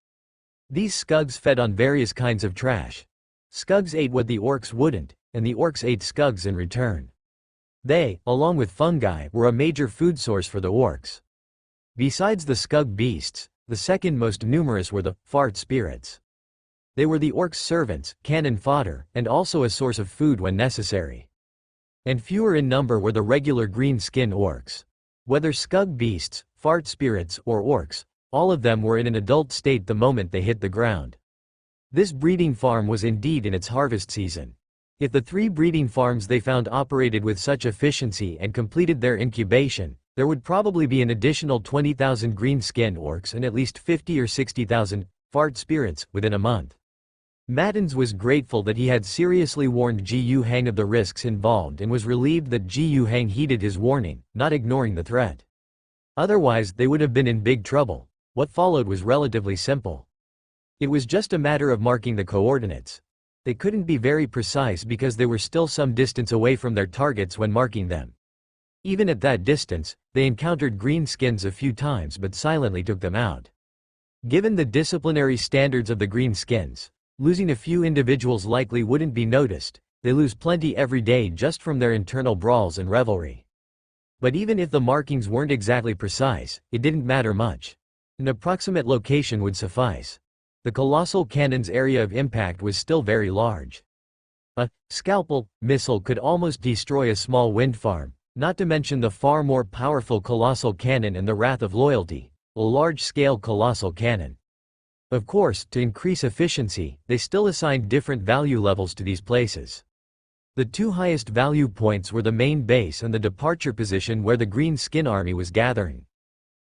These skugs fed on various kinds of trash. Skugs ate what the orcs wouldn't, and the orcs ate skugs in return. They, along with fungi, were a major food source for the orcs. Besides the skug beasts, the second most numerous were the fart spirits. They were the orcs' servants, cannon fodder, and also a source of food when necessary. And fewer in number were the regular green-skin orcs. Whether skug beasts, fart spirits, or orcs, all of them were in an adult state the moment they hit the ground. This breeding farm was indeed in its harvest season. If the 3 breeding farms they found operated with such efficiency and completed their incubation, there would probably be an additional 20,000 green-skin orcs and at least 50 or 60,000 fart spirits within a month. Mattins was grateful that he had seriously warned Gu Hang of the risks involved and was relieved that Gu Hang heeded his warning, not ignoring the threat. Otherwise, they would have been in big trouble. What followed was relatively simple. It was just a matter of marking the coordinates. They couldn't be very precise because they were still some distance away from their targets when marking them. Even at that distance, they encountered greenskins a few times but silently took them out. Given the disciplinary standards of the greenskins, losing a few individuals likely wouldn't be noticed. They lose plenty every day just from their internal brawls and revelry. But even if the markings weren't exactly precise, it didn't matter much. An approximate location would suffice. The colossal cannon's area of impact was still very large. A scalpel missile could almost destroy a small wind farm, not to mention the far more powerful colossal cannon and the Wrath of Loyalty, a large-scale colossal cannon. Of course, to increase efficiency, they still assigned different value levels to these places. The 2 highest value points were the main base and the departure position where the Green Skin Army was gathering.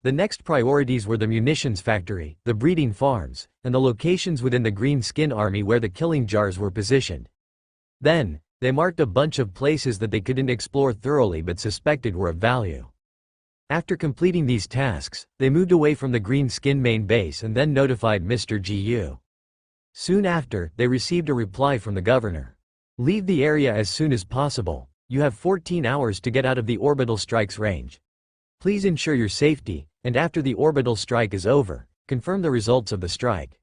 The next priorities were the munitions factory, the breeding farms, and the locations within the Green Skin Army where the killing jars were positioned. Then, they marked a bunch of places that they couldn't explore thoroughly but suspected were of value. After completing these tasks, they moved away from the Green Skin main base and then notified Mr. Gu. Soon after, they received a reply from the governor. Leave the area as soon as possible. You have 14 hours to get out of the orbital strike's range. Please ensure your safety, and after the orbital strike is over, confirm the results of the strike.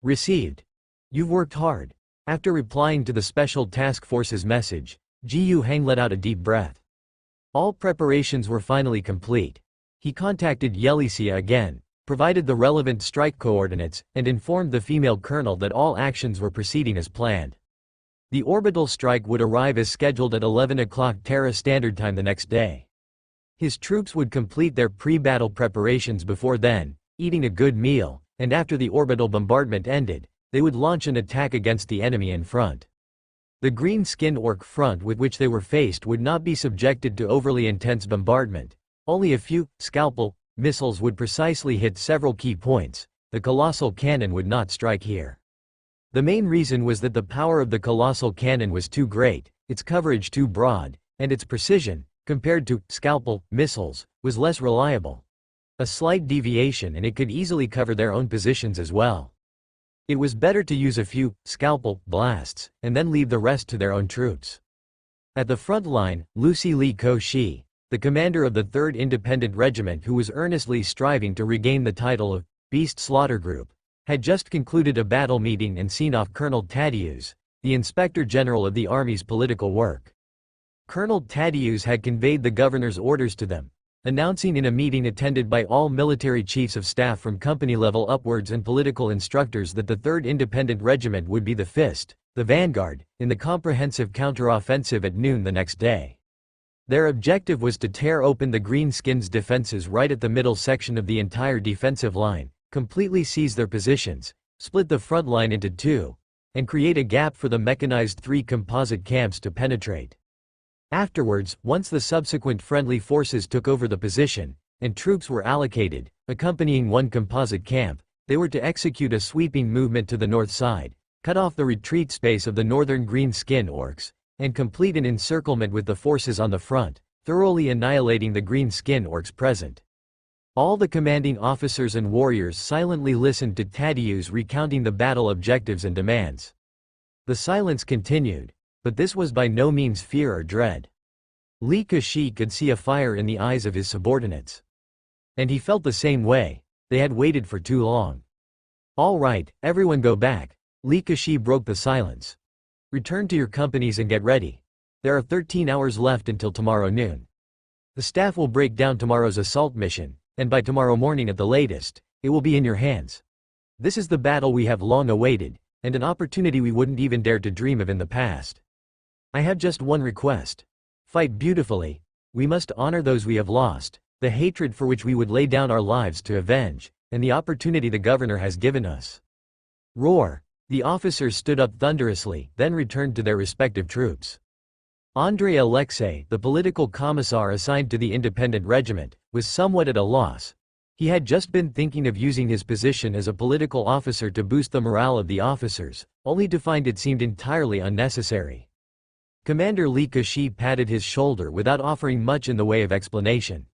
Received. You've worked hard. After replying to the Special Task Force's message, Gu Hang let out a deep breath. All preparations were finally complete. He contacted Yelicia again, provided the relevant strike coordinates, and informed the female colonel that all actions were proceeding as planned. The orbital strike would arrive as scheduled at 11 o'clock Terra Standard Time the next day. His troops would complete their pre-battle preparations before then, eating a good meal, and after the orbital bombardment ended, they would launch an attack against the enemy in front. The green-skinned orc front with which they were faced would not be subjected to overly intense bombardment. Only a few scalpel missiles would precisely hit several key points. The colossal cannon would not strike here. The main reason was that the power of the colossal cannon was too great, its coverage too broad, and its precision, compared to scalpel missiles, was less reliable. A slight deviation and it could easily cover their own positions as well. It was better to use a few scalpel blasts and then leave the rest to their own troops. At the front line, Lucy Lee Ko-shi, the commander of the 3rd Independent Regiment who was earnestly striving to regain the title of Beast Slaughter Group, had just concluded a battle meeting and seen off Colonel Tadius, the Inspector General of the Army's political work. Colonel Tadius had conveyed the governor's orders to them, announcing in a meeting attended by all military chiefs of staff from company level upwards and political instructors that the 3rd Independent Regiment would be the fist, the vanguard, in the comprehensive counter-offensive at noon the next day. Their objective was to tear open the Greenskins' defenses right at the middle section of the entire defensive line, completely seize their positions, split the front line into 2, and create a gap for the mechanized 3 composite camps to penetrate. Afterwards, once the subsequent friendly forces took over the position, and troops were allocated, accompanying one composite camp, they were to execute a sweeping movement to the north side, cut off the retreat space of the northern green-skin orcs, and complete an encirclement with the forces on the front, thoroughly annihilating the green-skin orcs present. All the commanding officers and warriors silently listened to Tadius recounting the battle objectives and demands. The silence continued, but this was by no means fear or dread. Li Keqi could see a fire in the eyes of his subordinates. And he felt the same way. They had waited for too long. All right, everyone go back. Li Keqi broke the silence. Return to your companies and get ready. There are 13 hours left until tomorrow noon. The staff will break down tomorrow's assault mission, and by tomorrow morning at the latest, it will be in your hands. This is the battle we have long awaited, and an opportunity we wouldn't even dare to dream of in the past. I have just one request. Fight beautifully. We must honor those we have lost, the hatred for which we would lay down our lives to avenge, and the opportunity the governor has given us. Roar! The officers stood up thunderously, then returned to their respective troops. Andrei Alexei, the political commissar assigned to the independent regiment, was somewhat at a loss. He had just been thinking of using his position as a political officer to boost the morale of the officers, only to find it seemed entirely unnecessary. Commander Li Keqi patted his shoulder without offering much in the way of explanation.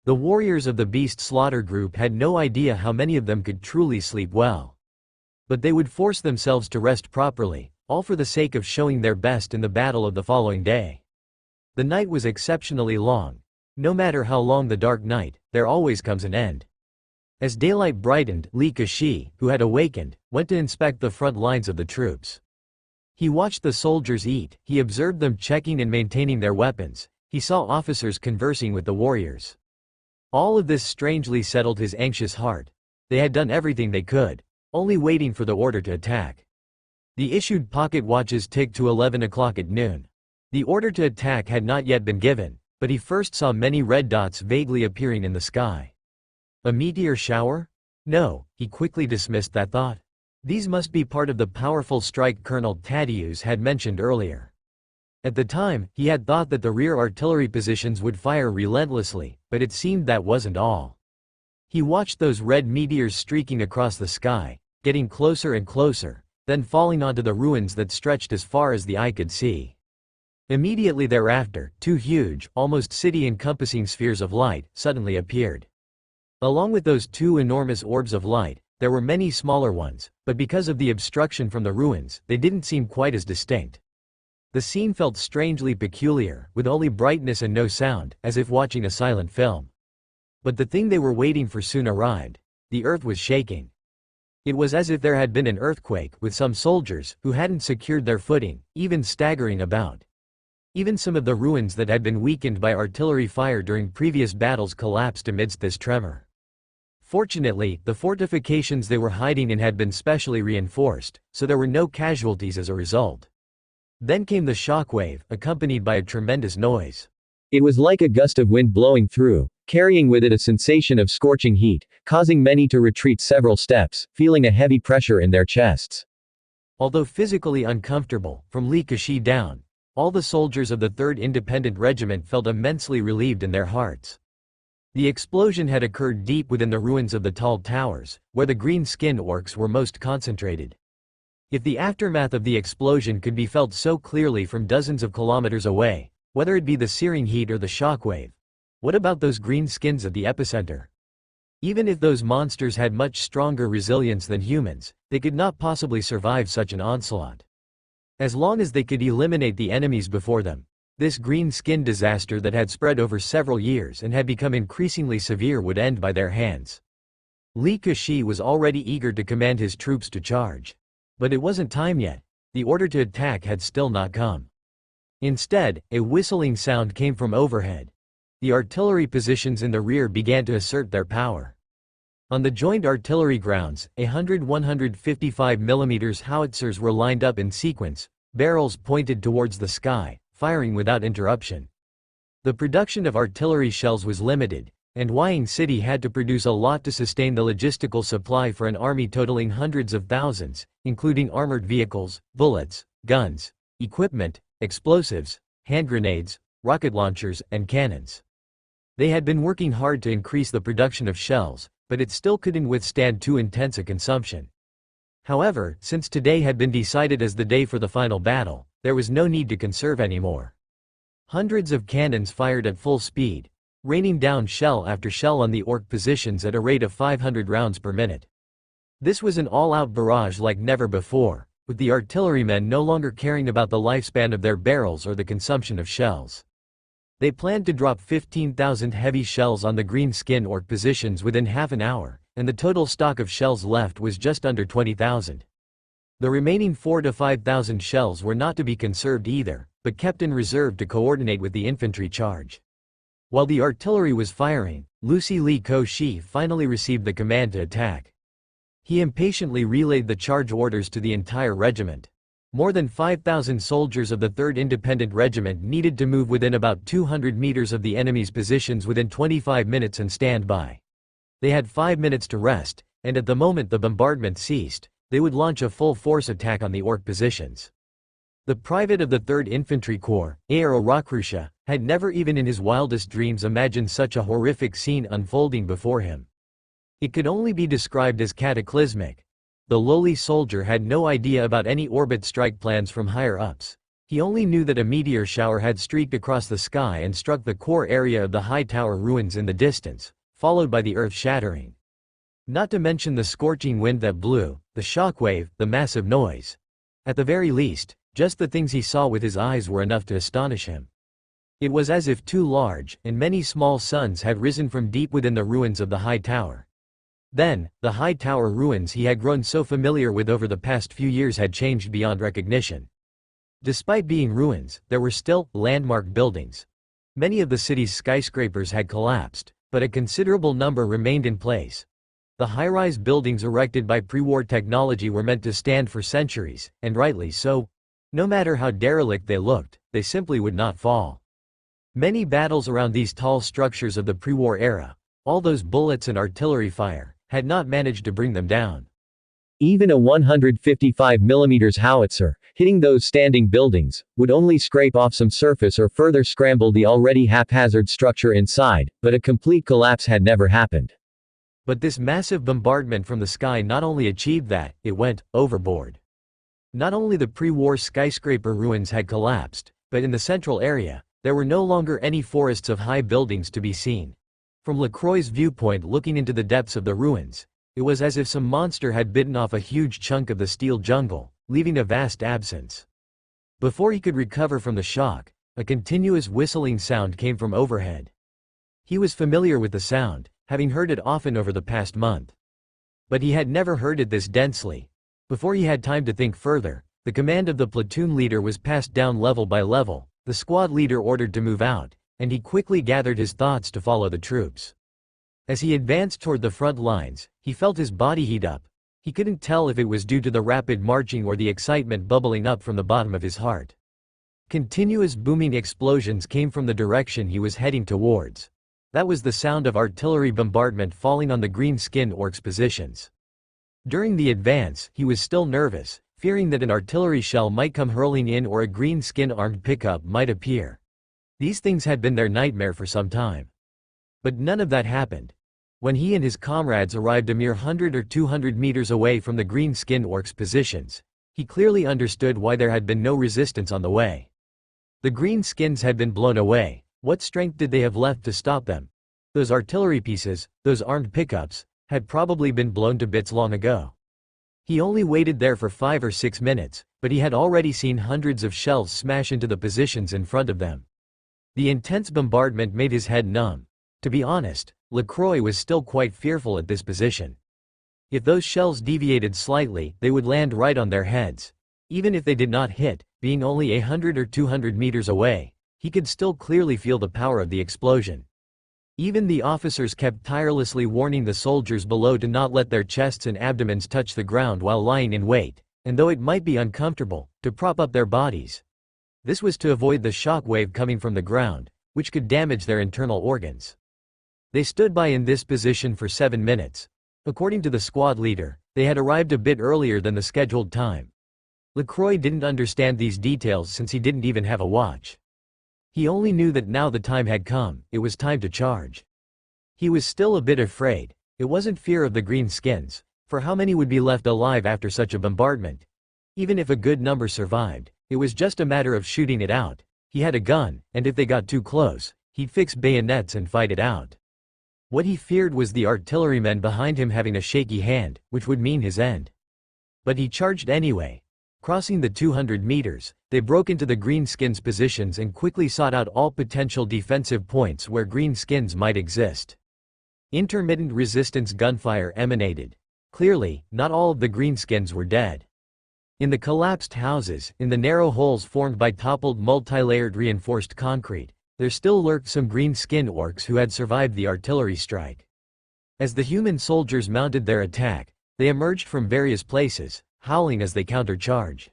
The warriors of the Beast Slaughter Group had no idea how many of them could truly sleep well. But they would force themselves to rest properly, all for the sake of showing their best in the battle of the following day. The night was exceptionally long. No matter how long the dark night, there always comes an end. As daylight brightened, Li Keqi, who had awakened, went to inspect the front lines of the troops. He watched the soldiers eat, he observed them checking and maintaining their weapons, he saw officers conversing with the warriors. All of this strangely settled his anxious heart. They had done everything they could, only waiting for the order to attack. The issued pocket watches ticked to 11 o'clock at noon. The order to attack had not yet been given, but he first saw many red dots vaguely appearing in the sky. A meteor shower? No, he quickly dismissed that thought. These must be part of the powerful strike Colonel Tadeusz had mentioned earlier. At the time, he had thought that the rear artillery positions would fire relentlessly, but it seemed that wasn't all. He watched those red meteors streaking across the sky, getting closer and closer, then falling onto the ruins that stretched as far as the eye could see. Immediately thereafter, two huge, almost city-encompassing spheres of light suddenly appeared. Along with those two enormous orbs of light, there were many smaller ones, but because of the obstruction from the ruins, they didn't seem quite as distinct. The scene felt strangely peculiar, with only brightness and no sound, as if watching a silent film. But the thing they were waiting for soon arrived. The earth was shaking. It was as if there had been an earthquake, with some soldiers, who hadn't secured their footing, even staggering about. Even some of the ruins that had been weakened by artillery fire during previous battles collapsed amidst this tremor. Fortunately, the fortifications they were hiding in had been specially reinforced, so there were no casualties as a result. Then came the shockwave, accompanied by a tremendous noise. It was like a gust of wind blowing through, carrying with it a sensation of scorching heat, causing many to retreat several steps, feeling a heavy pressure in their chests. Although physically uncomfortable, from Li Keqi down, all the soldiers of the 3rd Independent Regiment felt immensely relieved in their hearts. The explosion had occurred deep within the ruins of the tall towers, where the green-skinned orcs were most concentrated. If the aftermath of the explosion could be felt so clearly from dozens of kilometers away, whether it be the searing heat or the shockwave, what about those green skins at the epicenter? Even if those monsters had much stronger resilience than humans, they could not possibly survive such an onslaught. As long as they could eliminate the enemies before them, this green skin disaster that had spread over several years and had become increasingly severe would end by their hands. Li Keqi was already eager to command his troops to charge. But it wasn't time yet. The order to attack had still not come. Instead, a whistling sound came from overhead. The artillery positions in the rear began to assert their power. On the joint artillery grounds, 155 mm howitzers were lined up in sequence, barrels pointed towards the sky, firing without interruption. The production of artillery shells was limited, and Wying City had to produce a lot to sustain the logistical supply for an army totaling hundreds of thousands, including armored vehicles, bullets, guns, equipment, explosives, hand grenades, rocket launchers, and cannons. They had been working hard to increase the production of shells, but it still couldn't withstand too intense a consumption. However, since today had been decided as the day for the final battle, there was no need to conserve anymore. Hundreds of cannons fired at full speed, raining down shell after shell on the orc positions at a rate of 500 rounds per minute. This was an all-out barrage like never before, with the artillerymen no longer caring about the lifespan of their barrels or the consumption of shells. They planned to drop 15,000 heavy shells on the green skin orc positions within half an hour, and the total stock of shells left was just under 20,000. The remaining 4,000 to 5,000 shells were not to be conserved either, but kept in reserve to coordinate with the infantry charge. While the artillery was firing, Lucy Lee Ko-shi finally received the command to attack. He impatiently relayed the charge orders to the entire regiment. More than 5,000 soldiers of the 3rd Independent Regiment needed to move within about 200 meters of the enemy's positions within 25 minutes and stand by. They had 5 minutes to rest, and at the moment the bombardment ceased, they would launch a full-force attack on the orc positions. The private of the 3rd Infantry Corps, Aero Rakrusha, had never even in his wildest dreams imagined such a horrific scene unfolding before him. It could only be described as cataclysmic. The lowly soldier had no idea about any orbit strike plans from higher-ups. He only knew that a meteor shower had streaked across the sky and struck the core area of the high tower ruins in the distance, followed by the earth shattering. Not to mention the scorching wind that blew, the shockwave, the massive noise. At the very least, just the things he saw with his eyes were enough to astonish him. It was as if 2 large and many small suns had risen from deep within the ruins of the high tower. Then, the high tower ruins he had grown so familiar with over the past few years had changed beyond recognition. Despite being ruins, there were still landmark buildings. Many of the city's skyscrapers had collapsed, but a considerable number remained in place. The high-rise buildings erected by pre-war technology were meant to stand for centuries, and rightly so. No matter how derelict they looked, they simply would not fall. Many battles around these tall structures of the pre-war era, all those bullets and artillery fire, had not managed to bring them down. Even a 155 mm howitzer, hitting those standing buildings, would only scrape off some surface or further scramble the already haphazard structure inside, but a complete collapse had never happened. But this massive bombardment from the sky not only achieved that, it went overboard. Not only the pre-war skyscraper ruins had collapsed, but in the central area, there were no longer any forests of high buildings to be seen. From LaCroix's viewpoint looking into the depths of the ruins, it was as if some monster had bitten off a huge chunk of the steel jungle, leaving a vast absence. Before he could recover from the shock, a continuous whistling sound came from overhead. He was familiar with the sound, having heard it often over the past month. But he had never heard it this densely. Before he had time to think further, the command of the platoon leader was passed down level by level, the squad leader ordered to move out, and he quickly gathered his thoughts to follow the troops. As he advanced toward the front lines, he felt his body heat up. He couldn't tell if it was due to the rapid marching or the excitement bubbling up from the bottom of his heart. Continuous booming explosions came from the direction he was heading towards. That was the sound of artillery bombardment falling on the green-skinned orcs' positions. During the advance, he was still nervous, fearing that an artillery shell might come hurling in or a green-skin armed pickup might appear. These things had been their nightmare for some time. But none of that happened. When he and his comrades arrived a mere 100 or 200 meters away from the green-skinned orcs' positions, he clearly understood why there had been no resistance on the way. The green-skins had been blown away. What strength did they have left to stop them? Those artillery pieces, those armed pickups, had probably been blown to bits long ago. He only waited there for 5 or 6 minutes, but he had already seen hundreds of shells smash into the positions in front of them. The intense bombardment made his head numb. To be honest, LaCroix was still quite fearful at this position. If those shells deviated slightly, they would land right on their heads. Even if they did not hit, being only 100 or 200 meters away, he could still clearly feel the power of the explosion. Even the officers kept tirelessly warning the soldiers below to not let their chests and abdomens touch the ground while lying in wait, and though it might be uncomfortable, to prop up their bodies. This was to avoid the shock wave coming from the ground, which could damage their internal organs. They stood by in this position for 7 minutes. According to the squad leader, they had arrived a bit earlier than the scheduled time. LaCroix didn't understand these details since he didn't even have a watch. He only knew that now the time had come, it was time to charge. He was still a bit afraid. It wasn't fear of the green-skins, for how many would be left alive after such a bombardment? Even if a good number survived, it was just a matter of shooting it out. He had a gun, and if they got too close, he'd fix bayonets and fight it out. What he feared was the artillerymen behind him having a shaky hand, which would mean his end. But he charged anyway. Crossing the 200 meters, they broke into the greenskins' positions and quickly sought out all potential defensive points where greenskins might exist. Intermittent resistance gunfire emanated. Clearly, not all of the greenskins were dead. In the collapsed houses, in the narrow holes formed by toppled multi-layered reinforced concrete, there still lurked some green-skinned orcs who had survived the artillery strike. As the human soldiers mounted their attack, they emerged from various places, howling as they countercharged.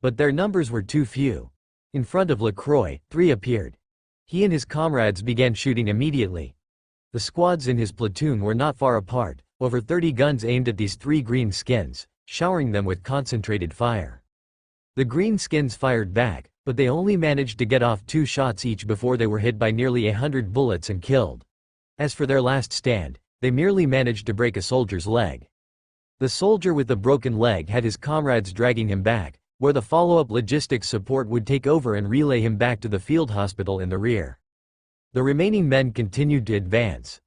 But their numbers were too few. In front of LaCroix, 3 appeared. He and his comrades began shooting immediately. The squads in his platoon were not far apart, over 30 guns aimed at these 3 greenskins, showering them with concentrated fire. The greenskins fired back, but they only managed to get off 2 shots each before they were hit by nearly 100 bullets and killed. As for their last stand, they merely managed to break a soldier's leg. The soldier with the broken leg had his comrades dragging him back, where the follow-up logistics support would take over and relay him back to the field hospital in the rear. The remaining men continued to advance.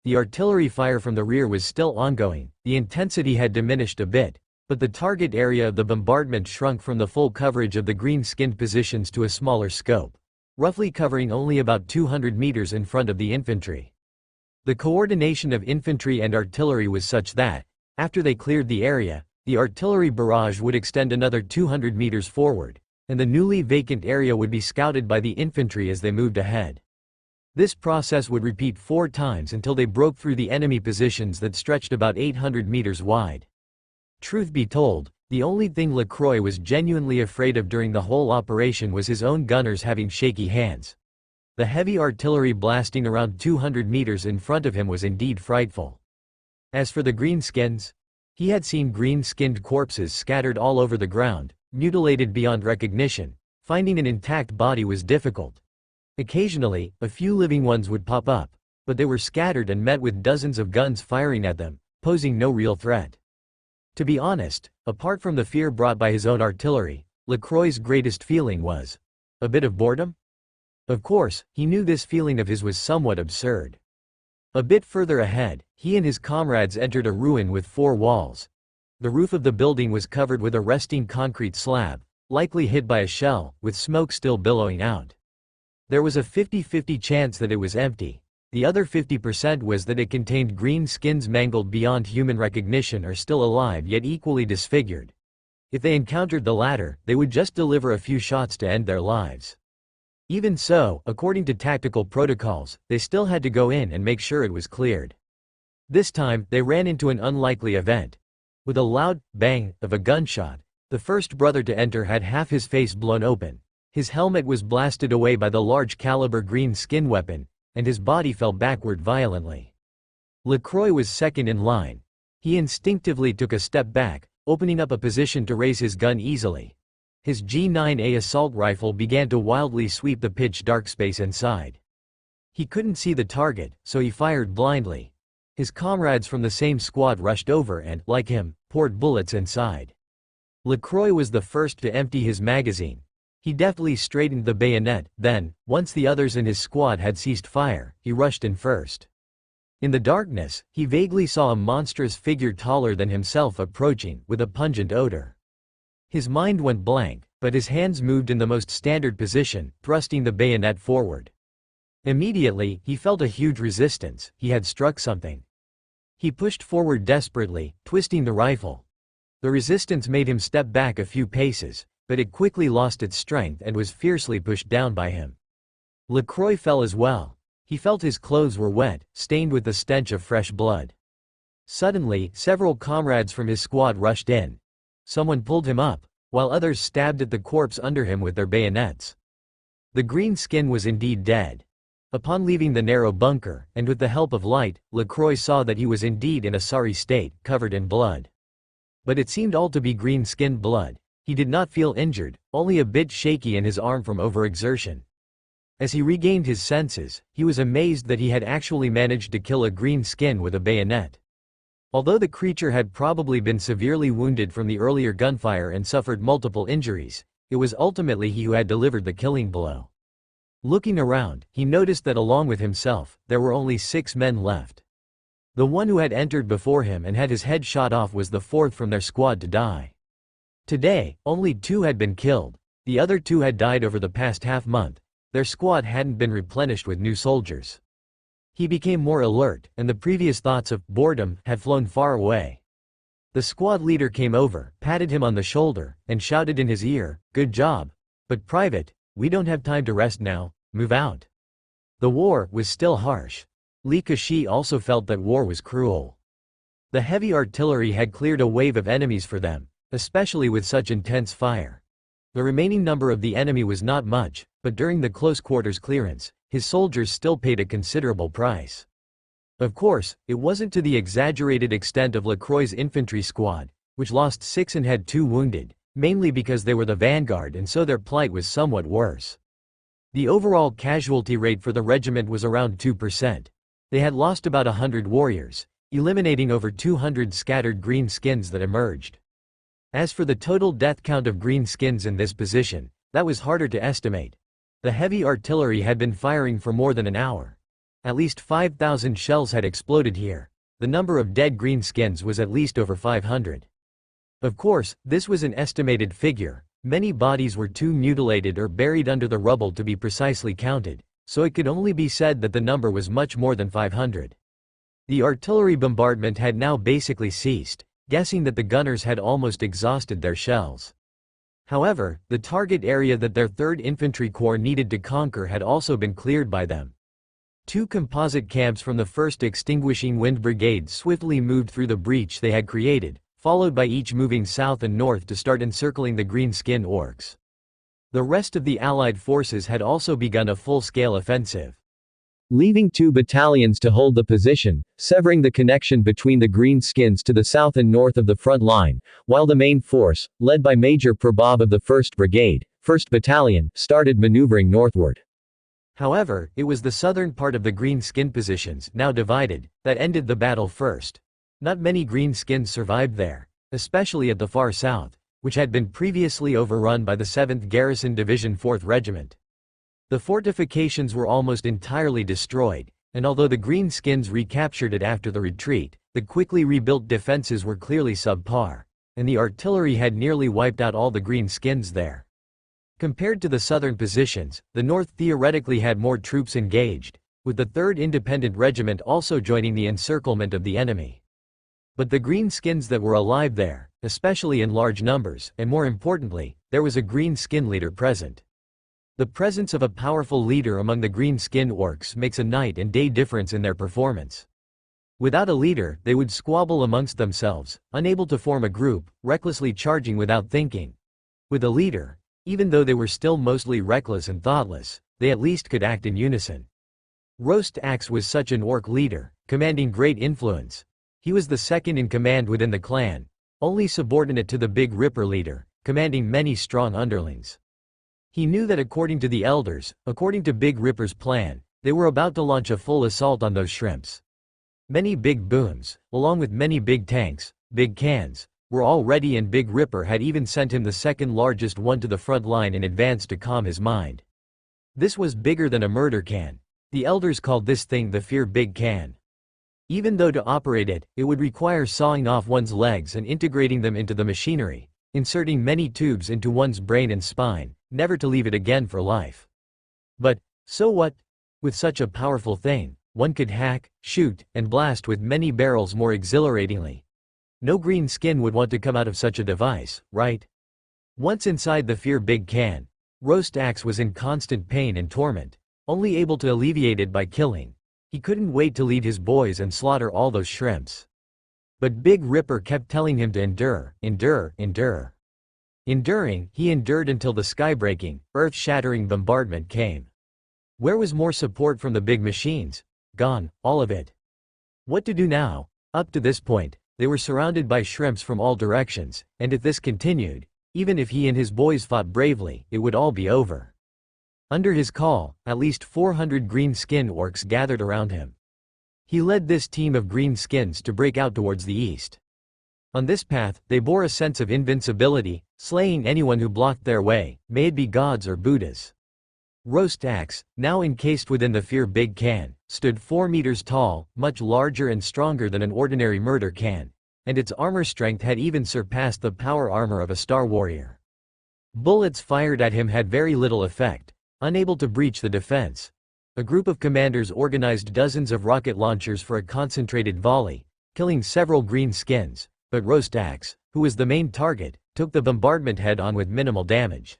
The artillery fire from the rear was still ongoing, the intensity had diminished a bit, but the target area of the bombardment shrunk from the full coverage of the green-skinned positions to a smaller scope, roughly covering only about 200 meters in front of the infantry. The coordination of infantry and artillery was such that, after they cleared the area, the artillery barrage would extend another 200 meters forward, and the newly vacant area would be scouted by the infantry as they moved ahead. This process would repeat 4 times until they broke through the enemy positions that stretched about 800 meters wide. Truth be told, the only thing LaCroix was genuinely afraid of during the whole operation was his own gunners having shaky hands. The heavy artillery blasting around 200 meters in front of him was indeed frightful. As for the greenskins, he had seen green-skinned corpses scattered all over the ground, mutilated beyond recognition. Finding an intact body was difficult. Occasionally, a few living ones would pop up, but they were scattered and met with dozens of guns firing at them, posing no real threat. To be honest, apart from the fear brought by his own artillery, LaCroix's greatest feeling was a bit of boredom? Of course, he knew this feeling of his was somewhat absurd. A bit further ahead, he and his comrades entered a ruin with 4 walls. The roof of the building was covered with a resting concrete slab, likely hit by a shell, with smoke still billowing out. There was a 50-50 chance that it was empty. The other 50% was that it contained green skins mangled beyond human recognition or still alive yet equally disfigured. If they encountered the latter, they would just deliver a few shots to end their lives. Even so, according to tactical protocols, they still had to go in and make sure it was cleared. This time, they ran into an unlikely event. With a loud bang of a gunshot, the first brother to enter had half his face blown open. His helmet was blasted away by the large caliber green skin weapon, and his body fell backward violently. LaCroix was second in line. He instinctively took a step back, opening up a position to raise his gun easily. His G9A assault rifle began to wildly sweep the pitch-dark space inside. He couldn't see the target, so he fired blindly. His comrades from the same squad rushed over and, like him, poured bullets inside. LaCroix was the first to empty his magazine. He deftly straightened the bayonet, then, once the others in his squad had ceased fire, he rushed in first. In the darkness, he vaguely saw a monstrous figure taller than himself approaching, with a pungent odor. His mind went blank, but his hands moved in the most standard position, thrusting the bayonet forward. Immediately, he felt a huge resistance. He had struck something. He pushed forward desperately, twisting the rifle. The resistance made him step back a few paces, but it quickly lost its strength and was fiercely pushed down by him. LaCroix fell as well. He felt his clothes were wet, stained with the stench of fresh blood. Suddenly, several comrades from his squad rushed in. Someone pulled him up, while others stabbed at the corpse under him with their bayonets. The green skin was indeed dead. Upon leaving the narrow bunker, and with the help of light, LaCroix saw that he was indeed in a sorry state, covered in blood. But it seemed all to be green-skinned blood. He did not feel injured, only a bit shaky in his arm from overexertion. As he regained his senses, he was amazed that he had actually managed to kill a green skin with a bayonet. Although the creature had probably been severely wounded from the earlier gunfire and suffered multiple injuries, it was ultimately he who had delivered the killing blow. Looking around, he noticed that along with himself, there were only 6 men left. The one who had entered before him and had his head shot off was the 4th from their squad to die. Today, only 2 had been killed. The other 2 had died over the past half-month. Their squad hadn't been replenished with new soldiers. He became more alert, and the previous thoughts of boredom had flown far away. The squad leader came over, patted him on the shoulder, and shouted in his ear, "Good job. But Private, we don't have time to rest now, move out." The war was still harsh. Li Kashi also felt that war was cruel. The heavy artillery had cleared a wave of enemies for them, especially with such intense fire. The remaining number of the enemy was not much, but during the close quarters clearance, his soldiers still paid a considerable price. Of course, it wasn't to the exaggerated extent of Lacroix's infantry squad, which lost 6 and had 2 wounded, mainly because they were the vanguard and so their plight was somewhat worse. The overall casualty rate for the regiment was around 2%. They had lost about 100 warriors, eliminating over 200 scattered green skins that emerged. As for the total death count of green skins in this position, that was harder to estimate. The heavy artillery had been firing for more than an hour. At least 5,000 shells had exploded here. The number of dead green skins was at least over 500. Of course, this was an estimated figure. Many bodies were too mutilated or buried under the rubble to be precisely counted, so it could only be said that the number was much more than 500. The artillery bombardment had now basically ceased, guessing that the gunners had almost exhausted their shells. However, the target area that their 3rd Infantry Corps needed to conquer had also been cleared by them. 2 composite camps from the 1st Extinguishing Wind Brigade swiftly moved through the breach they had created, followed by each moving south and north to start encircling the green-skinned orcs. The rest of the Allied forces had also begun a full-scale offensive. Leaving 2 battalions to hold the position, severing the connection between the greenskins to the south and north of the front line, while the main force, led by Major Prabab of the 1st Brigade, 1st Battalion, started maneuvering northward. However, it was the southern part of the green-skin positions, now divided, that ended the battle first. Not many green-skins survived there, especially at the far south, which had been previously overrun by the 7th Garrison Division 4th Regiment. The fortifications were almost entirely destroyed, and although the greenskins recaptured it after the retreat, the quickly rebuilt defenses were clearly subpar, and the artillery had nearly wiped out all the greenskins there. Compared to the southern positions, the north theoretically had more troops engaged, with the 3rd Independent Regiment also joining the encirclement of the enemy. But the greenskins that were alive there, especially in large numbers, and more importantly, there was a green-skin leader present. The presence of a powerful leader among the green-skinned orcs makes a night and day difference in their performance. Without a leader, they would squabble amongst themselves, unable to form a group, recklessly charging without thinking. With a leader, even though they were still mostly reckless and thoughtless, they at least could act in unison. Roast Axe was such an orc leader, commanding great influence. He was the 2nd in command within the clan, only subordinate to the Big Ripper leader, commanding many strong underlings. He knew that according to the elders, according to Big Ripper's plan, they were about to launch a full assault on those shrimps. Many big booms, along with many big tanks, big cans, were all ready, and Big Ripper had even sent him the 2nd largest one to the front line in advance to calm his mind. This was bigger than a murder can. The elders called this thing the Fear Big Can. Even though to operate it, it would require sawing off one's legs and integrating them into the machinery, inserting many tubes into one's brain and spine, never to leave it again for life. But, so what? With such a powerful thing, one could hack, shoot, and blast with many barrels more exhilaratingly. No green skin would want to come out of such a device, right? Once inside the Fear Big Can, Roast Axe was in constant pain and torment, only able to alleviate it by killing. He couldn't wait to lead his boys and slaughter all those shrimps. But Big Ripper kept telling him to endure, endure, endure. Enduring, he endured until the sky-breaking, earth-shattering bombardment came. Where was more support from the big machines? Gone, all of it. What to do now? Up to this point, they were surrounded by shrimps from all directions, and if this continued, even if he and his boys fought bravely, it would all be over. Under his call, at least 400 green-skinned orcs gathered around him. He led this team of green skins to break out towards the east. On this path, they bore a sense of invincibility, slaying anyone who blocked their way, may it be gods or Buddhas. Roast Axe, now encased within the Fear Big Can, stood 4 meters tall, much larger and stronger than an ordinary murder can, and its armor strength had even surpassed the power armor of a star warrior. Bullets fired at him had very little effect, unable to breach the defense. A group of commanders organized dozens of rocket launchers for a concentrated volley, killing several green skins, but Rostax, who was the main target, took the bombardment head-on with minimal damage.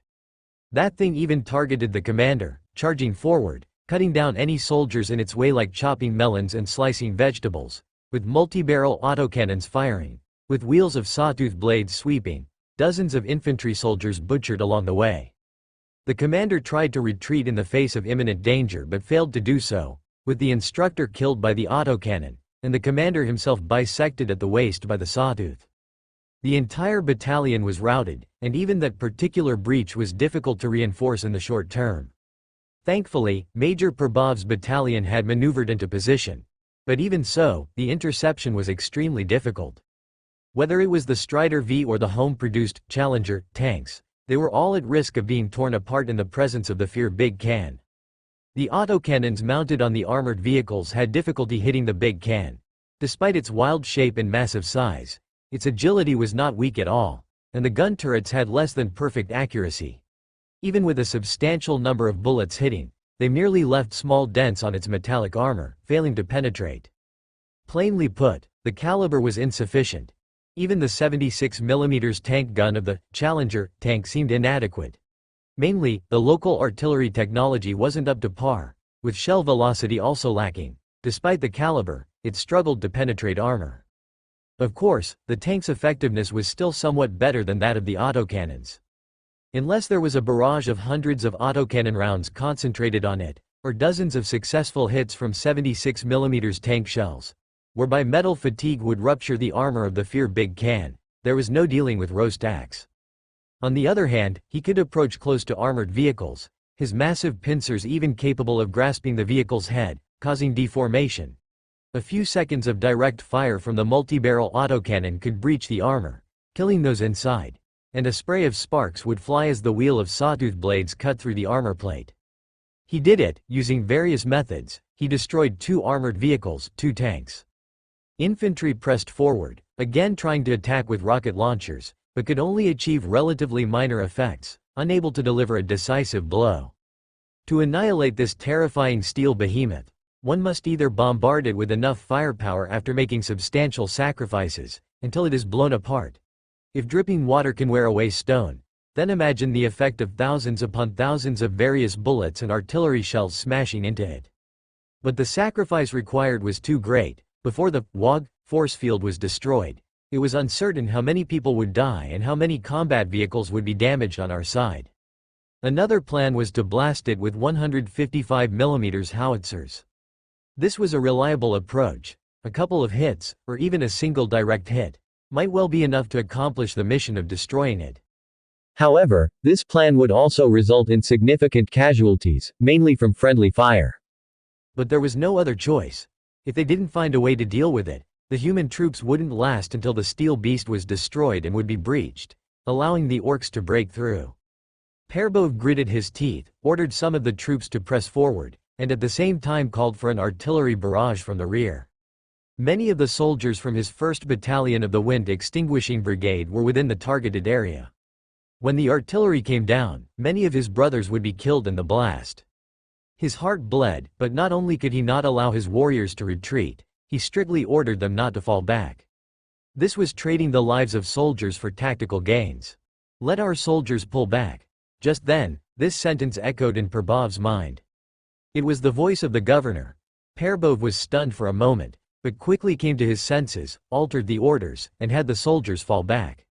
That thing even targeted the commander, charging forward, cutting down any soldiers in its way like chopping melons and slicing vegetables, with multi-barrel autocannons firing, with wheels of sawtooth blades sweeping, dozens of infantry soldiers butchered along the way. The commander tried to retreat in the face of imminent danger but failed to do so, with the instructor killed by the autocannon, and the commander himself bisected at the waist by the sawtooth. The entire battalion was routed, and even that particular breach was difficult to reinforce in the short term. Thankfully, Major Prabhav's battalion had maneuvered into position. But even so, the interception was extremely difficult. Whether it was the Strider V or the home-produced Challenger tanks, they were all at risk of being torn apart in the presence of the Fear Big Can. The autocannons mounted on the armored vehicles had difficulty hitting the Big Can. Despite its wild shape and massive size, its agility was not weak at all, and the gun turrets had less than perfect accuracy. Even with a substantial number of bullets hitting, they merely left small dents on its metallic armor, failing to penetrate. Plainly put, the caliber was insufficient. Even the 76mm tank gun of the Challenger tank seemed inadequate. Mainly, the local artillery technology wasn't up to par, with shell velocity also lacking. Despite the caliber, it struggled to penetrate armor. Of course, the tank's effectiveness was still somewhat better than that of the autocannons. Unless there was a barrage of hundreds of autocannon rounds concentrated on it, or dozens of successful hits from 76mm tank shells, whereby metal fatigue would rupture the armor of the Fear Big Can, there was no dealing with Rostax. On the other hand, he could approach close to armored vehicles, his massive pincers even capable of grasping the vehicle's head, causing deformation. A few seconds of direct fire from the multi-barrel autocannon could breach the armor, killing those inside, and a spray of sparks would fly as the wheel of sawtooth blades cut through the armor plate. He did it, using various methods. He destroyed 2 armored vehicles, 2 tanks. Infantry pressed forward, again trying to attack with rocket launchers, but could only achieve relatively minor effects, unable to deliver a decisive blow. To annihilate this terrifying steel behemoth, one must either bombard it with enough firepower after making substantial sacrifices, until it is blown apart. If dripping water can wear away stone, then imagine the effect of thousands upon thousands of various bullets and artillery shells smashing into it. But the sacrifice required was too great. Before the WOG force field was destroyed, it was uncertain how many people would die and how many combat vehicles would be damaged on our side. Another plan was to blast it with 155mm howitzers. This was a reliable approach. A couple of hits, or even a single direct hit, might well be enough to accomplish the mission of destroying it. However, this plan would also result in significant casualties, mainly from friendly fire. But there was no other choice. If they didn't find a way to deal with it, the human troops wouldn't last until the steel beast was destroyed and would be breached, allowing the orcs to break through. Perbov gritted his teeth, ordered some of the troops to press forward, and at the same time called for an artillery barrage from the rear. Many of the soldiers from his 1st Battalion of the Wind Extinguishing Brigade were within the targeted area. When the artillery came down, many of his brothers would be killed in the blast. His heart bled, but not only could he not allow his warriors to retreat, he strictly ordered them not to fall back. This was trading the lives of soldiers for tactical gains. Let our soldiers pull back. Just then, this sentence echoed in Prabhav's mind. It was the voice of the governor. Perbov was stunned for a moment, but quickly came to his senses, altered the orders, and had the soldiers fall back.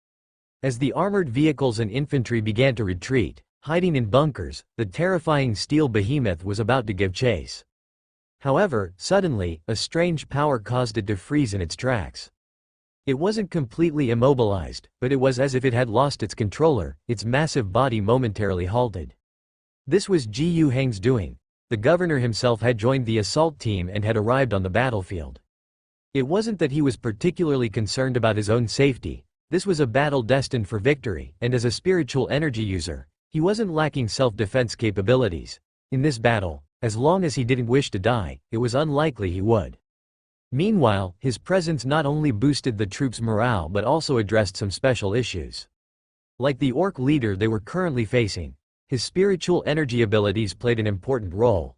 As the armored vehicles and infantry began to retreat, hiding in bunkers, the terrifying steel behemoth was about to give chase. However, suddenly, a strange power caused it to freeze in its tracks. It wasn't completely immobilized, but it was as if it had lost its controller, its massive body momentarily halted. This was Ji Yu Heng's doing. The governor himself had joined the assault team and had arrived on the battlefield. It wasn't that he was particularly concerned about his own safety. This was a battle destined for victory, and as a spiritual energy user, he wasn't lacking self-defense capabilities. In this battle, as long as he didn't wish to die, it was unlikely he would. Meanwhile, his presence not only boosted the troops' morale but also addressed some special issues. Like the orc leader they were currently facing, his spiritual energy abilities played an important role.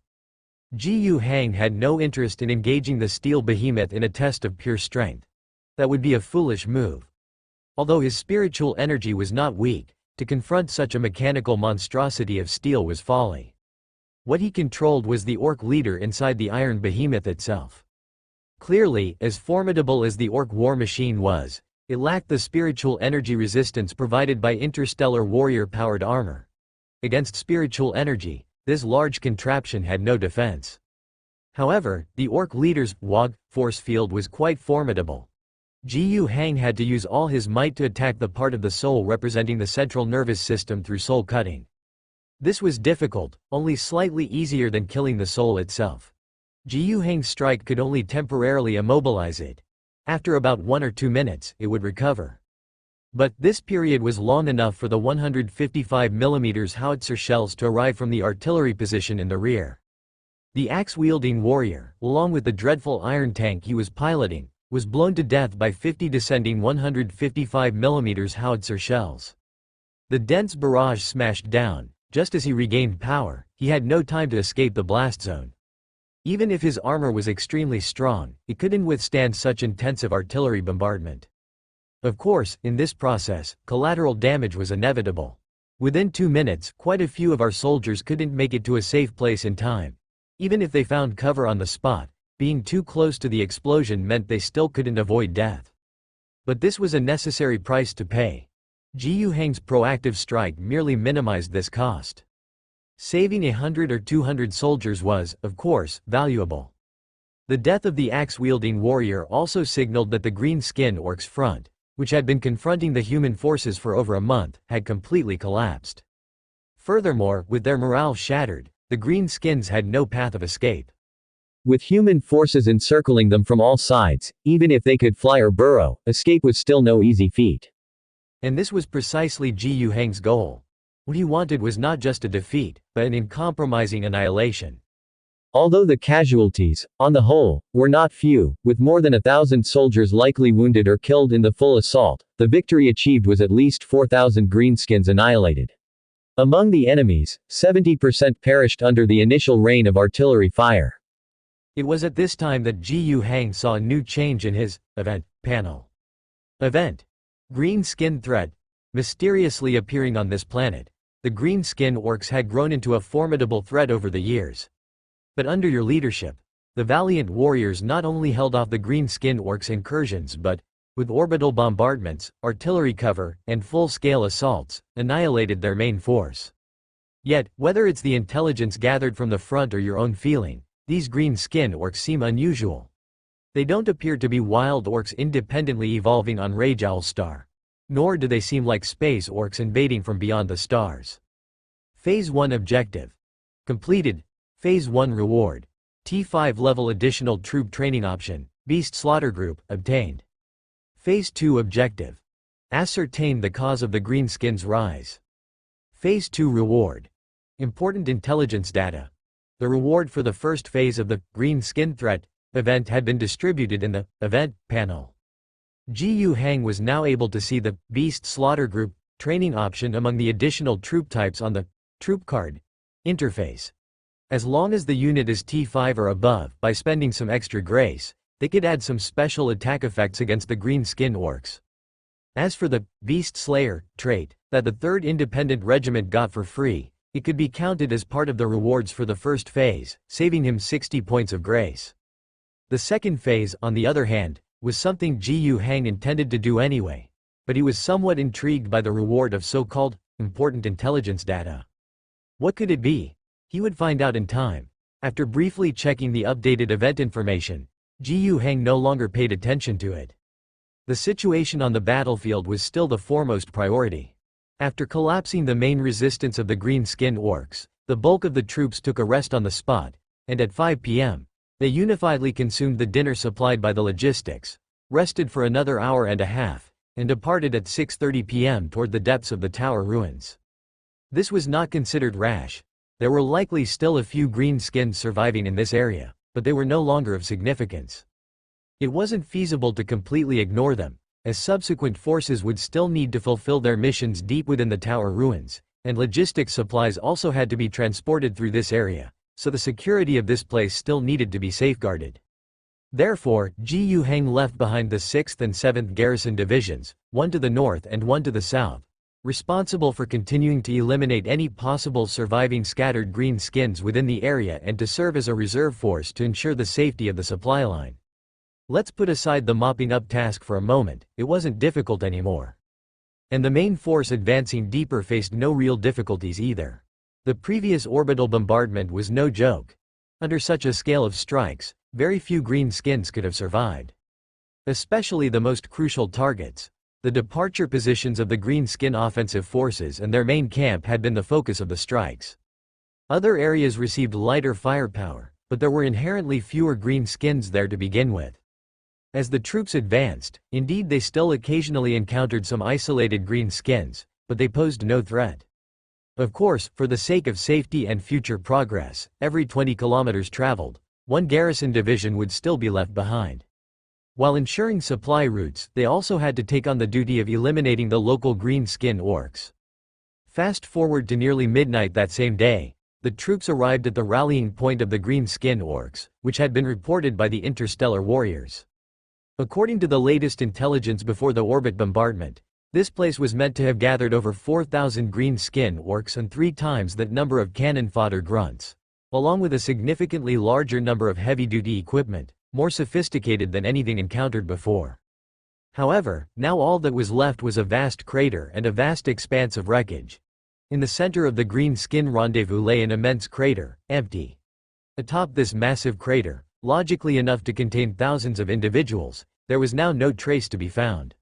Ji Hang had no interest in engaging the steel behemoth in a test of pure strength. That would be a foolish move. Although his spiritual energy was not weak, to confront such a mechanical monstrosity of steel was folly. What he controlled was the orc leader inside the iron behemoth itself. Clearly, as formidable as the orc war machine was, it lacked the spiritual energy resistance provided by interstellar warrior-powered armor. Against spiritual energy, this large contraption had no defense. However, the orc leader's WOG force field was quite formidable. Ji Hang had to use all his might to attack the part of the soul representing the central nervous system through soul cutting. This was difficult, only slightly easier than killing the soul itself. Ji Hang's strike could only temporarily immobilize it. After about 1 or 2 minutes, it would recover. But this period was long enough for the 155mm howitzer shells to arrive from the artillery position in the rear. The axe-wielding warrior, along with the dreadful iron tank he was piloting, was blown to death by 50 descending 155mm howitzer shells. The dense barrage smashed down. Just as he regained power, he had no time to escape the blast zone. Even if his armor was extremely strong, it couldn't withstand such intensive artillery bombardment. Of course, in this process, collateral damage was inevitable. Within 2 minutes, quite a few of our soldiers couldn't make it to a safe place in time. Even if they found cover on the spot, being too close to the explosion meant they still couldn't avoid death. But this was a necessary price to pay. Ji Hang's proactive strike merely minimized this cost. Saving 100 or 200 soldiers was, of course, valuable. The death of the axe-wielding warrior also signaled that the green-skin orcs' front, which had been confronting the human forces for over a month, had completely collapsed. Furthermore, with their morale shattered, the green-skins had no path of escape. With human forces encircling them from all sides, even if they could fly or burrow, escape was still no easy feat. And this was precisely Ji Hang's goal. What he wanted was not just a defeat, but an uncompromising annihilation. Although the casualties, on the whole, were not few, with more than 1,000 soldiers likely wounded or killed in the full assault, the victory achieved was at least 4,000 greenskins annihilated. Among the enemies, 70% perished under the initial rain of artillery fire. It was at this time that Ji Hang saw a new change in his event panel. Event. Green skin threat. Mysteriously appearing on this planet, the green skin orcs had grown into a formidable threat over the years. But under your leadership, the valiant warriors not only held off the green skin orcs' incursions but, with orbital bombardments, artillery cover, and full-scale assaults, annihilated their main force. Yet, whether it's the intelligence gathered from the front or your own feeling, these green skin orcs seem unusual. They don't appear to be wild orcs independently evolving on Rage Owl Star. Nor do they seem like space orcs invading from beyond the stars. Phase 1 Objective. Completed. Phase 1 Reward. T5 level additional troop training option, Beast Slaughter Group, obtained. Phase 2 Objective. Ascertain the cause of the greenskins' rise. Phase 2 Reward. Important intelligence data. The reward for the first phase of the green skin threat event had been distributed in the event panel. Ji Hang was now able to see the Beast Slaughter Group training option among the additional troop types on the troop card interface. As long as the unit is T5 or above, by spending some extra grace, they could add some special attack effects against the green skin orcs. As for the Beast Slayer trait that the 3rd Independent Regiment got for free, it could be counted as part of the rewards for the first phase, saving him 60 points of grace. The second phase, on the other hand, was something Ji Hang intended to do anyway, but he was somewhat intrigued by the reward of so-called important intelligence data. What could it be? He would find out in time. After briefly checking the updated event information, Ji Hang no longer paid attention to it. The situation on the battlefield was still the foremost priority. After collapsing the main resistance of the green skin orcs, the bulk of the troops took a rest on the spot, and at 5 p.m., they unifiedly consumed the dinner supplied by the logistics, rested for another hour and a half, and departed at 6:30 p.m. toward the depths of the tower ruins. This was not considered rash. There were likely still a few green skins surviving in this area, but they were no longer of significance. It wasn't feasible to completely ignore them, as subsequent forces would still need to fulfill their missions deep within the tower ruins, and logistics supplies also had to be transported through this area, so the security of this place still needed to be safeguarded. Therefore, Ji Yuheng left behind the 6th and 7th Garrison Divisions, one to the north and one to the south, responsible for continuing to eliminate any possible surviving scattered green skins within the area and to serve as a reserve force to ensure the safety of the supply line. Let's put aside the mopping up task for a moment, it wasn't difficult anymore. And the main force advancing deeper faced no real difficulties either. The previous orbital bombardment was no joke. Under such a scale of strikes, very few green skins could have survived. Especially the most crucial targets. The departure positions of the green skin offensive forces and their main camp had been the focus of the strikes. Other areas received lighter firepower, but there were inherently fewer green skins there to begin with. As the troops advanced, indeed they still occasionally encountered some isolated green skins, but they posed no threat. Of course, for the sake of safety and future progress, every 20 kilometers traveled, one garrison division would still be left behind. While ensuring supply routes, they also had to take on the duty of eliminating the local green skin orcs. Fast forward to nearly midnight that same day, the troops arrived at the rallying point of the green skin orcs, which had been reported by the interstellar warriors. According to the latest intelligence before the orbit bombardment, this place was meant to have gathered over 4,000 green skin orcs and 3 times that number of cannon fodder grunts, along with a significantly larger number of heavy-duty equipment, more sophisticated than anything encountered before. However, now all that was left was a vast crater and a vast expanse of wreckage. In the center of the green skin rendezvous lay an immense crater, empty. Atop this massive crater, logically enough to contain thousands of individuals, there was now no trace to be found.